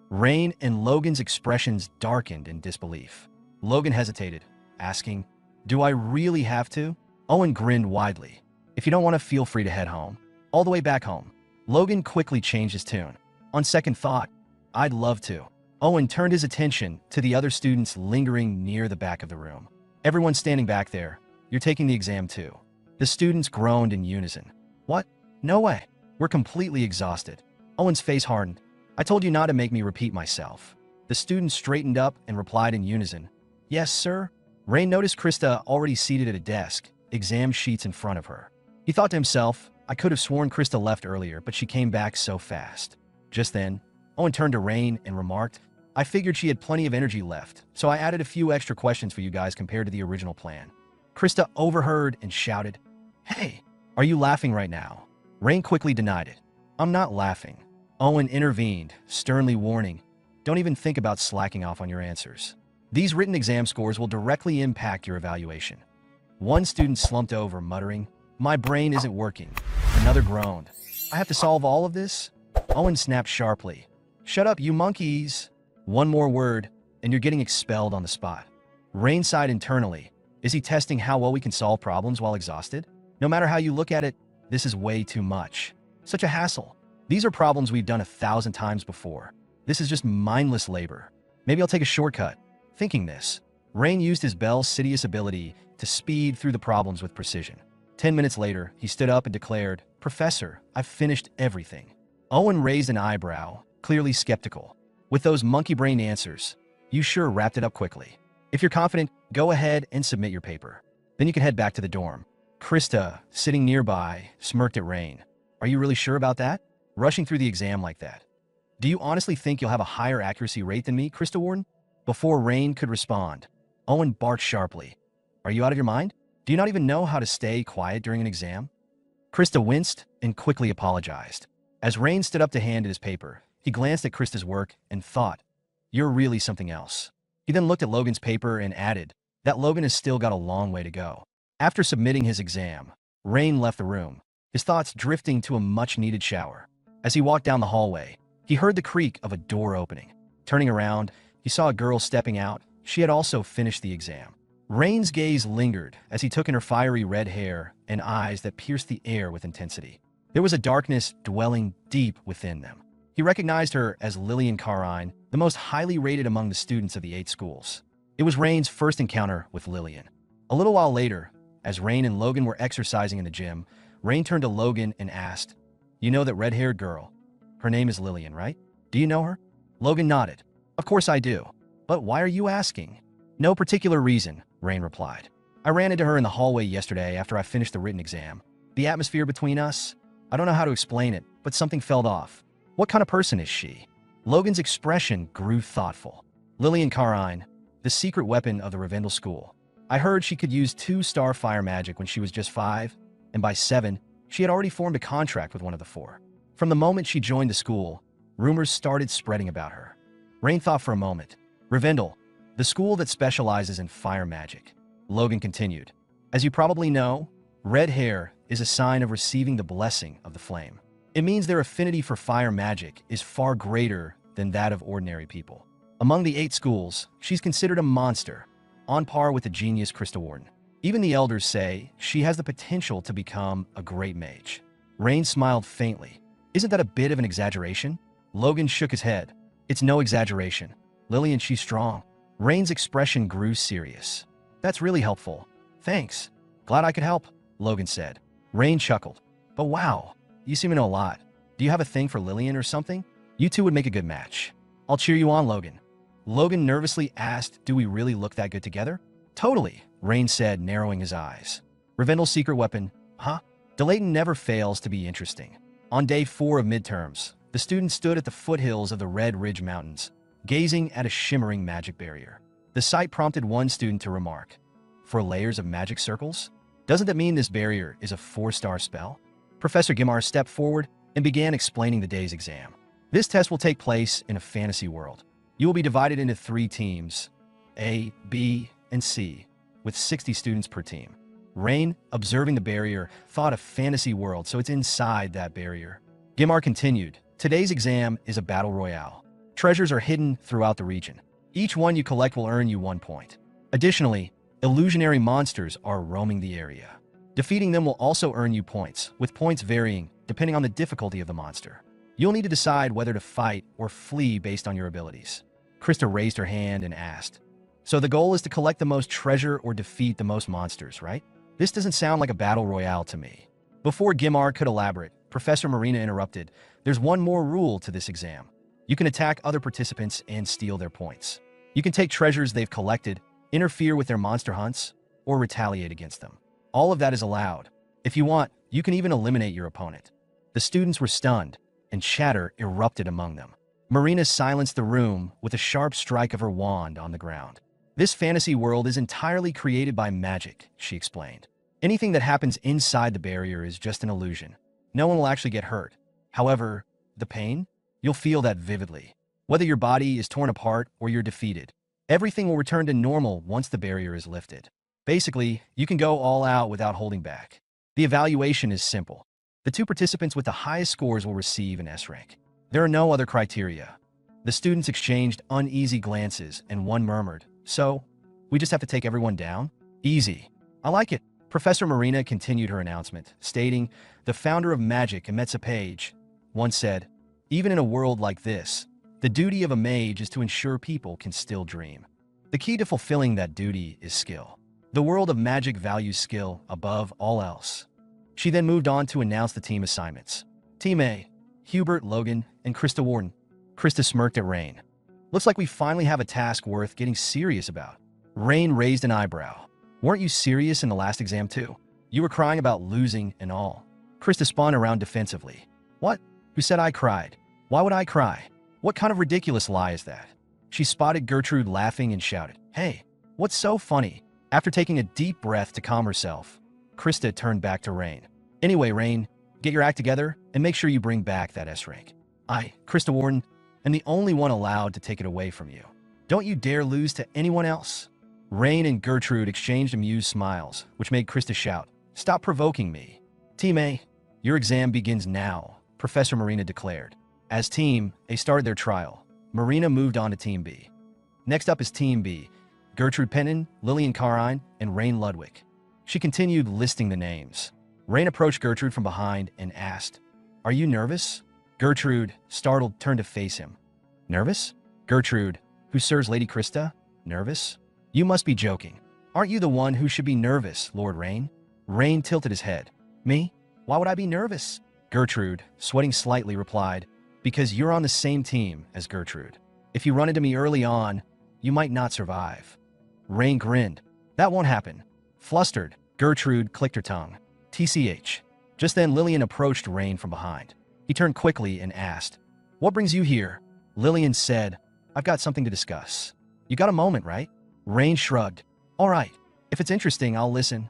Rain and Logan's expressions darkened in disbelief. Logan hesitated, asking, "Do I really have to?" Owen grinned widely. "If you don't want to, feel free to head home. All the way back home." Logan quickly changed his tune. "On second thought, I'd love to." Owen turned his attention to the other students lingering near the back of the room. "Everyone standing back there, you're taking the exam too." The students groaned in unison. "What? No way. We're completely exhausted." Owen's face hardened. "I told you not to make me repeat myself." The students straightened up and replied in unison, "Yes, sir." Rain noticed Krista already seated at a desk, exam sheets in front of her. He thought to himself, "I could have sworn Krista left earlier, but she came back so fast." Just then, Owen turned to Rain and remarked, "I figured she had plenty of energy left, so I added a few extra questions for you guys compared to the original plan." Krista overheard and shouted, "Hey, are you laughing right now?" Rain quickly denied it. "I'm not laughing." Owen intervened, sternly warning, "Don't even think about slacking off on your answers. These written exam scores will directly impact your evaluation." One student slumped over, muttering, "My brain isn't working." Another groaned, "I have to solve all of this?" Owen snapped sharply, "Shut up, you monkeys. One more word, and you're getting expelled on the spot." Rain sighed internally. Is he testing how well we can solve problems while exhausted? No matter how you look at it, this is way too much. Such a hassle. These are problems we've done 1,000 times before. This is just mindless labor. Maybe I'll take a shortcut. Thinking this, Rain used his Bell-Sidious ability to speed through the problems with precision. 10 minutes later, he stood up and declared, "Professor, I've finished everything." Owen raised an eyebrow, clearly skeptical. "With those monkey-brained answers, you sure wrapped it up quickly. If you're confident, go ahead and submit your paper. Then you can head back to the dorm." Krista, sitting nearby, smirked at Rain. "Are you really sure about that? Rushing through the exam like that? Do you honestly think you'll have a higher accuracy rate than me, Krista Warden?" Before Rain could respond, Owen barked sharply, "Are you out of your mind? Do you not even know how to stay quiet during an exam?" Krista winced and quickly apologized. As Rain stood up to hand his paper, he glanced at Krista's work and thought, "You're really something else." He then looked at Logan's paper and added, "That Logan has still got a long way to go." After submitting his exam, Rain left the room, his thoughts drifting to a much-needed shower. As he walked down the hallway, he heard the creak of a door opening. Turning around, he saw a girl stepping out. She had also finished the exam. Rain's gaze lingered as he took in her fiery red hair and eyes that pierced the air with intensity. There was a darkness dwelling deep within them. He recognized her as Lillian Carine, the most highly rated among the students of the 8 schools. It was Rain's first encounter with Lillian. A little while later, as Rain and Logan were exercising in the gym, Rain turned to Logan and asked, "You know that red-haired girl? Her name is Lillian, right? Do you know her?" Logan nodded. "Of course I do. But why are you asking?" "No particular reason," Rain replied. "I ran into her in the hallway yesterday after I finished the written exam. The atmosphere between us, I don't know how to explain it, but something felt off." "What kind of person is she?" Logan's expression grew thoughtful. "Lillian Carine, the secret weapon of the Rivendell School. I heard she could use 2-star fire magic when she was just 5, and by 7, she had already formed a contract with one of the 4. From the moment she joined the school, rumors started spreading about her." Rain thought for a moment. "Rivendell, the school that specializes in fire magic." Logan continued. "As you probably know, red hair is a sign of receiving the blessing of the flame. It means their affinity for fire magic is far greater than that of ordinary people. Among the 8 schools, she's considered a monster, on par with the genius Krista Warden. Even the elders say she has the potential to become a great mage." Rain smiled faintly. "Isn't that a bit of an exaggeration?" Logan shook his head. "It's no exaggeration. Lillian, she's strong." Rain's expression grew serious. "That's really helpful. Thanks. Glad I could help," Logan said. Rain chuckled. "But wow, you seem to know a lot. Do you have a thing for Lillian or something? You two would make a good match." "I'll cheer you on, Logan." Logan nervously asked, "Do we really look that good together?" "Totally," Rain said, narrowing his eyes. "Rivendell's secret weapon, huh?" Delayton never fails to be interesting. On day 4 of midterms, the students stood at the foothills of the Red Ridge Mountains, gazing at a shimmering magic barrier. The sight prompted one student to remark, "For layers of magic circles? Doesn't that mean this barrier is a 4-star spell?" Professor Gimar stepped forward and began explaining the day's exam. "This test will take place in a fantasy world. You will be divided into 3 teams, A, B, and C, with 60 students per team." Rain, observing the barrier, thought a fantasy world, so it's inside that barrier. Gimar continued, "Today's exam is a battle royale. Treasures are hidden throughout the region. Each one you collect will earn you 1 point. Additionally, illusionary monsters are roaming the area. Defeating them will also earn you points, with points varying depending on the difficulty of the monster. You'll need to decide whether to fight or flee based on your abilities." Krista raised her hand and asked, "So the goal is to collect the most treasure or defeat the most monsters, right? This doesn't sound like a battle royale to me." Before Gimar could elaborate, Professor Marina interrupted. "There's one more rule to this exam. You can attack other participants and steal their points. You can take treasures they've collected, interfere with their monster hunts, or retaliate against them. All of that is allowed. If you want, you can even eliminate your opponent." The students were stunned, and chatter erupted among them. Marina silenced the room with a sharp strike of her wand on the ground. "This fantasy world is entirely created by magic," she explained. "Anything that happens inside the barrier is just an illusion. No one will actually get hurt. However, the pain? You'll feel that vividly. Whether your body is torn apart or you're defeated, everything will return to normal once the barrier is lifted. Basically, you can go all out without holding back. The evaluation is simple. The 2 participants with the highest scores will receive an S rank. There are no other criteria." The students exchanged uneasy glances, and one murmured, "So, we just have to take everyone down? Easy. I like it." Professor Marina continued her announcement, stating, "The founder of magic, Emetsa Page, once said, 'Even in a world like this, the duty of a mage is to ensure people can still dream. The key to fulfilling that duty is skill. The world of magic values skill above all else.'" She then moved on to announce the team assignments. Team A, Hubert, Logan, and Krista Warden. Krista smirked at Rain. "Looks like we finally have a task worth getting serious about." Rain raised an eyebrow. "Weren't you serious in the last exam too? You were crying about losing and all." Krista spun around defensively. "What? Who said I cried? Why would I cry? What kind of ridiculous lie is that?" She spotted Gertrude laughing and shouted, "Hey, what's so funny?" After taking a deep breath to calm herself, Krista turned back to Rain. "Anyway, Rain, get your act together and make sure you bring back that S rank. I, Krista Warden, am the only one allowed to take it away from you. Don't you dare lose to anyone else." Rain and Gertrude exchanged amused smiles, which made Krista shout, "Stop provoking me." "Team A, your exam begins now," Professor Marina declared. As Team A started their trial, Marina moved on to Team B. "Next up is Team B. Gertrude Pennon, Lillian Carine, and Rain Ludwig. She continued listing the names. Rain approached Gertrude from behind and asked, "Are you nervous?" Gertrude, startled, turned to face him. "Nervous?" Gertrude, who serves Lady Krista? "Nervous? You must be joking. Aren't you the one who should be nervous, Lord Rain?" Rain tilted his head. "Me? Why would I be nervous?" Gertrude, sweating slightly, replied, "Because you're on the same team as Gertrude. If you run into me early on, you might not survive." Rain grinned. "That won't happen." Flustered, Gertrude clicked her tongue. TCH. Just then Lillian approached Rain from behind. He turned quickly and asked, "What brings you here?" Lillian said, "I've got something to discuss." "You got a moment, right?" Rain shrugged. "All right. If it's interesting, I'll listen."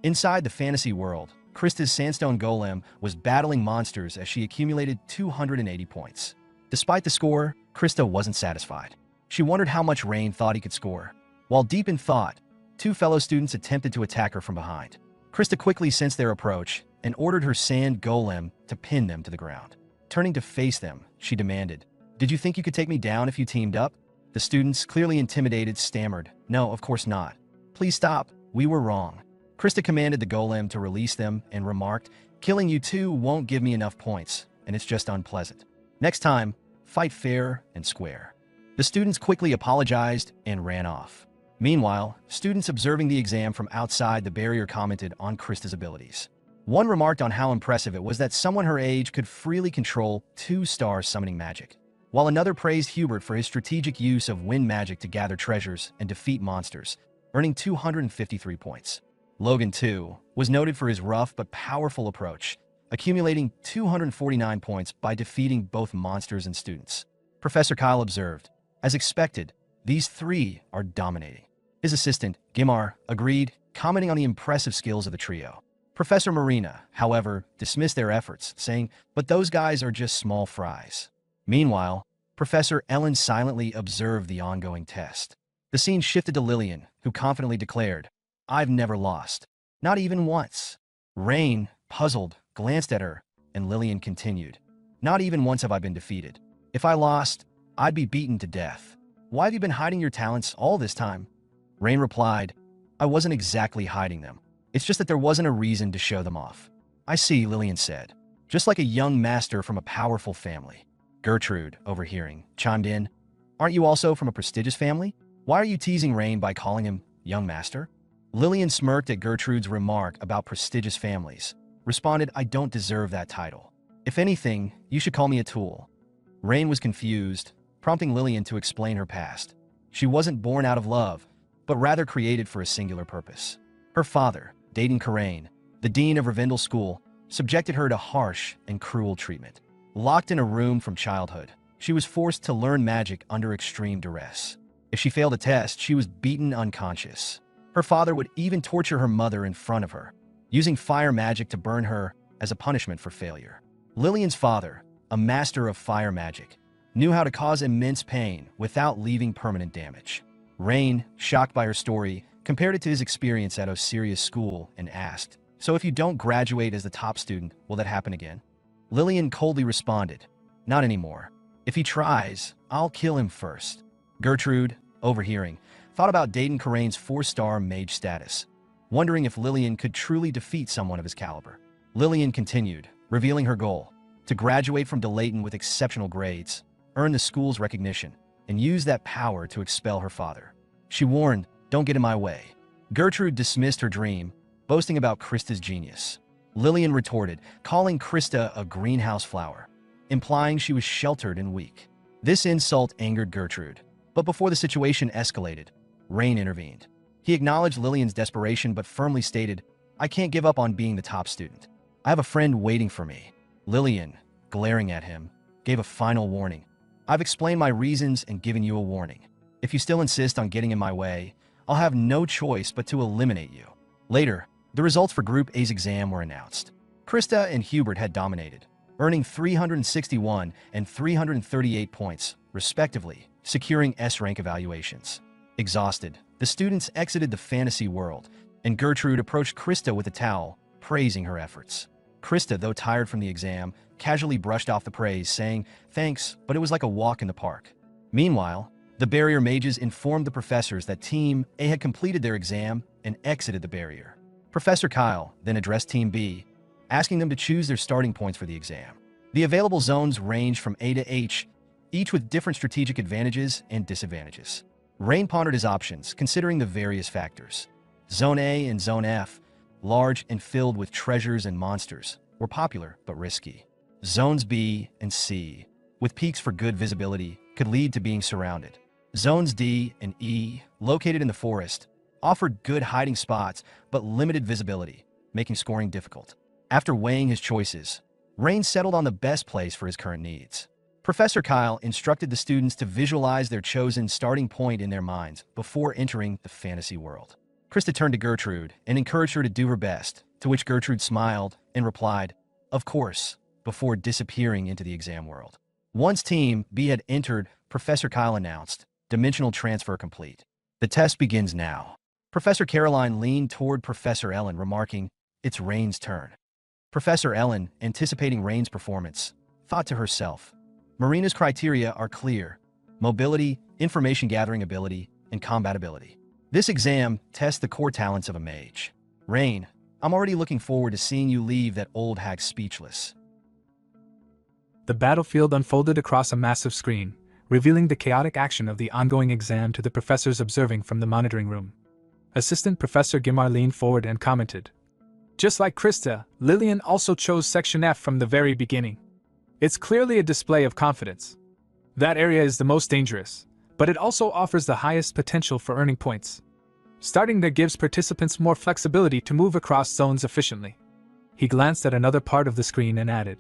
Inside the fantasy world, Krista's sandstone golem was battling monsters as she accumulated 280 points. Despite the score, Krista wasn't satisfied. She wondered how much Rain thought he could score. While deep in thought, two fellow students attempted to attack her from behind. Krista quickly sensed their approach and ordered her sand golem to pin them to the ground. Turning to face them, she demanded, "Did you think you could take me down if you teamed up?" The students, clearly intimidated, stammered, "No, of course not. Please stop. We were wrong." Krista commanded the golem to release them and remarked, "Killing you two won't give me enough points, and it's just unpleasant. Next time, fight fair and square." The students quickly apologized and ran off. Meanwhile, students observing the exam from outside the barrier commented on Krista's abilities. One remarked on how impressive it was that someone her age could freely control 2-star summoning magic, while another praised Hubert for his strategic use of wind magic to gather treasures and defeat monsters, earning 253 points. Logan, too, was noted for his rough but powerful approach, accumulating 249 points by defeating both monsters and students. Professor Kyle observed, "As expected, these three are dominating." His assistant, Gimar, agreed, commenting on the impressive skills of the trio. Professor Marina, however, dismissed their efforts, saying, "But those guys are just small fries." Meanwhile, Professor Ellen silently observed the ongoing test. The scene shifted to Lillian, who confidently declared, "I've never lost. Not even once." Rain, puzzled, glanced at her, and Lillian continued, "Not even once have I been defeated. If I lost, I'd be beaten to death. Why have you been hiding your talents all this time?" Rain replied, "I wasn't exactly hiding them. It's just that there wasn't a reason to show them off." "I see," Lillian said. "Just like a young master from a powerful family." Gertrude, overhearing, chimed in, "Aren't you also from a prestigious family? Why are you teasing Rain by calling him young master?" Lillian smirked at Gertrude's remark about prestigious families, responded, "I don't deserve that title. If anything, you should call me a tool." Rain was confused, prompting Lillian to explain her past. She wasn't born out of love, but rather created for a singular purpose. Her father, Dayton Karain, the dean of Rivendell School, subjected her to harsh and cruel treatment. Locked in a room from childhood, she was forced to learn magic under extreme duress. If she failed a test, she was beaten unconscious. Her father would even torture her mother in front of her, using fire magic to burn her as a punishment for failure. Lillian's father, a master of fire magic, knew how to cause immense pain without leaving permanent damage. Rain, shocked by her story, compared it to his experience at Osiria's school and asked, "So if you don't graduate as the top student, will that happen again?" Lillian coldly responded, "Not anymore. If he tries, I'll kill him first." Gertrude, overhearing, thought about Dayton Karain's 4-star mage status, wondering if Lillian could truly defeat someone of his caliber. Lillian continued, revealing her goal: to graduate from Delayton with exceptional grades, earn the school's recognition, and use that power to expel her father. She warned, "Don't get in my way." Gertrude dismissed her dream, boasting about Krista's genius. Lillian retorted, calling Krista a greenhouse flower, implying she was sheltered and weak. This insult angered Gertrude, but before the situation escalated, Rain intervened. He acknowledged Lillian's desperation but firmly stated, "I can't give up on being the top student. I have a friend waiting for me." Lillian, glaring at him, gave a final warning. "I've explained my reasons and given you a warning. If you still insist on getting in my way, I'll have no choice but to eliminate you." Later, the results for Group A's exam were announced. Krista and Hubert had dominated, earning 361 and 338 points, respectively, securing S-rank evaluations. Exhausted, the students exited the fantasy world, and Gertrude approached Krista with a towel, praising her efforts. Krista, though tired from the exam, casually brushed off the praise, saying, "Thanks, but it was like a walk in the park." Meanwhile, The barrier mages informed the professors that Team A had completed their exam and exited the barrier. Professor Kyle then addressed Team B, asking them to choose their starting points for the exam. The available zones ranged from A to H, each with different strategic advantages and disadvantages. Rain pondered his options, considering the various factors. Zone A and Zone F, large and filled with treasures and monsters, were popular but risky. Zones B and C, with peaks for good visibility, could lead to being surrounded. Zones D and E, located in the forest, offered good hiding spots but limited visibility, making scoring difficult. After weighing his choices, Rain settled on the best place for his current needs. Professor Kyle instructed the students to visualize their chosen starting point in their minds before entering the fantasy world. Krista turned to Gertrude and encouraged her to do her best, to which Gertrude smiled and replied, "Of course," before disappearing into the exam world. Once Team B had entered, Professor Kyle announced, "Dimensional transfer complete. The test begins now." Professor Caroline leaned toward Professor Ellen, remarking, "It's Rain's turn." Professor Ellen, anticipating Rain's performance, thought to herself, "Marina's criteria are clear: mobility, information gathering ability, and combat ability. This exam tests the core talents of a mage. Rain, I'm already looking forward to seeing you leave that old hag speechless." The battlefield unfolded across a massive screen, revealing the chaotic action of the ongoing exam to the professors observing from the monitoring room. Assistant Professor Gimar leaned forward and commented, "Just like Krista, Lillian also chose Section F from the very beginning. It's clearly a display of confidence. That area is the most dangerous, but it also offers the highest potential for earning points. Starting there gives participants more flexibility to move across zones efficiently." He glanced at another part of the screen and added,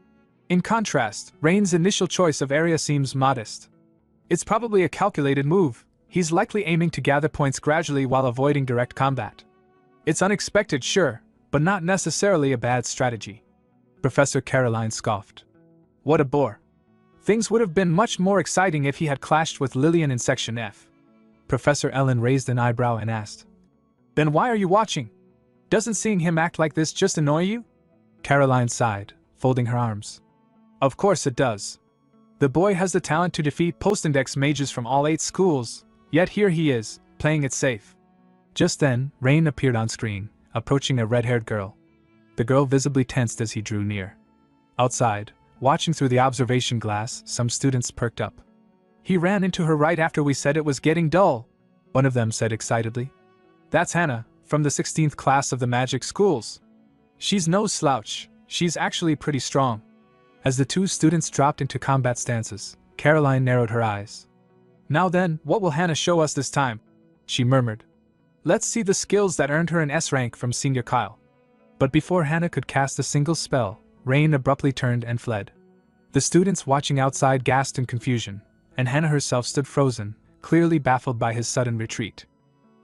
"In contrast, Rain's initial choice of area seems modest. It's probably a calculated move. He's likely aiming to gather points gradually while avoiding direct combat. It's unexpected, sure, but not necessarily a bad strategy." Professor Caroline scoffed. "What a bore. Things would have been much more exciting if he had clashed with Lillian in Section F." Professor Ellen raised an eyebrow and asked, "Then why are you watching? Doesn't seeing him act like this just annoy you?" Caroline sighed, folding her arms. "Of course it does. The boy has the talent to defeat post-index mages from all 8 schools, yet here he is, playing it safe." Just then, Rain appeared on screen, approaching a red-haired girl. The girl visibly tensed as he drew near. Outside, watching through the observation glass, some students perked up. "He ran into her right after we said it was getting dull," one of them said excitedly. "That's Hannah, from the 16th class of the magic schools. She's no slouch, she's actually pretty strong." As the two students dropped into combat stances, Caroline narrowed her eyes. "Now then, what will Hannah show us this time?" she murmured. "Let's see the skills that earned her an S rank from Senior Kyle." But before Hannah could cast a single spell, Rain abruptly turned and fled. The students watching outside gasped in confusion, and Hannah herself stood frozen, clearly baffled by his sudden retreat.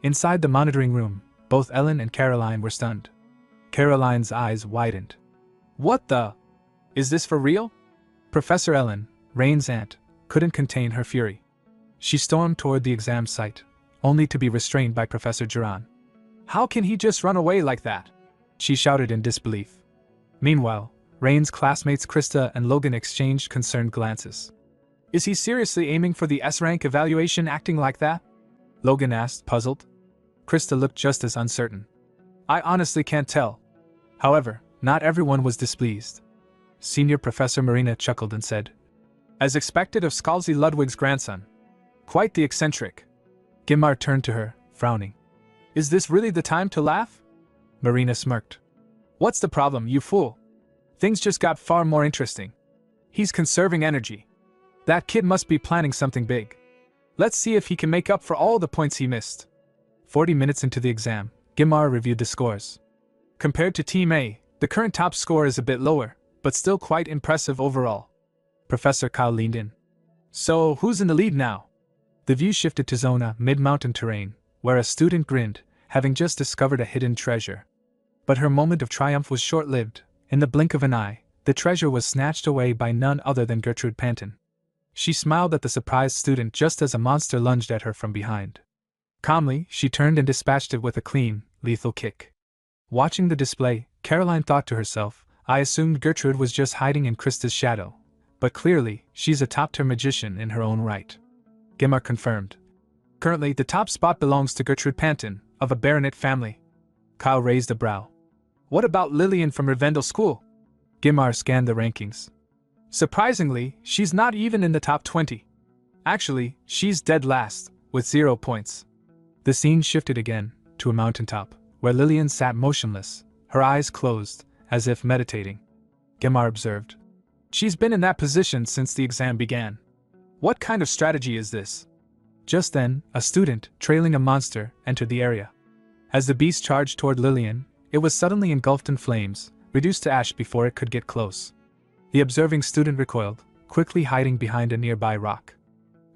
Inside the monitoring room, both Ellen and Caroline were stunned. Caroline's eyes widened. "What the? Is this for real?" Professor Ellen, Rain's aunt, couldn't contain her fury. She stormed toward the exam site, only to be restrained by Professor Duran. "How can he just run away like that?" she shouted in disbelief. Meanwhile, Rain's classmates Krista and Logan exchanged concerned glances. "Is he seriously aiming for the S-rank evaluation acting like that?" Logan asked, puzzled. Krista looked just as uncertain. "I honestly can't tell." However, not everyone was displeased. Senior Professor Marina chuckled and said, "As expected of Scalzi Ludwig's grandson. Quite the eccentric." Gimar turned to her, frowning. "Is this really the time to laugh?" Marina smirked. "What's the problem, you fool? Things just got far more interesting. He's conserving energy. That kid must be planning something big. Let's see if he can make up for all the points he missed." 40 minutes into the exam, Gimar reviewed the scores. Compared to Team A, the current top score is a bit lower, but still quite impressive overall. Professor Kyle leaned in. "So, who's in the lead now?" The view shifted to Zona, mid-mountain terrain, where a student grinned, having just discovered a hidden treasure. But her moment of triumph was short-lived. In the blink of an eye, the treasure was snatched away by none other than Gertrude Panton. She smiled at the surprised student just as a monster lunged at her from behind. Calmly, she turned and dispatched it with a clean, lethal kick. Watching the display, Caroline thought to herself, "I assumed Gertrude was just hiding in Krista's shadow. But clearly, she's a top-tier magician in her own right." Gimar confirmed, Currently, the top spot belongs to Gertrude Panton, of a baronet family. Kyle raised a brow. What about Lillian from Rivendell School? Gimar scanned the rankings. Surprisingly, she's not even in the top 20. Actually, she's dead last, with 0 points. The scene shifted again, to a mountaintop, where Lillian sat motionless, her eyes closed, as if meditating. Gimar observed. She's been in that position since the exam began. What kind of strategy is this? Just then, a student, trailing a monster, entered the area. As the beast charged toward Lillian, it was suddenly engulfed in flames, reduced to ash before it could get close. The observing student recoiled, quickly hiding behind a nearby rock.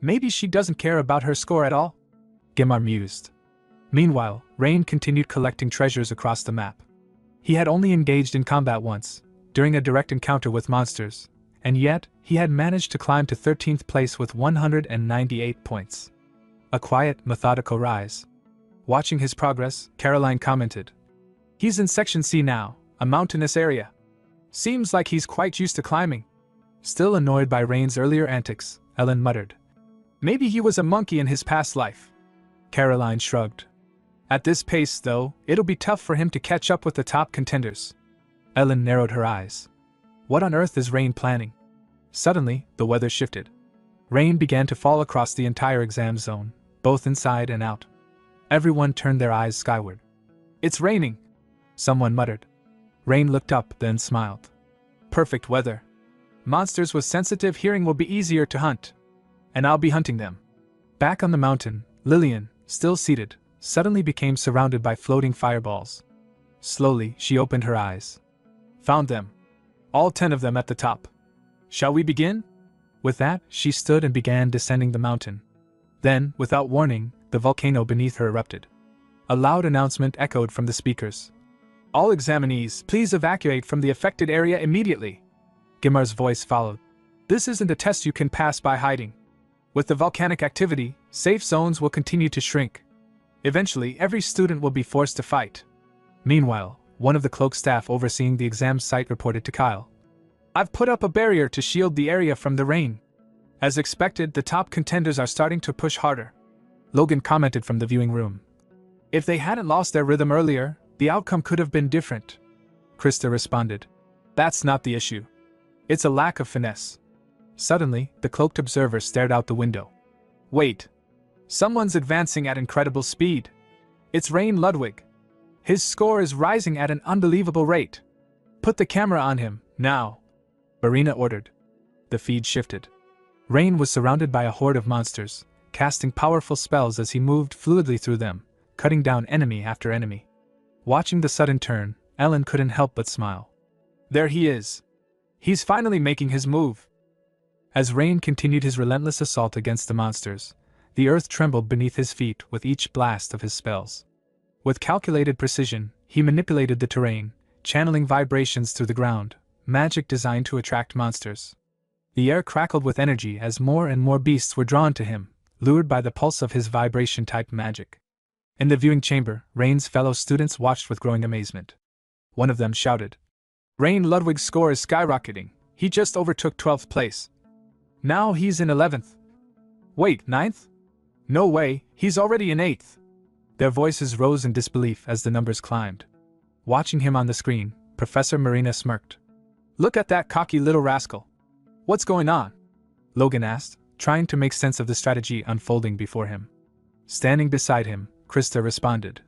Maybe she doesn't care about her score at all? Gimar mused. Meanwhile, Rain continued collecting treasures across the map. He had only engaged in combat once, during a direct encounter with monsters, and yet he had managed to climb to 13th place with 198 points. A quiet, methodical rise. Watching his progress, Caroline commented. He's in Section C now, a mountainous area. Seems like he's quite used to climbing. Still annoyed by Rain's earlier antics, Ellen muttered. Maybe he was a monkey in his past life. Caroline shrugged. At this pace, though, it'll be tough for him to catch up with the top contenders. Ellen narrowed her eyes. What on earth is Rain planning? Suddenly, the weather shifted. Rain began to fall across the entire exam zone, both inside and out. Everyone turned their eyes skyward. It's raining, someone muttered. Rain looked up, then smiled. Perfect weather. Monsters with sensitive hearing will be easier to hunt. And I'll be hunting them. Back on the mountain, Lillian, still seated, suddenly became surrounded by floating fireballs. Slowly, she opened her eyes. Found them. All 10 of them at the top. Shall we begin? With that, she stood and began descending the mountain. Then, without warning, the volcano beneath her erupted. A loud announcement echoed from the speakers. All examinees, please evacuate from the affected area immediately. Gimar's voice followed. This isn't a test you can pass by hiding. With the volcanic activity, safe zones will continue to shrink. Eventually, every student will be forced to fight. Meanwhile, one of the cloak staff overseeing the exam site reported to Kyle. I've put up a barrier to shield the area from the rain. As expected, the top contenders are starting to push harder. Logan commented from the viewing room. If they hadn't lost their rhythm earlier, the outcome could have been different. Krista responded. That's not the issue. It's a lack of finesse. Suddenly, the cloaked observer stared out the window. Wait. Someone's advancing at incredible speed. It's Rain Ludwig. His score is rising at an unbelievable rate. Put the camera on him, now. Barina ordered. The feed shifted. Rain was surrounded by a horde of monsters, casting powerful spells as he moved fluidly through them, cutting down enemy after enemy. Watching the sudden turn, Ellen couldn't help but smile. There he is. He's finally making his move. As Rain continued his relentless assault against the monsters, the earth trembled beneath his feet with each blast of his spells. With calculated precision, he manipulated the terrain, channeling vibrations through the ground, magic designed to attract monsters. The air crackled with energy as more and more beasts were drawn to him, lured by the pulse of his vibration-type magic. In the viewing chamber, Rain's fellow students watched with growing amazement. One of them shouted, Rain Ludwig's score is skyrocketing. He just overtook 12th place. Now he's in 11th. Wait, 9th? No way, he's already in 8th. Their voices rose in disbelief as the numbers climbed. Watching him on the screen, Professor Marina smirked. Look at that cocky little rascal. What's going on? Logan asked, trying to make sense of the strategy unfolding before him. Standing beside him, Krista responded.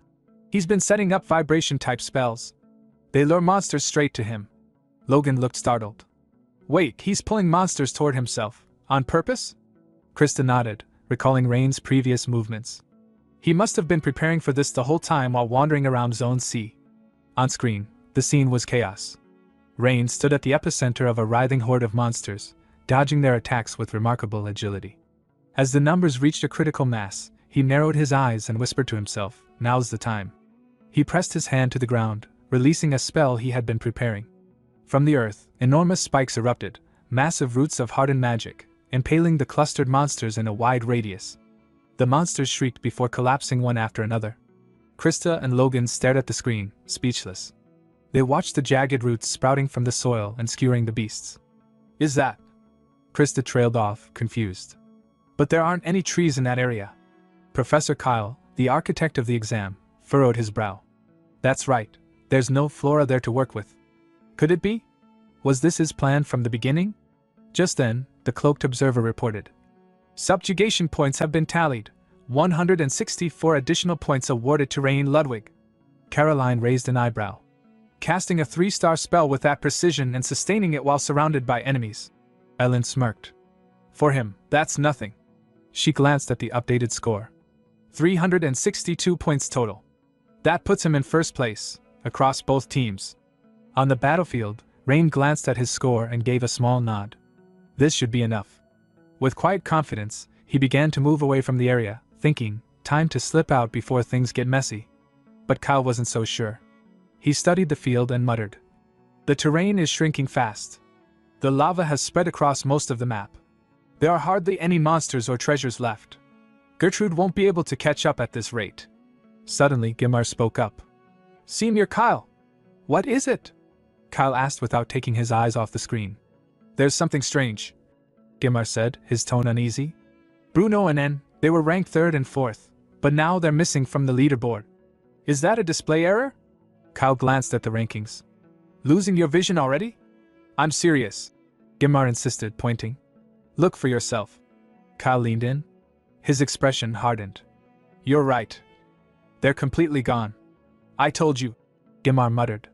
He's been setting up vibration-type spells. They lure monsters straight to him. Logan looked startled. Wait, he's pulling monsters toward himself, on purpose? Krista nodded, recalling Rain's previous movements. He must have been preparing for this the whole time while wandering around Zone C. On screen, the scene was chaos. Rain stood at the epicenter of a writhing horde of monsters, dodging their attacks with remarkable agility. As the numbers reached a critical mass, he narrowed his eyes and whispered to himself, now's the time. He pressed his hand to the ground, releasing a spell he had been preparing. From the earth, enormous spikes erupted, massive roots of hardened magic, impaling the clustered monsters in a wide radius. The monsters shrieked before collapsing one after another. Krista and Logan stared at the screen, speechless. They watched the jagged roots sprouting from the soil and skewering the beasts. Is that? Krista trailed off, confused. But there aren't any trees in that area. Professor Kyle, the architect of the exam, furrowed his brow. That's right, there's no flora there to work with. Could it be? Was this his plan from the beginning? Just then, the cloaked observer reported. Subjugation points have been tallied. 164 additional points awarded to Rain Ludwig. Caroline raised an eyebrow. Casting a 3-star spell with that precision and sustaining it while surrounded by enemies. Ellen smirked. For him, that's nothing. She glanced at the updated score. 362 points total. That puts him in first place, across both teams. On the battlefield, Rain glanced at his score and gave a small nod. This should be enough. With quiet confidence, he began to move away from the area, thinking, time to slip out before things get messy. But Kyle wasn't so sure. He studied the field and muttered. The terrain is shrinking fast. The lava has spread across most of the map. There are hardly any monsters or treasures left. Gertrude won't be able to catch up at this rate. Suddenly, Gimar spoke up. Senior Kyle! What is it? Kyle asked without taking his eyes off the screen. There's something strange, Gimar said, his tone uneasy. Bruno and N, they were ranked 3rd and 4th, but now they're missing from the leaderboard. Is that a display error? Kyle glanced at the rankings. Losing your vision already? I'm serious, Gimar insisted, pointing. Look for yourself. Kyle leaned in. His expression hardened. You're right. They're completely gone. I told you, Gimar muttered.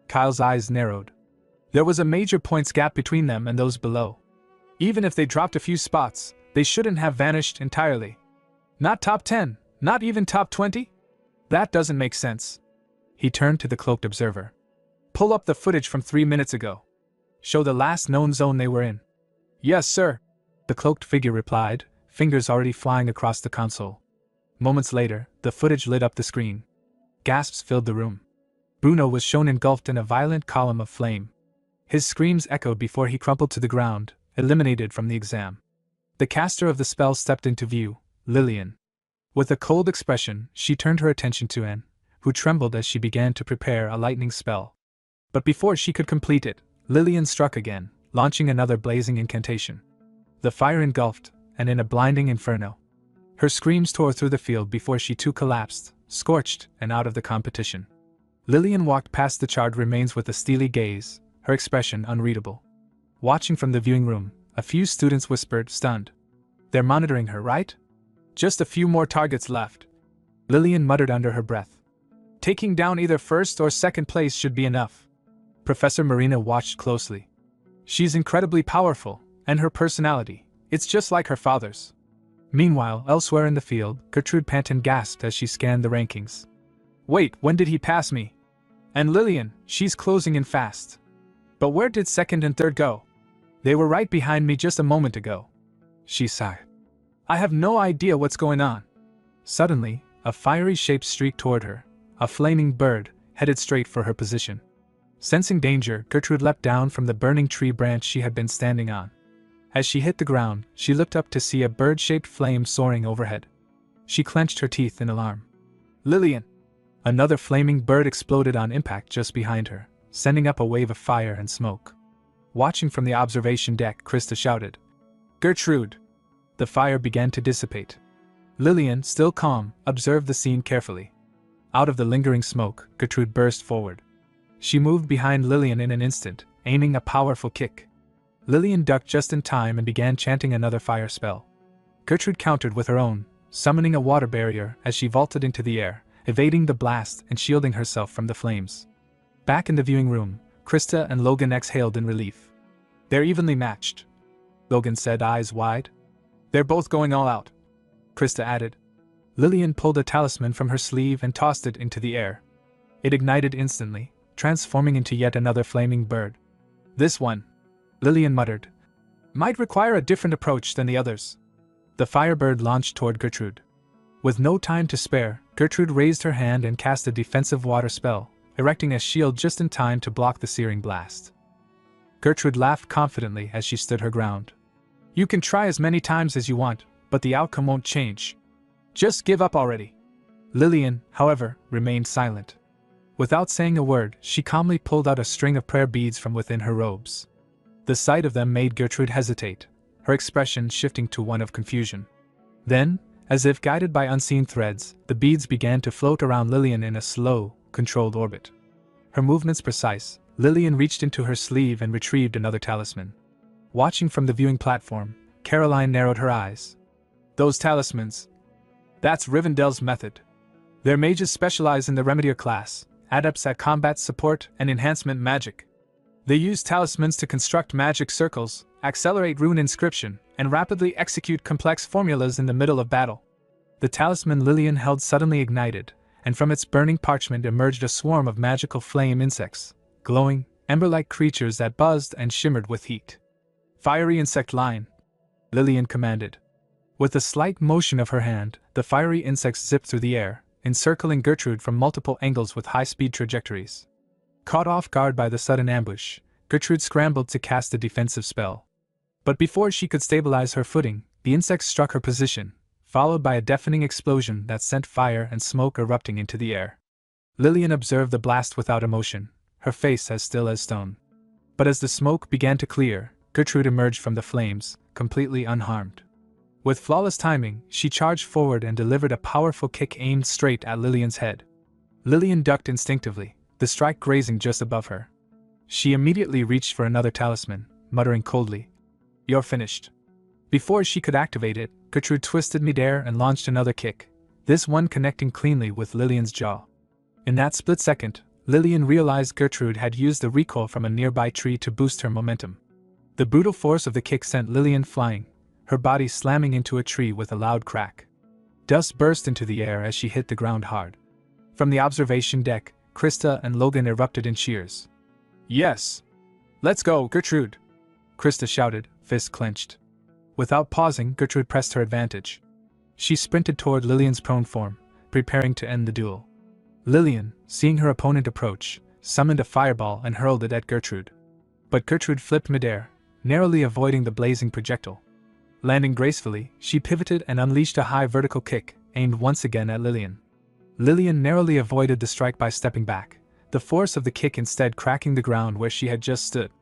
Kyle's eyes narrowed. There was a major points gap between them and those below. Even if they dropped a few spots, they shouldn't have vanished entirely. Not top 10, not even top 20? That doesn't make sense. He turned to the cloaked observer. Pull up the footage from 3 minutes ago. Show the last known zone they were in. Yes, sir, the cloaked figure replied, fingers already flying across the console. Moments later, the footage lit up the screen. Gasps filled the room. Bruno was shown engulfed in a violent column of flame. His screams echoed before he crumpled to the ground, eliminated from the exam. The caster of the spell stepped into view, Lillian. With a cold expression, she turned her attention to Anne, who trembled as she began to prepare a lightning spell. But before she could complete it, Lillian struck again, launching another blazing incantation. The fire engulfed, and in a blinding inferno. Her screams tore through the field before she too collapsed, scorched and out of the competition. Lillian walked past the charred remains with a steely gaze, her expression unreadable. Watching from the viewing room, a few students whispered, stunned. They're monitoring her, right? Just a few more targets left. Lillian muttered under her breath. Taking down either first or second place should be enough. Professor Marina watched closely. She's incredibly powerful, and her personality, it's just like her father's. Meanwhile, elsewhere in the field, Gertrude Panton gasped as she scanned the rankings. Wait, when did he pass me? And Lillian, she's closing in fast. But where did second and third go? They were right behind me just a moment ago. She sighed. I have no idea what's going on. Suddenly, a fiery shape streaked toward her, a flaming bird, headed straight for her position. Sensing danger, Gertrude leapt down from the burning tree branch she had been standing on. As she hit the ground, she looked up to see a bird-shaped flame soaring overhead. She clenched her teeth in alarm. Lillian! Another flaming bird exploded on impact just behind her, sending up a wave of fire and smoke. Watching from the observation deck, Krista shouted, Gertrude! The fire began to dissipate. Lillian, still calm, observed the scene carefully. Out of the lingering smoke, Gertrude burst forward. She moved behind Lillian in an instant, aiming a powerful kick. Lillian ducked just in time and began chanting another fire spell. Gertrude countered with her own, summoning a water barrier as she vaulted into the air, evading the blast and shielding herself from the flames. Back in the viewing room, Krista and Logan exhaled in relief. They're evenly matched, Logan said, eyes wide. They're both going all out, Krista added. Lillian pulled a talisman from her sleeve and tossed it into the air. It ignited instantly, transforming into yet another flaming bird. This one, Lillian muttered, might require a different approach than the others. The firebird launched toward Gertrude. With no time to spare, Gertrude raised her hand and cast a defensive water spell, erecting a shield just in time to block the searing blast. Gertrude laughed confidently as she stood her ground. You can try as many times as you want, but the outcome won't change. Just give up already. Lillian, however, remained silent. Without saying a word, she calmly pulled out a string of prayer beads from within her robes. The sight of them made Gertrude hesitate, her expression shifting to one of confusion. Then, As if guided by unseen threads, the beads began to float around Lillian in a slow, controlled orbit. Her movements precise, Lillian reached into her sleeve and retrieved another talisman. Watching from the viewing platform, Caroline narrowed her eyes. Those talismans. That's Rivendell's method. Their mages specialize in the Remedier class, adepts at combat support and enhancement magic. They use talismans to construct magic circles, accelerate rune inscription, and rapidly execute complex formulas in the middle of battle. The talisman Lillian held suddenly ignited, and from its burning parchment emerged a swarm of magical flame insects, glowing, ember-like creatures that buzzed and shimmered with heat. Fiery insect line, Lillian commanded. With a slight motion of her hand, the fiery insects zipped through the air, encircling Gertrude from multiple angles with high-speed trajectories. Caught off guard by the sudden ambush, Gertrude scrambled to cast a defensive spell. But before she could stabilize her footing, the insects struck her position, followed by a deafening explosion that sent fire and smoke erupting into the air. Lillian observed the blast without emotion, her face as still as stone. But as the smoke began to clear, Gertrude emerged from the flames, completely unharmed. With flawless timing, she charged forward and delivered a powerful kick aimed straight at Lillian's head. Lillian ducked instinctively, the strike grazing just above her. She immediately reached for another talisman, muttering coldly, "You're finished." Before she could activate it, Gertrude twisted midair and launched another kick, this one connecting cleanly with Lillian's jaw. In that split second, Lillian realized Gertrude had used the recoil from a nearby tree to boost her momentum. The brutal force of the kick sent Lillian flying, her body slamming into a tree with a loud crack. Dust burst into the air as she hit the ground hard. From the observation deck, Krista and Logan erupted in cheers. "Yes! Let's go, Gertrude!" Krista shouted, fists clenched. Without pausing, Gertrude pressed her advantage. She sprinted toward Lillian's prone form, preparing to end the duel. Lillian, seeing her opponent approach, summoned a fireball and hurled it at Gertrude. But Gertrude flipped midair, narrowly avoiding the blazing projectile. Landing gracefully, she pivoted and unleashed a high vertical kick, aimed once again at Lillian. Lillian narrowly avoided the strike by stepping back, the force of the kick instead cracking the ground where she had just stood.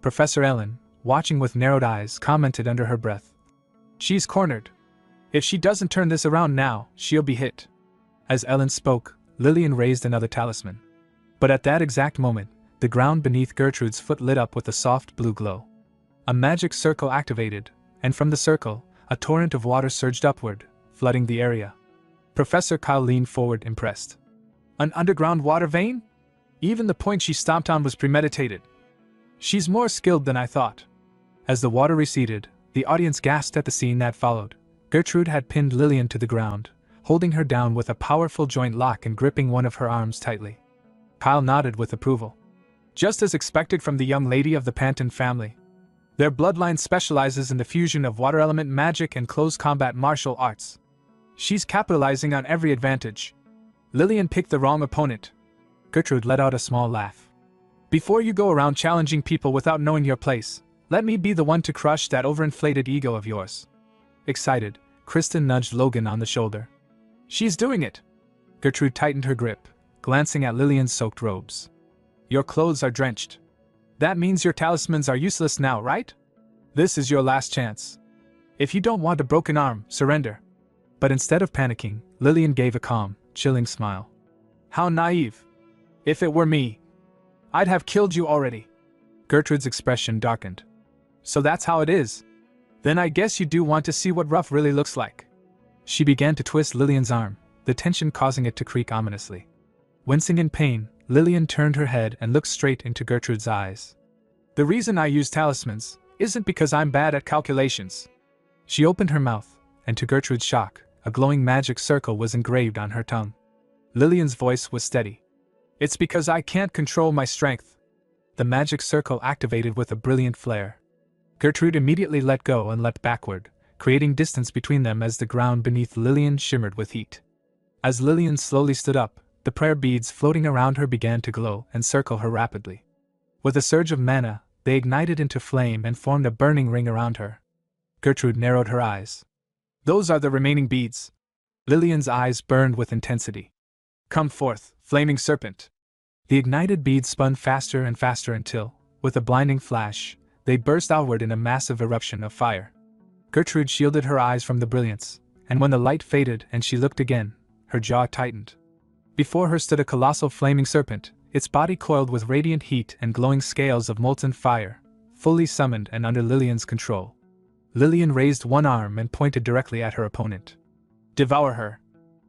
Professor Ellen, watching with narrowed eyes, commented under her breath, "She's cornered. If she doesn't turn this around now, she'll be hit." As Ellen spoke, Lillian raised another talisman. But at that exact moment, the ground beneath Gertrude's foot lit up with a soft blue glow. A magic circle activated, and from the circle, a torrent of water surged upward, flooding the area. Professor Kyle leaned forward, impressed. "An underground water vein? Even the point she stomped on was premeditated. She's more skilled than I thought." As the water receded, the audience gasped at the scene that followed. Gertrude had pinned Lillian to the ground, holding her down with a powerful joint lock and gripping one of her arms tightly. Kyle nodded with approval. "Just as expected from the young lady of the Panton family. Their bloodline specializes in the fusion of water element magic and close combat martial arts. She's capitalizing on every advantage. Lillian picked the wrong opponent." Gertrude let out a small laugh. "Before you go around challenging people without knowing your place, let me be the one to crush that overinflated ego of yours." Excited, Kristen nudged Logan on the shoulder. "She's doing it!" Gertrude tightened her grip, glancing at Lillian's soaked robes. "Your clothes are drenched. That means your talismans are useless now, right? This is your last chance. If you don't want a broken arm, surrender." But instead of panicking, Lillian gave a calm, chilling smile. "How naive. If it were me, I'd have killed you already." Gertrude's expression darkened. "So that's how it is. Then I guess you do want to see what rough really looks like." She began to twist Lillian's arm, the tension causing it to creak ominously. Wincing in pain, Lillian turned her head and looked straight into Gertrude's eyes. "The reason I use talismans isn't because I'm bad at calculations." She opened her mouth, and to Gertrude's shock, a glowing magic circle was engraved on her tongue. Lillian's voice was steady. "It's because I can't control my strength." The magic circle activated with a brilliant flare. Gertrude immediately let go and leapt backward, creating distance between them as the ground beneath Lillian shimmered with heat. As Lillian slowly stood up, the prayer beads floating around her began to glow and circle her rapidly. With a surge of mana, they ignited into flame and formed a burning ring around her. Gertrude narrowed her eyes. "Those are the remaining beads." Lillian's eyes burned with intensity. "Come forth, flaming serpent." The ignited beads spun faster and faster until, with a blinding flash, they burst outward in a massive eruption of fire. Gertrude shielded her eyes from the brilliance, and when the light faded and she looked again, her jaw tightened. Before her stood a colossal flaming serpent, its body coiled with radiant heat and glowing scales of molten fire, fully summoned and under Lillian's control. Lillian raised one arm and pointed directly at her opponent. "Devour her!"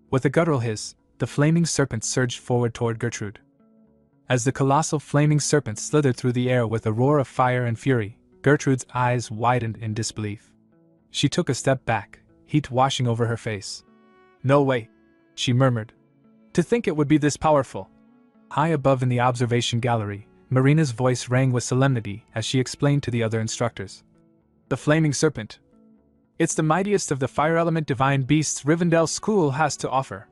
With a guttural hiss, the flaming serpent surged forward toward Gertrude. As the colossal flaming serpent slithered through the air with a roar of fire and fury, Gertrude's eyes widened in disbelief. She took a step back, heat washing over her face. "No way," she murmured. "To think it would be this powerful." High above in the observation gallery, Marina's voice rang with solemnity as she explained to the other instructors. "The flaming serpent. It's the mightiest of the fire element divine beasts Rivendell School has to offer.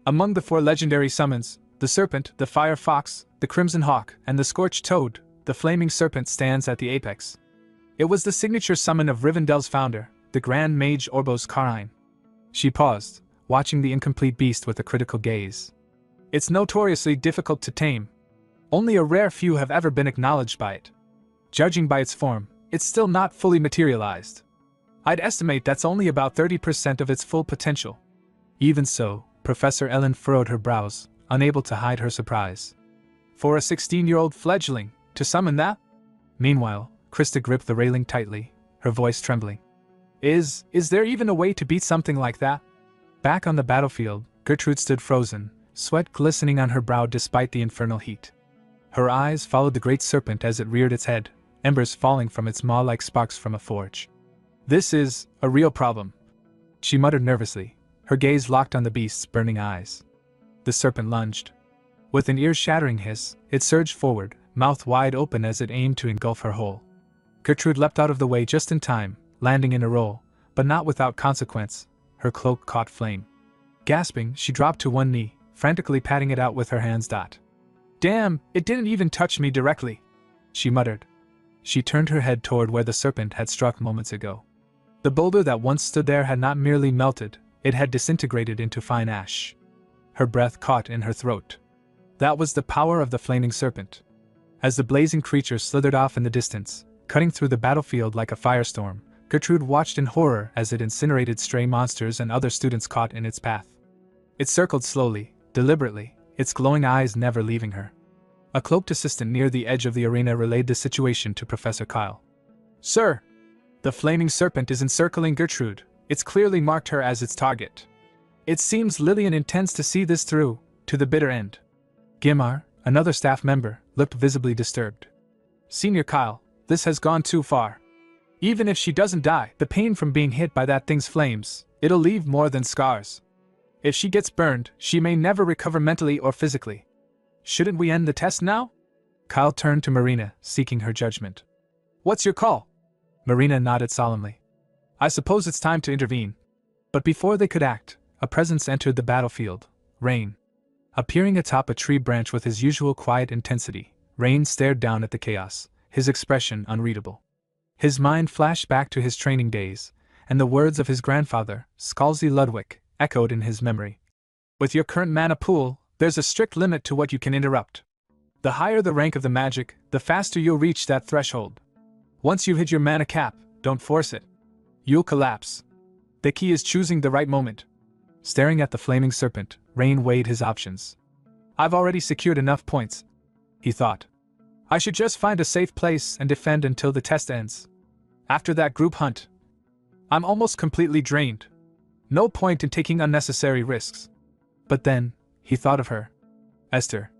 Among the 4 legendary summons, the serpent, the fire fox, the crimson hawk, and the scorched toad, the flaming serpent stands at the apex. It was the signature summon of Rivendell's founder, the Grand Mage Orbos Karine." She paused, watching the incomplete beast with a critical gaze. "It's notoriously difficult to tame. Only a rare few have ever been acknowledged by it. Judging by its form, it's still not fully materialized. I'd estimate that's only about 30% of its full potential." Even so, Professor Ellen furrowed her brows, unable to hide her surprise. "For a 16-year-old fledgling, to summon that?" Meanwhile, Krista gripped the railing tightly, her voice trembling. Is there even a way to beat something like that?" Back on the battlefield, Gertrude stood frozen, sweat glistening on her brow despite the infernal heat. Her eyes followed the great serpent as it reared its head, embers falling from its maw like sparks from a forge. "This is a real problem," she muttered nervously, her gaze locked on the beast's burning eyes. The serpent lunged. With an ear-shattering hiss, it surged forward, mouth wide open as it aimed to engulf her whole. Gertrude leapt out of the way just in time, landing in a roll, but not without consequence. Her cloak caught flame. Gasping, she dropped to one knee, frantically patting it out with her hands. "Damn, it didn't even touch me directly," she muttered. She turned her head toward where the serpent had struck moments ago. The boulder that once stood there had not merely melted, it had disintegrated into fine ash. Her breath caught in her throat. That was the power of the flaming serpent. As the blazing creature slithered off in the distance, cutting through the battlefield like a firestorm, Gertrude watched in horror as it incinerated stray monsters and other students caught in its path. It circled slowly, deliberately, its glowing eyes never leaving her. A cloaked assistant near the edge of the arena relayed the situation to Professor Kyle. "Sir, the flaming serpent is encircling Gertrude. It's clearly marked her as its target. It seems Lillian intends to see this through, to the bitter end." Gimar, another staff member, looked visibly disturbed. "Senior Kyle, this has gone too far. Even if she doesn't die, the pain from being hit by that thing's flames, it'll leave more than scars. If she gets burned, she may never recover mentally or physically. Shouldn't we end the test now?" Kyle turned to Marina, seeking her judgment. "What's your call?" Marina nodded solemnly. "I suppose it's time to intervene." But before they could act, a presence entered the battlefield. Rain. Appearing atop a tree branch with his usual quiet intensity, Rain stared down at the chaos, his expression unreadable. His mind flashed back to his training days, and the words of his grandfather, Scalzi Ludwig, echoed in his memory. "With your current mana pool, there's a strict limit to what you can interrupt. The higher the rank of the magic, the faster you'll reach that threshold. Once you hit your mana cap, don't force it. You'll collapse. The key is choosing the right moment." Staring at the flaming serpent, Rain weighed his options. "I've already secured enough points," he thought. "I should just find a safe place and defend until the test ends. After that group hunt, I'm almost completely drained. No point in taking unnecessary risks." But then, he thought of her. "Esther."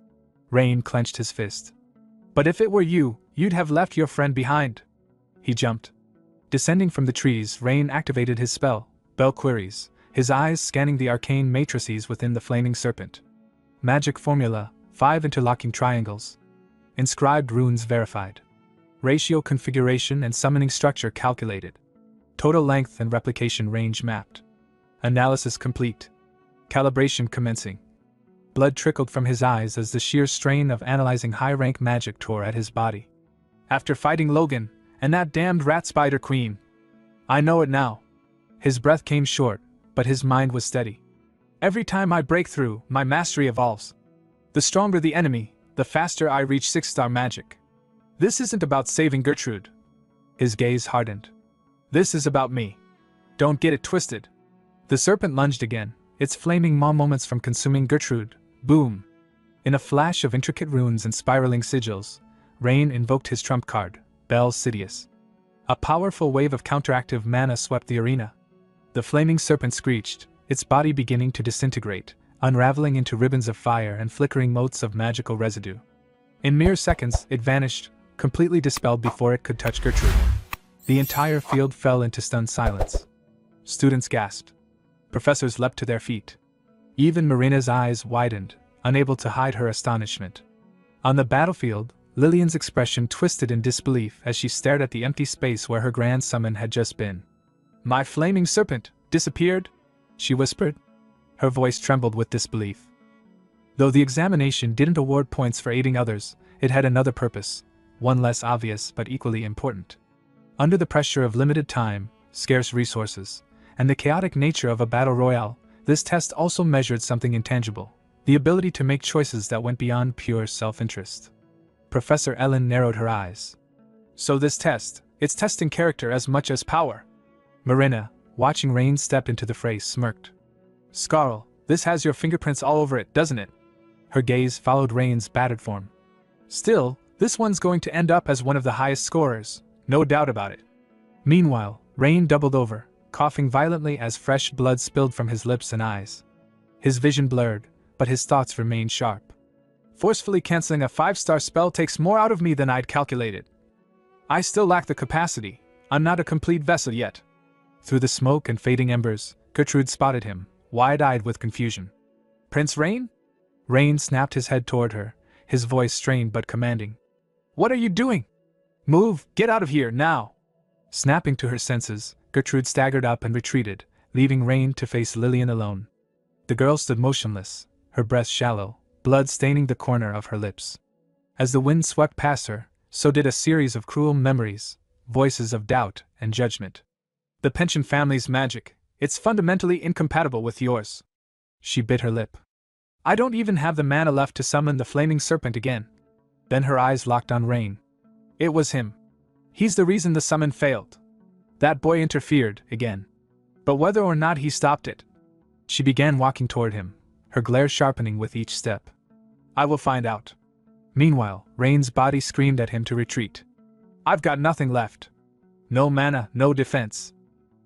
Rain clenched his fist. "But if it were you, you'd have left your friend behind." He jumped. Descending from the trees, Rain activated his spell, Bell Queries, his eyes scanning the arcane matrices within the flaming serpent. Magic formula, 5 interlocking triangles. Inscribed runes verified. Ratio configuration and summoning structure calculated. Total length and replication range mapped. Analysis complete. Calibration commencing. Blood trickled from his eyes as the sheer strain of analyzing high-rank magic tore at his body. "After fighting Logan, and that damned rat spider queen. I know it now." His breath came short, but his mind was steady. "Every time I break through, my mastery evolves. The stronger the enemy, the faster I reach 6-star magic. This isn't about saving Gertrude." His gaze hardened. "This is about me. Don't get it twisted. The serpent lunged again, its flaming maw moments from consuming Gertrude. Boom! In a flash of intricate runes and spiraling sigils, Rain invoked his trump card, Bel Sidious. A powerful wave of counteractive mana swept the arena. The flaming serpent screeched, its body beginning to disintegrate, unraveling into ribbons of fire and flickering motes of magical residue. In mere seconds, it vanished, completely dispelled before it could touch Gertrude. The entire field fell into stunned silence. Students gasped. Professors leapt to their feet. Even Marina's eyes widened, unable to hide her astonishment. On the battlefield, Lillian's expression twisted in disbelief as she stared at the empty space where her grand summon had just been. "My flaming serpent disappeared?" she whispered. Her voice trembled with disbelief. Though the examination didn't award points for aiding others, it had another purpose, one less obvious but equally important. Under the pressure of limited time, scarce resources, and the chaotic nature of a battle royale, this test also measured something intangible, the ability to make choices that went beyond pure self-interest. Professor Ellen narrowed her eyes. "So this test, it's testing character as much as power." Marina, watching Rain step into the fray, smirked. "Scarl, this has your fingerprints all over it, doesn't it?" Her gaze followed Rain's battered form. "Still, this one's going to end up as one of the highest scorers, no doubt about it." Meanwhile, Rain doubled over, coughing violently as fresh blood spilled from his lips and eyes. His vision blurred, but his thoughts remained sharp. "Forcefully canceling a 5-star spell takes more out of me than I'd calculated. I still lack the capacity, I'm not a complete vessel yet." Through the smoke and fading embers, Gertrude spotted him, wide-eyed with confusion. "Prince Rain?" Rain snapped his head toward her, his voice strained but commanding. "What are you doing? Move, get out of here, now!" Snapping to her senses, Gertrude staggered up and retreated, leaving Rain to face Lillian alone. The girl stood motionless, her breath shallow, blood staining the corner of her lips. As the wind swept past her, so did a series of cruel memories, voices of doubt and judgment. "The pension family's magic, it's fundamentally incompatible with yours." She bit her lip. "I don't even have the mana left to summon the flaming serpent again." Then her eyes locked on Rain. "It was him. He's the reason the summon failed. That boy interfered, again. But whether or not he stopped it..." She began walking toward him, her glare sharpening with each step. "I will find out." Meanwhile, Rain's body screamed at him to retreat. "I've got nothing left. No mana, no defense.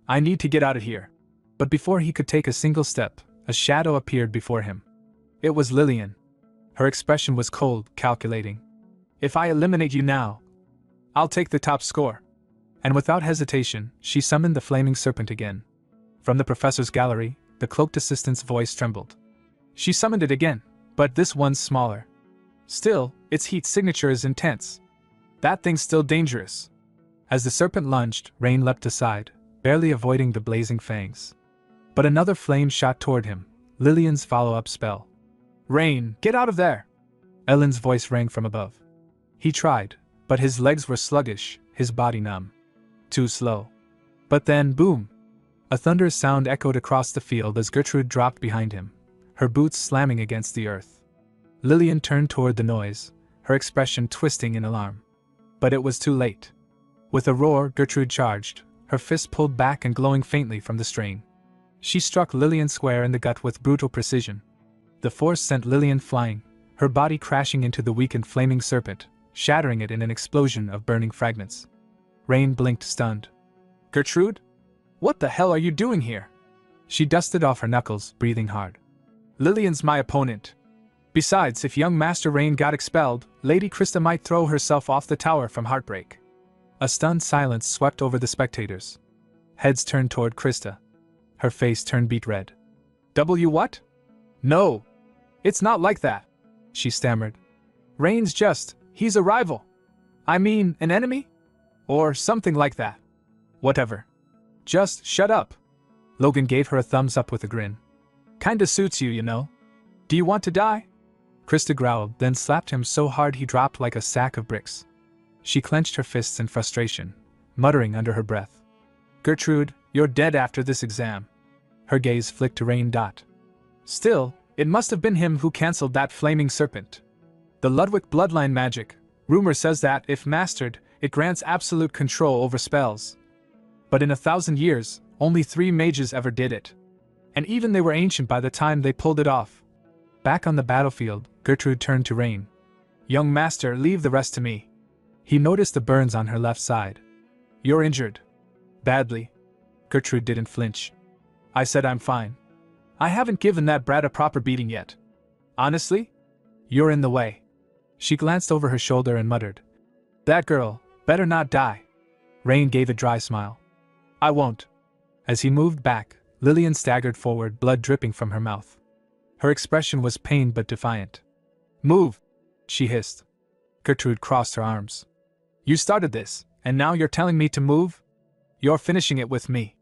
I need to get out of here." But before he could take a single step, a shadow appeared before him. It was Lillian. Her expression was cold, calculating. "If I eliminate you now, I'll take the top score." And without hesitation, she summoned the flaming serpent again. From the professor's gallery, the cloaked assistant's voice trembled. "She summoned it again, but this one's smaller. Still, its heat signature is intense. That thing's still dangerous." As the serpent lunged, Rain leapt aside, barely avoiding the blazing fangs. But another flame shot toward him, Lillian's follow-up spell. "Rain, get out of there!" Ellen's voice rang from above. He tried, but his legs were sluggish, his body numb. Too slow. But then, boom! A thunderous sound echoed across the field as Gertrude dropped behind him, her boots slamming against the earth. Lillian turned toward the noise, her expression twisting in alarm. But it was too late. With a roar, Gertrude charged, her fist pulled back and glowing faintly from the strain. She struck Lillian square in the gut with brutal precision. The force sent Lillian flying, her body crashing into the weakened flaming serpent, shattering it in an explosion of burning fragments. Rain blinked stunned. "Gertrude? What the hell are you doing here?" She dusted off her knuckles, breathing hard. "Lillian's my opponent. Besides, if young Master Rain got expelled, Lady Krista might throw herself off the tower from heartbreak." A stunned silence swept over the spectators. Heads turned toward Krista. Her face turned beet red. What? "No. It's not like that," she stammered. "Rain's he's a rival. I mean, an enemy? Or something like that. Whatever. Just shut up." Logan gave her a thumbs up with a grin. "Kinda suits you, you know. Do you want to die?" Krista growled, then slapped him so hard he dropped like a sack of bricks. She clenched her fists in frustration, muttering under her breath. "Gertrude, you're dead after this exam." Her gaze flicked to Rain. "Still, it must have been him who cancelled that flaming serpent. The Ludwig bloodline magic, rumor says that, if mastered, it grants absolute control over spells. But in 1,000 years, only 3 mages ever did it. and even they were ancient by the time they pulled it off. Back on the battlefield, Gertrude turned to Rain. Young master, leave the rest to me. He noticed the burns on her left side. You're injured. Badly. Gertrude didn't flinch. I said I'm fine. I haven't given that brat a proper beating yet. Honestly? You're in the way. She glanced over her shoulder and muttered. That girl, better not die. Rain gave a dry smile. I won't. As he moved back, Lillian staggered forward, blood dripping from her mouth. Her expression was pained but defiant. Move, she hissed. Gertrude crossed her arms. You started this, and now you're telling me to move? You're finishing it with me.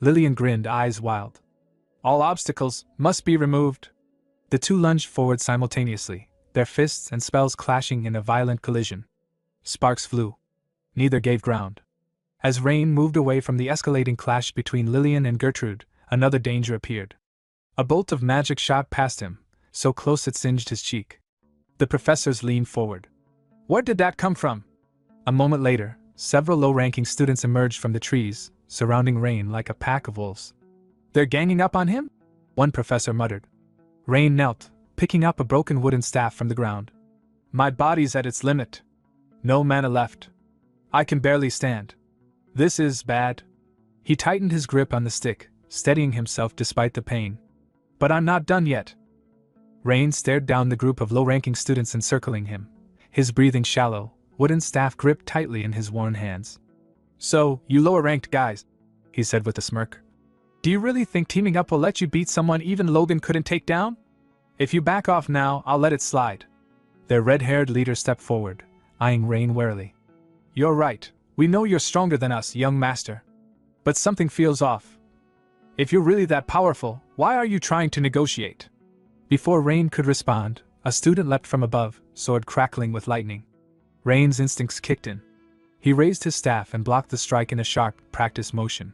Lillian grinned, eyes wild. All obstacles must be removed. The two lunged forward simultaneously, their fists and spells clashing in a violent collision. Sparks flew. Neither gave ground. As Rain moved away from the escalating clash between Lillian and Gertrude, another danger appeared. A bolt of magic shot past him, so close it singed his cheek. The professors leaned forward. Where did that come from? A moment later, several low-ranking students emerged from the trees, surrounding Rain like a pack of wolves. They're ganging up on him? One professor muttered. Rain knelt, picking up a broken wooden staff from the ground. My body's at its limit. No mana left. I can barely stand. This is bad. He tightened his grip on the stick, steadying himself despite the pain. But I'm not done yet. Rain stared down the group of low-ranking students encircling him, his breathing shallow, wooden staff gripped tightly in his worn hands. So, you lower-ranked guys, he said with a smirk. Do you really think teaming up will let you beat someone even Logan couldn't take down? If you back off now, I'll let it slide. Their red-haired leader stepped forward, eyeing Rain warily. You're right. We know you're stronger than us, young master. But something feels off. If you're really that powerful, why are you trying to negotiate? Before Rain could respond, a student leapt from above, sword crackling with lightning. Rain's instincts kicked in. He raised his staff and blocked the strike in a sharp, practiced motion.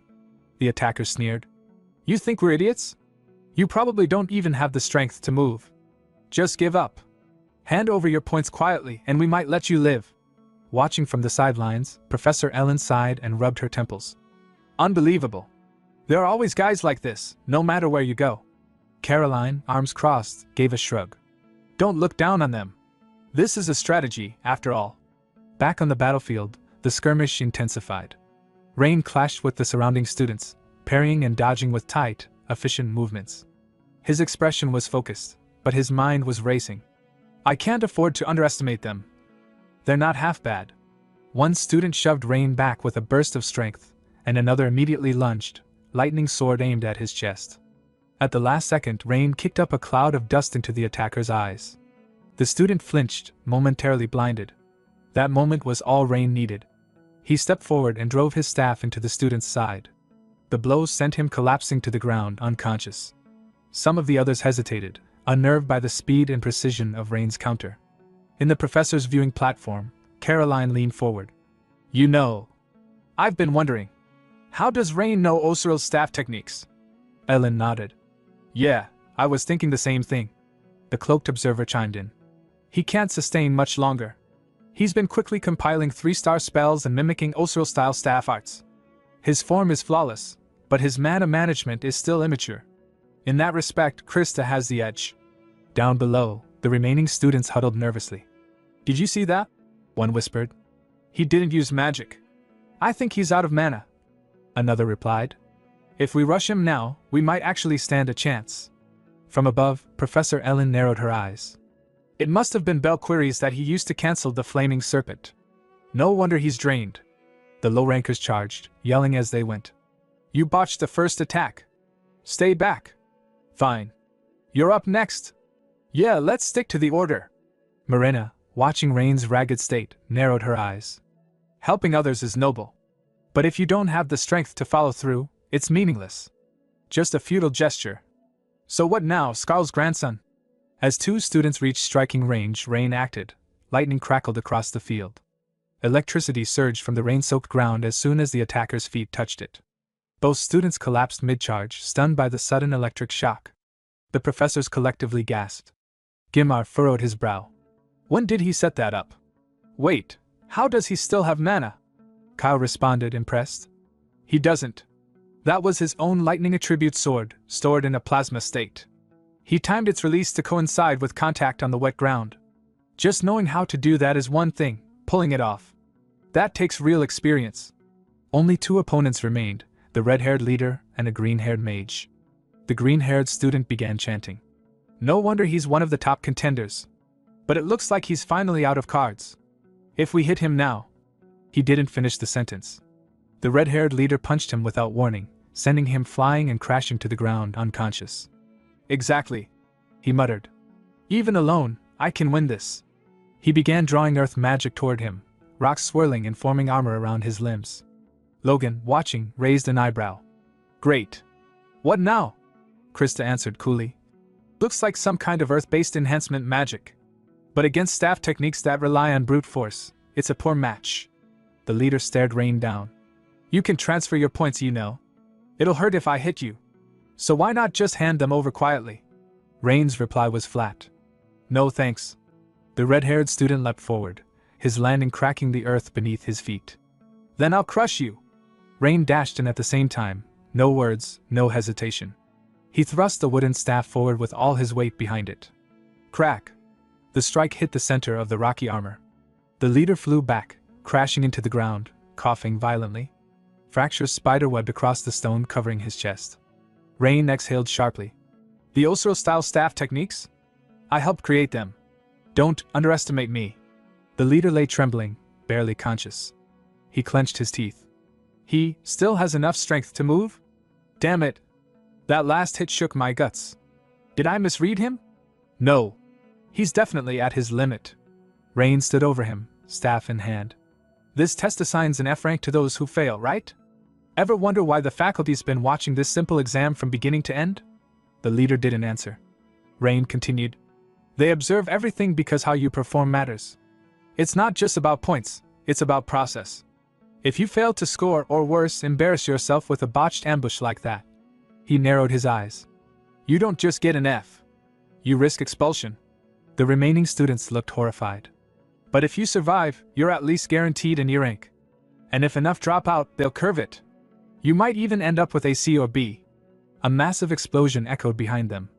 The attacker sneered. You think we're idiots? You probably don't even have the strength to move. Just give up. Hand over your points quietly and we might let you live. Watching from the sidelines, Professor Ellen sighed and rubbed her temples. Unbelievable. There are always guys like this, no matter where you go. Caroline, arms crossed, gave a shrug. Don't look down on them. This is a strategy, after all. Back on the battlefield, the skirmish intensified. Rain clashed with the surrounding students, parrying and dodging with tight, efficient movements. His expression was focused, but his mind was racing. I can't afford to underestimate them. They're not half bad. One student shoved Rain back with a burst of strength, and another immediately lunged, lightning sword aimed at his chest. At the last second, Rain kicked up a cloud of dust into the attacker's eyes. The student flinched, momentarily blinded. That moment was all Rain needed. He stepped forward and drove his staff into the student's side. The blow sent him collapsing to the ground, unconscious. Some of the others hesitated, unnerved by the speed and precision of Rain's counter. In the professor's viewing platform, Caroline leaned forward. You know, I've been wondering, how does Rain know Osural's staff techniques? Ellen nodded. Yeah, I was thinking the same thing. The cloaked observer chimed in. He can't sustain much longer. He's been quickly compiling 3-star spells and mimicking Osural-style staff arts. His form is flawless, but his mana management is still immature. In that respect, Krista has the edge. Down below, the remaining students huddled nervously. Did you see that? One whispered. He didn't use magic. I think he's out of mana. Another replied. If we rush him now, we might actually stand a chance. From above, Professor Ellen narrowed her eyes. It must have been Belquiri's that he used to cancel the flaming serpent. No wonder he's drained. The low-rankers charged, yelling as they went. You botched the first attack. Stay back. Fine. You're up next. Yeah, let's stick to the order. Marina, watching Rain's ragged state, narrowed her eyes. Helping others is noble. But if you don't have the strength to follow through, it's meaningless. Just a futile gesture. So what now, Skarl's grandson? As two students reached striking range, Rain acted. Lightning crackled across the field. Electricity surged from the rain-soaked ground as soon as the attacker's feet touched it. Both students collapsed mid-charge, stunned by the sudden electric shock. The professors collectively gasped. Gimar furrowed his brow. When did he set that up? Wait, how does he still have mana? Kyle responded, impressed. He doesn't. That was his own lightning attribute sword, stored in a plasma state. He timed its release to coincide with contact on the wet ground. Just knowing how to do that is one thing, pulling it off, that takes real experience. Only 2 opponents remained, the red-haired leader and a green-haired mage. The green-haired student began chanting. No wonder he's one of the top contenders. But it looks like he's finally out of cards. If we hit him now. He didn't finish the sentence. The red-haired leader punched him without warning, sending him flying and crashing to the ground unconscious. Exactly, he muttered. Even alone, I can win this. He began drawing earth magic toward him, rocks swirling and forming armor around his limbs. Logan, watching, raised an eyebrow. Great. What now? Krista answered coolly. Looks like some kind of earth-based enhancement magic. But against staff techniques that rely on brute force, it's a poor match. The leader stared Rain down. You can transfer your points, you know. It'll hurt if I hit you. So why not just hand them over quietly? Rain's reply was flat. No thanks. The red-haired student leapt forward, his landing cracking the earth beneath his feet. Then I'll crush you. Rain dashed in at the same time, no words, no hesitation. He thrust the wooden staff forward with all his weight behind it. Crack! The strike hit the center of the rocky armor. The leader flew back, crashing into the ground, coughing violently. Fractures spiderwebbed across the stone covering his chest. Rain exhaled sharply. The Asura-style staff techniques? I helped create them. Don't underestimate me. The leader lay trembling, barely conscious. He clenched his teeth. He still has enough strength to move? Damn it. That last hit shook my guts. Did I misread him? No. He's definitely at his limit. Rain stood over him, staff in hand. This test assigns an F rank to those who fail, right? Ever wonder why the faculty's been watching this simple exam from beginning to end? The leader didn't answer. Rain continued. They observe everything because how you perform matters. It's not just about points, it's about process. If you fail to score or worse, embarrass yourself with a botched ambush like that. He narrowed his eyes. You don't just get an F. You risk expulsion. The remaining students looked horrified. But if you survive, you're at least guaranteed an E rank. And if enough drop out, they'll curve it. You might even end up with a C or B. A massive explosion echoed behind them.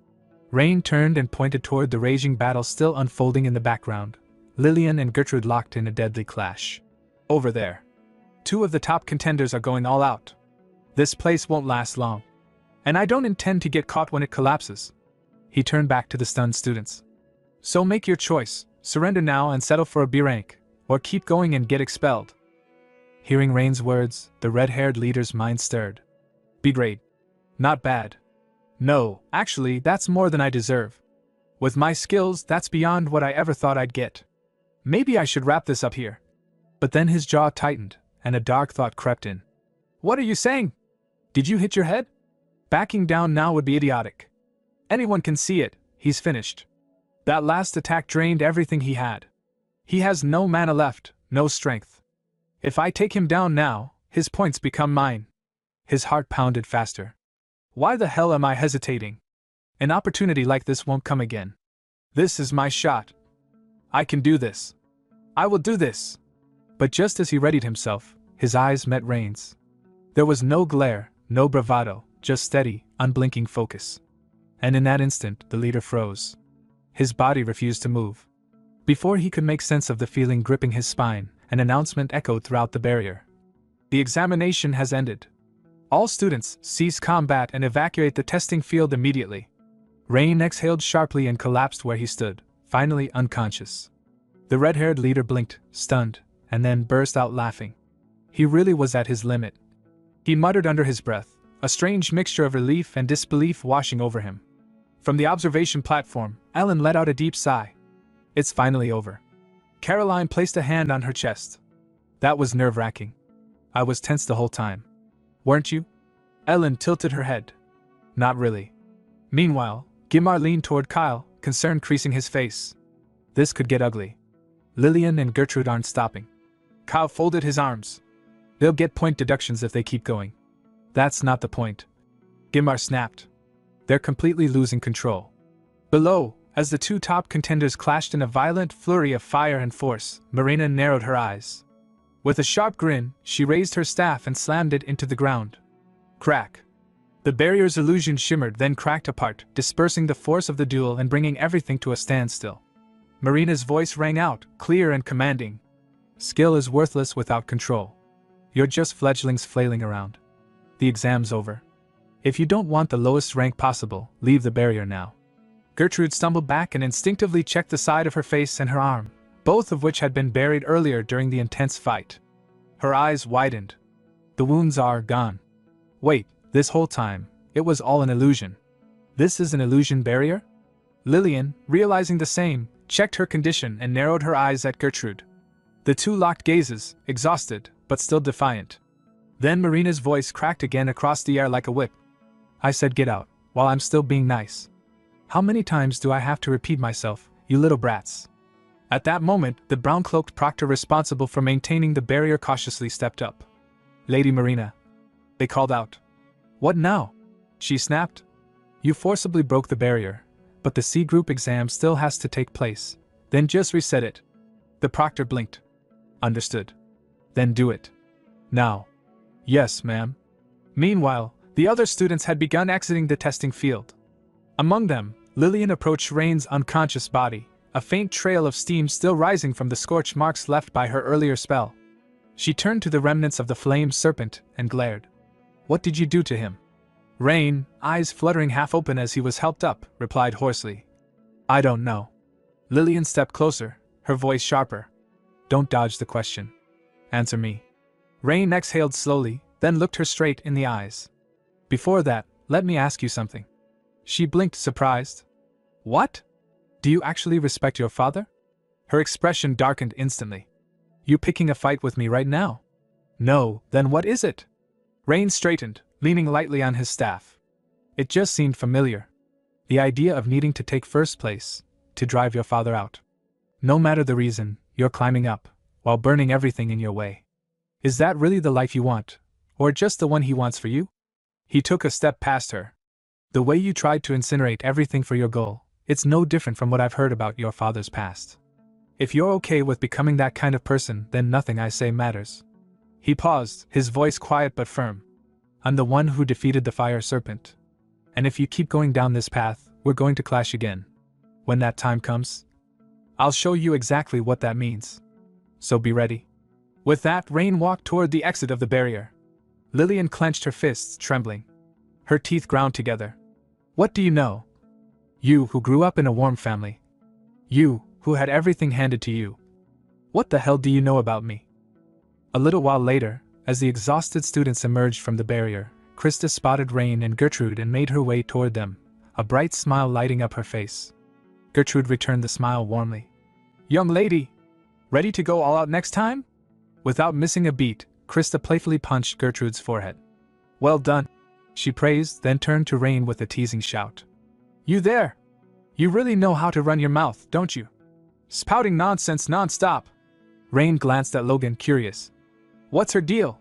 Rain turned and pointed toward the raging battle still unfolding in the background. Lillian and Gertrude locked in a deadly clash. Over there. 2 of the top contenders are going all out. This place won't last long. And I don't intend to get caught when it collapses. He turned back to the stunned students. So make your choice, surrender now and settle for a B rank, or keep going and get expelled. Hearing Rain's words, the red-haired leader's mind stirred. B grade. Not bad. No, actually, that's more than I deserve. With my skills, that's beyond what I ever thought I'd get. Maybe I should wrap this up here. But then his jaw tightened, and a dark thought crept in. What are you saying? Did you hit your head? Backing down now would be idiotic. Anyone can see it, he's finished. That last attack drained everything he had. He has no mana left, no strength. If I take him down now, his points become mine. His heart pounded faster. Why the hell am I hesitating? An opportunity like this won't come again. This is my shot. I can do this. I will do this. But just as he readied himself, his eyes met Rain's. There was no glare, no bravado, just steady, unblinking focus. And in that instant, the leader froze. His body refused to move. Before he could make sense of the feeling gripping his spine, an announcement echoed throughout the barrier. The examination has ended. All students, cease combat and evacuate the testing field immediately. Rain exhaled sharply and collapsed where he stood, finally unconscious. The red-haired leader blinked, stunned, and then burst out laughing. He really was at his limit. He muttered under his breath, a strange mixture of relief and disbelief washing over him. From the observation platform, Ellen let out a deep sigh. It's finally over. Caroline placed a hand on her chest. That was nerve-wracking. I was tense the whole time. Weren't you? Ellen tilted her head. Not really. Meanwhile, Gimar leaned toward Kyle, concern creasing his face. This could get ugly. Lillian and Gertrude aren't stopping. Kyle folded his arms. They'll get point deductions if they keep going. That's not the point. Gimar snapped. They're completely losing control. Below, as the 2 top contenders clashed in a violent flurry of fire and force, Marina narrowed her eyes. With a sharp grin, she raised her staff and slammed it into the ground. Crack. The barrier's illusion shimmered, then cracked apart, dispersing the force of the duel and bringing everything to a standstill. Marina's voice rang out, clear and commanding. Skill is worthless without control. You're just fledglings flailing around. The exam's over. If you don't want the lowest rank possible, leave the barrier now. Gertrude stumbled back and instinctively checked the side of her face and her arm, both of which had been buried earlier during the intense fight. Her eyes widened. The wounds are gone. Wait, this whole time, it was all an illusion. This is an illusion barrier? Lillian, realizing the same, checked her condition and narrowed her eyes at Gertrude. The two locked gazes, exhausted, but still defiant. Then Marina's voice cracked again across the air like a whip. I said get out, while I'm still being nice. How many times do I have to repeat myself, you little brats? At that moment, the brown-cloaked proctor responsible for maintaining the barrier cautiously stepped up. Lady Marina. They called out. What now? She snapped. You forcibly broke the barrier, but the C group exam still has to take place. Then just reset it. The proctor blinked. Understood. Then do it. Now. Yes, ma'am. Meanwhile, the other students had begun exiting the testing field. Among them, Lillian approached Rain's unconscious body, a faint trail of steam still rising from the scorch marks left by her earlier spell. She turned to the remnants of the flame serpent and glared. What did you do to him? Rain, eyes fluttering half open as he was helped up, replied hoarsely. I don't know. Lillian stepped closer, her voice sharper. Don't dodge the question. Answer me. Rain exhaled slowly, then looked her straight in the eyes. Before that, let me ask you something. She blinked, surprised. What? Do you actually respect your father? Her expression darkened instantly. You picking a fight with me right now? No, then what is it? Rain straightened, leaning lightly on his staff. It just seemed familiar. The idea of needing to take first place, to drive your father out. No matter the reason, you're climbing up, while burning everything in your way. Is that really the life you want, or just the one he wants for you? He took a step past her. The way you tried to incinerate everything for your goal, it's no different from what I've heard about your father's past. If you're okay with becoming that kind of person, then nothing I say matters. He paused, his voice quiet but firm. I'm the one who defeated the fire serpent. And if you keep going down this path, we're going to clash again. When that time comes, I'll show you exactly what that means. So be ready. With that, Rain walked toward the exit of the barrier. Lillian clenched her fists, trembling. Her teeth ground together. What do you know? You who grew up in a warm family. You who had everything handed to you. What the hell do you know about me? A little while later, as the exhausted students emerged from the barrier, Krista spotted Rain and Gertrude and made her way toward them, a bright smile lighting up her face. Gertrude returned the smile warmly. Young lady! Ready to go all out next time? Without missing a beat, Krista playfully punched Gertrude's forehead. Well done, she praised, then turned to Rain with a teasing shout. You there! You really know how to run your mouth, don't you? Spouting nonsense non-stop. Rain glanced at Logan, curious. What's her deal?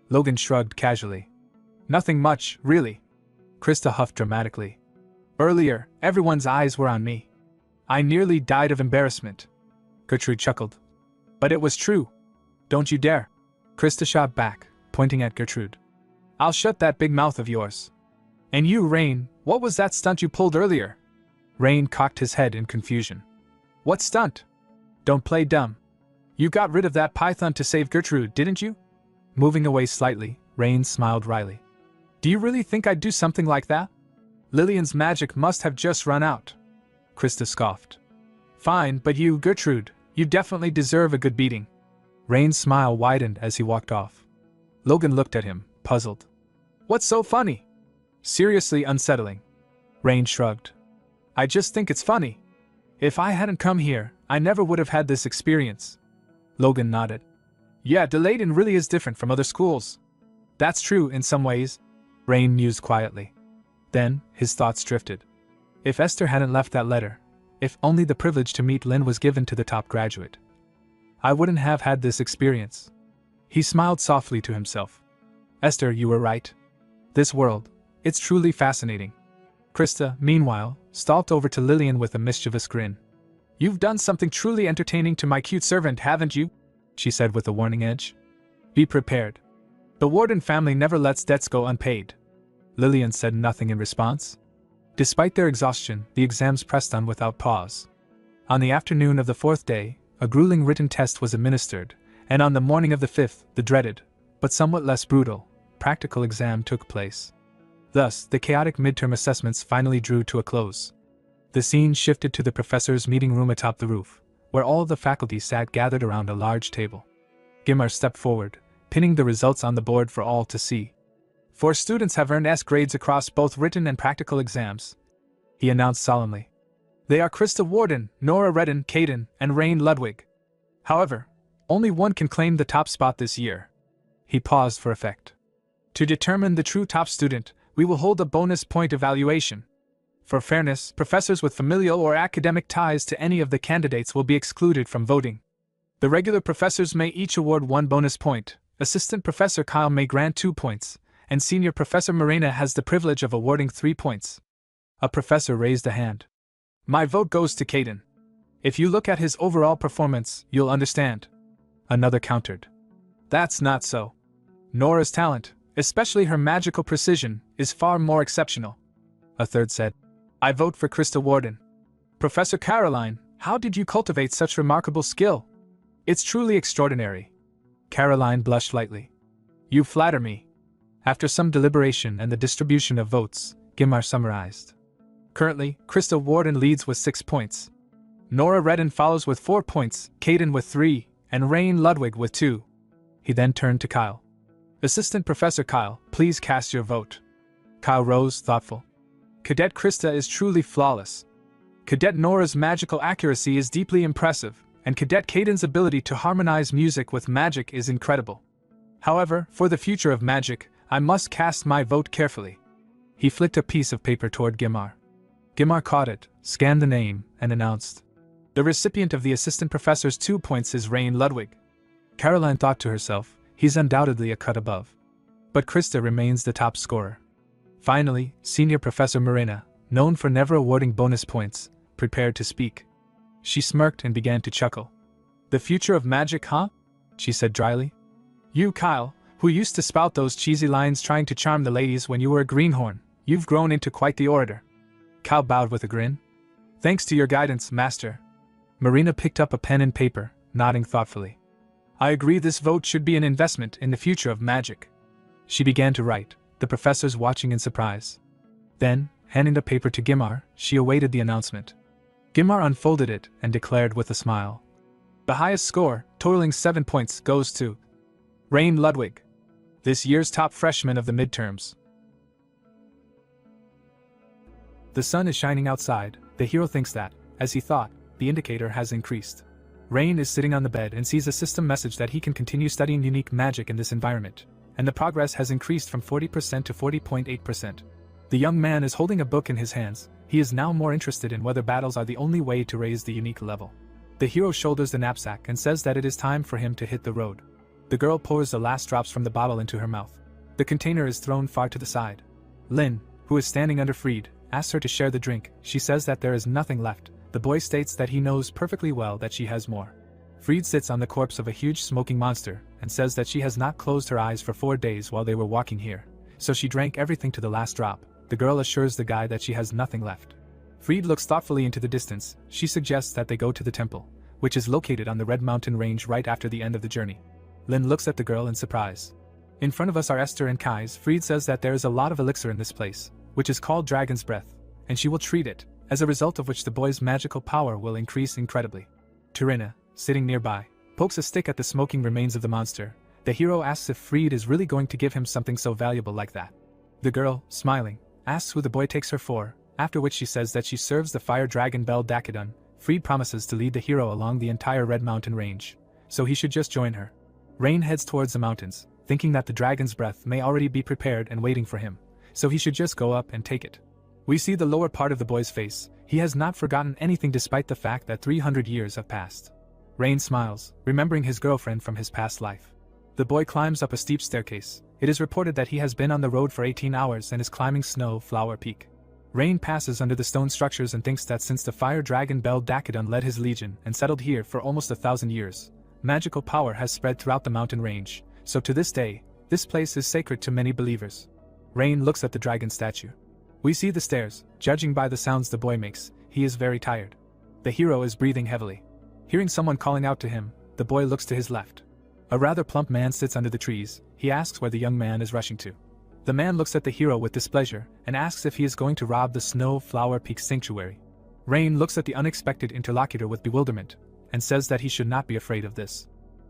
Logan shrugged casually. Nothing much, really. Krista huffed dramatically. Earlier, everyone's eyes were on me. I nearly died of embarrassment. Gertrude chuckled. But it was true. Don't you dare. Krista shot back, pointing at Gertrude. I'll shut that big mouth of yours. And you, Rain, what was that stunt you pulled earlier? Rain cocked his head in confusion. What stunt? Don't play dumb. You got rid of that python to save Gertrude, didn't you? Moving away slightly, Rain smiled wryly. Do you really think I'd do something like that? Lillian's magic must have just run out. Krista scoffed. Fine, but you, Gertrude, you definitely deserve a good beating. Rain's smile widened as he walked off. Logan looked at him, puzzled. What's so funny? Seriously unsettling. Rain shrugged. I just think it's funny. If I hadn't come here, I never would have had this experience. Logan nodded. Yeah, Delayden really is different from other schools. That's true in some ways, Rain mused quietly. Then, his thoughts drifted. If Esther hadn't left that letter, if only the privilege to meet Lynn was given to the top graduate, I wouldn't have had this experience. He smiled softly to himself. Esther, you were right. This world, it's truly fascinating. Krista, meanwhile, stalked over to Lillian with a mischievous grin. You've done something truly entertaining to my cute servant, haven't you? She said with a warning edge. Be prepared. The Warden family never lets debts go unpaid, Lillian said nothing in response. Despite their exhaustion, the exams pressed on without pause. On the afternoon of the fourth day, a grueling written test was administered, and on the morning of the fifth, the dreaded, but somewhat less brutal, practical exam took place. Thus, the chaotic midterm assessments finally drew to a close. The scene shifted to the professor's meeting room atop the roof, where all of the faculty sat gathered around a large table. Gimar stepped forward, pinning the results on the board for all to see. 4 students have earned S grades across both written and practical exams, he announced solemnly. They are Krista Warden, Nora Redden, Caden, and Rain Ludwig. However, only one can claim the top spot this year. He paused for effect. To determine the true top student, we will hold a bonus point evaluation. For fairness, professors with familial or academic ties to any of the candidates will be excluded from voting. The regular professors may each award 1 bonus point, Assistant Professor Kyle may grant 2 points, and Senior Professor Marina has the privilege of awarding 3 points. A professor raised a hand. My vote goes to Caden. If you look at his overall performance, you'll understand. Another countered. That's not so. Nora's talent, especially her magical precision, is far more exceptional. A third said. I vote for Krista Warden. Professor Caroline, how did you cultivate such remarkable skill? It's truly extraordinary. Caroline blushed lightly. You flatter me. After some deliberation and the distribution of votes, Gimar summarized. Currently, Krista Warden leads with 6 points. Nora Redden follows with 4 points, Caden with 3, and Rain Ludwig with 2. He then turned to Kyle. Assistant Professor Kyle, please cast your vote. Kyle rose, thoughtful. Cadet Krista is truly flawless. Cadet Nora's magical accuracy is deeply impressive, and Cadet Caden's ability to harmonize music with magic is incredible. However, for the future of magic, I must cast my vote carefully. He flicked a piece of paper toward Gimar. Gimar caught it, scanned the name, and announced. The recipient of the assistant professor's 2 points is Rain Ludwig. Caroline thought to herself, he's undoubtedly a cut above. But Krista remains the top scorer. Finally, Senior Professor Marina, known for never awarding bonus points, prepared to speak. She smirked and began to chuckle. The future of magic, huh? She said dryly. You, Kyle, who used to spout those cheesy lines trying to charm the ladies when you were a greenhorn, you've grown into quite the orator. Kyle bowed with a grin. Thanks to your guidance, Master. Marina picked up a pen and paper, nodding thoughtfully. I agree this vote should be an investment in the future of magic. She began to write, the professors watching in surprise. Then, handing the paper to Gimar, she awaited the announcement. Gimar unfolded it and declared with a smile. The highest score, totaling 7 points, goes to Rain Ludwig, this year's top freshman of the midterms. The sun is shining outside. The hero thinks that, as he thought, the indicator has increased. Rain is sitting on the bed and sees a system message that he can continue studying unique magic in this environment, and the progress has increased from 40% to 40.8%. The young man is holding a book in his hands. He is now more interested in whether battles are the only way to raise the unique level. The hero shoulders the knapsack and says that it is time for him to hit the road. The girl pours the last drops from the bottle into her mouth. The container is thrown far to the side. Lynn, who is standing under Fried, asks her to share the drink. She says that there is nothing left. The boy states that he knows perfectly well that she has more. Fried sits on the corpse of a huge smoking monster and says that she has not closed her eyes for 4 days while they were walking here, so she drank everything to the last drop. The girl assures the guy that she has nothing left. Fried looks thoughtfully into the distance. She suggests that they go to the temple, which is located on the Red Mountain Range right after the end of the journey. Lynn looks at the girl in surprise. In front of us are Esther and Kais. Fried says that there is a lot of elixir in this place, which is called Dragon's Breath, and she will treat it, as a result of which the boy's magical power will increase incredibly. Turina, sitting nearby, pokes a stick at the smoking remains of the monster. The hero asks if Fried is really going to give him something so valuable like that. The girl, smiling, asks who the boy takes her for, after which she says that she serves the fire dragon Bel Dakidon. Fried promises to lead the hero along the entire Red Mountain Range, so he should just join her. Rain heads towards the mountains, thinking that the dragon's breath may already be prepared and waiting for him, so he should just go up and take it. We see the lower part of the boy's face. He has not forgotten anything despite the fact that 300 years have passed. Rain smiles, remembering his girlfriend from his past life. The boy climbs up a steep staircase. It is reported that he has been on the road for 18 hours and is climbing Snow Flower Peak. Rain passes under the stone structures and thinks that since the fire dragon Bel Dakidon led his legion and settled here for almost 1,000 years, magical power has spread throughout the mountain range, so to this day, this place is sacred to many believers. Rain looks at the dragon statue. We see the stairs. Judging by the sounds the boy makes, he is very tired. The hero is breathing heavily. Hearing someone calling out to him, the boy looks to his left. A rather plump man sits under the trees. He asks where the young man is rushing to. The man looks at the hero with displeasure and asks if he is going to rob the Snow Flower Peak Sanctuary. Rain looks at the unexpected interlocutor with bewilderment and says that he should not be afraid of this.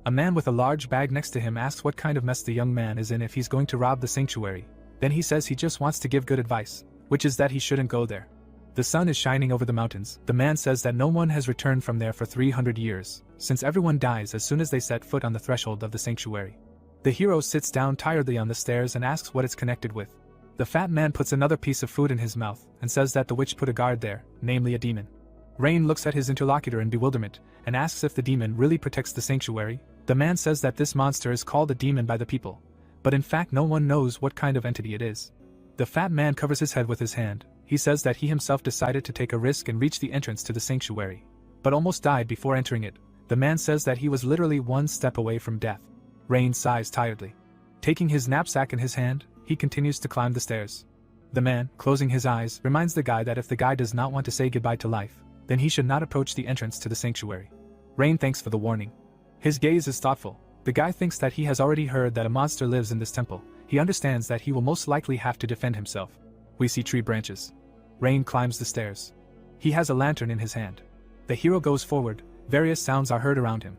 A man with a large bag next to him asks what kind of mess the young man is in if he's going to rob the sanctuary. Then he says he just wants to give good advice, which is that he shouldn't go there. The sun is shining over the mountains. The man says that no one has returned from there for 300 years, since everyone dies as soon as they set foot on the threshold of the sanctuary. The hero sits down tiredly on the stairs and asks what it's connected with. The fat man puts another piece of food in his mouth and says that the witch put a guard there, namely a demon. Rain looks at his interlocutor in bewilderment and asks if the demon really protects the sanctuary. The man says that this monster is called a demon by the people, but in fact no one knows what kind of entity it is. The fat man covers his head with his hand. He says that he himself decided to take a risk and reach the entrance to the sanctuary, but almost died before entering it. The man says that he was literally one step away from death. Rain sighs tiredly. Taking his knapsack in his hand, he continues to climb the stairs. The man, closing his eyes, reminds the guy that if the guy does not want to say goodbye to life, then he should not approach the entrance to the sanctuary. Rain thanks for the warning. His gaze is thoughtful. The guy thinks that he has already heard that a monster lives in this temple. He understands that he will most likely have to defend himself. We see tree branches. Rain climbs the stairs. He has a lantern in his hand. The hero goes forward. Various sounds are heard around him.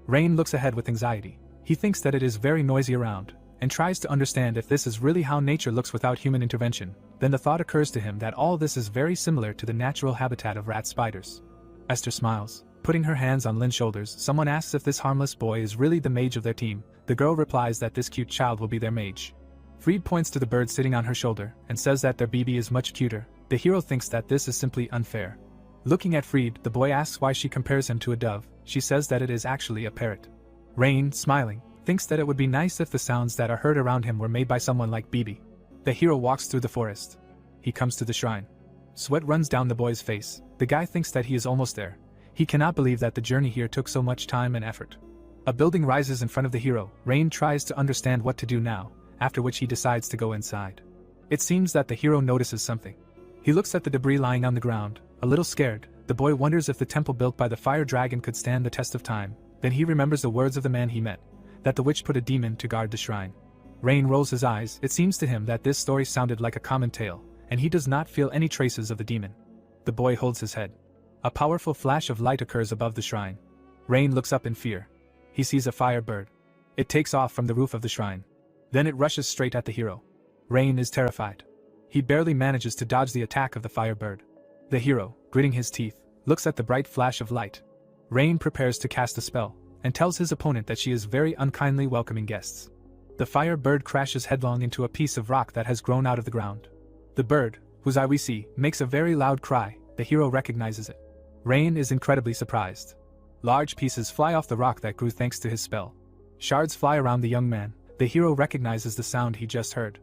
Rain looks ahead with anxiety. He thinks that it is very noisy around, and tries to understand if this is really how nature looks without human intervention. Then the thought occurs to him that all this is very similar to the natural habitat of rat spiders. Esther smiles. Putting her hands on Lynn's shoulders, someone asks if this harmless boy is really the mage of their team. The girl replies that this cute child will be their mage. Fried points to the bird sitting on her shoulder and says that their BB is much cuter. The hero thinks that this is simply unfair. Looking at Fried, the boy asks why she compares him to a dove. She says that it is actually a parrot. Rain, smiling, thinks that it would be nice if the sounds that are heard around him were made by someone like BB. The hero walks through the forest. He comes to the shrine. Sweat runs down the boy's face. The guy thinks that he is almost there. He cannot believe that the journey here took so much time and effort. A building rises in front of the hero. Rain tries to understand what to do now, after which he decides to go inside. It seems that the hero notices something. He looks at the debris lying on the ground. A little scared, the boy wonders if the temple built by the fire dragon could stand the test of time. Then he remembers the words of the man he met, that the witch put a demon to guard the shrine. Rain rolls his eyes. It seems to him that this story sounded like a common tale, and he does not feel any traces of the demon. The boy holds his head. A powerful flash of light occurs above the shrine. Rain looks up in fear. He sees a fire bird. It takes off from the roof of the shrine. Then it rushes straight at the hero. Rain is terrified. He barely manages to dodge the attack of the fire bird. The hero, gritting his teeth, looks at the bright flash of light. Rain prepares to cast a spell, and tells his opponent that she is very unkindly welcoming guests. The fire bird crashes headlong into a piece of rock that has grown out of the ground. The bird, whose eye we see, makes a very loud cry. The hero recognizes it. Rain is incredibly surprised. Large pieces fly off the rock that grew thanks to his spell. Shards fly around the young man. The hero recognizes the sound he just heard.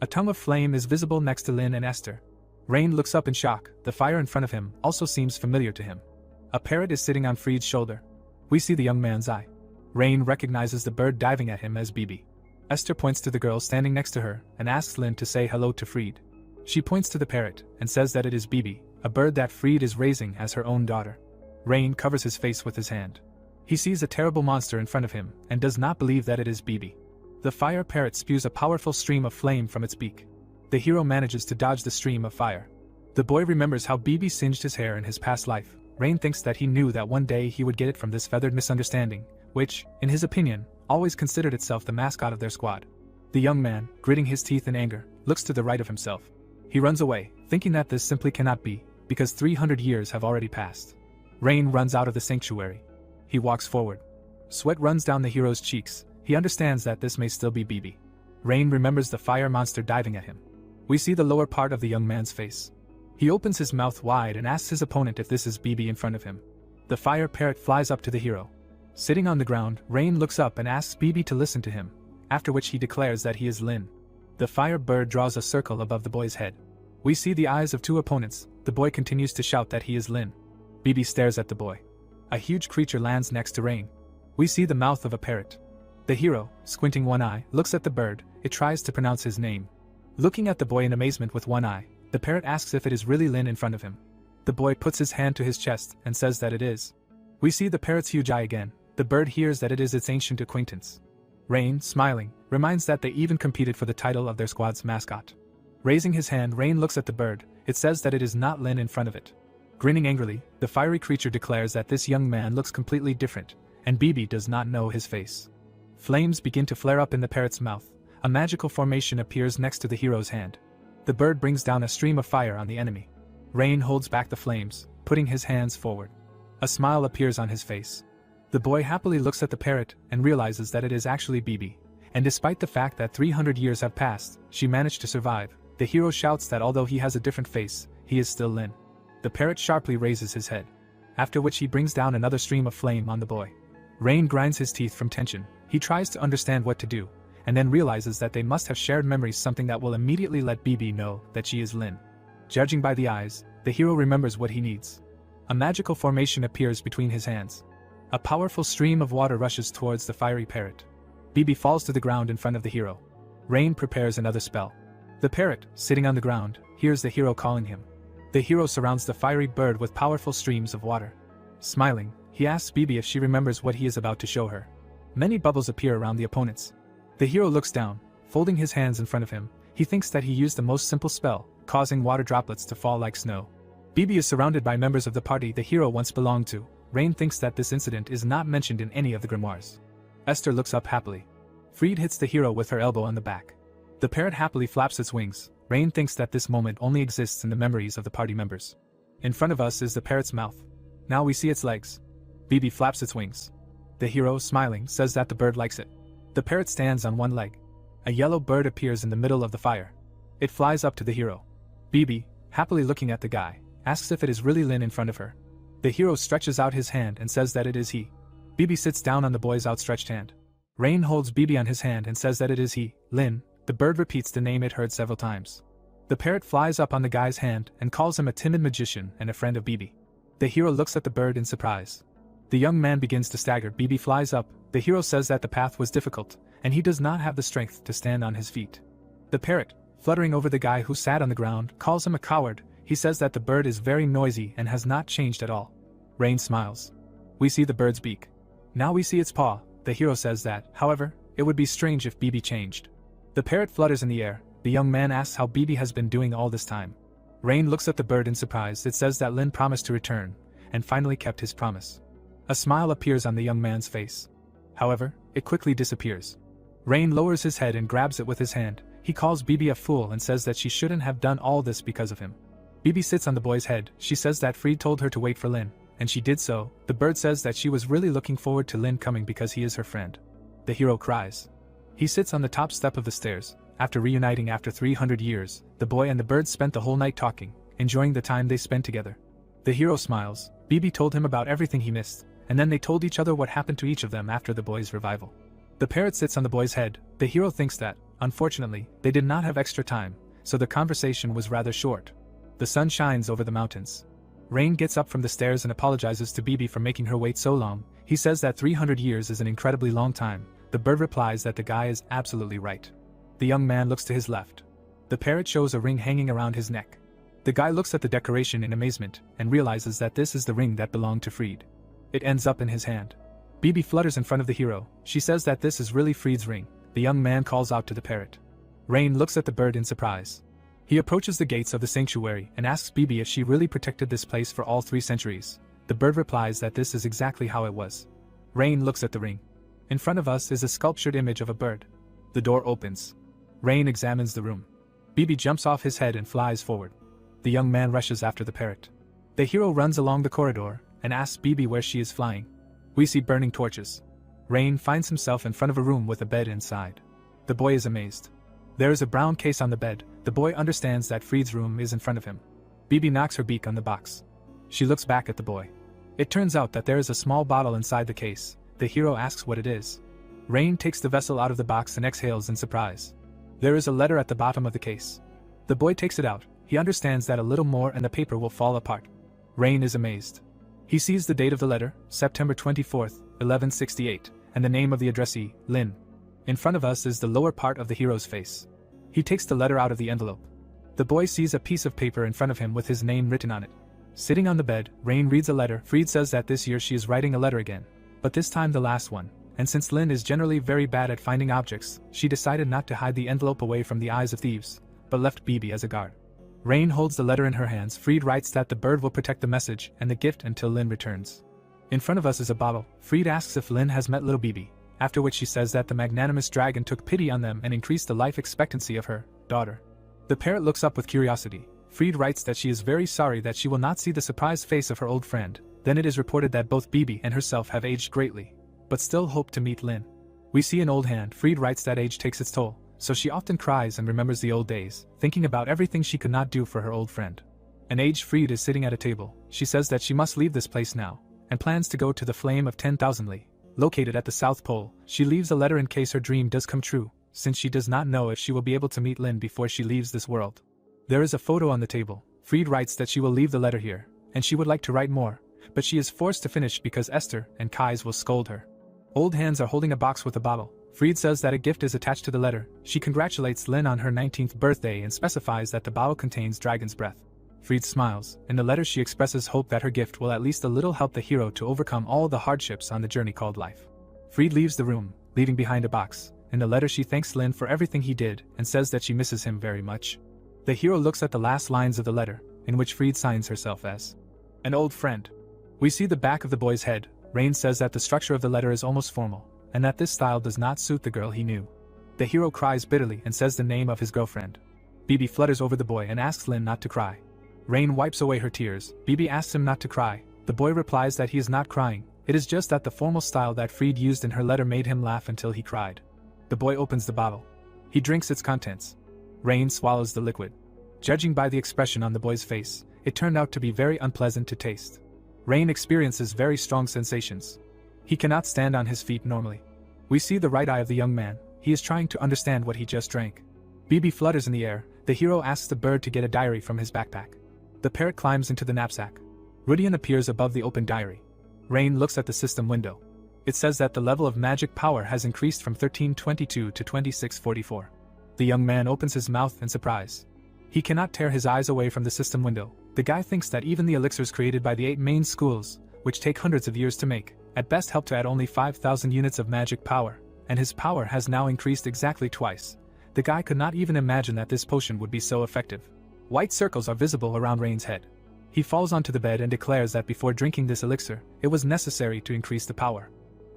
A tongue of flame is visible next to Lynn and Esther. Rain looks up in shock. The fire in front of him also seems familiar to him. A parrot is sitting on Fried's shoulder. We see the young man's eye. Rain recognizes the bird diving at him as BB. Esther points to the girl standing next to her and asks Lynn to say hello to Fried. She points to the parrot and says that it is BB, a bird that Fried is raising as her own daughter. Rain covers his face with his hand. He sees a terrible monster in front of him and does not believe that it is BB. The fire parrot spews a powerful stream of flame from its beak. The hero manages to dodge the stream of fire. The boy remembers how BB singed his hair in his past life. Rain thinks that he knew that one day he would get it from this feathered misunderstanding, which, in his opinion, always considered itself the mascot of their squad. The young man, gritting his teeth in anger, looks to the right of himself. He runs away, thinking that this simply cannot be, because 300 years have already passed. Rain runs out of the sanctuary. He walks forward. Sweat runs down the hero's cheeks. He understands that this may still be BB. Rain remembers the fire monster diving at him. We see the lower part of the young man's face. He opens his mouth wide and asks his opponent if this is BB in front of him. The fire parrot flies up to the hero. Sitting on the ground, Rain looks up and asks BB to listen to him, after which he declares that he is Lin. The fire bird draws a circle above the boy's head. We see the eyes of two opponents. The boy continues to shout that he is Lin. BB stares at the boy. A huge creature lands next to Rain. We see the mouth of a parrot. The hero, squinting one eye, looks at the bird. It tries to pronounce his name. Looking at the boy in amazement with one eye, the parrot asks if it is really Lin in front of him. The boy puts his hand to his chest and says that it is. We see the parrot's huge eye again. The bird hears that it is its ancient acquaintance. Rain, smiling, reminds that they even competed for the title of their squad's mascot. Raising his hand, Rain looks at the bird. It says that it is not Lin in front of it. Grinning angrily, the fiery creature declares that this young man looks completely different, and Bibi does not know his face. Flames begin to flare up in the parrot's mouth. A magical formation appears next to the hero's hand. The bird brings down a stream of fire on the enemy. Rain holds back the flames, putting his hands forward. A smile appears on his face. The boy happily looks at the parrot and realizes that it is actually Bibi. And despite the fact that 300 years have passed, she managed to survive. The hero shouts that although he has a different face, he is still Lin. The parrot sharply raises his head, after which he brings down another stream of flame on the boy. Rain grinds his teeth from tension. He tries to understand what to do, and then realizes that they must have shared memories, something that will immediately let Bibi know that she is Lin. Judging by the eyes, the hero remembers what he needs. A magical formation appears between his hands. A powerful stream of water rushes towards the fiery parrot. Bibi falls to the ground in front of the hero. Rain prepares another spell. The parrot, sitting on the ground, hears the hero calling him. The hero surrounds the fiery bird with powerful streams of water. Smiling, he asks Bibi if she remembers what he is about to show her. Many bubbles appear around the opponents. The hero looks down, folding his hands in front of him. He thinks that he used the most simple spell, causing water droplets to fall like snow. Bibi is surrounded by members of the party the hero once belonged to. Rain thinks that this incident is not mentioned in any of the grimoires. Esther looks up happily. Fried hits the hero with her elbow on the back. The parrot happily flaps its wings. Rain thinks that this moment only exists in the memories of the party members. In front of us is the parrot's mouth. Now we see its legs. Bibi flaps its wings. The hero, smiling, says that the bird likes it. The parrot stands on one leg. A yellow bird appears in the middle of the fire. It flies up to the hero. Bibi, happily looking at the guy, asks if it is really Lin in front of her. The hero stretches out his hand and says that it is he. Bibi sits down on the boy's outstretched hand. Rain holds Bibi on his hand and says that it is he, Lin. The bird repeats the name it heard several times. The parrot flies up on the guy's hand and calls him a timid magician and a friend of Bibi. The hero looks at the bird in surprise. The young man begins to stagger. Bibi flies up. The hero says that the path was difficult, and he does not have the strength to stand on his feet. The parrot, fluttering over the guy who sat on the ground, calls him a coward. He says that the bird is very noisy and has not changed at all. Rain smiles. We see the bird's beak. Now we see its paw. The hero says that, however, it would be strange if Bibi changed. The parrot flutters in the air. The young man asks how Bibi has been doing all this time. Rain looks at the bird in surprise. It says that Lin promised to return, and finally kept his promise. A smile appears on the young man's face. However, it quickly disappears. Rain lowers his head and grabs it with his hand. He calls Bibi a fool and says that she shouldn't have done all this because of him. Bibi sits on the boy's head. She says that Fried told her to wait for Lin, and she did so. The bird says that she was really looking forward to Lin coming because he is her friend. The hero cries. He sits on the top step of the stairs. After reuniting after 300 years, the boy and the bird spent the whole night talking, enjoying the time they spent together. The hero smiles. Bibi told him about everything he missed, and then they told each other what happened to each of them after the boy's revival. The parrot sits on the boy's head. The hero thinks that, unfortunately, they did not have extra time, so the conversation was rather short. The sun shines over the mountains. Rain gets up from the stairs and apologizes to Bibi for making her wait so long. He says that 300 years is an incredibly long time. The bird replies that the guy is absolutely right. The young man looks to his left. The parrot shows a ring hanging around his neck. The guy looks at the decoration in amazement and realizes that this is the ring that belonged to Fried. It ends up in his hand. Bibi flutters in front of the hero. She says that this is really Fried's ring. The young man calls out to the parrot. Rain looks at the bird in surprise. He approaches the gates of the sanctuary and asks Bibi if she really protected this place for all 3 centuries. The bird replies that this is exactly how it was. Rain looks at the ring. In front of us is a sculptured image of a bird. The door opens. Rain examines the room. Bibi jumps off his head and flies forward. The young man rushes after the parrot. The hero runs along the corridor and asks Bibi where she is flying. We see burning torches. Rain finds himself in front of a room with a bed inside. The boy is amazed. There is a brown case on the bed. The boy understands that Fried's room is in front of him. Bibi knocks her beak on the box. She looks back at the boy. It turns out that there is a small bottle inside the case. The hero asks what it is. Rain takes the vessel out of the box and exhales in surprise. There is a letter at the bottom of the case. The boy takes it out. He understands that a little more and the paper will fall apart. Rain is amazed. He sees the date of the letter, September 24th, 1168, and the name of the addressee, Lin. In front of us is the lower part of the hero's face. He takes the letter out of the envelope. The boy sees a piece of paper in front of him with his name written on it. Sitting on the bed, Rain reads a letter. Fried says that this year she is writing a letter again, but this time the last one, and since Lin is generally very bad at finding objects, she decided not to hide the envelope away from the eyes of thieves, but left Bibi as a guard. Rain holds the letter in her hands. Fried writes that the bird will protect the message and the gift until Lin returns. In front of us is a bottle. Fried asks if Lin has met little Bibi, after which she says that the magnanimous dragon took pity on them and increased the life expectancy of her daughter. The parrot looks up with curiosity. Fried writes that she is very sorry that she will not see the surprised face of her old friend. Then it is reported that both Bibi and herself have aged greatly, but still hope to meet Lin. We see an old hand. Fried writes that age takes its toll, so she often cries and remembers the old days, thinking about everything she could not do for her old friend. An aged Fried is sitting at a table. She says that she must leave this place now, and plans to go to the Flame of 10,000 Li, located at the South Pole. She leaves a letter in case her dream does come true, since she does not know if she will be able to meet Lin before she leaves this world. There is a photo on the table. Fried writes that she will leave the letter here, and she would like to write more, but she is forced to finish because Esther and Kai's will scold her. Old hands are holding a box with a bottle. Fried says that a gift is attached to the letter. She congratulates Lin on her 19th birthday and specifies that the bottle contains dragon's breath. Fried smiles. In the letter she expresses hope that her gift will at least a little help the hero to overcome all the hardships on the journey called life. Fried leaves the room, leaving behind a box. In the letter she thanks Lin for everything he did and says that she misses him very much. The hero looks at the last lines of the letter, in which Fried signs herself as an old friend. We see the back of the boy's head. Rain says that the structure of the letter is almost formal, and that this style does not suit the girl he knew. The hero cries bitterly and says the name of his girlfriend. Bibi flutters over the boy and asks Lin not to cry. Rain wipes away her tears. Bibi asks him not to cry. The boy replies that he is not crying. It is just that the formal style that Fried used in her letter made him laugh until he cried. The boy opens the bottle. He drinks its contents. Rain swallows the liquid. Judging by the expression on the boy's face, it turned out to be very unpleasant to taste. Rain experiences very strong sensations. He cannot stand on his feet normally. We see the right eye of the young man. He is trying to understand what he just drank. Bibi flutters in the air. The hero asks the bird to get a diary from his backpack. The parrot climbs into the knapsack. Rudian appears above the open diary. Rain looks at the system window. It says that the level of magic power has increased from 1322 to 2644. The young man opens his mouth in surprise. He cannot tear his eyes away from the system window. The guy thinks that even the elixirs created by the 8 main schools, which take hundreds of years to make, at best help to add only 5,000 units of magic power, and his power has now increased exactly twice. The guy could not even imagine that this potion would be so effective. White circles are visible around Rain's head. He falls onto the bed and declares that before drinking this elixir, it was necessary to increase the power.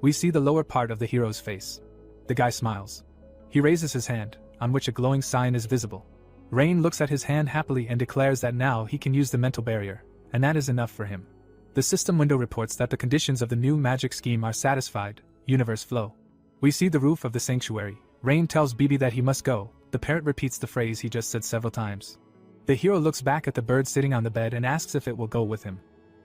We see the lower part of the hero's face. The guy smiles. He raises his hand, on which a glowing sign is visible. Rain looks at his hand happily and declares that now he can use the mental barrier, and that is enough for him. The system window reports that the conditions of the new magic scheme are satisfied. Universe flow. We see the roof of the sanctuary. Rain tells Bibi that he must go. The parrot repeats the phrase he just said several times. The hero looks back at the bird sitting on the bed and asks if it will go with him.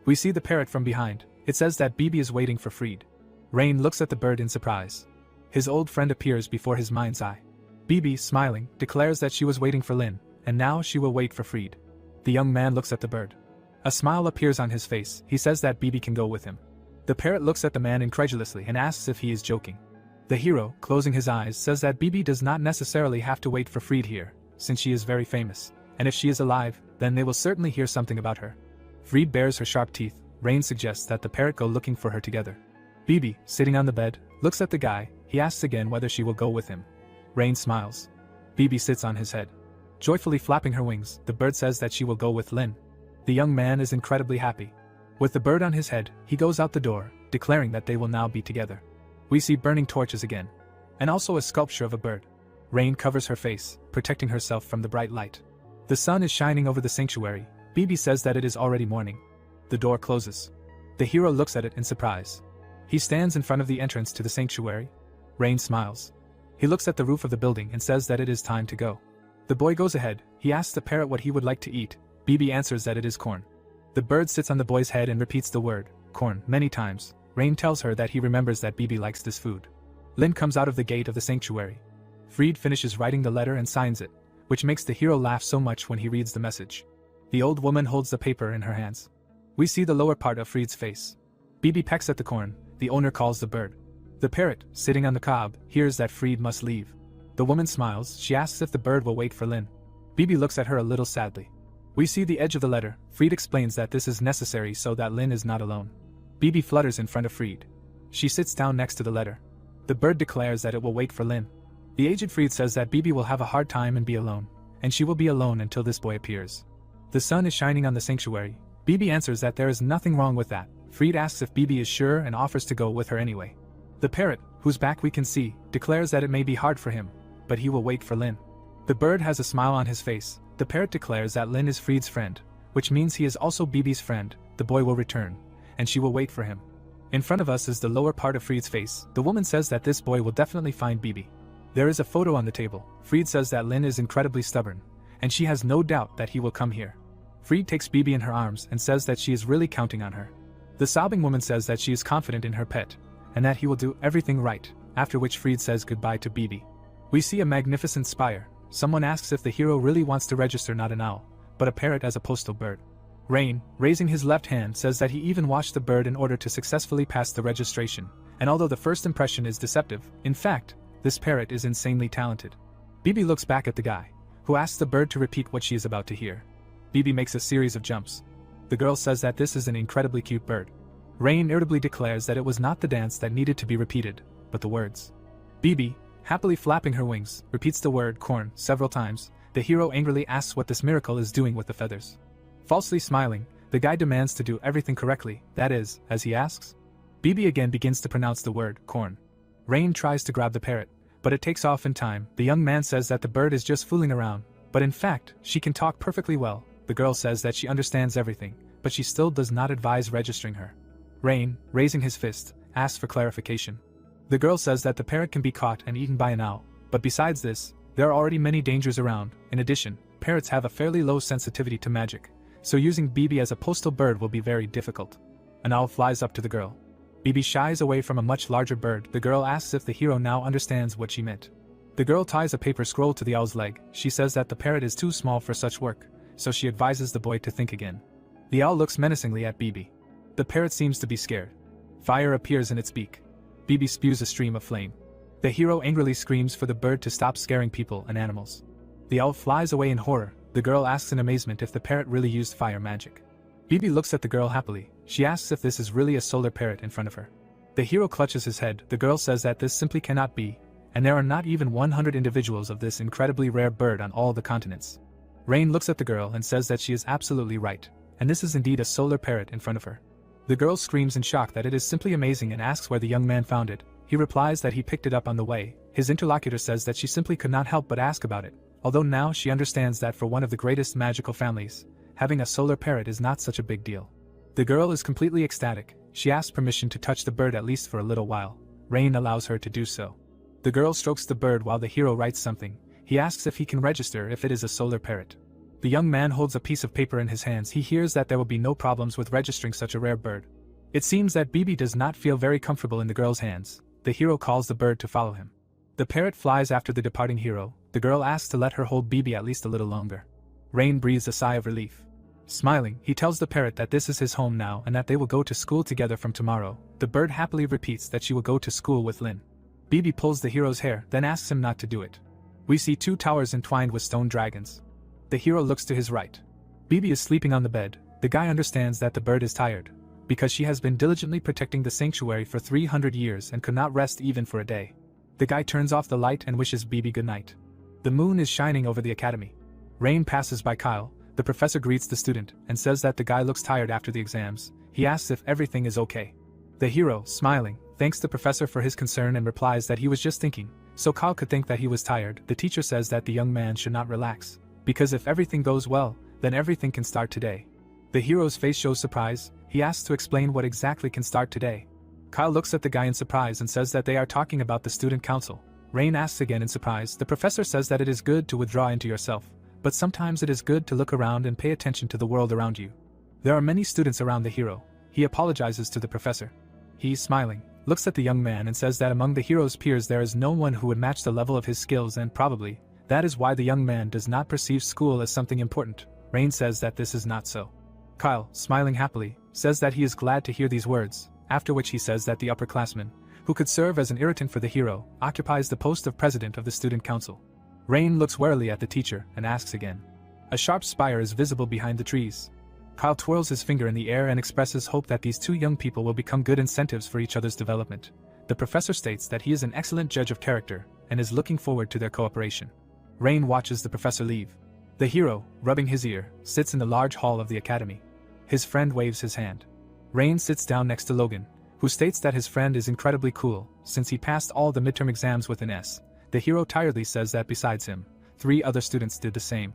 We see the parrot from behind. It says that Bibi is waiting for Fried. Rain looks at the bird in surprise. His old friend appears before his mind's eye. Bibi, smiling, declares that she was waiting for Lin, and now she will wait for Fried. The young man looks at the bird. A smile appears on his face. He says that Bibi can go with him. The parrot looks at the man incredulously and asks if he is joking. The hero, closing his eyes, says that Bibi does not necessarily have to wait for Fried here, since she is very famous, and if she is alive, then they will certainly hear something about her. Fried bares her sharp teeth. Rain suggests that the parrot go looking for her together. Bibi, sitting on the bed, looks at the guy. He asks again whether she will go with him. Rain smiles. Bibi sits on his head. Joyfully flapping her wings, the bird says that she will go with Lin. The young man is incredibly happy. With the bird on his head, he goes out the door, declaring that they will now be together. We see burning torches again, and also a sculpture of a bird. Rain covers her face, protecting herself from the bright light. The sun is shining over the sanctuary. Bibi says that it is already morning. The door closes. The hero looks at it in surprise. He stands in front of the entrance to the sanctuary. Rain smiles. He looks at the roof of the building and says that it is time to go. The boy goes ahead. He asks the parrot what he would like to eat. Bibi answers that it is corn. The bird sits on the boy's head and repeats the word, corn, many times. Rain tells her that he remembers that Bibi likes this food. Lin comes out of the gate of the sanctuary. Fried finishes writing the letter and signs it, which makes the hero laugh so much when he reads the message. The old woman holds the paper in her hands. We see the lower part of Fried's face. Bibi pecks at the corn. The owner calls the bird. The parrot, sitting on the cob, hears that Fried must leave. The woman smiles. She asks if the bird will wait for Lin. Bibi looks at her a little sadly. We see the edge of the letter. Fried explains that this is necessary so that Lin is not alone. Bibi flutters in front of Fried. She sits down next to the letter. The bird declares that it will wait for Lin. The aged Fried says that Bibi will have a hard time and be alone, and she will be alone until this boy appears. The sun is shining on the sanctuary. Bibi answers that there is nothing wrong with that. Fried asks if Bibi is sure and offers to go with her anyway. The parrot, whose back we can see, declares that it may be hard for him, but he will wait for Lin. The bird has a smile on his face. The parrot declares that Lin is Fried's friend, which means he is also Bibi's friend. The boy will return, and she will wait for him. In front of us is the lower part of Fried's face. The woman says that this boy will definitely find Bibi. There is a photo on the table. Fried says that Lin is incredibly stubborn, and she has no doubt that he will come here. Fried takes Bibi in her arms and says that she is really counting on her. The sobbing woman says that she is confident in her pet, and that he will do everything right, after which Fried says goodbye to Bibi. We see a magnificent spire. Someone asks if the hero really wants to register not an owl, but a parrot as a postal bird. Rain, raising his left hand, says that he even watched the bird in order to successfully pass the registration, and although the first impression is deceptive, in fact, this parrot is insanely talented. Bibi looks back at the guy, who asks the bird to repeat what she is about to hear. Bibi makes a series of jumps. The girl says that this is an incredibly cute bird. Rain irritably declares that it was not the dance that needed to be repeated, but the words. Bibi, happily flapping her wings, repeats the word corn several times. The hero angrily asks what this miracle is doing with the feathers. Falsely smiling, the guy demands to do everything correctly, that is, as he asks. Bibi again begins to pronounce the word corn. Rain tries to grab the parrot, but it takes off in time. The young man says that the bird is just fooling around, but in fact, she can talk perfectly well. The girl says that she understands everything, but she still does not advise registering her. Rain, raising his fist, asks for clarification. The girl says that the parrot can be caught and eaten by an owl, but besides this, there are already many dangers around. In addition, parrots have a fairly low sensitivity to magic, so using Bibi as a postal bird will be very difficult. An owl flies up to the girl. Bibi shies away from a much larger bird. The girl asks if the hero now understands what she meant. The girl ties a paper scroll to the owl's leg. She says that the parrot is too small for such work, so she advises the boy to think again. The owl looks menacingly at Bibi. The parrot seems to be scared. Fire appears in its beak. Bibi spews a stream of flame. The hero angrily screams for the bird to stop scaring people and animals. The owl flies away in horror. The girl asks in amazement if the parrot really used fire magic. Bibi looks at the girl happily. She asks if this is really a solar parrot in front of her. The hero clutches his head. The girl says that this simply cannot be, and there are not even 100 individuals of this incredibly rare bird on all the continents. Rain looks at the girl and says that she is absolutely right, and this is indeed a solar parrot in front of her. The girl screams in shock that it is simply amazing and asks where the young man found it. He replies that he picked it up on the way. His interlocutor says that she simply could not help but ask about it, although now she understands that for one of the greatest magical families, having a solar parrot is not such a big deal. The girl is completely ecstatic. She asks permission to touch the bird at least for a little while. Rain allows her to do so. The girl strokes the bird while the hero writes something. He asks if he can register if it is a solar parrot. The young man holds a piece of paper in his hands. He hears that there will be no problems with registering such a rare bird. It seems that Bibi does not feel very comfortable in the girl's hands. The hero calls the bird to follow him. The parrot flies after the departing hero. The girl asks to let her hold Bibi at least a little longer. Rain breathes a sigh of relief. Smiling, he tells the parrot that this is his home now and that they will go to school together from tomorrow. The bird happily repeats that she will go to school with Lin. Bibi pulls the hero's hair, then asks him not to do it. We see two towers entwined with stone dragons. The hero looks to his right. Bibi is sleeping on the bed. The guy understands that the bird is tired, because she has been diligently protecting the sanctuary for 300 years and could not rest even for a day. The guy turns off the light and wishes Bibi good night. The moon is shining over the academy. Rain passes by Kyle. The professor greets the student and says that the guy looks tired after the exams. He asks if everything is okay. The hero, smiling, thanks the professor for his concern and replies that he was just thinking, so Kyle could think that he was tired. The teacher says that the young man should not relax, because if everything goes well, then everything can start today. The hero's face shows surprise. He asks to explain what exactly can start today. Kyle looks at the guy in surprise and says that they are talking about the student council. Rain asks again in surprise. The professor says that it is good to withdraw into yourself, but sometimes it is good to look around and pay attention to the world around you. There are many students around the hero. He apologizes to the professor. He, smiling, looks at the young man and says that among the hero's peers there is no one who would match the level of his skills, and probably, that is why the young man does not perceive school as something important. Rain says that this is not so. Kyle, smiling happily, says that he is glad to hear these words, after which he says that the upperclassmen, who could serve as an irritant for the hero, occupies the post of president of the student council. Rain looks warily at the teacher and asks again. A sharp spire is visible behind the trees. Kyle twirls his finger in the air and expresses hope that these two young people will become good incentives for each other's development. The professor states that he is an excellent judge of character and is looking forward to their cooperation. Rain watches the professor leave. The hero, rubbing his ear, sits in the large hall of the academy. His friend waves his hand. Rain sits down next to Logan, who states that his friend is incredibly cool since he passed all the midterm exams with an S. The hero tiredly says that besides him, 3 other students did the same.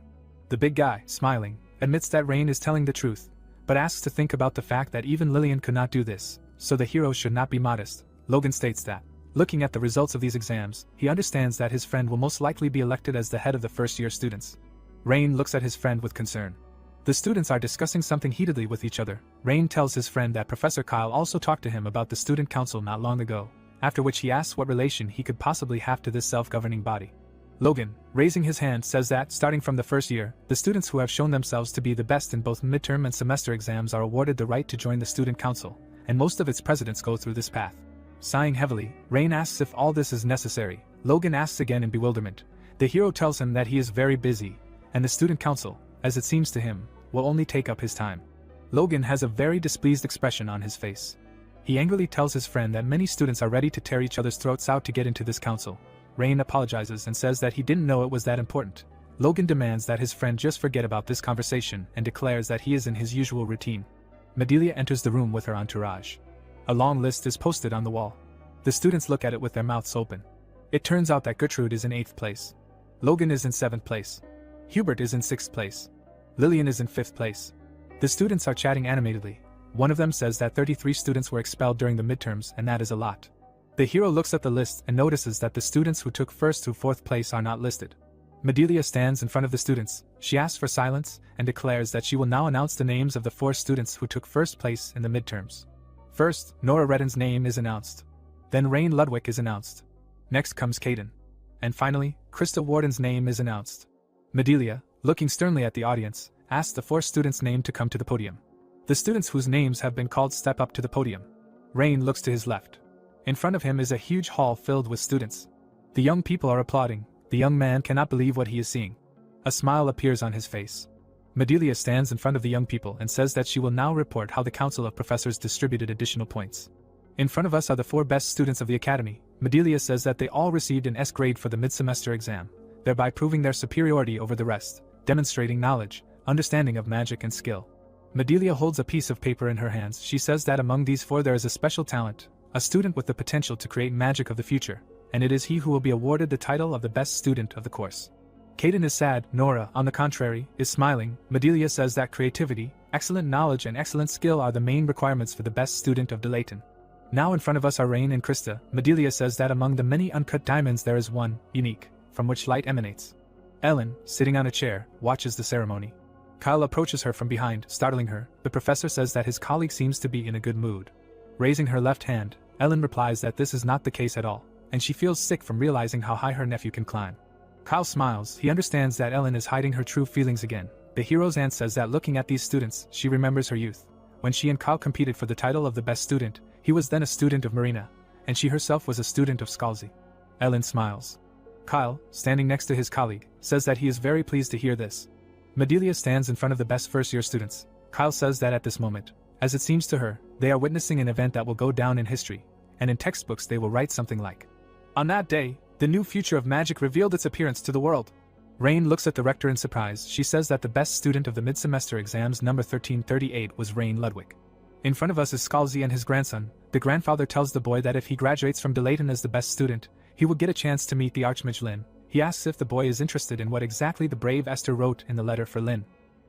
The big guy, smiling, admits that Rain is telling the truth, but asks to think about the fact that even Lillian could not do this, so the hero should not be modest. Logan states that, looking at the results of these exams, he understands that his friend will most likely be elected as the head of the first-year students. Rain looks at his friend with concern. The students are discussing something heatedly with each other. Rain tells his friend that Professor Kyle also talked to him about the student council not long ago, after which he asks what relation he could possibly have to this self-governing body. Logan, raising his hand, says that, starting from the first year, the students who have shown themselves to be the best in both midterm and semester exams are awarded the right to join the student council, and most of its presidents go through this path. Sighing heavily, Rain asks if all this is necessary. Logan asks again in bewilderment. The hero tells him that he is very busy, and the student council, as it seems to him, will only take up his time. Logan has a very displeased expression on his face. He angrily tells his friend that many students are ready to tear each other's throats out to get into this council. Rain apologizes and says that he didn't know it was that important. Logan demands that his friend just forget about this conversation and declares that he is in his usual routine. Medelia enters the room with her entourage. A long list is posted on the wall. The students look at it with their mouths open. It turns out that Gertrude is in 8th place. Logan is in 7th place. Hubert is in 6th place. Lillian is in 5th place. The students are chatting animatedly. One of them says that 33 students were expelled during the midterms, and that is a lot. The hero looks at the list and notices that the students who took 1st through 4th place are not listed. Medelia stands in front of the students. She asks for silence and declares that she will now announce the names of the 4 students who took 1st place in the midterms. First, Nora Redden's name is announced. Then Rain Ludwig is announced. Next comes Caden. And finally, Krista Warden's name is announced. Medelia, looking sternly at the audience, asks the 4 students' name to come to the podium. The students whose names have been called step up to the podium. Rain looks to his left. In front of him is a huge hall filled with students. The young people are applauding. The young man cannot believe what he is seeing. A smile appears on his face. Medelia stands in front of the young people and says that she will now report how the Council of Professors distributed additional points. In front of us are the 4 best students of the Academy. Medelia says that they all received an S grade for the mid-semester exam, thereby proving their superiority over the rest, demonstrating knowledge, understanding of magic and skill. Medelia holds a piece of paper in her hands. She says that among these 4 there is a special talent, a student with the potential to create magic of the future, and it is he who will be awarded the title of the best student of the course. Caden is sad. Nora, on the contrary, is smiling. Medelia says that creativity, excellent knowledge and excellent skill are the main requirements for the best student of Delayton. Now in front of us are Rain and Krista. Medelia says that among the many uncut diamonds there is one, unique, from which light emanates. Ellen, sitting on a chair, watches the ceremony. Kyle approaches her from behind, startling her. The professor says that his colleague seems to be in a good mood. Raising her left hand, Ellen replies that this is not the case at all, and she feels sick from realizing how high her nephew can climb. Kyle smiles. He understands that Ellen is hiding her true feelings again. The hero's aunt says that looking at these students, she remembers her youth. When she and Kyle competed for the title of the best student, he was then a student of Marina, and she herself was a student of Scalzi. Ellen smiles. Kyle, standing next to his colleague, says that he is very pleased to hear this. Medelia stands in front of the best first-year students. Kyle says that at this moment, as it seems to her, they are witnessing an event that will go down in history, and in textbooks they will write something like, "On that day, the new future of magic revealed its appearance to the world." Rain looks at the rector in surprise. She says that the best student of the mid-semester exams number 1338 was Rain Ludwig. In front of us is Scalzi and his grandson. The grandfather tells the boy that if he graduates from Delayton as the best student, he will get a chance to meet the Archmage Lin. He asks if the boy is interested in what exactly the brave Esther wrote in the letter for Lin.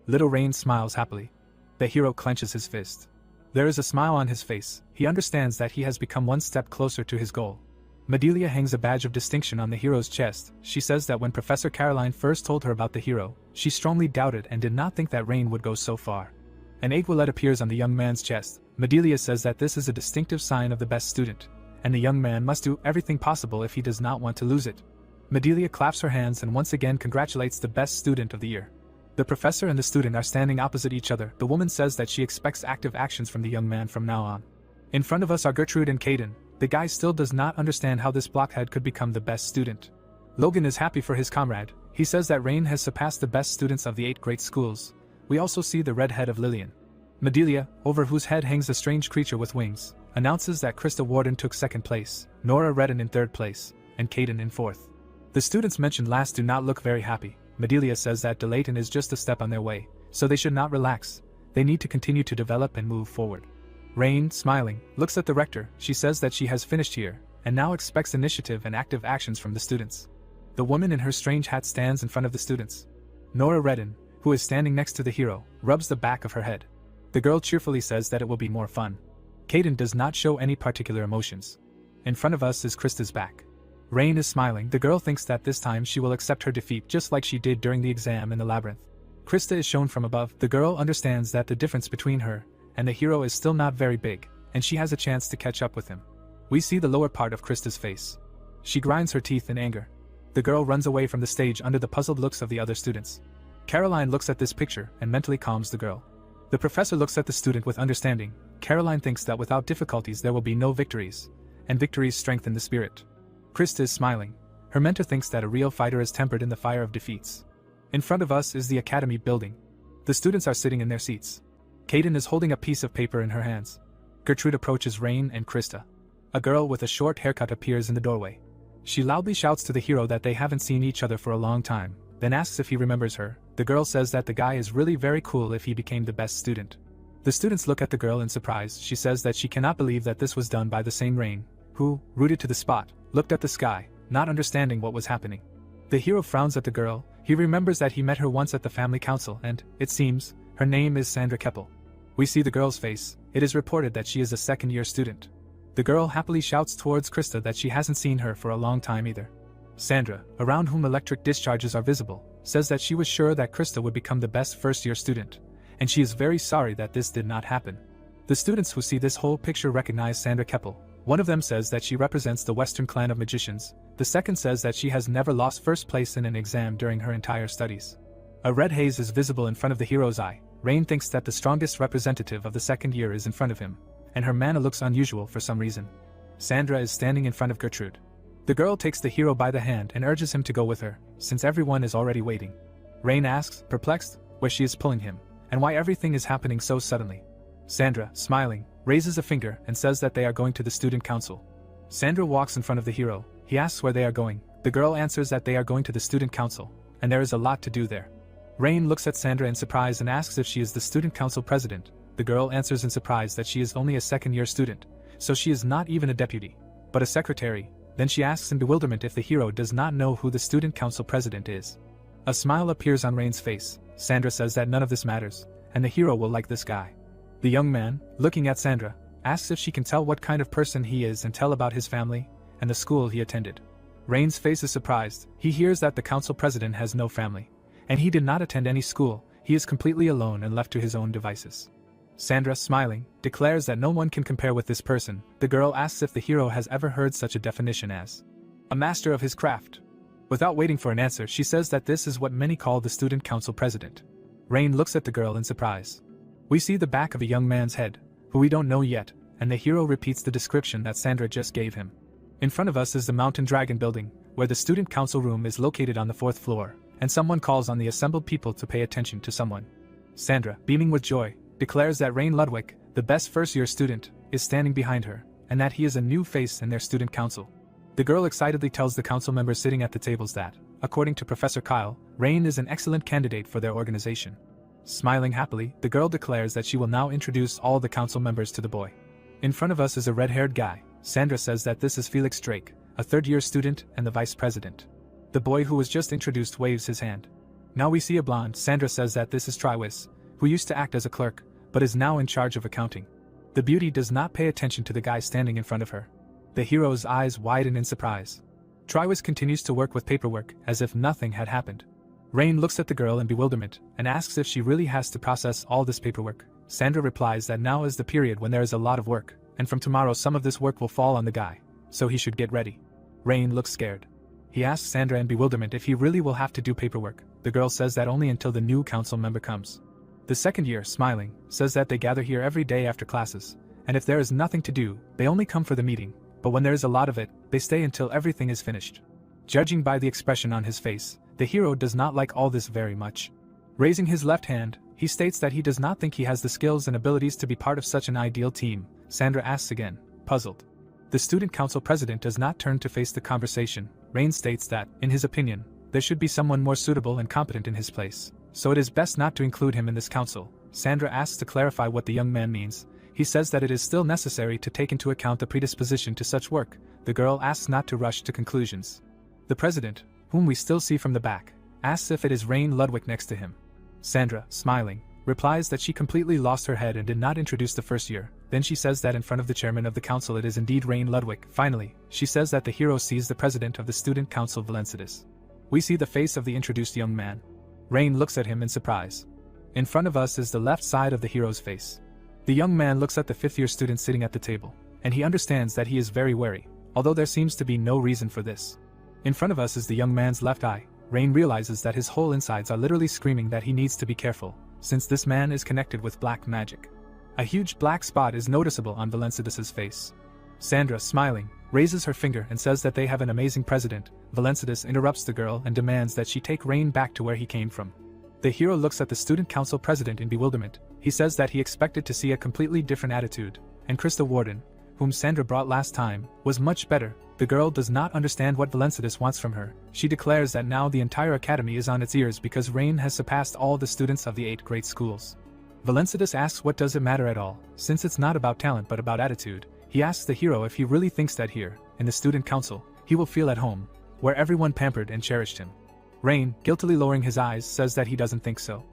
Little Rain smiles happily. The hero clenches his fist. There is a smile on his face. He understands that he has become one step closer to his goal. Medelia hangs a badge of distinction on the hero's chest. She says that when Professor Caroline first told her about the hero, she strongly doubted and did not think that Rain would go so far. An aiguilette appears on the young man's chest. Medelia says that this is a distinctive sign of the best student, and the young man must do everything possible if he does not want to lose it. Medelia claps her hands and once again congratulates the best student of the year. The professor and the student are standing opposite each other. The woman says that she expects active actions from the young man from now on. In front of us are Gertrude and Caden. The guy still does not understand how this blockhead could become the best student. Logan is happy for his comrade. He says that Rain has surpassed the best students of the 8 great schools. We also see the red head of Lillian. Medelia, over whose head hangs a strange creature with wings, announces that Krista Warden took 2nd place, Nora Redden in 3rd place, and Caden in 4th. The students mentioned last do not look very happy. Medelia says that Delayton is just a step on their way, so they should not relax. They need to continue to develop and move forward. Rain, smiling, looks at the rector. She says that she has finished here, and now expects initiative and active actions from the students. The woman in her strange hat stands in front of the students. Nora Redden, who is standing next to the hero, rubs the back of her head. The girl cheerfully says that it will be more fun. Caden does not show any particular emotions. In front of us is Krista's back. Rain is smiling. The girl thinks that this time she will accept her defeat just like she did during the exam in the labyrinth. Krista is shown from above. The girl understands that the difference between her and the hero is still not very big, and she has a chance to catch up with him. We see the lower part of Krista's face. She grinds her teeth in anger. The girl runs away from the stage under the puzzled looks of the other students. Caroline looks at this picture and mentally calms the girl. The professor looks at the student with understanding. Caroline thinks that without difficulties there will be no victories, and victories strengthen the spirit. Krista is smiling. Her mentor thinks that a real fighter is tempered in the fire of defeats. In front of us is the academy building. The students are sitting in their seats. Caden is holding a piece of paper in her hands. Gertrude approaches Rain and Krista. A girl with a short haircut appears in the doorway. She loudly shouts to the hero that they haven't seen each other for a long time, then asks if he remembers her. The girl says that the guy is really very cool if he became the best student. The students look at the girl in surprise. She says that she cannot believe that this was done by the same Rain, who, rooted to the spot, looked at the sky, not understanding what was happening. The hero frowns at the girl. He remembers that he met her once at the family council and, it seems, her name is Sandra Keppel. We see the girl's face. It is reported that she is a 2nd-year student. The girl happily shouts towards Krista that she hasn't seen her for a long time either. Sandra, around whom electric discharges are visible, says that she was sure that Krista would become the best 1st-year student, and she is very sorry that this did not happen. The students who see this whole picture recognize Sandra Keppel. One of them says that she represents the Western clan of magicians. The second says that she has never lost 1st place in an exam during her entire studies. A red haze is visible in front of the hero's eye. Rain thinks that the strongest representative of the 2nd year is in front of him, and her mana looks unusual for some reason. Sandra is standing in front of Gertrude. The girl takes the hero by the hand and urges him to go with her, since everyone is already waiting. Rain asks, perplexed, where she is pulling him, and why everything is happening so suddenly. Sandra, smiling, raises a finger and says that they are going to the student council. Sandra walks in front of the hero. He asks where they are going. The girl answers that they are going to the student council, and there is a lot to do there. Rain looks at Sandra in surprise and asks if she is the student council president. The girl answers in surprise that she is only a 2nd-year student, so she is not even a deputy, but a secretary. Then she asks in bewilderment if the hero does not know who the student council president is. A smile appears on Rain's face. Sandra says that none of this matters, and the hero will like this guy. The young man, looking at Sandra, asks if she can tell what kind of person he is and tell about his family and the school he attended. Rain's face is surprised. He hears that the council president has no family, and he did not attend any school. He is completely alone and left to his own devices. Sandra, smiling, declares that no one can compare with this person. The girl asks if the hero has ever heard such a definition as a master of his craft. Without waiting for an answer, she says that this is what many call the student council president. Rain looks at the girl in surprise. We see the back of a young man's head, who we don't know yet, and the hero repeats the description that Sandra just gave him. In front of us is the Mountain Dragon building, where the student council room is located on the 4th floor, and someone calls on the assembled people to pay attention to someone. Sandra, beaming with joy, declares that Rain Ludwig, the best 1st-year student, is standing behind her, and that he is a new face in their student council. The girl excitedly tells the council members sitting at the tables that, according to Professor Kyle, Rain is an excellent candidate for their organization. Smiling happily, the girl declares that she will now introduce all the council members to the boy. In front of us is a red-haired guy. Sandra says that this is Felix Drake, a 3rd-year student and the vice president. The boy who was just introduced waves his hand. Now we see a blonde. Sandra says that this is Triwis, who used to act as a clerk, but is now in charge of accounting. The beauty does not pay attention to the guy standing in front of her. The hero's eyes widen in surprise. Triwis continues to work with paperwork, as if nothing had happened. Rain looks at the girl in bewilderment, and asks if she really has to process all this paperwork. Sandra replies that now is the period when there is a lot of work, and from tomorrow some of this work will fall on the guy, so he should get ready. Rain looks scared. He asks Sandra in bewilderment if he really will have to do paperwork. The girl says that only until the new council member comes. The 2nd year, smiling, says that they gather here every day after classes, and if there is nothing to do, they only come for the meeting. but when there is a lot of it, they stay until everything is finished. Judging by the expression on his face, the hero does not like all this very much. Raising his left hand, he states that he does not think he has the skills and abilities to be part of such an ideal team. Sandra asks again, puzzled. The student council president does not turn to face the conversation. Rain states that, in his opinion, there should be someone more suitable and competent in his place, so it is best not to include him in this council. Sandra asks to clarify what the young man means. He says that it is still necessary to take into account the predisposition to such work. The girl asks not to rush to conclusions. The president, whom we still see from the back, asks if it is Rain Ludwig next to him. Sandra, smiling, replies that she completely lost her head and did not introduce the first year. Then she says that in front of the chairman of the council it is indeed Rain Ludwig. Finally, she says that the hero sees the president of the student council Valencidus. We see the face of the introduced young man. Rain looks at him in surprise. In front of us is the left side of the hero's face. The young man looks at the fifth-year student sitting at the table, and he understands that he is very wary, although there seems to be no reason for this. In front of us is the young man's left eye. Rain realizes that his whole insides are literally screaming that he needs to be careful, since this man is connected with black magic. A huge black spot is noticeable on Valencidus's face. Sandra, smiling, raises her finger and says that they have an amazing president. Valencidus interrupts the girl and demands that she take Rain back to where he came from. The hero looks at the student council president in bewilderment. He says that he expected to see a completely different attitude, and Krista Warden, whom Sandra brought last time, was much better. The girl does not understand what Valencidus wants from her. She declares that now the entire academy is on its ears because Rain has surpassed all the students of the 8 great schools. Valencidus asks what does it matter at all, since it's not about talent but about attitude. He asks the hero if he really thinks that here, in the student council, he will feel at home, where everyone pampered and cherished him. Rain, guiltily lowering his eyes, says that he doesn't think so.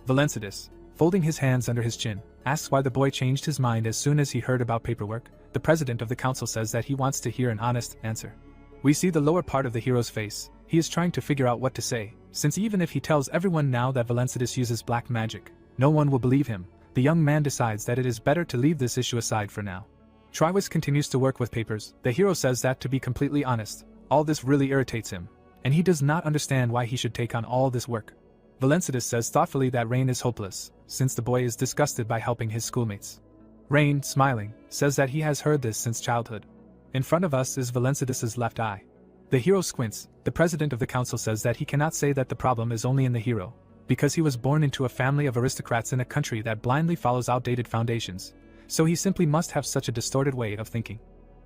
Valencidus, folding his hands under his chin, asks why the boy changed his mind as soon as he heard about paperwork. The president of the council says that he wants to hear an honest answer. We see the lower part of the hero's face. He is trying to figure out what to say, since even if he tells everyone now that Valencidus uses black magic, no one will believe him. The young man decides that it is better to leave this issue aside for now. Triwis continues to work with papers. The hero says that, to be completely honest, all this really irritates him, and he does not understand why he should take on all this work. Valencidus says thoughtfully that Rain is hopeless, since the boy is disgusted by helping his schoolmates. Rain, smiling, says that he has heard this since childhood. In front of us is Valencidus's left eye. The hero squints. The president of the council says that he cannot say that the problem is only in the hero, because he was born into a family of aristocrats in a country that blindly follows outdated foundations, so he simply must have such a distorted way of thinking.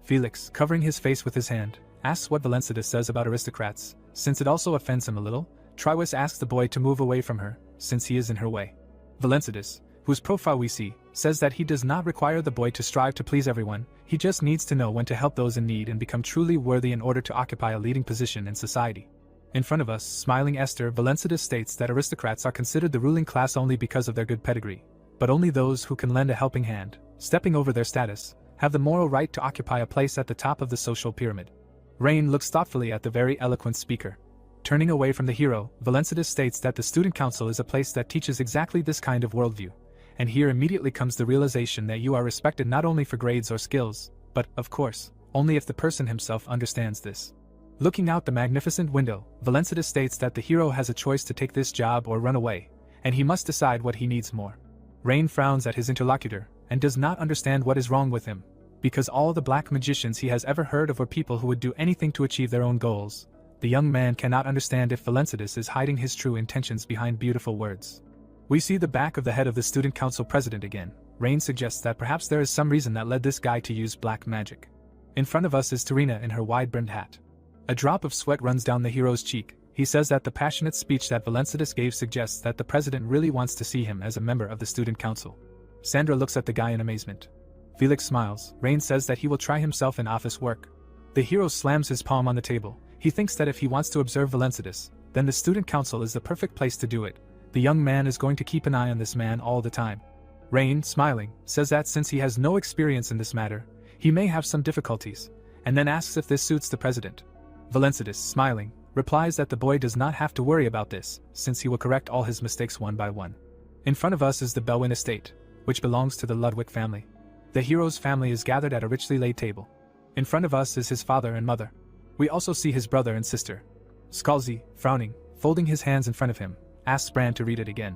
Felix, covering his face with his hand, asks what Valencidus says about aristocrats, since it also offends him a little. Triwis asks the boy to move away from her, since he is in her way. Valencidus, whose profile we see, says that he does not require the boy to strive to please everyone, he just needs to know when to help those in need and become truly worthy in order to occupy a leading position in society. In front of us, smiling Esther, Valencidus states that aristocrats are considered the ruling class only because of their good pedigree, but only those who can lend a helping hand, stepping over their status, have the moral right to occupy a place at the top of the social pyramid. Rain looks thoughtfully at the very eloquent speaker. Turning away from the hero, Valencidus states that the student council is a place that teaches exactly this kind of worldview, and here immediately comes the realization that you are respected not only for grades or skills, but, of course, only if the person himself understands this. Looking out the magnificent window, Valencidus states that the hero has a choice to take this job or run away, and he must decide what he needs more. Rain frowns at his interlocutor, and does not understand what is wrong with him, because all the black magicians he has ever heard of were people who would do anything to achieve their own goals. The young man cannot understand if Valencidus is hiding his true intentions behind beautiful words. We see the back of the head of the student council president again. Rain suggests that perhaps there is some reason that led this guy to use black magic. In front of us is Tarina in her wide-brimmed hat. A drop of sweat runs down the hero's cheek. He says that the passionate speech that Valencidus gave suggests that the president really wants to see him as a member of the student council. Sandra looks at the guy in amazement. Felix smiles. Rain says that he will try himself in office work. The hero slams his palm on the table. He thinks that if he wants to observe Valencidus, then the student council is the perfect place to do it. The young man is going to keep an eye on this man all the time. Rain, smiling, says that since he has no experience in this matter, he may have some difficulties, and then asks if this suits the president. Valencidus, smiling, replies that the boy does not have to worry about this, since he will correct all his mistakes one by one. In front of us is the Belwyn estate, which belongs to the Ludwig family. The hero's family is gathered at a richly laid table. In front of us is his father and mother. We also see his brother and sister. Scalzi, frowning, folding his hands in front of him, asks Bran to read it again.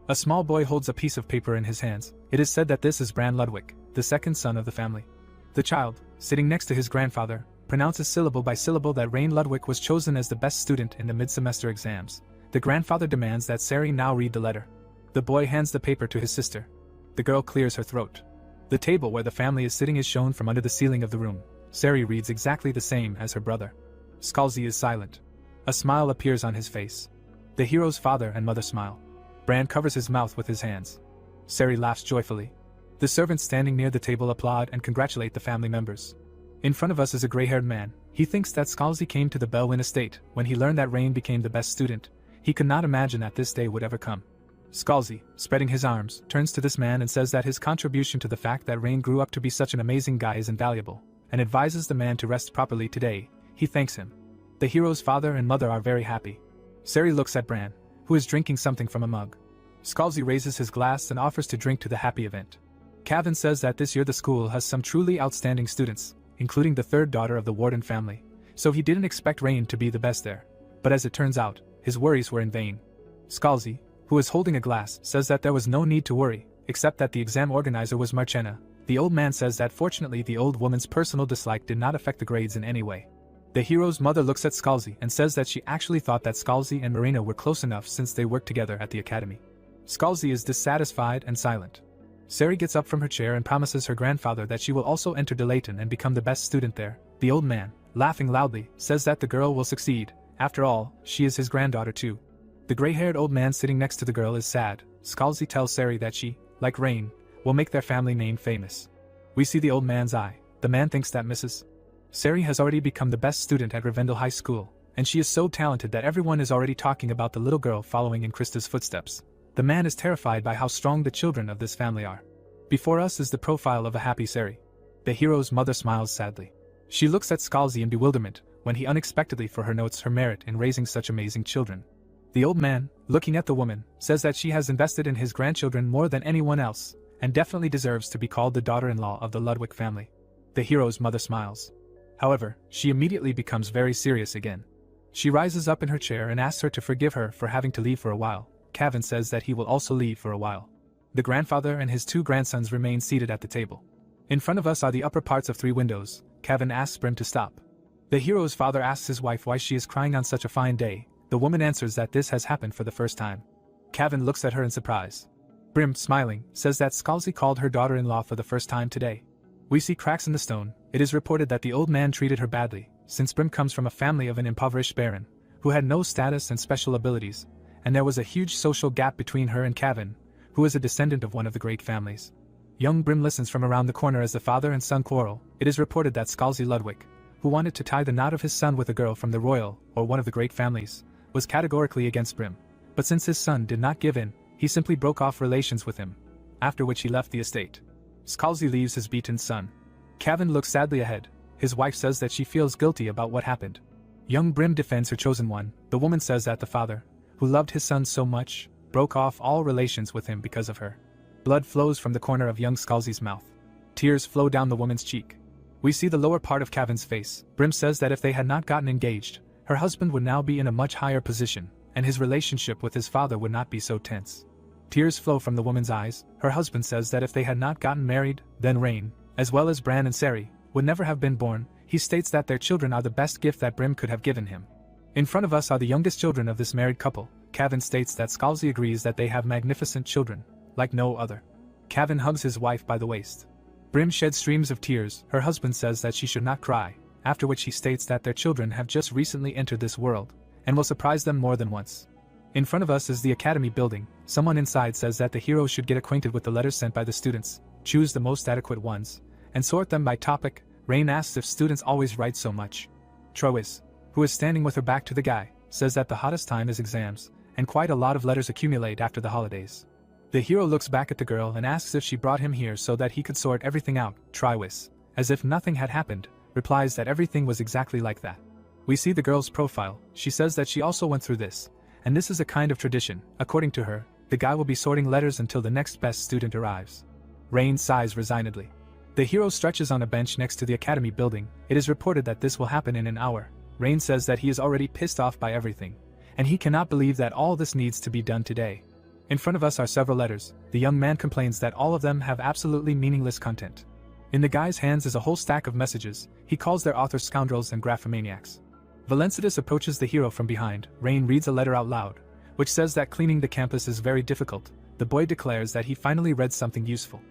A small boy holds a piece of paper in his hands. It is said that this is Bran Ludwig, the second son of the family. The child, sitting next to his grandfather, pronounces syllable by syllable that Rain Ludwig was chosen as the best student in the mid-semester exams. The grandfather demands that Sari now read the letter. The boy hands the paper to his sister. The girl clears her throat. The table where the family is sitting is shown from under the ceiling of the room. Sari reads exactly the same as her brother. Scalzi is silent. A smile appears on his face. The hero's father and mother smile. Bran covers his mouth with his hands. Sari laughs joyfully. The servants standing near the table applaud and congratulate the family members. In front of us is a gray-haired man. He thinks that Scalzi came to the Bellwyn estate when he learned that Rain became the best student. He could not imagine that this day would ever come. Scalzi, spreading his arms, turns to this man and says that his contribution to the fact that Rain grew up to be such an amazing guy is invaluable, and advises the man to rest properly today. He thanks him. The hero's father and mother are very happy. Sari looks at Bran, who is drinking something from a mug. Scalzi raises his glass and offers to drink to the happy event. Cavan says that this year the school has some truly outstanding students, including the third daughter of the warden family, so he didn't expect Rain to be the best there. But as it turns out, his worries were in vain. Scalzi, who is holding a glass, says that there was no need to worry, except that the exam organizer was Marchena. The old man says that fortunately the old woman's personal dislike did not affect the grades in any way. The hero's mother looks at Scalzi and says that she actually thought that Scalzi and Marina were close enough since they worked together at the academy. Scalzi is dissatisfied and silent. Sari gets up from her chair and promises her grandfather that she will also enter Delayton and become the best student there. The old man, laughing loudly, says that the girl will succeed. After all, she is his granddaughter too. The gray-haired old man sitting next to the girl is sad. Scalzi tells Sari that she, like Rain, will make their family name famous. We see the old man's eye. The man thinks that Mrs. Sari has already become the best student at Rivendell High School, and she is so talented that everyone is already talking about the little girl following in Krista's footsteps. The man is terrified by how strong the children of this family are. Before us is the profile of a happy Sari. The hero's mother smiles sadly. She looks at Scalzi in bewilderment when he unexpectedly for her notes her merit in raising such amazing children. The old man, looking at the woman, says that she has invested in his grandchildren more than anyone else, and definitely deserves to be called the daughter-in-law of the Ludwig family. The hero's mother smiles. However, she immediately becomes very serious again. She rises up in her chair and asks her to forgive her for having to leave for a while. Cavan says that he will also leave for a while. The grandfather and his two grandsons remain seated at the table. In front of us are the upper parts of 3 windows. Cavan asks Brim to stop. The hero's father asks his wife why she is crying on such a fine day. The woman answers that this has happened for the first time. Cavan looks at her in surprise. Brim, smiling, says that Scalzi called her daughter-in-law for the first time today. We see cracks in the stone. It is reported that the old man treated her badly, since Brim comes from a family of an impoverished baron, who had no status and special abilities, and there was a huge social gap between her and Cavan, who is a descendant of one of the great families. Young Brim listens from around the corner as the father and son quarrel. It is reported that Scalzi Ludwig, who wanted to tie the knot of his son with a girl from the royal, or one of the great families, was categorically against Brim. But since his son did not give in, he simply broke off relations with him, after which he left the estate. Scalzi leaves his beaten son. Cavan looks sadly ahead. His wife says that she feels guilty about what happened. Young Brim defends her chosen one. The woman says that the father, who loved his son so much, broke off all relations with him because of her. Blood flows from the corner of young Scalzi's mouth. Tears flow down the woman's cheek. We see the lower part of Cavan's face. Brim says that if they had not gotten engaged, her husband would now be in a much higher position, and his relationship with his father would not be so tense. Tears flow from the woman's eyes. Her husband says that if they had not gotten married, then Rain, as well as Bran and Sari, would never have been born. He states that their children are the best gift that Brim could have given him. In front of us are the youngest children of this married couple. Cavan states that Scalzi agrees that they have magnificent children, like no other. Cavan hugs his wife by the waist. Brim sheds streams of tears. Her husband says that she should not cry, after which he states that their children have just recently entered this world, and will surprise them more than once. In front of us is the academy building. Someone inside says that the hero should get acquainted with the letters sent by the students, choose the most adequate ones, and sort them by topic. Rain asks if students always write so much. Trois, who is standing with her back to the guy, says that the hottest time is exams, and quite a lot of letters accumulate after the holidays. The hero looks back at the girl and asks if she brought him here so that he could sort everything out. Triwis, as if nothing had happened, replies that everything was exactly like that. We see the girl's profile. She says that she also went through this, and this is a kind of tradition. According to her, the guy will be sorting letters until the next best student arrives. Rain sighs resignedly. The hero stretches on a bench next to the academy building. It is reported that this will happen in an hour. Rain says that he is already pissed off by everything, and he cannot believe that all this needs to be done today. In front of us are several letters. The young man complains that all of them have absolutely meaningless content. In the guy's hands is a whole stack of messages. He calls their authors scoundrels and graphomaniacs. Valencidus approaches the hero from behind. Rain reads a letter out loud, which says that cleaning the campus is very difficult. The boy declares that he finally read something useful.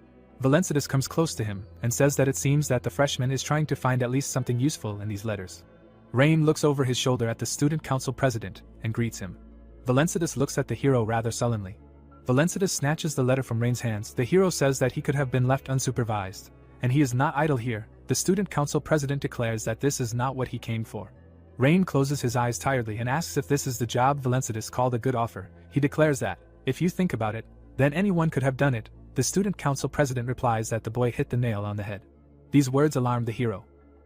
Valencidus comes close to him and says that it seems that the freshman is trying to find at least something useful in these letters. Rain looks over his shoulder at the student council president and greets him. Valencidus looks at the hero rather sullenly. Valencidus snatches the letter from Rain's hands. The hero says that he could have been left unsupervised, and he is not idle here. The student council president declares that this is not what he came for. Rain closes his eyes tiredly and asks if this is the job Valencidus called a good offer. He declares that, if you think about it, then anyone could have done it. The student council president replies that the boy hit the nail on the head. These words alarm the hero.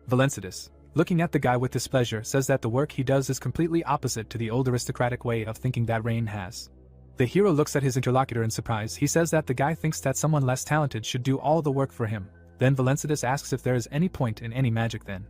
Valencidus, looking at the guy with displeasure, says that the work he does is completely opposite to the old aristocratic way of thinking that Rain has. The hero looks at his interlocutor in surprise. He says that the guy thinks that someone less talented should do all the work for him. Then Valencidus asks if there is any point in any magic then.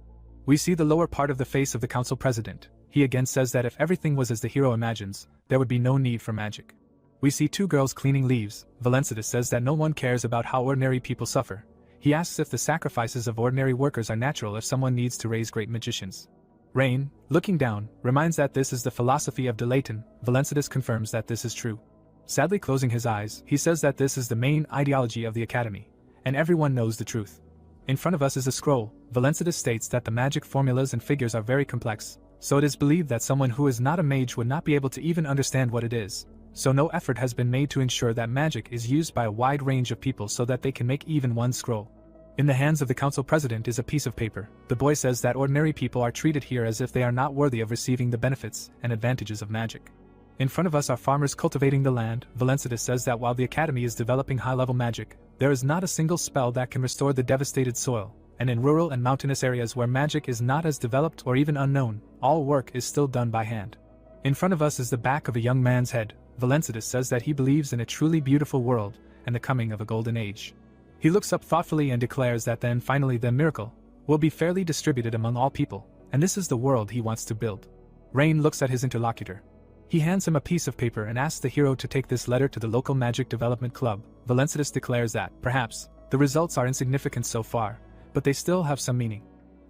We see the lower part of the face of the council president. He again says that if everything was as the hero imagines, there would be no need for magic. We see two girls cleaning leaves. Valencidus says that no one cares about how ordinary people suffer. He asks if the sacrifices of ordinary workers are natural if someone needs to raise great magicians. Rain, looking down, reminds that this is the philosophy of Delayton. Valencidus confirms that this is true. Sadly closing his eyes, he says that this is the main ideology of the academy, and everyone knows the truth. In front of us is a scroll. Valencidus states that the magic formulas and figures are very complex, so it is believed that someone who is not a mage would not be able to even understand what it is. So no effort has been made to ensure that magic is used by a wide range of people so that they can make even one scroll. In the hands of the council president is a piece of paper. The boy says that ordinary people are treated here as if they are not worthy of receiving the benefits and advantages of magic. In front of us are farmers cultivating the land. Valencidus says that while the academy is developing high-level magic, there is not a single spell that can restore the devastated soil, and in rural and mountainous areas where magic is not as developed or even unknown, all work is still done by hand. In front of us is the back of a young man's head. Valencidus says that he believes in a truly beautiful world and the coming of a golden age. He looks up thoughtfully and declares that then finally the miracle will be fairly distributed among all people, and this is the world he wants to build. Rain looks at his interlocutor. He hands him a piece of paper and asks the hero to take this letter to the local magic development club. Valencidus declares that, perhaps, the results are insignificant so far, but they still have some meaning.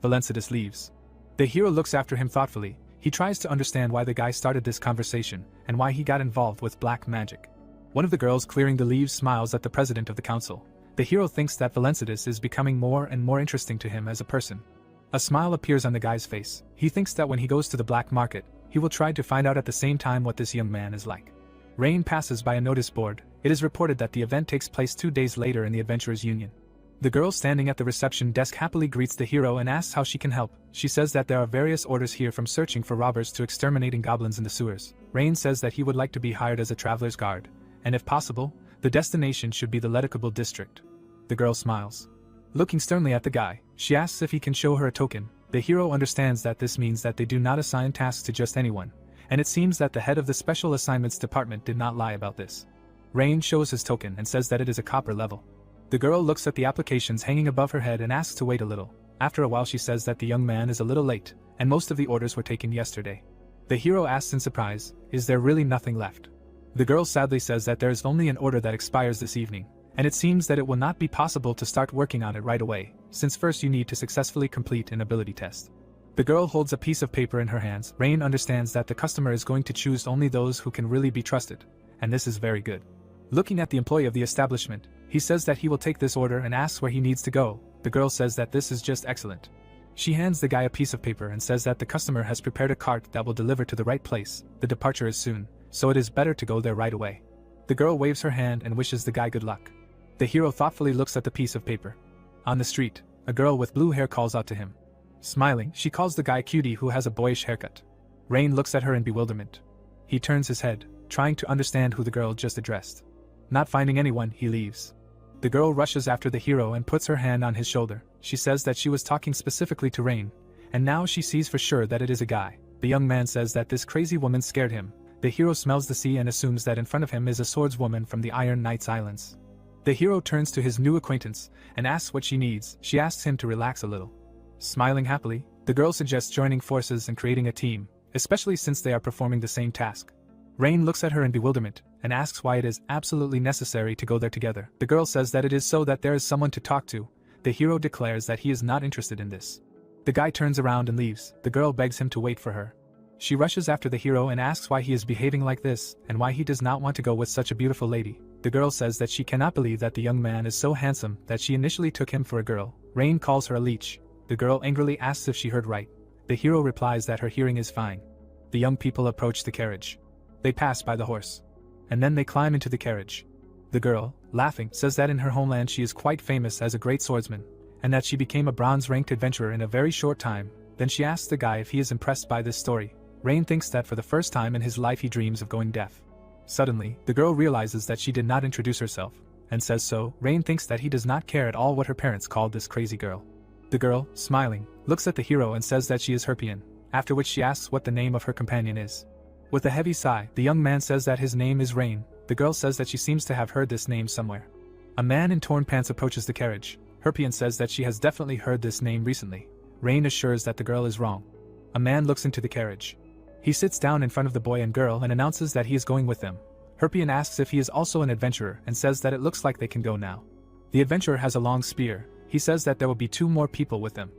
Valencidus leaves. The hero looks after him thoughtfully. He tries to understand why the guy started this conversation, and why he got involved with black magic. One of the girls clearing the leaves smiles at the president of the council. The hero thinks that Valencidus is becoming more and more interesting to him as a person. A smile appears on the guy's face. He thinks that when he goes to the black market, he will try to find out at the same time what this young man is like. Rain passes by a notice board. It is reported that the event takes place 2 days later in the Adventurers Union. The girl standing at the reception desk happily greets the hero and asks how she can help. She says that there are various orders here, from searching for robbers to exterminating goblins in the sewers. Rain says that he would like to be hired as a traveler's guard, and if possible, the destination should be the Leticable district. The girl smiles. Looking sternly at the guy, she asks if he can show her a token. The hero understands that this means that they do not assign tasks to just anyone, and it seems that the head of the Special Assignments Department did not lie about this. Rain shows his token and says that it is a copper level. The girl looks at the applications hanging above her head and asks to wait a little. After a while she says that the young man is a little late, and most of the orders were taken yesterday. The hero asks in surprise, is there really nothing left? The girl sadly says that there is only an order that expires this evening, and it seems that it will not be possible to start working on it right away, since first you need to successfully complete an ability test. The girl holds a piece of paper in her hands. Rain understands that the customer is going to choose only those who can really be trusted, and this is very good. Looking at the employee of the establishment, he says that he will take this order and asks where he needs to go. The girl says that this is just excellent. She hands the guy a piece of paper and says that the customer has prepared a cart that will deliver to the right place. The departure is soon, so it is better to go there right away. The girl waves her hand and wishes the guy good luck. The hero thoughtfully looks at the piece of paper. On the street, a girl with blue hair calls out to him. Smiling, she calls the guy cutie who has a boyish haircut. Rain looks at her in bewilderment. He turns his head, trying to understand who the girl just addressed. Not finding anyone, he leaves. The girl rushes after the hero and puts her hand on his shoulder. She says that she was talking specifically to Rain, and now she sees for sure that it is a guy. The young man says that this crazy woman scared him. The hero smells the sea and assumes that in front of him is a swordswoman from the Iron Knights Islands. The hero turns to his new acquaintance and asks what she needs. She asks him to relax a little. Smiling happily, the girl suggests joining forces and creating a team, especially since they are performing the same task. Rain looks at her in bewilderment and asks why it is absolutely necessary to go there together. The girl says that it is so that there is someone to talk to. The hero declares that he is not interested in this. The guy turns around and leaves. The girl begs him to wait for her. She rushes after the hero and asks why he is behaving like this, and why he does not want to go with such a beautiful lady. The girl says that she cannot believe that the young man is so handsome that she initially took him for a girl. Rain calls her a leech. The girl angrily asks if she heard right. The hero replies that her hearing is fine. The young people approach the carriage. They pass by the horse. And then they climb into the carriage. The girl, laughing, says that in her homeland she is quite famous as a great swordsman, and that she became a bronze-ranked adventurer in a very short time. Then she asks the guy if he is impressed by this story. Rain thinks that for the first time in his life he dreams of going deaf. Suddenly, the girl realizes that she did not introduce herself, and says so. Rain thinks that he does not care at all what her parents called this crazy girl. The girl, smiling, looks at the hero and says that she is Herpian, after which she asks what the name of her companion is. With a heavy sigh, the young man says that his name is Rain. The girl says that she seems to have heard this name somewhere. A man in torn pants approaches the carriage. Herpian says that she has definitely heard this name recently. Rain assures that the girl is wrong. A man looks into the carriage. He sits down in front of the boy and girl and announces that he is going with them. Herpian asks if he is also an adventurer and says that it looks like they can go now. The adventurer has a long spear. He says that there will be 2 more people with them.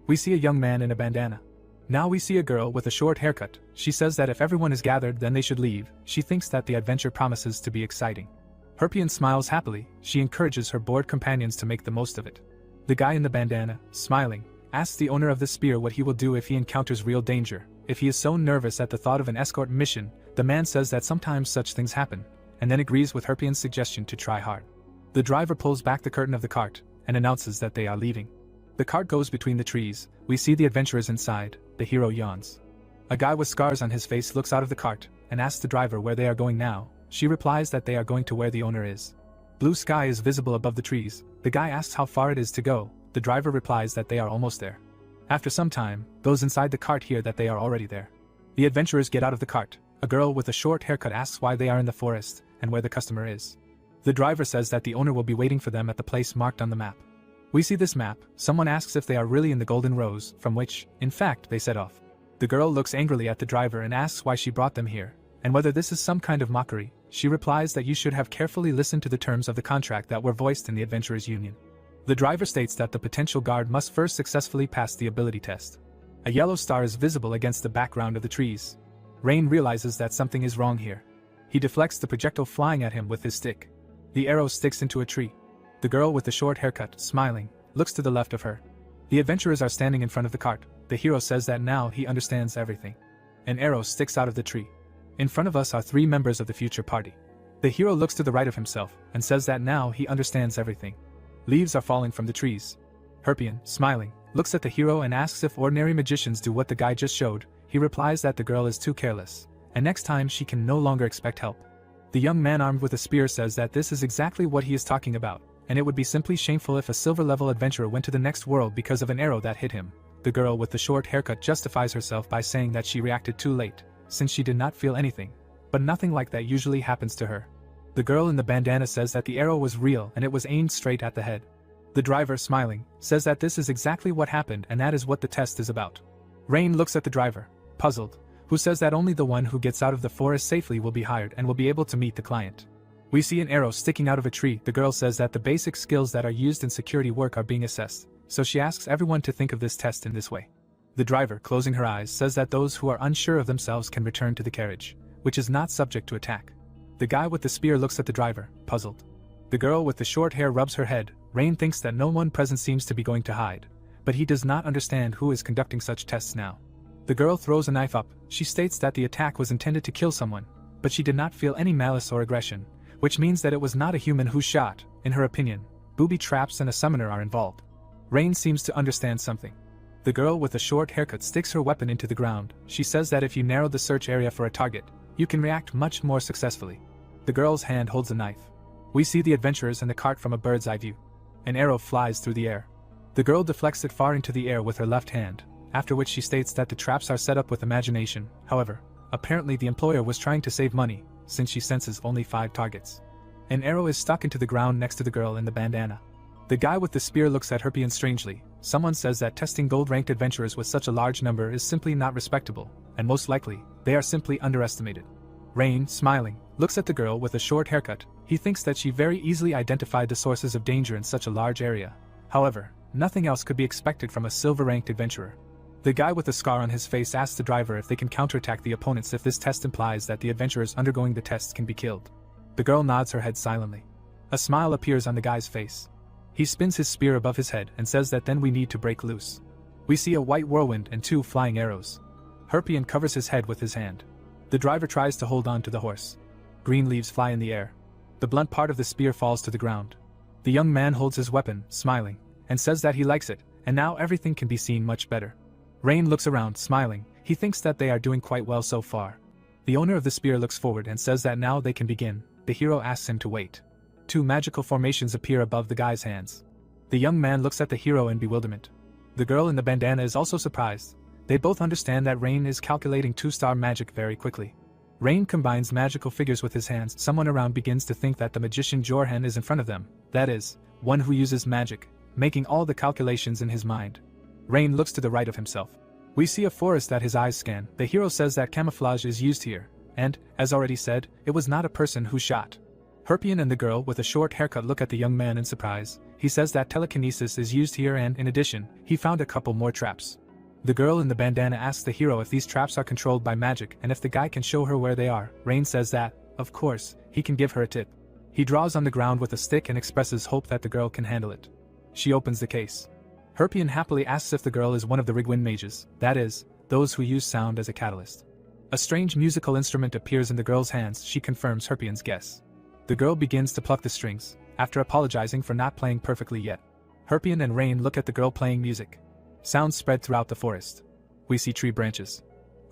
We see a young man in a bandana. Now we see a girl with a short haircut. She says that if everyone is gathered then they should leave. She thinks that the adventure promises to be exciting. Herpian smiles happily. She encourages her bored companions to make the most of it. The guy in the bandana, smiling, asks the owner of the spear what he will do if he encounters real danger. If he is so nervous at the thought of an escort mission, the man says that sometimes such things happen, and then agrees with Herpian's suggestion to try hard. The driver pulls back the curtain of the cart, and announces that they are leaving. The cart goes between the trees. We see the adventurers inside. The hero yawns. A guy with scars on his face looks out of the cart, and asks the driver where they are going now. She replies that they are going to where the owner is. Blue sky is visible above the trees. The guy asks how far it is to go. The driver replies that they are almost there. After some time, those inside the cart hear that they are already there. The adventurers get out of the cart. A girl with a short haircut asks why they are in the forest, and where the customer is. The driver says that the owner will be waiting for them at the place marked on the map. We see this map. Someone asks if they are really in the Golden Rose, from which, in fact, they set off. The girl looks angrily at the driver and asks why she brought them here, and whether this is some kind of mockery. She replies that you should have carefully listened to the terms of the contract that were voiced in the Adventurers Union. The driver states that the potential guard must first successfully pass the ability test. A yellow star is visible against the background of the trees. Rain realizes that something is wrong here. He deflects the projectile flying at him with his stick. The arrow sticks into a tree. The girl with the short haircut, smiling, looks to the left of her. The adventurers are standing in front of the cart. The hero says that now he understands everything. An arrow sticks out of the tree. In front of us are 3 members of the future party. The hero looks to the right of himself and says that now he understands everything. Leaves are falling from the trees. Herpian, smiling, looks at the hero and asks if ordinary magicians do what the guy just showed. He replies that the girl is too careless, and next time she can no longer expect help. The young man armed with a spear says that this is exactly what he is talking about, and it would be simply shameful if a silver-level adventurer went to the next world because of an arrow that hit him. The girl with the short haircut justifies herself by saying that she reacted too late, since she did not feel anything. But nothing like that usually happens to her. The girl in the bandana says that the arrow was real and it was aimed straight at the head. The driver, smiling, says that this is exactly what happened and that is what the test is about. Rain looks at the driver, puzzled, who says that only the one who gets out of the forest safely will be hired and will be able to meet the client. We see an arrow sticking out of a tree. The girl says that the basic skills that are used in security work are being assessed, so she asks everyone to think of this test in this way. The driver, closing her eyes, says that those who are unsure of themselves can return to the carriage, which is not subject to attack. The guy with the spear looks at the driver, puzzled. The girl with the short hair rubs her head. Rain thinks that no one present seems to be going to hide, but he does not understand who is conducting such tests now. The girl throws a knife up. She states that the attack was intended to kill someone, but she did not feel any malice or aggression, which means that it was not a human who shot. In her opinion, booby traps and a summoner are involved. Rain seems to understand something. The girl with the short haircut sticks her weapon into the ground. She says that if you narrow the search area for a target, you can react much more successfully. The girl's hand holds a knife. We see the adventurers and the cart from a bird's eye view. An arrow flies through the air. The girl deflects it far into the air with her left hand, after which she states that the traps are set up with imagination. However, apparently the employer was trying to save money, since she senses only 5 targets. An arrow is stuck into the ground next to the girl in the bandana. The guy with the spear looks at Herpian strangely. Someone says that testing gold-ranked adventurers with such a large number is simply not respectable, and most likely, they are simply underestimated. Rain, smiling, looks at the girl with a short haircut. He thinks that she very easily identified the sources of danger in such a large area. However, Nothing else could be expected from a silver-ranked adventurer. The guy with the scar on his face asks the driver if they can counterattack the opponents if this test implies that the adventurers undergoing the tests can be killed. The girl nods her head silently. A smile appears on the guy's face. He spins his spear above his head and says that then we need to break loose. We see a white whirlwind and 2 flying arrows. Herpion covers his head with his hand. The driver tries to hold on to the horse. Green leaves fly in the air. The blunt part of the spear falls to the ground. The young man holds his weapon, smiling, and says that he likes it, and now everything can be seen much better. Rain looks around, smiling. He thinks that they are doing quite well so far. The owner of the spear looks forward and says that now they can begin. The hero asks him to wait. 2 magical formations appear above the guy's hands. The young man looks at the hero in bewilderment. The girl in the bandana is also surprised. They both understand that Rain is calculating 2-star magic very quickly. Rain combines magical figures with his hands. Someone around begins to think that the magician Jorhan is in front of them, that is, one who uses magic, making all the calculations in his mind. Rain looks to the right of himself. We see a forest that his eyes scan. The hero says that camouflage is used here, and, as already said, it was not a person who shot. Herpion and the girl with a short haircut look at the young man in surprise. He says that telekinesis is used here and, in addition, he found a couple more traps. The girl in the bandana asks the hero if these traps are controlled by magic and if the guy can show her where they are. Rain says that, of course, he can give her a tip. He draws on the ground with a stick and expresses hope that the girl can handle it. She opens the case. Herpion happily asks if the girl is one of the Rigwind mages, that is, those who use sound as a catalyst. A strange musical instrument appears in the girl's hands. She confirms Herpion's guess. The girl begins to pluck the strings, after apologizing for not playing perfectly yet. Herpion and Rain look at the girl playing music. Sounds spread throughout the forest. We see tree branches.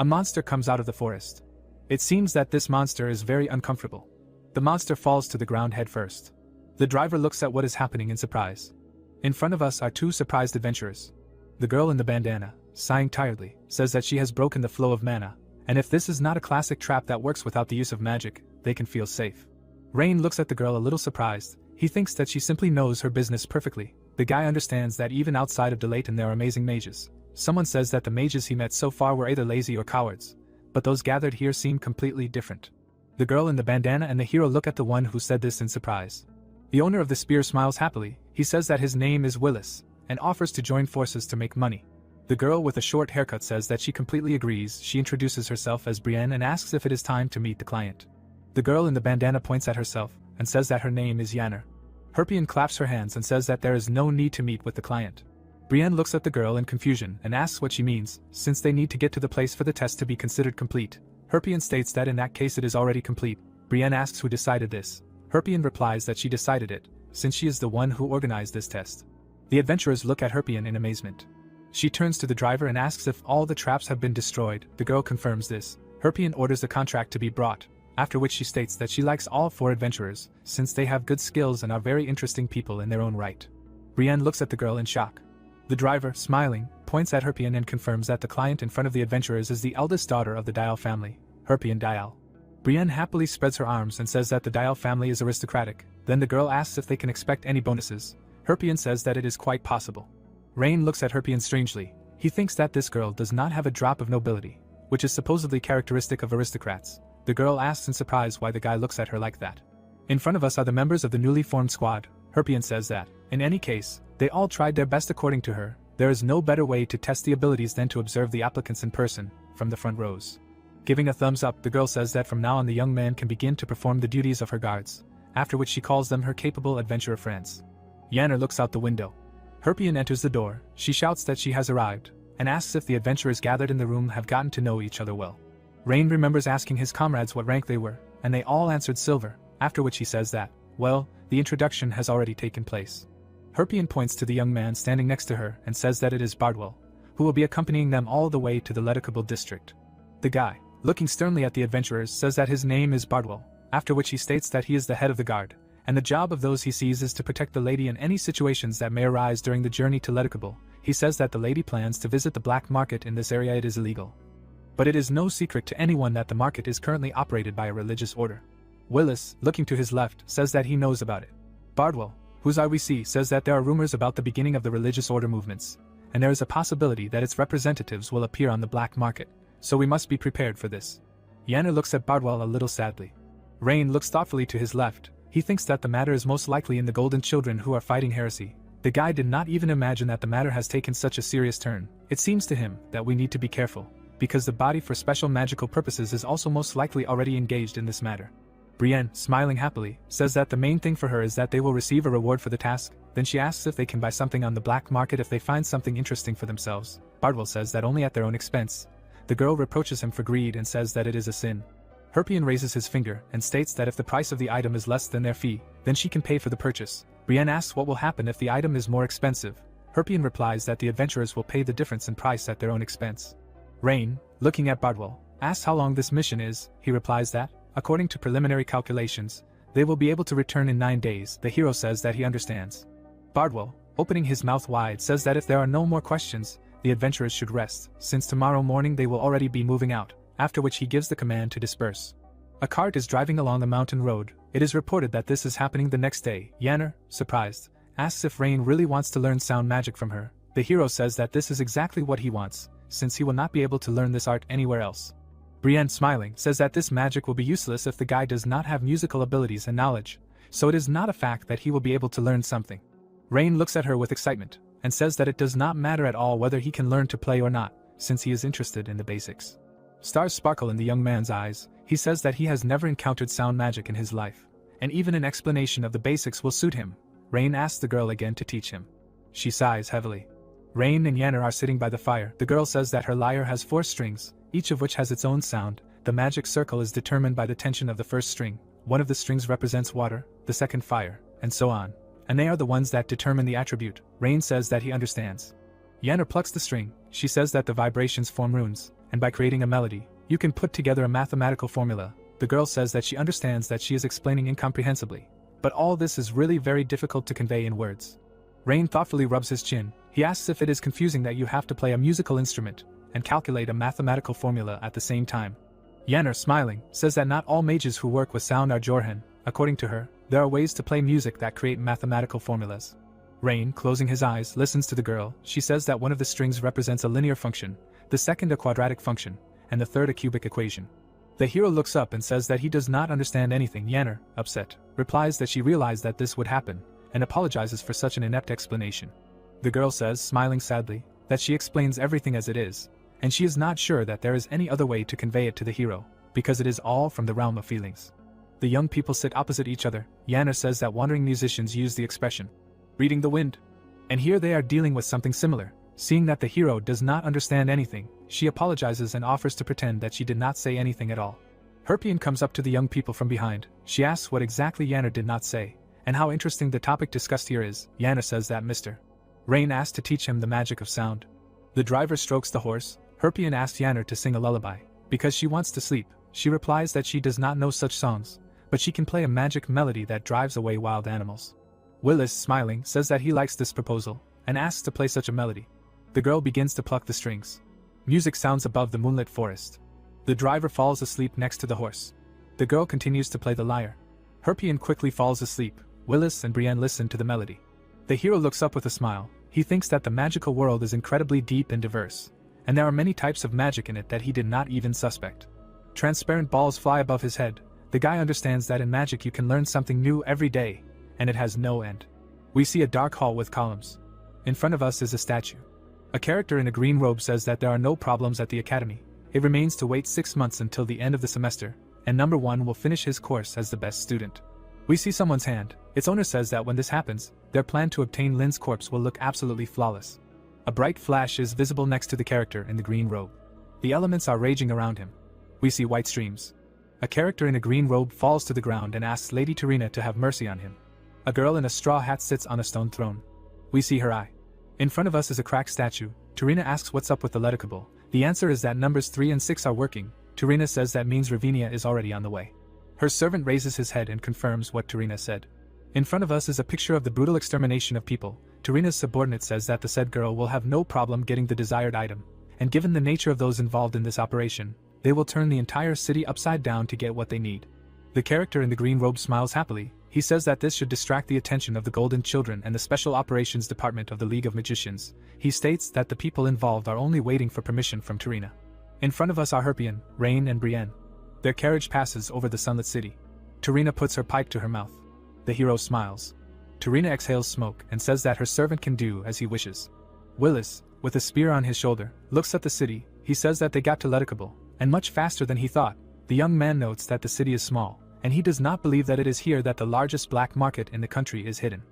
A monster comes out of the forest. It seems that this monster is very uncomfortable. The monster falls to the ground head first. The driver looks at what is happening in surprise. In front of us are 2 surprised adventurers. The girl in the bandana, sighing tiredly, says that she has broken the flow of mana, and if this is not a classic trap that works without the use of magic, they can feel safe. Rain looks at the girl a little surprised. He thinks that she simply knows her business perfectly. The guy understands that even outside of Delayton there are amazing mages. Someone says that the mages he met so far were either lazy or cowards, but those gathered here seem completely different. The girl in the bandana and the hero look at the one who said this in surprise. The owner of the spear smiles happily. He says that his name is Willis, and offers to join forces to make money. The girl with a short haircut says that she completely agrees. She introduces herself as Brienne and asks if it is time to meet the client. The girl in the bandana points at herself, and says that her name is Yanner. Herpion claps her hands and says that there is no need to meet with the client. Brienne looks at the girl in confusion and asks what she means, since they need to get to the place for the test to be considered complete. Herpion states that in that case it is already complete. Brienne asks who decided this. Herpion replies that she decided it, since she is the one who organized this test. The adventurers look at Herpion in amazement. She turns to the driver and asks if all the traps have been destroyed. The girl confirms this. Herpion orders the contract to be brought, after which she states that she likes all 4 adventurers, since they have good skills and are very interesting people in their own right. Brienne looks at the girl in shock. The driver, smiling, points at Herpion and confirms that the client in front of the adventurers is the eldest daughter of the Dial family, Herpion Dial. Brienne happily spreads her arms and says that the Dial family is aristocratic. Then the girl asks if they can expect any bonuses. Herpion says that it is quite possible. Rain looks at Herpion strangely. He thinks that this girl does not have a drop of nobility, which is supposedly characteristic of aristocrats. The girl asks in surprise why the guy looks at her like that. In front of us are the members of the newly formed squad. Herpion says that, in any case, they all tried their best according to her. There is no better way to test the abilities than to observe the applicants in person, from the front rows. Giving a thumbs up, the girl says that from now on the young man can begin to perform the duties of her guards, after which she calls them her capable adventurer friends. Yanner looks out the window. Herpion enters the door. She shouts that she has arrived, and asks if the adventurers gathered in the room have gotten to know each other well. Rain remembers asking his comrades what rank they were, and they all answered silver, after which he says that, well, the introduction has already taken place. Herpion points to the young man standing next to her and says that it is Bardwell, who will be accompanying them all the way to the Leticable district. The guy, looking sternly at the adventurers, says that his name is Bardwell, after which he states that he is the head of the guard, and the job of those he sees is to protect the lady in any situations that may arise during the journey to Leticable. He says that the lady plans to visit the black market in this area. It is illegal, but it is no secret to anyone that the market is currently operated by a religious order. Willis, looking to his left, says that he knows about it. Bardwell, whose eye we see, says that there are rumors about the beginning of the religious order movements, and there is a possibility that its representatives will appear on the black market, so we must be prepared for this. Yanner looks at Bardwell a little sadly. Rain looks thoughtfully to his left. He thinks that the matter is most likely in the Golden Children who are fighting heresy, The guy did not even imagine that the matter has taken such a serious turn. It seems to him that we need to be careful, because the body for special magical purposes is also most likely already engaged in this matter. Brienne, smiling happily, says that the main thing for her is that they will receive a reward for the task. Then she asks if they can buy something on the black market if they find something interesting for themselves. Bardwell says that only at their own expense. The girl reproaches him for greed and says that it is a sin. Herpion raises his finger and states that if the price of the item is less than their fee, then she can pay for the purchase. Brienne asks what will happen if the item is more expensive. Herpion replies that the adventurers will pay the difference in price at their own expense. Rain, looking at Bardwell, asks how long this mission is. He replies that, according to preliminary calculations, they will be able to return in 9 days. The hero says that he understands. Bardwell, opening his mouth wide, says that if there are no more questions, the adventurers should rest, since tomorrow morning they will already be moving out, after which he gives the command to disperse. A cart is driving along the mountain road. It is reported that this is happening the next day. Yanner, surprised, asks if Rain really wants to learn sound magic from her. The hero says that this is exactly what he wants, since he will not be able to learn this art anywhere else. Brienne, smiling, says that this magic will be useless if the guy does not have musical abilities and knowledge, so it is not a fact that he will be able to learn something. Rain looks at her with excitement, and says that it does not matter at all whether he can learn to play or not, since he is interested in the basics. Stars sparkle in the young man's eyes. He says that he has never encountered sound magic in his life, and even an explanation of the basics will suit him. Rain asks the girl again to teach him. She sighs heavily. Rain and Yanner are sitting by the fire. The girl says that her lyre has 4 strings, each of which has its own sound. The magic circle is determined by the tension of the first string. One of the strings represents water, the second fire, and so on. And they are the ones that determine the attribute. Rain says that he understands. Yanner plucks the string. She says that the vibrations form runes, and by creating a melody, you can put together a mathematical formula. The girl says that she understands that she is explaining incomprehensibly, but all this is really very difficult to convey in words. Rain thoughtfully rubs his chin. He asks if it is confusing that you have to play a musical instrument and calculate a mathematical formula at the same time. Yanner, smiling, says that not all mages who work with sound are Jorhan. According to her, there are ways to play music that create mathematical formulas. Rain, closing his eyes, listens to the girl. She says that one of the strings represents a linear function, the second a quadratic function, and the third a cubic equation. The hero looks up and says that he does not understand anything. Yanner, upset, replies that she realized that this would happen, and apologizes for such an inept explanation. The girl says, smiling sadly, that she explains everything as it is, and she is not sure that there is any other way to convey it to the hero, because it is all from the realm of feelings. The young people sit opposite each other. Yanner says that wandering musicians use the expression, reading the wind. And here they are dealing with something similar. Seeing that the hero does not understand anything, she apologizes and offers to pretend that she did not say anything at all. Herpion comes up to the young people from behind. She asks what exactly Yanner did not say, and how interesting the topic discussed here is. Yanner says that Mr. Rain asked to teach him the magic of sound. The driver strokes the horse. Herpion asks Yanner to sing a lullaby, because she wants to sleep. She replies that she does not know such songs, but she can play a magic melody that drives away wild animals. Willis, smiling, says that he likes this proposal, and asks to play such a melody. The girl begins to pluck the strings. Music sounds above the moonlit forest. The driver falls asleep next to the horse. The girl continues to play the lyre. Herpion quickly falls asleep. Willis and Brienne listen to the melody. The hero looks up with a smile. He thinks that the magical world is incredibly deep and diverse, and there are many types of magic in it that he did not even suspect. Transparent balls fly above his head. The guy understands that in magic you can learn something new every day, and it has no end. We see a dark hall with columns. In front of us is a statue. A character in a green robe says that there are no problems at the academy. It remains to wait 6 months until the end of the semester, and number 1 will finish his course as the best student. We see someone's hand. Its owner says that when this happens, their plan to obtain Lin's corpse will look absolutely flawless. A bright flash is visible next to the character in the green robe. The elements are raging around him. We see white streams. A character in a green robe falls to the ground and asks Lady Tarina to have mercy on him. A girl in a straw hat sits on a stone throne. We see her eye. In front of us is a cracked statue. Tarina asks what's up with the leticable. The answer is that numbers 3 and 6 are working. Tarina says that means Ravinia is already on the way. Her servant raises his head and confirms what Tarina said. In front of us is a picture of the brutal extermination of people. Tarina's subordinate says that the said girl will have no problem getting the desired item, and given the nature of those involved in this operation, they will turn the entire city upside down to get what they need. The character in the green robe smiles happily. He says that this should distract the attention of the Golden Children and the Special Operations Department of the League of Magicians. He states that the people involved are only waiting for permission from Tarina. In front of us are Herpion, Rain and Brienne. Their carriage passes over the sunlit city. Tarina puts her pipe to her mouth. The hero smiles. Tarina exhales smoke and says that her servant can do as he wishes. Willis, with a spear on his shoulder, looks at the city. He says that they got to Leticable, and much faster than he thought. The young man notes that the city is small, and he does not believe that it is here that the largest black market in the country is hidden.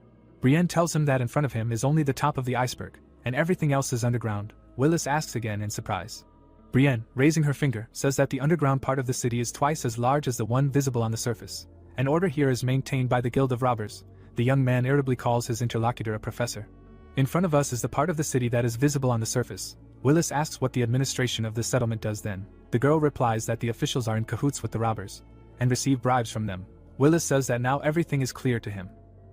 Brienne tells him that in front of him is only the top of the iceberg, and everything else is underground. Willis asks again in surprise. Brienne, raising her finger, says that the underground part of the city is twice as large as the one visible on the surface. An order here is maintained by the Guild of Robbers. The young man irritably calls his interlocutor a professor. In front of us is the part of the city that is visible on the surface. Willis asks what the administration of this settlement does then. The girl replies that the officials are in cahoots with the robbers, and receive bribes from them. Willis says that now everything is clear to him.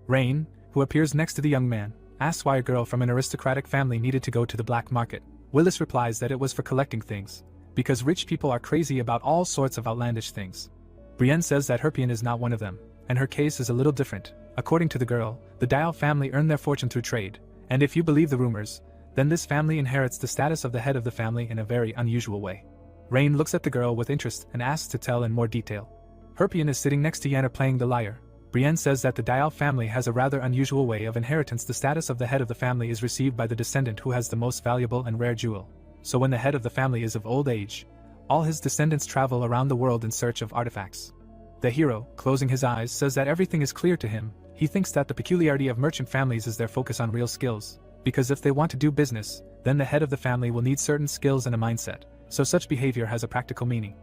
Rain, who appears next to the young man, asks why a girl from an aristocratic family needed to go to the black market. Willis replies that it was for collecting things, because rich people are crazy about all sorts of outlandish things. Brienne says that Herpion is not one of them, and her case is a little different. According to the girl, the Dial family earned their fortune through trade, and if you believe the rumors, then this family inherits the status of the head of the family in a very unusual way. Rain looks at the girl with interest and asks to tell in more detail. Herpion is sitting next to Yana playing the lyre. Brienne says that the Dial family has a rather unusual way of inheritance. The status of the head of the family is received by the descendant who has the most valuable and rare jewel. So when the head of the family is of old age, all his descendants travel around the world in search of artifacts. The hero, closing his eyes, says that everything is clear to him. He thinks that the peculiarity of merchant families is their focus on real skills, because if they want to do business, then the head of the family will need certain skills and a mindset, so such behavior has a practical meaning.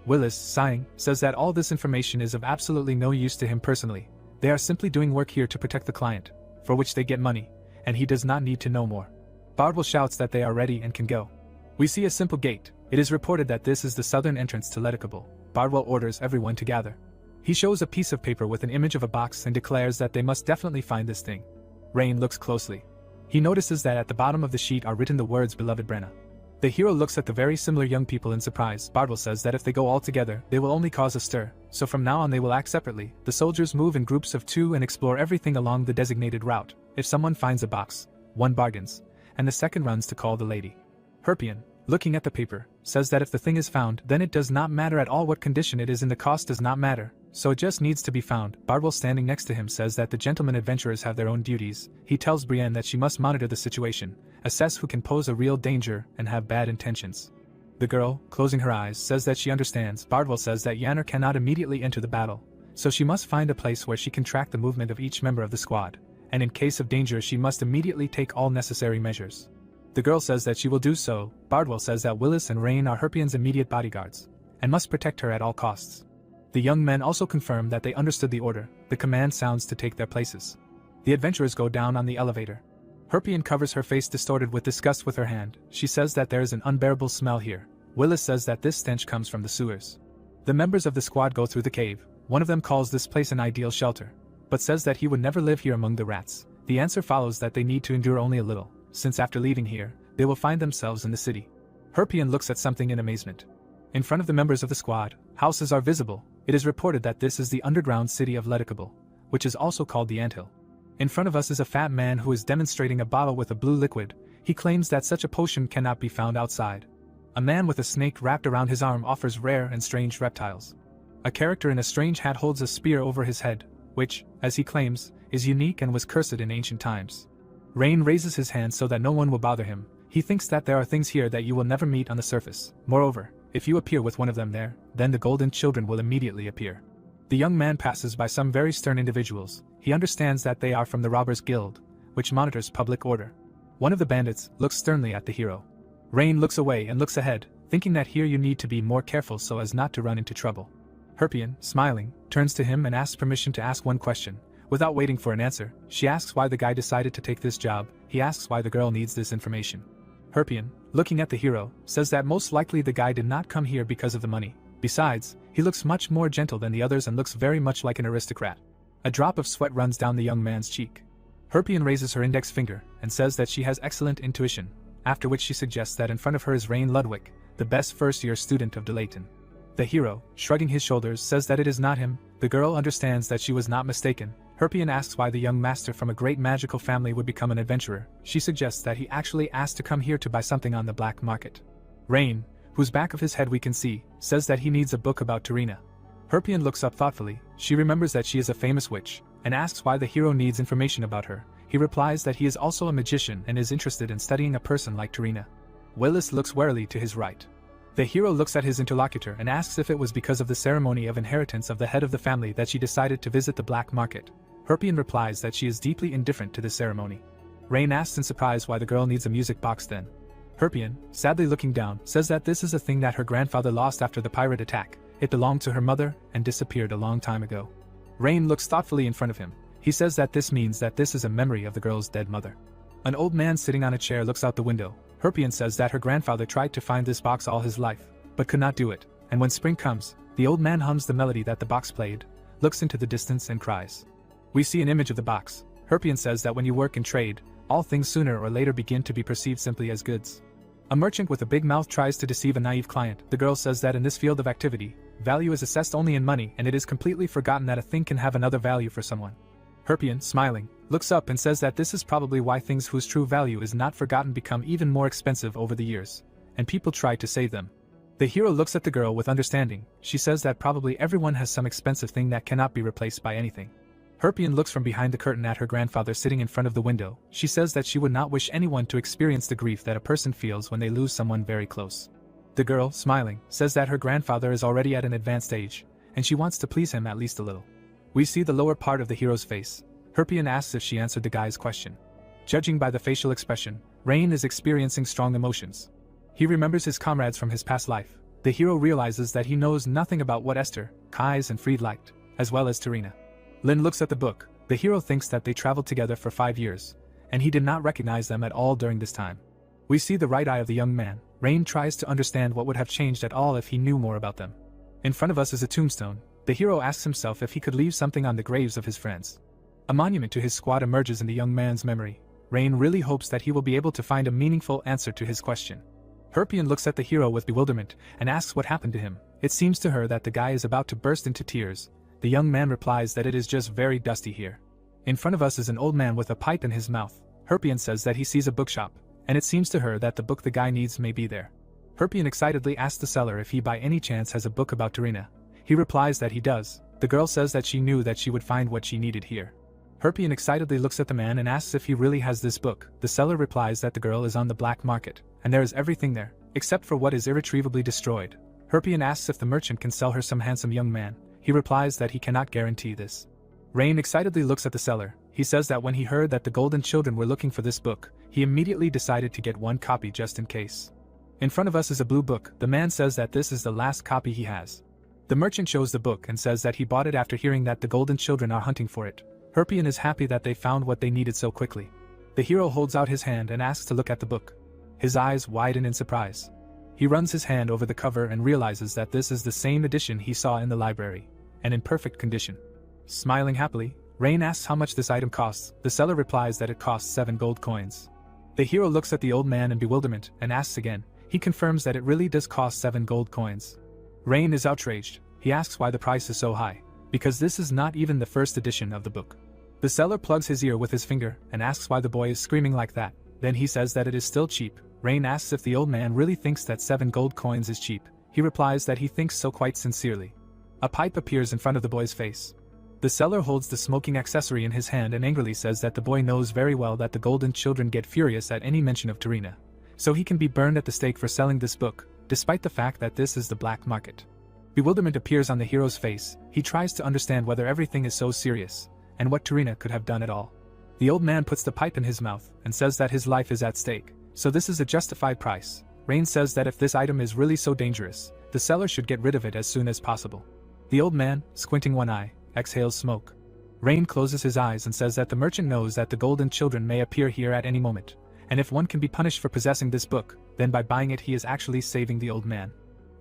Willis, sighing, says that all this information is of absolutely no use to him personally. They are simply doing work here to protect the client, for which they get money, and he does not need to know more. Bardwell shouts that they are ready and can go. We see a simple gate. It is reported that this is the southern entrance to Leticable. Bardwell orders everyone to gather. He shows a piece of paper with an image of a box and declares that they must definitely find this thing. Rain looks closely. He notices that at the bottom of the sheet are written the words "Beloved Brenna." The hero looks at the very similar young people in surprise. Bardwell says that if they go all together, they will only cause a stir, so from now on they will act separately. The soldiers move in groups of 2 and explore everything along the designated route. If someone finds a box, one bargains, and the second runs to call the lady. Herpion, looking at the paper, says that if the thing is found, then it does not matter at all what condition it is in, the cost does not matter, so it just needs to be found. Bardwell, standing next to him, says that the gentlemen adventurers have their own duties. He tells Brienne that she must monitor the situation, assess who can pose a real danger and have bad intentions. The girl, closing her eyes, says that she understands. Bardwell says that Yanner cannot immediately enter the battle, so she must find a place where she can track the movement of each member of the squad, and in case of danger she must immediately take all necessary measures. The girl says that she will do so. Bardwell says that Willis and Rain are Herpion's immediate bodyguards, and must protect her at all costs. The young men also confirm that they understood the order. The command sounds to take their places. The adventurers go down on the elevator. Herpion covers her face distorted with disgust with her hand. She says that there is an unbearable smell here. Willis says that this stench comes from the sewers. The members of the squad go through the cave. One of them calls this place an ideal shelter, but says that he would never live here among the rats. The answer follows that they need to endure only a little, since after leaving here, they will find themselves in the city. Herpion looks at something in amazement. In front of the members of the squad, houses are visible. It is reported that this is the underground city of Leticable, which is also called the Anthill. In front of us is a fat man who is demonstrating a bottle with a blue liquid. He claims that such a potion cannot be found outside. A man with a snake wrapped around his arm offers rare and strange reptiles. A character in a strange hat holds a spear over his head, which, as he claims, is unique and was cursed in ancient times. Rain raises his hand so that no one will bother him. He thinks that there are things here that you will never meet on the surface. Moreover, if you appear with one of them there, then the golden children will immediately appear. The young man passes by some very stern individuals. He understands that they are from the Robbers Guild, which monitors public order. One of the bandits looks sternly at the hero. Rain looks away and looks ahead, thinking that here you need to be more careful so as not to run into trouble. Herpion, smiling, turns to him and asks permission to ask one question. Without waiting for an answer, she asks why the guy decided to take this job. He asks why the girl needs this information. Herpion, looking at the hero, says that most likely the guy did not come here because of the money. Besides, he looks much more gentle than the others and looks very much like an aristocrat. A drop of sweat runs down the young man's cheek. Herpion raises her index finger and says that she has excellent intuition, after which she suggests that in front of her is Rain Ludwig, the best first-year student of Delayton. The hero, shrugging his shoulders, says that it is not him. The girl understands that she was not mistaken. Herpion asks why the young master from a great magical family would become an adventurer. She suggests that he actually asked to come here to buy something on the black market. Rain, whose back of his head we can see, says that he needs a book about Tarina. Herpion looks up thoughtfully. She remembers that she is a famous witch, and asks why the hero needs information about her. He replies that he is also a magician and is interested in studying a person like Tarina. Willis looks warily to his right. The hero looks at his interlocutor and asks if it was because of the ceremony of inheritance of the head of the family that she decided to visit the black market. Herpian replies that she is deeply indifferent to this ceremony. Rain asks in surprise why the girl needs a music box then. Herpian, sadly looking down, says that this is a thing that her grandfather lost after the pirate attack. It belonged to her mother and disappeared a long time ago. Rain looks thoughtfully in front of him. He says that this means that this is a memory of the girl's dead mother. An old man sitting on a chair looks out the window. Herpian says that her grandfather tried to find this box all his life, but could not do it, and when spring comes, the old man hums the melody that the box played, looks into the distance and cries. We see an image of the box. Herpian says that when you work in trade, all things sooner or later begin to be perceived simply as goods. A merchant with a big mouth tries to deceive a naive client. The girl says that in this field of activity, value is assessed only in money and it is completely forgotten that a thing can have another value for someone. Herpian, smiling, looks up and says that this is probably why things whose true value is not forgotten become even more expensive over the years, and people try to save them. The hero looks at the girl with understanding. She says that probably everyone has some expensive thing that cannot be replaced by anything. Herpian looks from behind the curtain at her grandfather sitting in front of the window. She says that she would not wish anyone to experience the grief that a person feels when they lose someone very close. The girl, smiling, says that her grandfather is already at an advanced age, and she wants to please him at least a little. We see the lower part of the hero's face. Herpian asks if she answered the guy's question. Judging by the facial expression, Rain is experiencing strong emotions. He remembers his comrades from his past life. The hero realizes that he knows nothing about what Esther, Kais and Fried liked, as well as Tarina. Lin looks at the book. The hero thinks that they traveled together for 5 years, and he did not recognize them at all during this time. We see the right eye of the young man. Rain tries to understand what would have changed at all if he knew more about them. In front of us is a tombstone. The hero asks himself if he could leave something on the graves of his friends. A monument to his squad emerges in the young man's memory. Rain really hopes that he will be able to find a meaningful answer to his question. Herpian looks at the hero with bewilderment and asks what happened to him. It seems to her that the guy is about to burst into tears. The young man replies that it is just very dusty here. In front of us is an old man with a pipe in his mouth. Herpian says that he sees a bookshop, and it seems to her that the book the guy needs may be there. Herpian excitedly asks the seller if he by any chance has a book about Tarina. He replies that he does. The girl says that she knew that she would find what she needed here. Herpian excitedly looks at the man and asks if he really has this book. The seller replies that the girl is on the black market, and there is everything there, except for what is irretrievably destroyed. Herpian asks if the merchant can sell her some handsome young man. He replies that he cannot guarantee this. Rain excitedly looks at the seller. He says that when he heard that the golden children were looking for this book, he immediately decided to get one copy just in case. In front of us is a blue book. The man says that this is the last copy he has. The merchant shows the book and says that he bought it after hearing that the golden children are hunting for it. Herpian is happy that they found what they needed so quickly. The hero holds out his hand and asks to look at the book. His eyes widen in surprise. He runs his hand over the cover and realizes that this is the same edition he saw in the library, and in perfect condition. Smiling happily, Rain asks how much this item costs. The seller replies that it costs 7 gold coins. The hero looks at the old man in bewilderment and asks again. He confirms that it really does cost 7 gold coins. Rain is outraged. He asks why the price is so high, because this is not even the first edition of the book. The seller plugs his ear with his finger and asks why the boy is screaming like that. Then he says that it is still cheap. Rain asks if the old man really thinks that 7 gold coins is cheap. He replies that he thinks so quite sincerely. A pipe appears in front of the boy's face. The seller holds the smoking accessory in his hand and angrily says that the boy knows very well that the golden children get furious at any mention of Tarina, so he can be burned at the stake for selling this book, despite the fact that this is the black market. Bewilderment appears on the hero's face. He tries to understand whether everything is so serious, and what Tarina could have done at all. The old man puts the pipe in his mouth and says that his life is at stake, so this is a justified price. Rain says that if this item is really so dangerous, the seller should get rid of it as soon as possible. The old man, squinting one eye, exhales smoke. Rain closes his eyes and says that the merchant knows that the golden children may appear here at any moment, and if one can be punished for possessing this book, then by buying it he is actually saving the old man.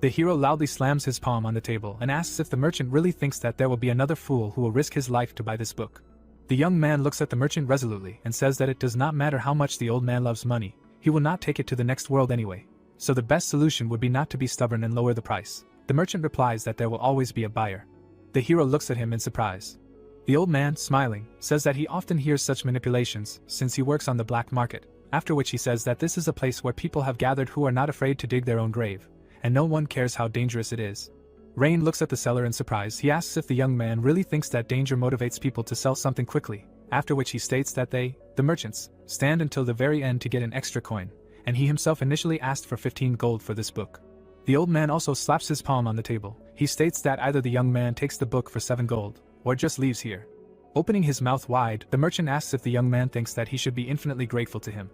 The hero loudly slams his palm on the table and asks if the merchant really thinks that there will be another fool who will risk his life to buy this book. The young man looks at the merchant resolutely and says that it does not matter how much the old man loves money, he will not take it to the next world anyway, so the best solution would be not to be stubborn and lower the price. The merchant replies that there will always be a buyer. The hero looks at him in surprise. The old man, smiling, says that he often hears such manipulations since he works on the black market, after which he says that this is a place where people have gathered who are not afraid to dig their own grave, and no one cares how dangerous it is. Rain looks at the seller in surprise. He asks if the young man really thinks that danger motivates people to sell something quickly, after which he states that they, the merchants, stand until the very end to get an extra coin, and he himself initially asked for 15 gold for this book. The old man also slaps his palm on the table. He states that either the young man takes the book for 7 gold, or just leaves here. Opening his mouth wide, the merchant asks if the young man thinks that he should be infinitely grateful to him.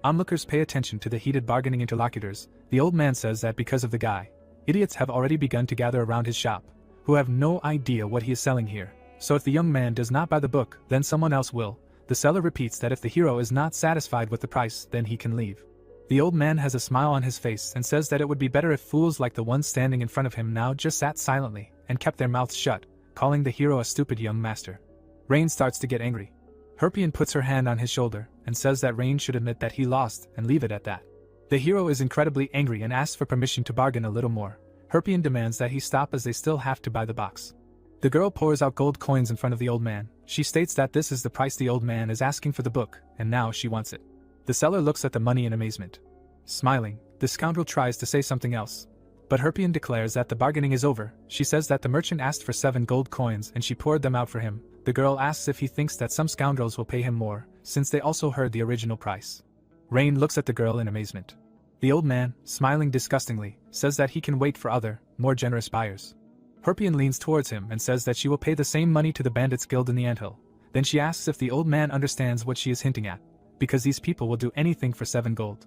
Onlookers pay attention to the heated bargaining interlocutors. The old man says that because of the guy, idiots have already begun to gather around his shop, who have no idea what he is selling here. So if the young man does not buy the book, then someone else will. The seller repeats that if the hero is not satisfied with the price, then he can leave. The old man has a smile on his face and says that it would be better if fools like the ones standing in front of him now just sat silently and kept their mouths shut, calling the hero a stupid young master. Rain starts to get angry. Herpion puts her hand on his shoulder and says that Rain should admit that he lost and leave it at that. The hero is incredibly angry and asks for permission to bargain a little more. Herpion demands that he stop as they still have to buy the box. The girl pours out gold coins in front of the old man. She states that this is the price the old man is asking for the book, and now she wants it. The seller looks at the money in amazement. Smiling, the scoundrel tries to say something else, but Herpion declares that the bargaining is over. She says that the merchant asked for 7 gold coins and she poured them out for him. The girl asks if he thinks that some scoundrels will pay him more, since they also heard the original price. Rain looks at the girl in amazement. The old man, smiling disgustingly, says that he can wait for other, more generous buyers. Herpion leans towards him and says that she will pay the same money to the bandits guild in the anthill. Then she asks if the old man understands what she is hinting at, because these people will do anything for 7 gold.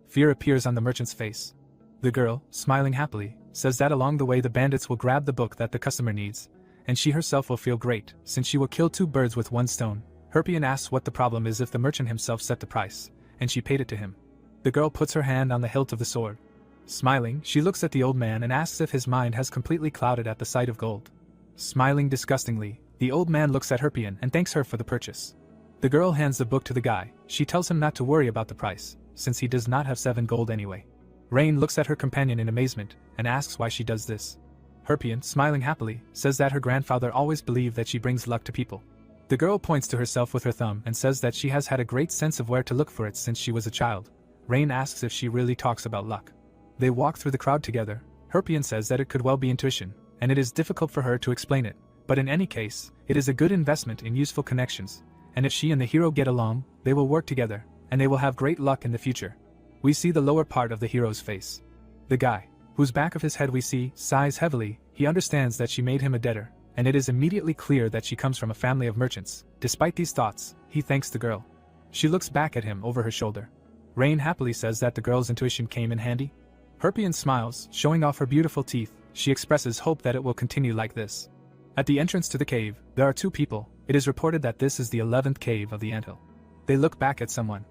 Fear appears on the merchant's face. The girl, smiling happily, says that along the way the bandits will grab the book that the customer needs, and she herself will feel great, since she will kill 2 birds with 1 stone. Herpion asks what the problem is if the merchant himself set the price, and she paid it to him. The girl puts her hand on the hilt of the sword. Smiling, she looks at the old man and asks if his mind has completely clouded at the sight of gold. Smiling disgustingly, the old man looks at Herpion and thanks her for the purchase. The girl hands the book to the guy. She tells him not to worry about the price, since he does not have 7 gold anyway. Rain looks at her companion in amazement and asks why she does this. Herpion, smiling happily, says that her grandfather always believed that she brings luck to people. The girl points to herself with her thumb and says that she has had a great sense of where to look for it since she was a child. Rain asks if she really talks about luck. They walk through the crowd together. Herpion says that it could well be intuition, and it is difficult for her to explain it, but in any case, it is a good investment in useful connections, and if she and the hero get along, they will work together, and they will have great luck in the future. We see the lower part of the hero's face. The guy, whose back of his head we see, sighs heavily. He understands that she made him a debtor, and it is immediately clear that she comes from a family of merchants. Despite these thoughts, he thanks the girl. She looks back at him over her shoulder. Rain happily says that the girl's intuition came in handy. Herpion smiles, showing off her beautiful teeth. She expresses hope that it will continue like this. At the entrance to the cave, there are 2 people. It is reported that this is the 11th cave of the anthill. They look back at someone.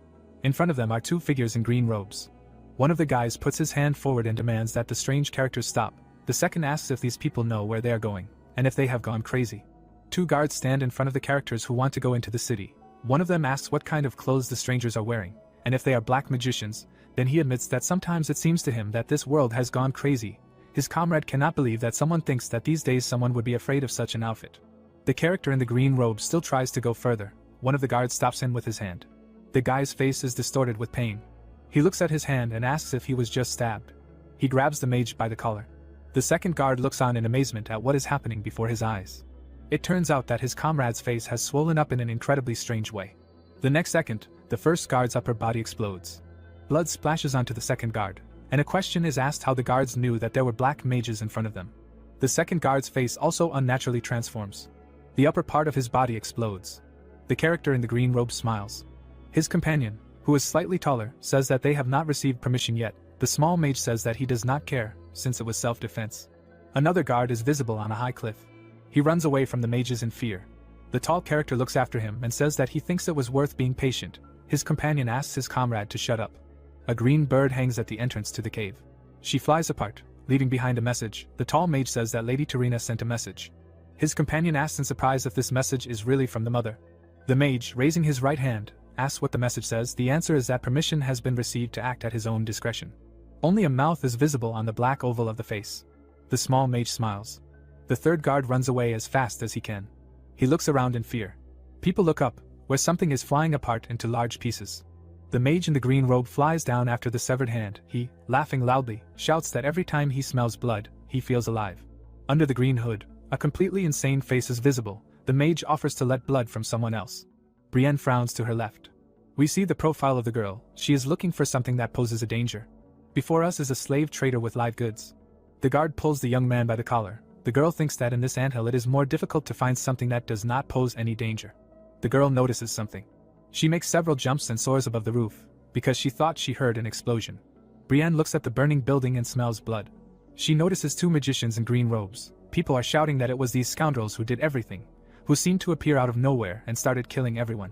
In front of them are 2 figures in green robes. One of the guys puts his hand forward and demands that the strange characters stop. The second asks if these people know where they are going, and if they have gone crazy. 2 guards stand in front of the characters who want to go into the city. One of them asks what kind of clothes the strangers are wearing, and if they are black magicians. Then he admits that sometimes it seems to him that this world has gone crazy. His comrade cannot believe that someone thinks that these days someone would be afraid of such an outfit. The character in the green robe still tries to go further. One of the guards stops him with his hand. The guy's face is distorted with pain. He looks at his hand and asks if he was just stabbed. He grabs the mage by the collar. The second guard looks on in amazement at what is happening before his eyes. It turns out that his comrade's face has swollen up in an incredibly strange way. The next second, the first guard's upper body explodes. Blood splashes onto the second guard, and a question is asked how the guards knew that there were black mages in front of them. The second guard's face also unnaturally transforms. The upper part of his body explodes. The character in the green robe smiles. His companion, who is slightly taller, says that they have not received permission yet. The small mage says that he does not care, since it was self-defense. Another guard is visible on a high cliff. He runs away from the mages in fear. The tall character looks after him and says that he thinks it was worth being patient. His companion asks his comrade to shut up. A green bird hangs at the entrance to the cave. She flies apart, leaving behind a message. The tall mage says that Lady Tarina sent a message. His companion asks in surprise if this message is really from the mother. The mage, raising his right hand, asks what the message says. The answer is that permission has been received to act at his own discretion. Only a mouth is visible on the black oval of the face. The small mage smiles. The third guard runs away as fast as he can. He looks around in fear. People look up, where something is flying apart into large pieces. The mage in the green robe flies down after the severed hand. He, laughing loudly, shouts that every time he smells blood, he feels alive. Under the green hood, a completely insane face is visible. The mage offers to let blood from someone else. Brienne frowns to her left. We see the profile of the girl. She is looking for something that poses a danger. Before us is a slave trader with live goods. The guard pulls the young man by the collar. The girl thinks that in this anthill it is more difficult to find something that does not pose any danger. The girl notices something. She makes several jumps and soars above the roof, because she thought she heard an explosion. Brienne looks at the burning building and smells blood. She notices two magicians in green robes. People are shouting that it was these scoundrels who did everything, who seemed to appear out of nowhere and started killing everyone.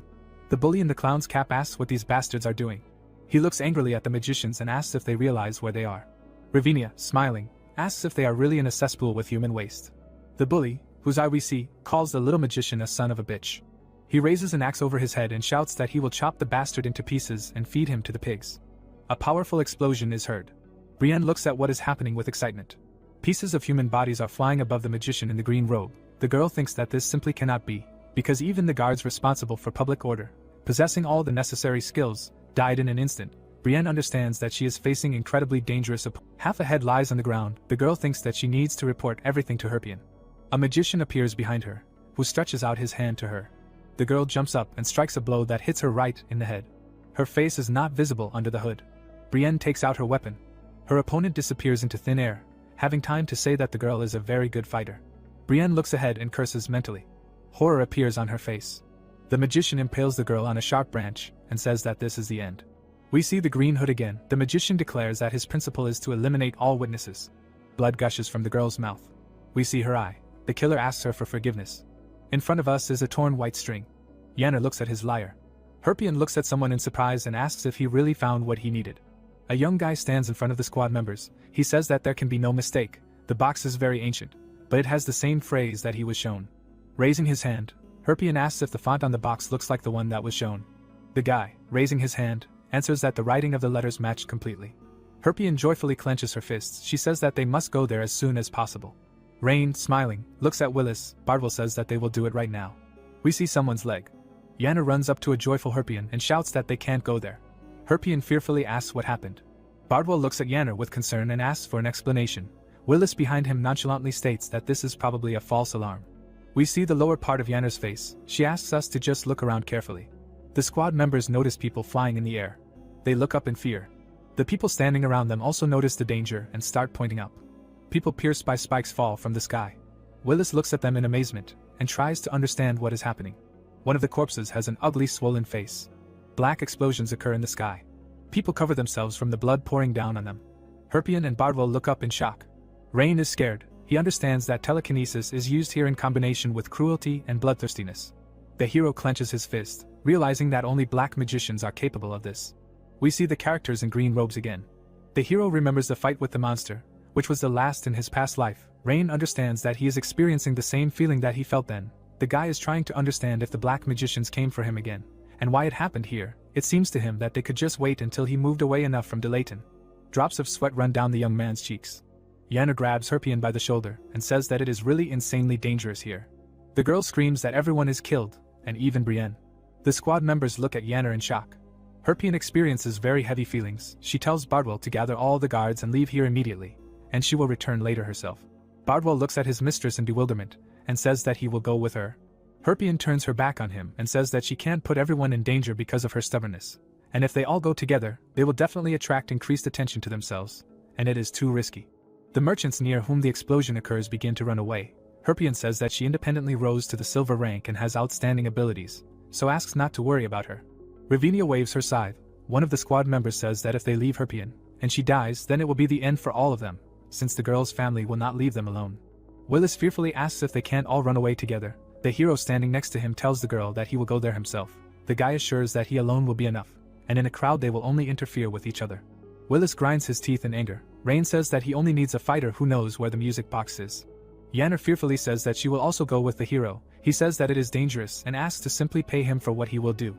The bully in the clown's cap asks what these bastards are doing. He looks angrily at the magicians and asks if they realize where they are. Ravinia, smiling, asks if they are really in a cesspool with human waste. The bully, whose eye we see, calls the little magician a son of a bitch. He raises an axe over his head and shouts that he will chop the bastard into pieces and feed him to the pigs. A powerful explosion is heard. Brienne looks at what is happening with excitement. Pieces of human bodies are flying above the magician in the green robe. The girl thinks that this simply cannot be, because even the guards responsible for public order, possessing all the necessary skills, died in an instant. Brienne understands that she is facing incredibly dangerous half a head lies on the ground. The girl thinks that she needs to report everything to Herpion. A magician appears behind her, who stretches out his hand to her. The girl jumps up and strikes a blow that hits her right in the head. Her face is not visible under the hood. Brienne takes out her weapon. Her opponent disappears into thin air, having time to say that the girl is a very good fighter. Brienne looks ahead and curses mentally. Horror appears on her face. The magician impales the girl on a sharp branch and says that this is the end. We see the green hood again. The magician declares that his principle is to eliminate all witnesses. Blood gushes from the girl's mouth. We see her eye. The killer asks her for forgiveness. In front of us is a torn white string. Yanner looks at his lyre. Herpion looks at someone in surprise and asks if he really found what he needed. A young guy stands in front of the squad members. He says that there can be no mistake. The box is very ancient, but it has the same phrase that he was shown. Raising his hand, Herpion asks if the font on the box looks like the one that was shown. The guy, raising his hand, answers that the writing of the letters matched completely. Herpion joyfully clenches her fists. She says that they must go there as soon as possible. Rain, smiling, looks at Willis. Bardwell says that they will do it right now. We see someone's leg. Yanner runs up to a joyful Herpion and shouts that they can't go there. Herpion fearfully asks what happened. Bardwell looks at Yanner with concern and asks for an explanation. Willis behind him nonchalantly states that this is probably a false alarm. We see the lower part of Yanner's face. She asks us to just look around carefully. The squad members notice people flying in the air. They look up in fear. The people standing around them also notice the danger and start pointing up. People pierced by spikes fall from the sky. Willis looks at them in amazement and tries to understand what is happening. One of the corpses has an ugly swollen face. Black explosions occur in the sky. People cover themselves from the blood pouring down on them. Herpion and Bardwell look up in shock. Rain is scared. He understands that telekinesis is used here in combination with cruelty and bloodthirstiness. The hero clenches his fist, realizing that only black magicians are capable of this. We see the characters in green robes again. The hero remembers the fight with the monster, which was the last in his past life. Rain understands that he is experiencing the same feeling that he felt then. The guy is trying to understand if the black magicians came for him again, and why it happened here. It seems to him that they could just wait until he moved away enough from Delayton. Drops of sweat run down the young man's cheeks. Yanner grabs Herpion by the shoulder and says that it is really insanely dangerous here. The girl screams that everyone is killed, and even Brienne. The squad members look at Yanner in shock. Herpion experiences very heavy feelings. She tells Bardwell to gather all the guards and leave here immediately, and she will return later herself. Bardwell looks at his mistress in bewilderment and says that he will go with her. Herpion turns her back on him and says that she can't put everyone in danger because of her stubbornness, and if they all go together, they will definitely attract increased attention to themselves, and it is too risky. The merchants near whom the explosion occurs begin to run away. Herpion says that she independently rose to the silver rank and has outstanding abilities, so asks not to worry about her. Ravinia waves her scythe. One of the squad members says that if they leave Herpion, and she dies, then it will be the end for all of them, since the girl's family will not leave them alone. Willis fearfully asks if they can't all run away together. The hero standing next to him tells the girl that he will go there himself. The guy assures that he alone will be enough, and in a crowd they will only interfere with each other. Willis grinds his teeth in anger. Rain says that he only needs a fighter who knows where the music box is. Yanner fearfully says that she will also go with the hero. He says that it is dangerous and asks to simply pay him for what he will do.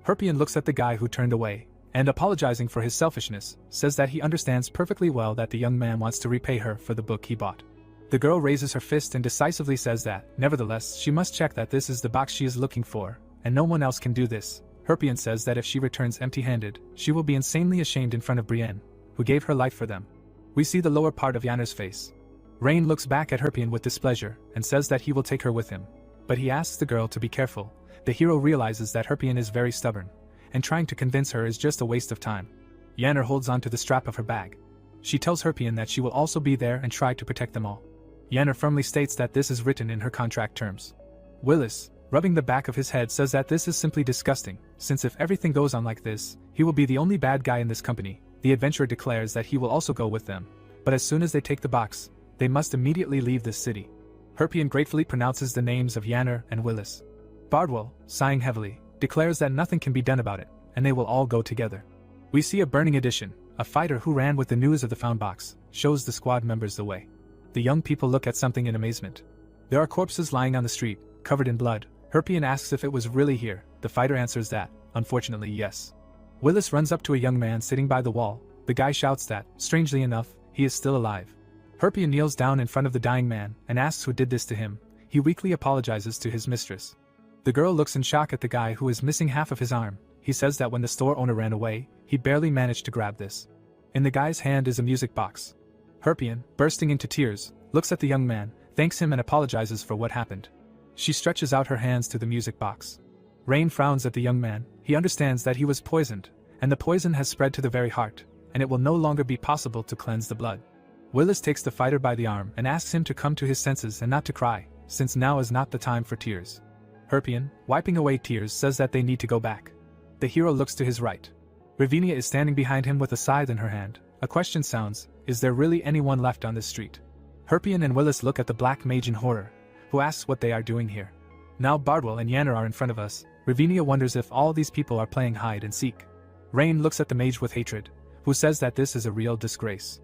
Herpion looks at the guy who turned away, and apologizing for his selfishness, says that he understands perfectly well that the young man wants to repay her for the book he bought. The girl raises her fist and decisively says that, nevertheless, she must check that this is the box she is looking for, and no one else can do this. Herpion says that if she returns empty-handed, she will be insanely ashamed in front of Brienne, who gave her life for them. We see the lower part of Yanner's face. Rain looks back at Herpion with displeasure and says that he will take her with him. But he asks the girl to be careful. The hero realizes that Herpion is very stubborn, and trying to convince her is just a waste of time. Yahello holds onto the strap of her bag. She tells Herpion that she will also be there and try to protect them all. Yahello firmly states that this is written in her contract terms. Willis, rubbing the back of his head, says that this is simply disgusting, since if everything goes on like this, he will be the only bad guy in this company. The adventurer declares that he will also go with them, but as soon as they take the box, they must immediately leave this city. Herpion gratefully pronounces the names of Yahello and Willis. Bardwell, sighing heavily, declares that nothing can be done about it, and they will all go together. We see a burning edition. A fighter who ran with the news of the found box shows the squad members the way. The young people look at something in amazement. There are corpses lying on the street, covered in blood. Herpion asks if it was really here. The fighter answers that, unfortunately, yes. Willis runs up to a young man sitting by the wall. The guy shouts that, strangely enough, he is still alive. Herpion kneels down in front of the dying man and asks who did this to him. He weakly apologizes to his mistress. The girl looks in shock at the guy who is missing half of his arm. He says that when the store owner ran away, he barely managed to grab this. In the guy's hand is a music box. Herpion, bursting into tears, looks at the young man, thanks him and apologizes for what happened. She stretches out her hands to the music box. Rain frowns at the young man. He understands that he was poisoned, and the poison has spread to the very heart, and it will no longer be possible to cleanse the blood. Willis takes the fighter by the arm and asks him to come to his senses and not to cry, since now is not the time for tears. Herpion, wiping away tears, says that they need to go back. The hero looks to his right. Ravinia is standing behind him with a scythe in her hand. A question sounds, is there really anyone left on this street? Herpion and Willis look at the black mage in horror, who asks what they are doing here. Now Bardwell and Yahello are in front of us. Ravinia wonders if all these people are playing hide and seek. Rain looks at the mage with hatred, who says that this is a real disgrace.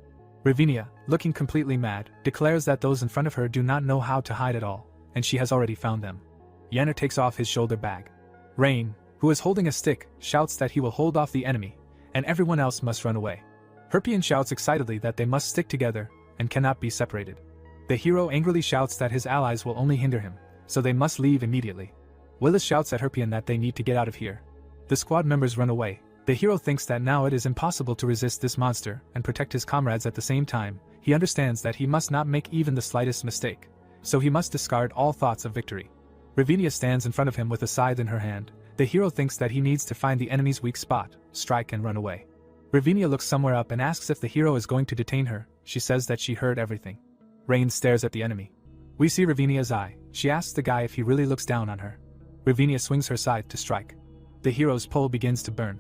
Ravinia, looking completely mad, declares that those in front of her do not know how to hide at all, and she has already found them. Yahello takes off his shoulder bag. Rain, who is holding a stick, shouts that he will hold off the enemy, and everyone else must run away. Herpion shouts excitedly that they must stick together and cannot be separated. The hero angrily shouts that his allies will only hinder him, so they must leave immediately. Willis shouts at Herpion that they need to get out of here. The squad members run away. The hero thinks that now it is impossible to resist this monster and protect his comrades at the same time. He understands that he must not make even the slightest mistake, so he must discard all thoughts of victory. Ravinia stands in front of him with a scythe in her hand. The hero thinks that he needs to find the enemy's weak spot, strike and run away. Ravinia looks somewhere up and asks if the hero is going to detain her. She says that she heard everything. Rain stares at the enemy. We see Ravinia's eye. She asks the guy if he really looks down on her. Ravinia swings her scythe to strike. The hero's pole begins to burn.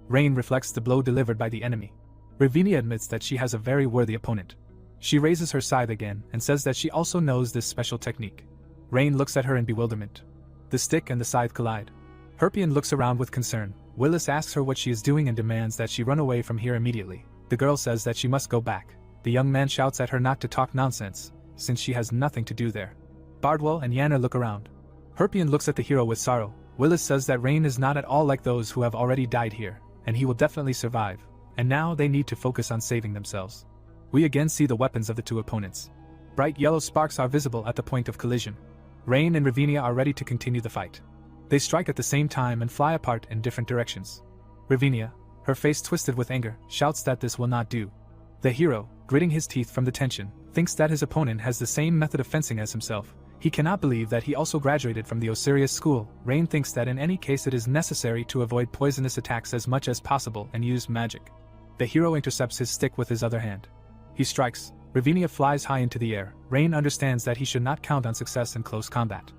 Rain reflects the blow delivered by the enemy. Ravinia admits that she has a very worthy opponent. She raises her scythe again and says that she also knows this special technique. Rain looks at her in bewilderment. The stick and the scythe collide. Herpion looks around with concern. Willis asks her what she is doing and demands that she run away from here immediately. The girl says that she must go back. The young man shouts at her not to talk nonsense, since she has nothing to do there. Bardwell and Yahello look around. Herpion looks at the hero with sorrow. Willis says that Rain is not at all like those who have already died here, and he will definitely survive, and now they need to focus on saving themselves. We again see the weapons of the two opponents. Bright yellow sparks are visible at the point of collision. Rain and Ravinia are ready to continue the fight. They strike at the same time and fly apart in different directions. Ravinia, her face twisted with anger, shouts that this will not do. The hero, gritting his teeth from the tension, thinks that his opponent has the same method of fencing as himself. He cannot believe that he also graduated from the Osirius school. Rain thinks that in any case it is necessary to avoid poisonous attacks as much as possible and use magic. The hero intercepts his stick with his other hand. He strikes. Ravinia flies high into the air. Rain understands that he should not count on success in close combat.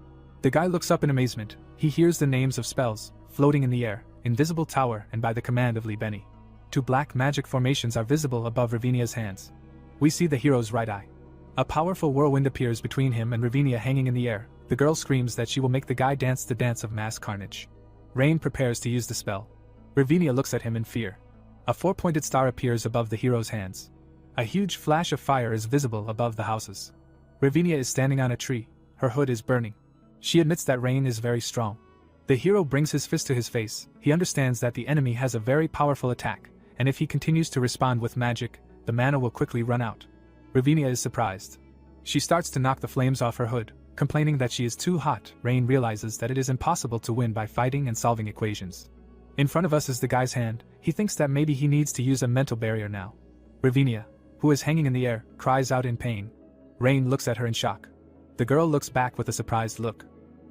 The guy looks up in amazement. He hears the names of spells, floating in the air, Invisible Tower and by the command of Libeni. Two black magic formations are visible above Ravinia's hands. We see the hero's right eye. A powerful whirlwind appears between him and Ravinia hanging in the air. The girl screams that she will make the guy dance the dance of mass carnage. Rain prepares to use the spell. Ravinia looks at him in fear. A four-pointed star appears above the hero's hands. A huge flash of fire is visible above the houses. Ravinia is standing on a tree. Her hood is burning. She admits that Rain is very strong. The hero brings his fist to his face. He understands that the enemy has a very powerful attack, and if he continues to respond with magic, the mana will quickly run out. Ravinia is surprised. She starts to knock the flames off her hood, complaining that she is too hot. Rain realizes that it is impossible to win by fighting and solving equations. In front of us is the guy's hand. He thinks that maybe he needs to use a mental barrier now. Ravinia, who is hanging in the air, cries out in pain. Rain looks at her in shock. The girl looks back with a surprised look.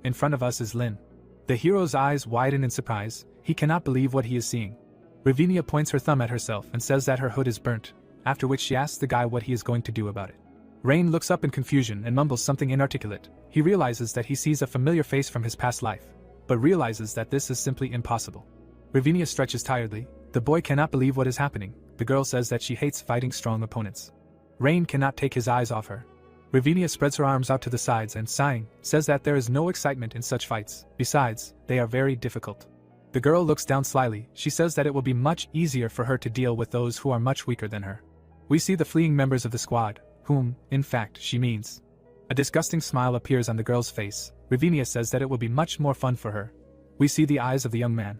In front of us is Lin. The hero's eyes widen in surprise, he cannot believe what he is seeing. Ravinia points her thumb at herself and says that her hood is burnt, after which she asks the guy what he is going to do about it. Rain looks up in confusion and mumbles something inarticulate. He realizes that he sees a familiar face from his past life, but realizes that this is simply impossible. Ravinia stretches tiredly. The boy cannot believe what is happening. The girl says that she hates fighting strong opponents. Rain cannot take his eyes off her. Ravinia spreads her arms out to the sides and, sighing, says that there is no excitement in such fights. Besides, they are very difficult. The girl looks down slyly. She says that it will be much easier for her to deal with those who are much weaker than her. We see the fleeing members of the squad, whom, in fact, she means. A disgusting smile appears on the girl's face. Ravinia says that it will be much more fun for her. We see the eyes of the young man.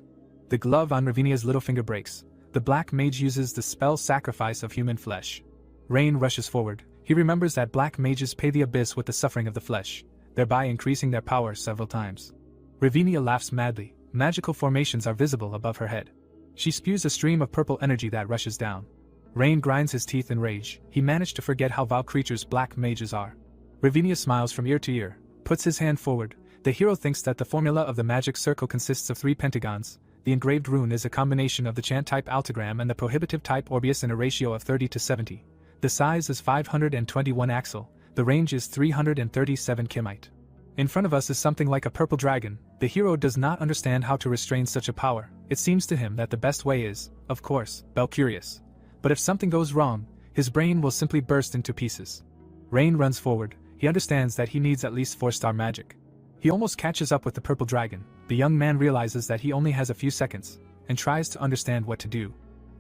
The glove on Ravinia's little finger breaks. The black mage uses the spell Sacrifice of Human Flesh. Rain rushes forward. He remembers that black mages pay the abyss with the suffering of the flesh, thereby increasing their power several times. Ravinia laughs madly. Magical formations are visible above her head. She spews a stream of purple energy that rushes down. Rain grinds his teeth in rage. He managed to forget how vile creatures black mages are. Ravinia smiles from ear to ear, puts his hand forward. The hero thinks that the formula of the magic circle consists of 3 pentagons. The engraved rune is a combination of the chant type altogram and the prohibitive type orbeus in a ratio of 30:70. The size is 521 axel, the range is 337 kimite. In front of us is something like a purple dragon. The hero does not understand how to restrain such a power. It seems to him that the best way is, of course, Belcurious. But if something goes wrong, his brain will simply burst into pieces. Rain runs forward. He understands that he needs at least 4-star magic. He almost catches up with the purple dragon. The young man realizes that he only has a few seconds, and tries to understand what to do.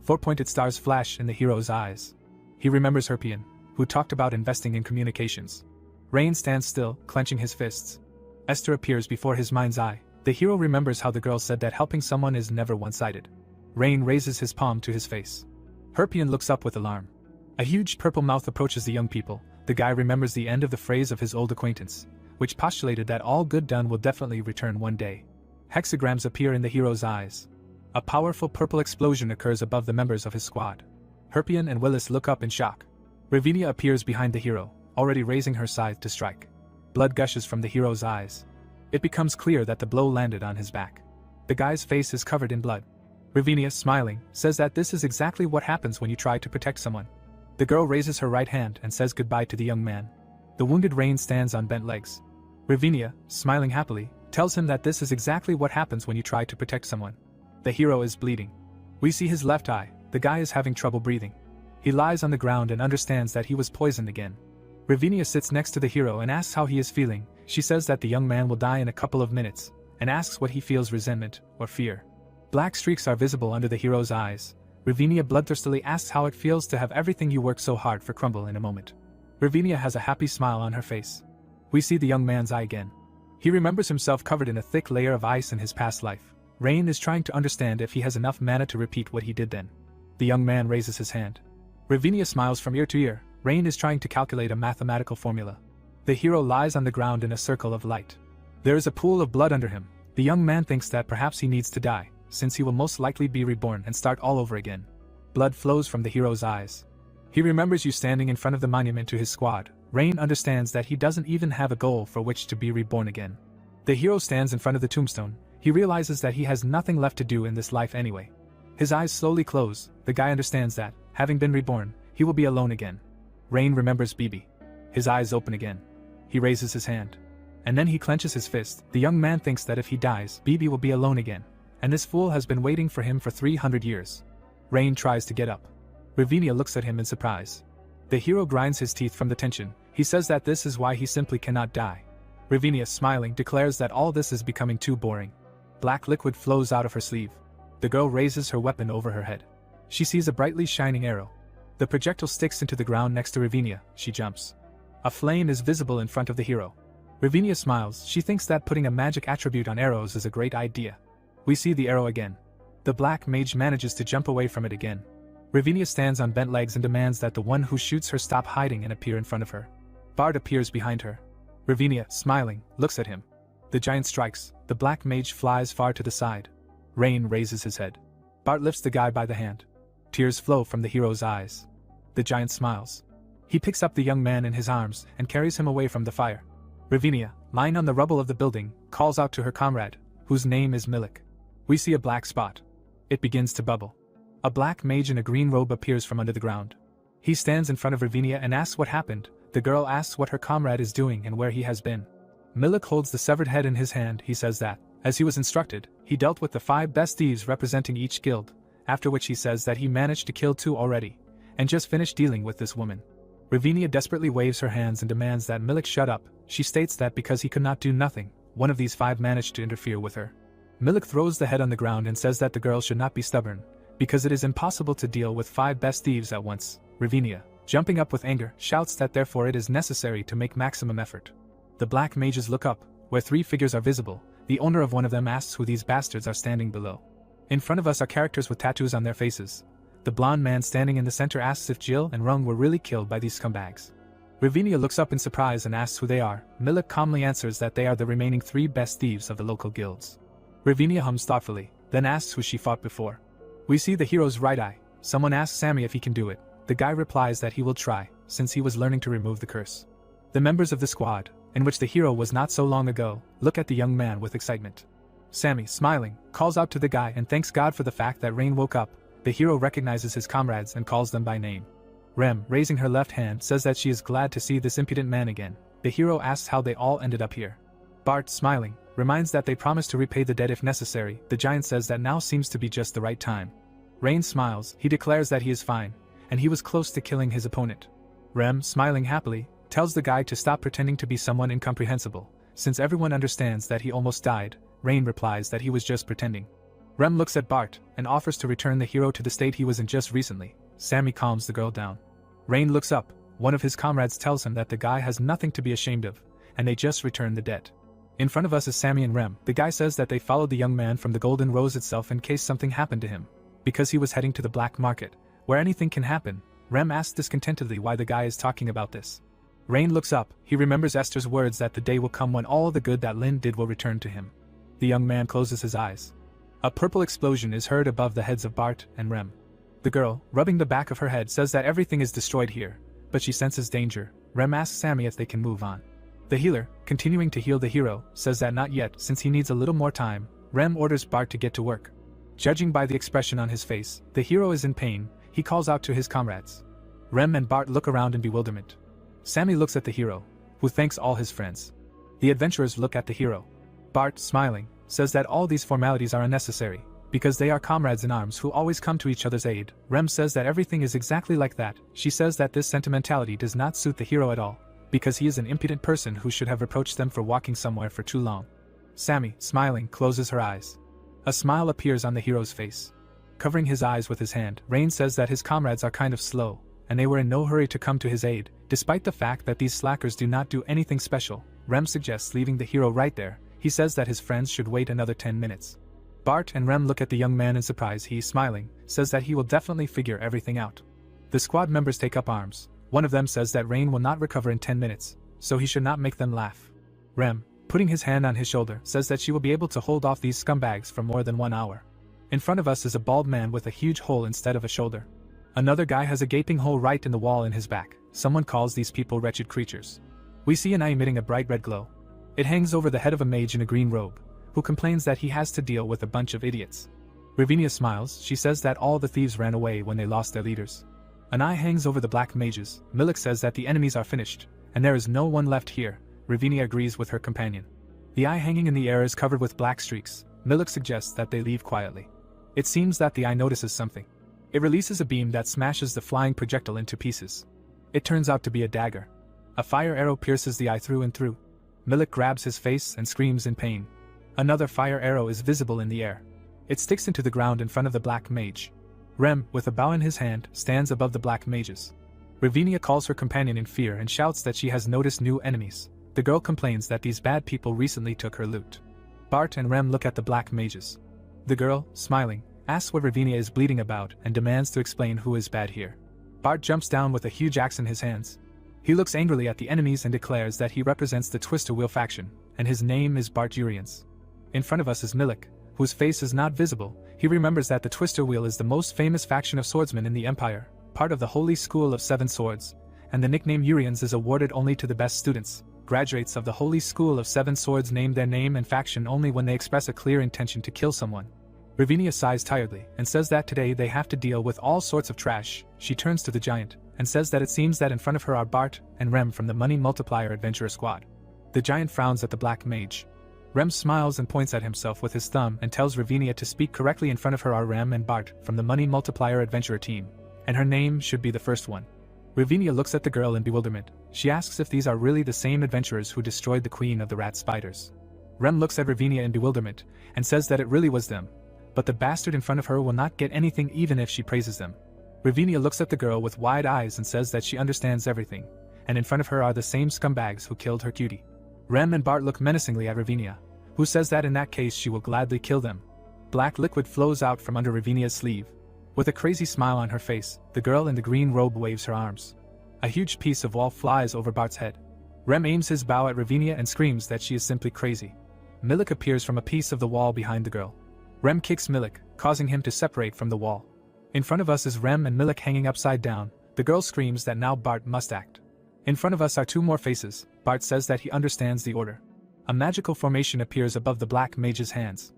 4-pointed stars flash in the hero's eyes. He remembers Herpion, who talked about investing in communications. Rain stands still, clenching his fists. Esther appears before his mind's eye. The hero remembers how the girl said that helping someone is never one-sided. Rain raises his palm to his face. Herpion looks up with alarm. A huge purple mouth approaches the young people. The guy remembers the end of the phrase of his old acquaintance, which postulated that all good done will definitely return one day. Hexagrams appear in the hero's eyes. A powerful purple explosion occurs above the members of his squad. Herpion and Willis look up in shock. Ravinia appears behind the hero, already raising her scythe to strike. Blood gushes from the hero's eyes. It becomes clear that the blow landed on his back. The guy's face is covered in blood. Ravinia, smiling, says that this is exactly what happens when you try to protect someone. The girl raises her right hand and says goodbye to the young man. The wounded Rain stands on bent legs. Ravinia, smiling happily, tells him that this is exactly what happens when you try to protect someone. The hero is bleeding. We see his left eye. The guy is having trouble breathing. He lies on the ground and understands that he was poisoned again. Ravinia sits next to the hero and asks how he is feeling. She says that the young man will die in a couple of minutes, and asks what he feels: resentment or fear. Black streaks are visible under the hero's eyes. Ravinia bloodthirstily asks how it feels to have everything you work so hard for crumble in a moment. Ravinia has a happy smile on her face. We see the young man's eye again. He remembers himself covered in a thick layer of ice in his past life. Rain is trying to understand if he has enough mana to repeat what he did then. The young man raises his hand. Ravinia smiles from ear to ear. Rain is trying to calculate a mathematical formula. The hero lies on the ground in a circle of light. There is a pool of blood under him. The young man thinks that perhaps he needs to die, since he will most likely be reborn and start all over again. Blood flows from the hero's eyes. He remembers you standing in front of the monument to his squad. Rain understands that he doesn't even have a goal for which to be reborn again. The hero stands in front of the tombstone. He realizes that he has nothing left to do in this life anyway. His eyes slowly close. The guy understands that, having been reborn, he will be alone again. Rain remembers Bibi. His eyes open again. He raises his hand. And then he clenches his fist. The young man thinks that if he dies, Bibi will be alone again. And this fool has been waiting for him for 300 years. Rain tries to get up. Ravinia looks at him in surprise. The hero grinds his teeth from the tension. He says that this is why he simply cannot die. Ravinia, smiling, declares that all this is becoming too boring. Black liquid flows out of her sleeve. The girl raises her weapon over her head. She sees a brightly shining arrow. The projectile sticks into the ground next to Ravinia. She jumps. A flame is visible in front of the hero. Ravinia smiles. She thinks that putting a magic attribute on arrows is a great idea. We see the arrow again. The black mage manages to jump away from it again. Ravinia stands on bent legs and demands that the one who shoots her stop hiding and appear in front of her. Bard appears behind her. Ravinia, smiling, looks at him. The giant strikes. The black mage flies far to the side. Rain raises his head. Bart lifts the guy by the hand. Tears flow from the hero's eyes. The giant smiles. He picks up the young man in his arms and carries him away from the fire. Ravinia, lying on the rubble of the building, calls out to her comrade, whose name is Milik. We see a black spot. It begins to bubble. A black mage in a green robe appears from under the ground. He stands in front of Ravinia and asks what happened. The girl asks what her comrade is doing and where he has been. Milik holds the severed head in his hand. He says that, as he was instructed, he dealt with the 5 best thieves representing each guild, after which he says that he managed to kill 2 already, and just finished dealing with this woman. Ravinia desperately waves her hands and demands that Milik shut up. She states that because he could not do nothing, one of these 5 managed to interfere with her. Milik throws the head on the ground and says that the girl should not be stubborn, because it is impossible to deal with 5 best thieves at once. Ravinia, jumping up with anger, shouts that therefore it is necessary to make maximum effort. The black mages look up, where 3 figures are visible. The owner of one of them asks who these bastards are standing below. In front of us are characters with tattoos on their faces. The blonde man standing in the center asks if Jill and Rung were really killed by these scumbags. Ravinia looks up in surprise and asks who they are. Milik calmly answers that they are the remaining 3 best thieves of the local guilds. Ravinia hums thoughtfully, then asks who she fought before. We see the hero's right eye. Someone asks Sammy if he can do it. The guy replies that he will try, since he was learning to remove the curse. The members of the squad, in which the hero was not so long ago, look at the young man with excitement. Sammy, smiling, calls out to the guy and thanks God for the fact that Rain woke up. The hero recognizes his comrades and calls them by name. Rem, raising her left hand, says that she is glad to see this impudent man again. The hero asks how they all ended up here. Bart, smiling, reminds that they promised to repay the debt if necessary. The giant says that now seems to be just the right time. Rain smiles, he declares that he is fine, and he was close to killing his opponent. Rem, smiling happily, tells the guy to stop pretending to be someone incomprehensible. Since everyone understands that he almost died, Rain replies that he was just pretending. Rem looks at Bart and offers to return the hero to the state he was in just recently. Sammy calms the girl down. Rain looks up. One of his comrades tells him that the guy has nothing to be ashamed of, and they just return the debt. In front of us is Sammy and Rem. The guy says that they followed the young man from the Golden Rose itself in case something happened to him, because he was heading to the black market, where anything can happen. Rem asks discontentedly why the guy is talking about this. Rain looks up. He remembers Esther's words that the day will come when all the good that Lynn did will return to him. The young man closes his eyes. A purple explosion is heard above the heads of Bart and Rem. The girl, rubbing the back of her head, says that everything is destroyed here, but she senses danger. Rem asks Sammy if they can move on. The healer, continuing to heal the hero, says that not yet since he needs a little more time. Rem orders Bart to get to work. Judging by the expression on his face, the hero is in pain. He calls out to his comrades. Rem and Bart look around in bewilderment. Sammy looks at the hero, who thanks all his friends. The adventurers look at the hero. Bart, smiling, says that all these formalities are unnecessary, because they are comrades in arms who always come to each other's aid. Rem says that everything is exactly like that. She says that this sentimentality does not suit the hero at all, because he is an impudent person who should have reproached them for walking somewhere for too long. Sammy, smiling, closes her eyes. A smile appears on the hero's face. Covering his eyes with his hand, Rain says that his comrades are kind of slow, and they were in no hurry to come to his aid, despite the fact that these slackers do not do anything special. Rem suggests leaving the hero right there. He says that his friends should wait another 10 minutes. Bart and Rem look at the young man in surprise. He, smiling, says that he will definitely figure everything out. The squad members take up arms. One of them says that Rain will not recover in 10 minutes, so he should not make them laugh. Rem, putting his hand on his shoulder, says that she will be able to hold off these scumbags for more than 1 hour. In front of us is a bald man with a huge hole instead of a shoulder. Another guy has a gaping hole right in the wall in his back. Someone calls these people wretched creatures. We see an eye emitting a bright red glow. It hangs over the head of a mage in a green robe, who complains that he has to deal with a bunch of idiots. Ravinia smiles. She says that all the thieves ran away when they lost their leaders. An eye hangs over the black mages. Milik says that the enemies are finished, and there is no one left here. Ravinia agrees with her companion. The eye hanging in the air is covered with black streaks. Milik suggests that they leave quietly. It seems that the eye notices something. It releases a beam that smashes the flying projectile into pieces. It turns out to be a dagger. A fire arrow pierces the eye through and through. Milik grabs his face and screams in pain. Another fire arrow is visible in the air. It sticks into the ground in front of the black mage. Rem, with a bow in his hand, stands above the black mages. Ravinia calls her companion in fear and shouts that she has noticed new enemies. The girl complains that these bad people recently took her loot. Bart and Rem look at the black mages. The girl, smiling, asks what Ravinia is bleeding about and demands to explain who is bad here. Bart jumps down with a huge axe in his hands. He looks angrily at the enemies and declares that he represents the Twister Wheel faction, and his name is Bart Urians. In front of us is Milik, whose face is not visible. He remembers that the Twister Wheel is the most famous faction of swordsmen in the Empire, part of the Holy School of Seven Swords, and the nickname Urians is awarded only to the best students. Graduates of the Holy School of Seven Swords name their name and faction only when they express a clear intention to kill someone. Ravinia sighs tiredly and says that today they have to deal with all sorts of trash. She turns to the giant and says that it seems that in front of her are Bart and Rem from the Money Multiplier Adventurer Squad. The giant frowns at the black mage. Rem smiles and points at himself with his thumb and tells Ravinia to speak correctly. In front of her are Rem and Bart from the Money Multiplier Adventurer team, and her name should be the first one. Ravinia looks at the girl in bewilderment. She asks if these are really the same adventurers who destroyed the queen of the rat spiders. Rem looks at Ravinia in bewilderment and says that it really was them, but the bastard in front of her will not get anything even if she praises them. Ravinia looks at the girl with wide eyes and says that she understands everything, and in front of her are the same scumbags who killed her cutie. Rem and Bart look menacingly at Ravinia, who says that in that case she will gladly kill them. Black liquid flows out from under Ravinia's sleeve. With a crazy smile on her face, the girl in the green robe waves her arms. A huge piece of wall flies over Bart's head. Rem aims his bow at Ravinia and screams that she is simply crazy. Milik appears from a piece of the wall behind the girl. Rem kicks Milik, causing him to separate from the wall. In front of us is Rem and Milik hanging upside down. The girl screams that now Bart must act. In front of us are two more faces. Bart says that he understands the order. A magical formation appears above the black mage's hands.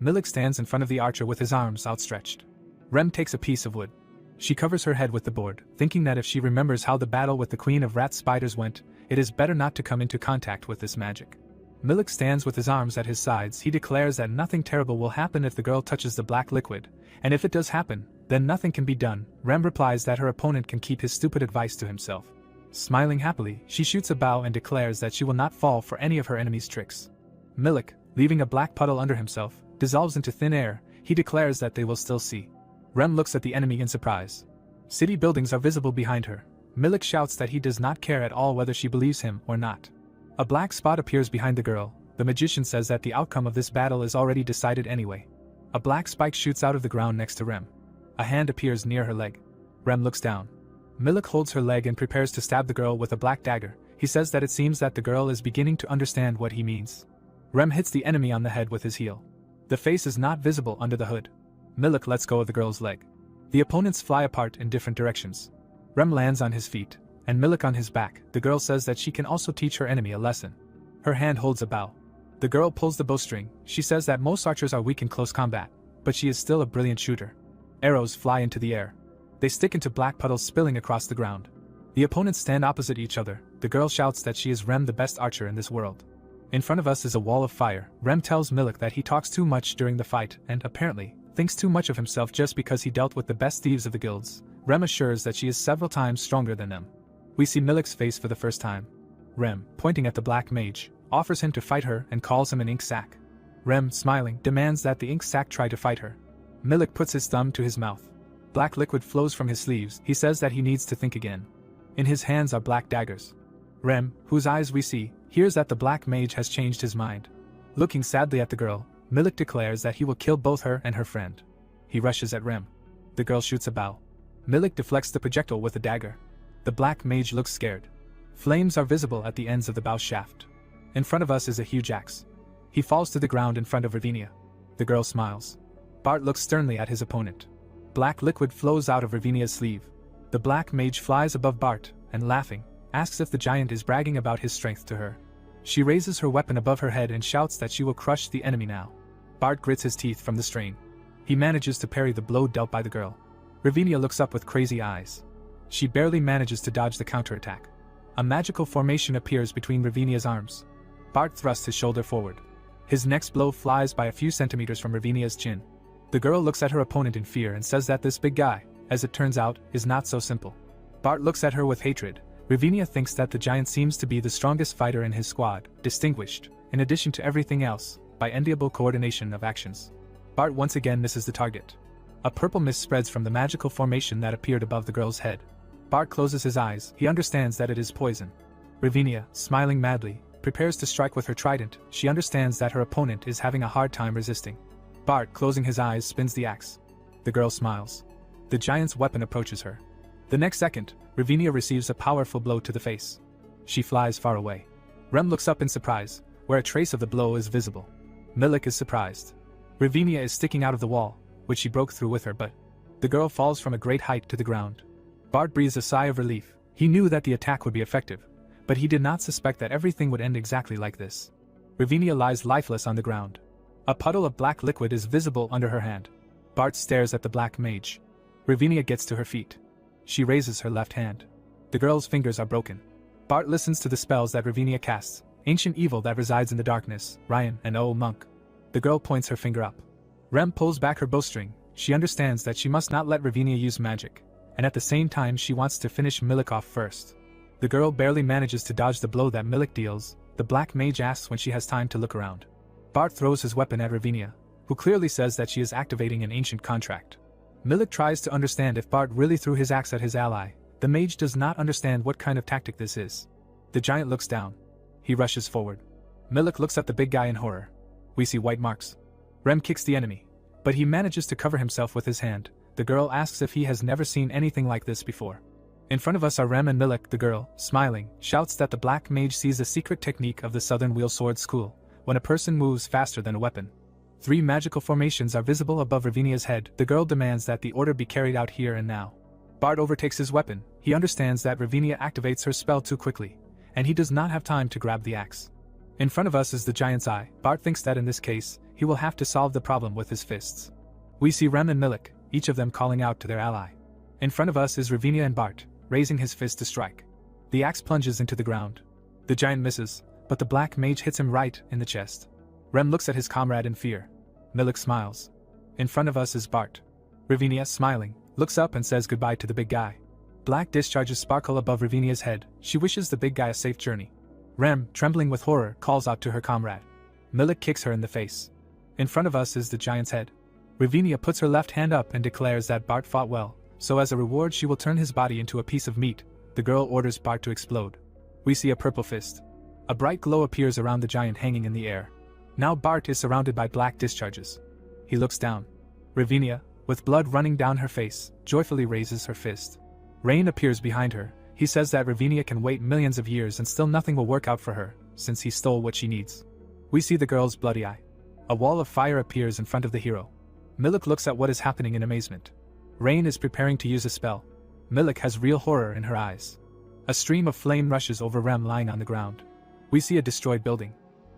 Milik stands in front of the archer with his arms outstretched. Rem takes a piece of wood. She covers her head with the board, thinking that if she remembers how the battle with the queen of rat spiders went, it is better not to come into contact with this magic. Milik stands with his arms at his sides. He declares that nothing terrible will happen if the girl touches the black liquid, and if it does happen, then nothing can be done. Rem replies that her opponent can keep his stupid advice to himself. Smiling happily, she shoots a bow and declares that she will not fall for any of her enemy's tricks. Milik, leaving a black puddle under himself, dissolves into thin air. He declares that they will still see. Rem looks at the enemy in surprise. City buildings are visible behind her. Milik shouts that he does not care at all whether she believes him or not. A black spot appears behind the girl. The magician says that the outcome of this battle is already decided anyway. A black spike shoots out of the ground next to Rem. A hand appears near her leg. Rem looks down. Milik holds her leg and prepares to stab the girl with a black dagger. He says that it seems that the girl is beginning to understand what he means. Rem hits the enemy on the head with his heel. The face is not visible under the hood. Milik lets go of the girl's leg. The opponents fly apart in different directions. Rem lands on his feet, and Milik on his back. The girl says that she can also teach her enemy a lesson. Her hand holds a bow. The girl pulls the bowstring. She says that most archers are weak in close combat, but she is still a brilliant shooter. Arrows fly into the air. They stick into black puddles spilling across the ground. The opponents stand opposite each other. The girl shouts that she is Rem, the best archer in this world. In front of us is a wall of fire. Rem tells Milik that he talks too much during the fight and, apparently, thinks too much of himself just because he dealt with the best thieves of the guilds. Rem assures that she is several times stronger than them. We see Milik's face for the first time. Rem, pointing at the black mage, offers him to fight her and calls him an ink sack. Rem, smiling, demands that the ink sack try to fight her. Milik puts his thumb to his mouth. Black liquid flows from his sleeves. He says that he needs to think again. In his hands are black daggers. Rem, whose eyes we see, hears that the black mage has changed his mind. Looking sadly at the girl, Milik declares that he will kill both her and her friend. He rushes at Rem. The girl shoots a bow. Milik deflects the projectile with a dagger. The black mage looks scared. Flames are visible at the ends of the bow shaft. In front of us is a huge axe. He falls to the ground in front of Ravinia. The girl smiles. Bart looks sternly at his opponent. Black liquid flows out of Ravinia's sleeve. The black mage flies above Bart, and laughing, asks if the giant is bragging about his strength to her. She raises her weapon above her head and shouts that she will crush the enemy now. Bart grits his teeth from the strain. He manages to parry the blow dealt by the girl. Ravinia looks up with crazy eyes. She barely manages to dodge the counterattack. A magical formation appears between Ravinia's arms. Bart thrusts his shoulder forward. His next blow flies by a few centimeters from Ravinia's chin. The girl looks at her opponent in fear and says that this big guy, as it turns out, is not so simple. Bart looks at her with hatred. Ravinia thinks that the giant seems to be the strongest fighter in his squad, distinguished, in addition to everything else, by enviable coordination of actions. Bart once again misses the target. A purple mist spreads from the magical formation that appeared above the girl's head. Bart closes his eyes. He understands that it is poison. Ravinia, smiling madly, prepares to strike with her trident. She understands that her opponent is having a hard time resisting. Bart, closing his eyes, spins the axe. The girl smiles. The giant's weapon approaches her. The next second, Ravinia receives a powerful blow to the face. She flies far away. Rem looks up in surprise, where a trace of the blow is visible. Milik is surprised. Ravinia is sticking out of the wall, which she broke through with her, but the girl falls from a great height to the ground. Bart breathes a sigh of relief. He knew that the attack would be effective, but he did not suspect that everything would end exactly like this. Ravinia lies lifeless on the ground. A puddle of black liquid is visible under her hand. Bart stares at the black mage. Ravinia gets to her feet. She raises her left hand. The girl's fingers are broken. Bart listens to the spells that Ravinia casts, ancient evil that resides in the darkness, Ryan and old monk. The girl points her finger up. Rem pulls back her bowstring. She understands that she must not let Ravinia use magic, and at the same time she wants to finish Milik off first. The girl barely manages to dodge the blow that Milik deals. The black mage asks when she has time to look around. Bart throws his weapon at Ravinia, who clearly says that she is activating an ancient contract. Milik tries to understand if Bart really threw his axe at his ally. The mage does not understand what kind of tactic this is. The giant looks down. He rushes forward. Milik looks at the big guy in horror. We see white marks. Rem kicks the enemy, but he manages to cover himself with his hand. The girl asks if he has never seen anything like this before. In front of us are Rem and Milik. The girl, smiling, shouts that the black mage sees a secret technique of the Southern Wheel Sword School, when a person moves faster than a weapon. 3 magical formations are visible above Ravinia's head. The girl demands that the order be carried out here and now. Bart overtakes his weapon. He understands that Ravinia activates her spell too quickly, and he does not have time to grab the axe. In front of us is the giant's eye. Bart thinks that in this case, he will have to solve the problem with his fists. We see Rem and Milik, each of them calling out to their ally. In front of us is Ravinia and Bart, raising his fist to strike. The axe plunges into the ground. The giant misses, but the black mage hits him right in the chest. Rem looks at his comrade in fear. Milik smiles. In front of us is Bart. Ravinia, smiling, looks up and says goodbye to the big guy. Black discharges sparkle above Ravinia's head. She wishes the big guy a safe journey. Rem, trembling with horror, calls out to her comrade. Milik kicks her in the face. In front of us is the giant's head. Ravinia puts her left hand up and declares that Bart fought well, so as a reward she will turn his body into a piece of meat. The girl orders Bart to explode. We see a purple fist. A bright glow appears around the giant hanging in the air. Now Bart is surrounded by black discharges. He looks down. Ravinia, with blood running down her face, joyfully raises her fist. Rain appears behind her. He says that Ravinia can wait millions of years and still nothing will work out for her, since he stole what she needs. We see the girl's bloody eye. A wall of fire appears in front of the hero. Milik looks at what is happening in amazement. Rain is preparing to use a spell. Milik has real horror in her eyes. A stream of flame rushes over Rem lying on the ground. We see a destroyed building.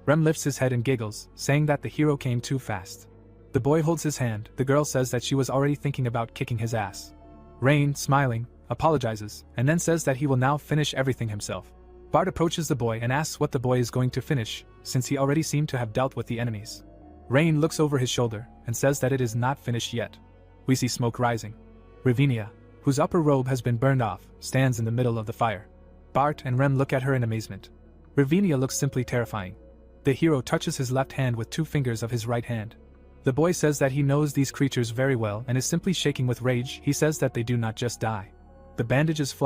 Rem lifts his head and giggles, saying that the hero came too fast. The boy holds his hand. The girl says that she was already thinking about kicking his ass. Rain, smiling, apologizes, and then says that he will now finish everything himself. Bart approaches the boy and asks what the boy is going to finish, since he already seemed to have dealt with the enemies. Rain looks over his shoulder and says that it is not finished yet. We see smoke rising. Ravinia, whose upper robe has been burned off, stands in the middle of the fire. Bart and Rem look at her in amazement. Ravinia looks simply terrifying. The hero touches his left hand with 2 fingers of his right hand. The boy says that he knows these creatures very well and is simply shaking with rage. He says that they do not just die. The bandages fly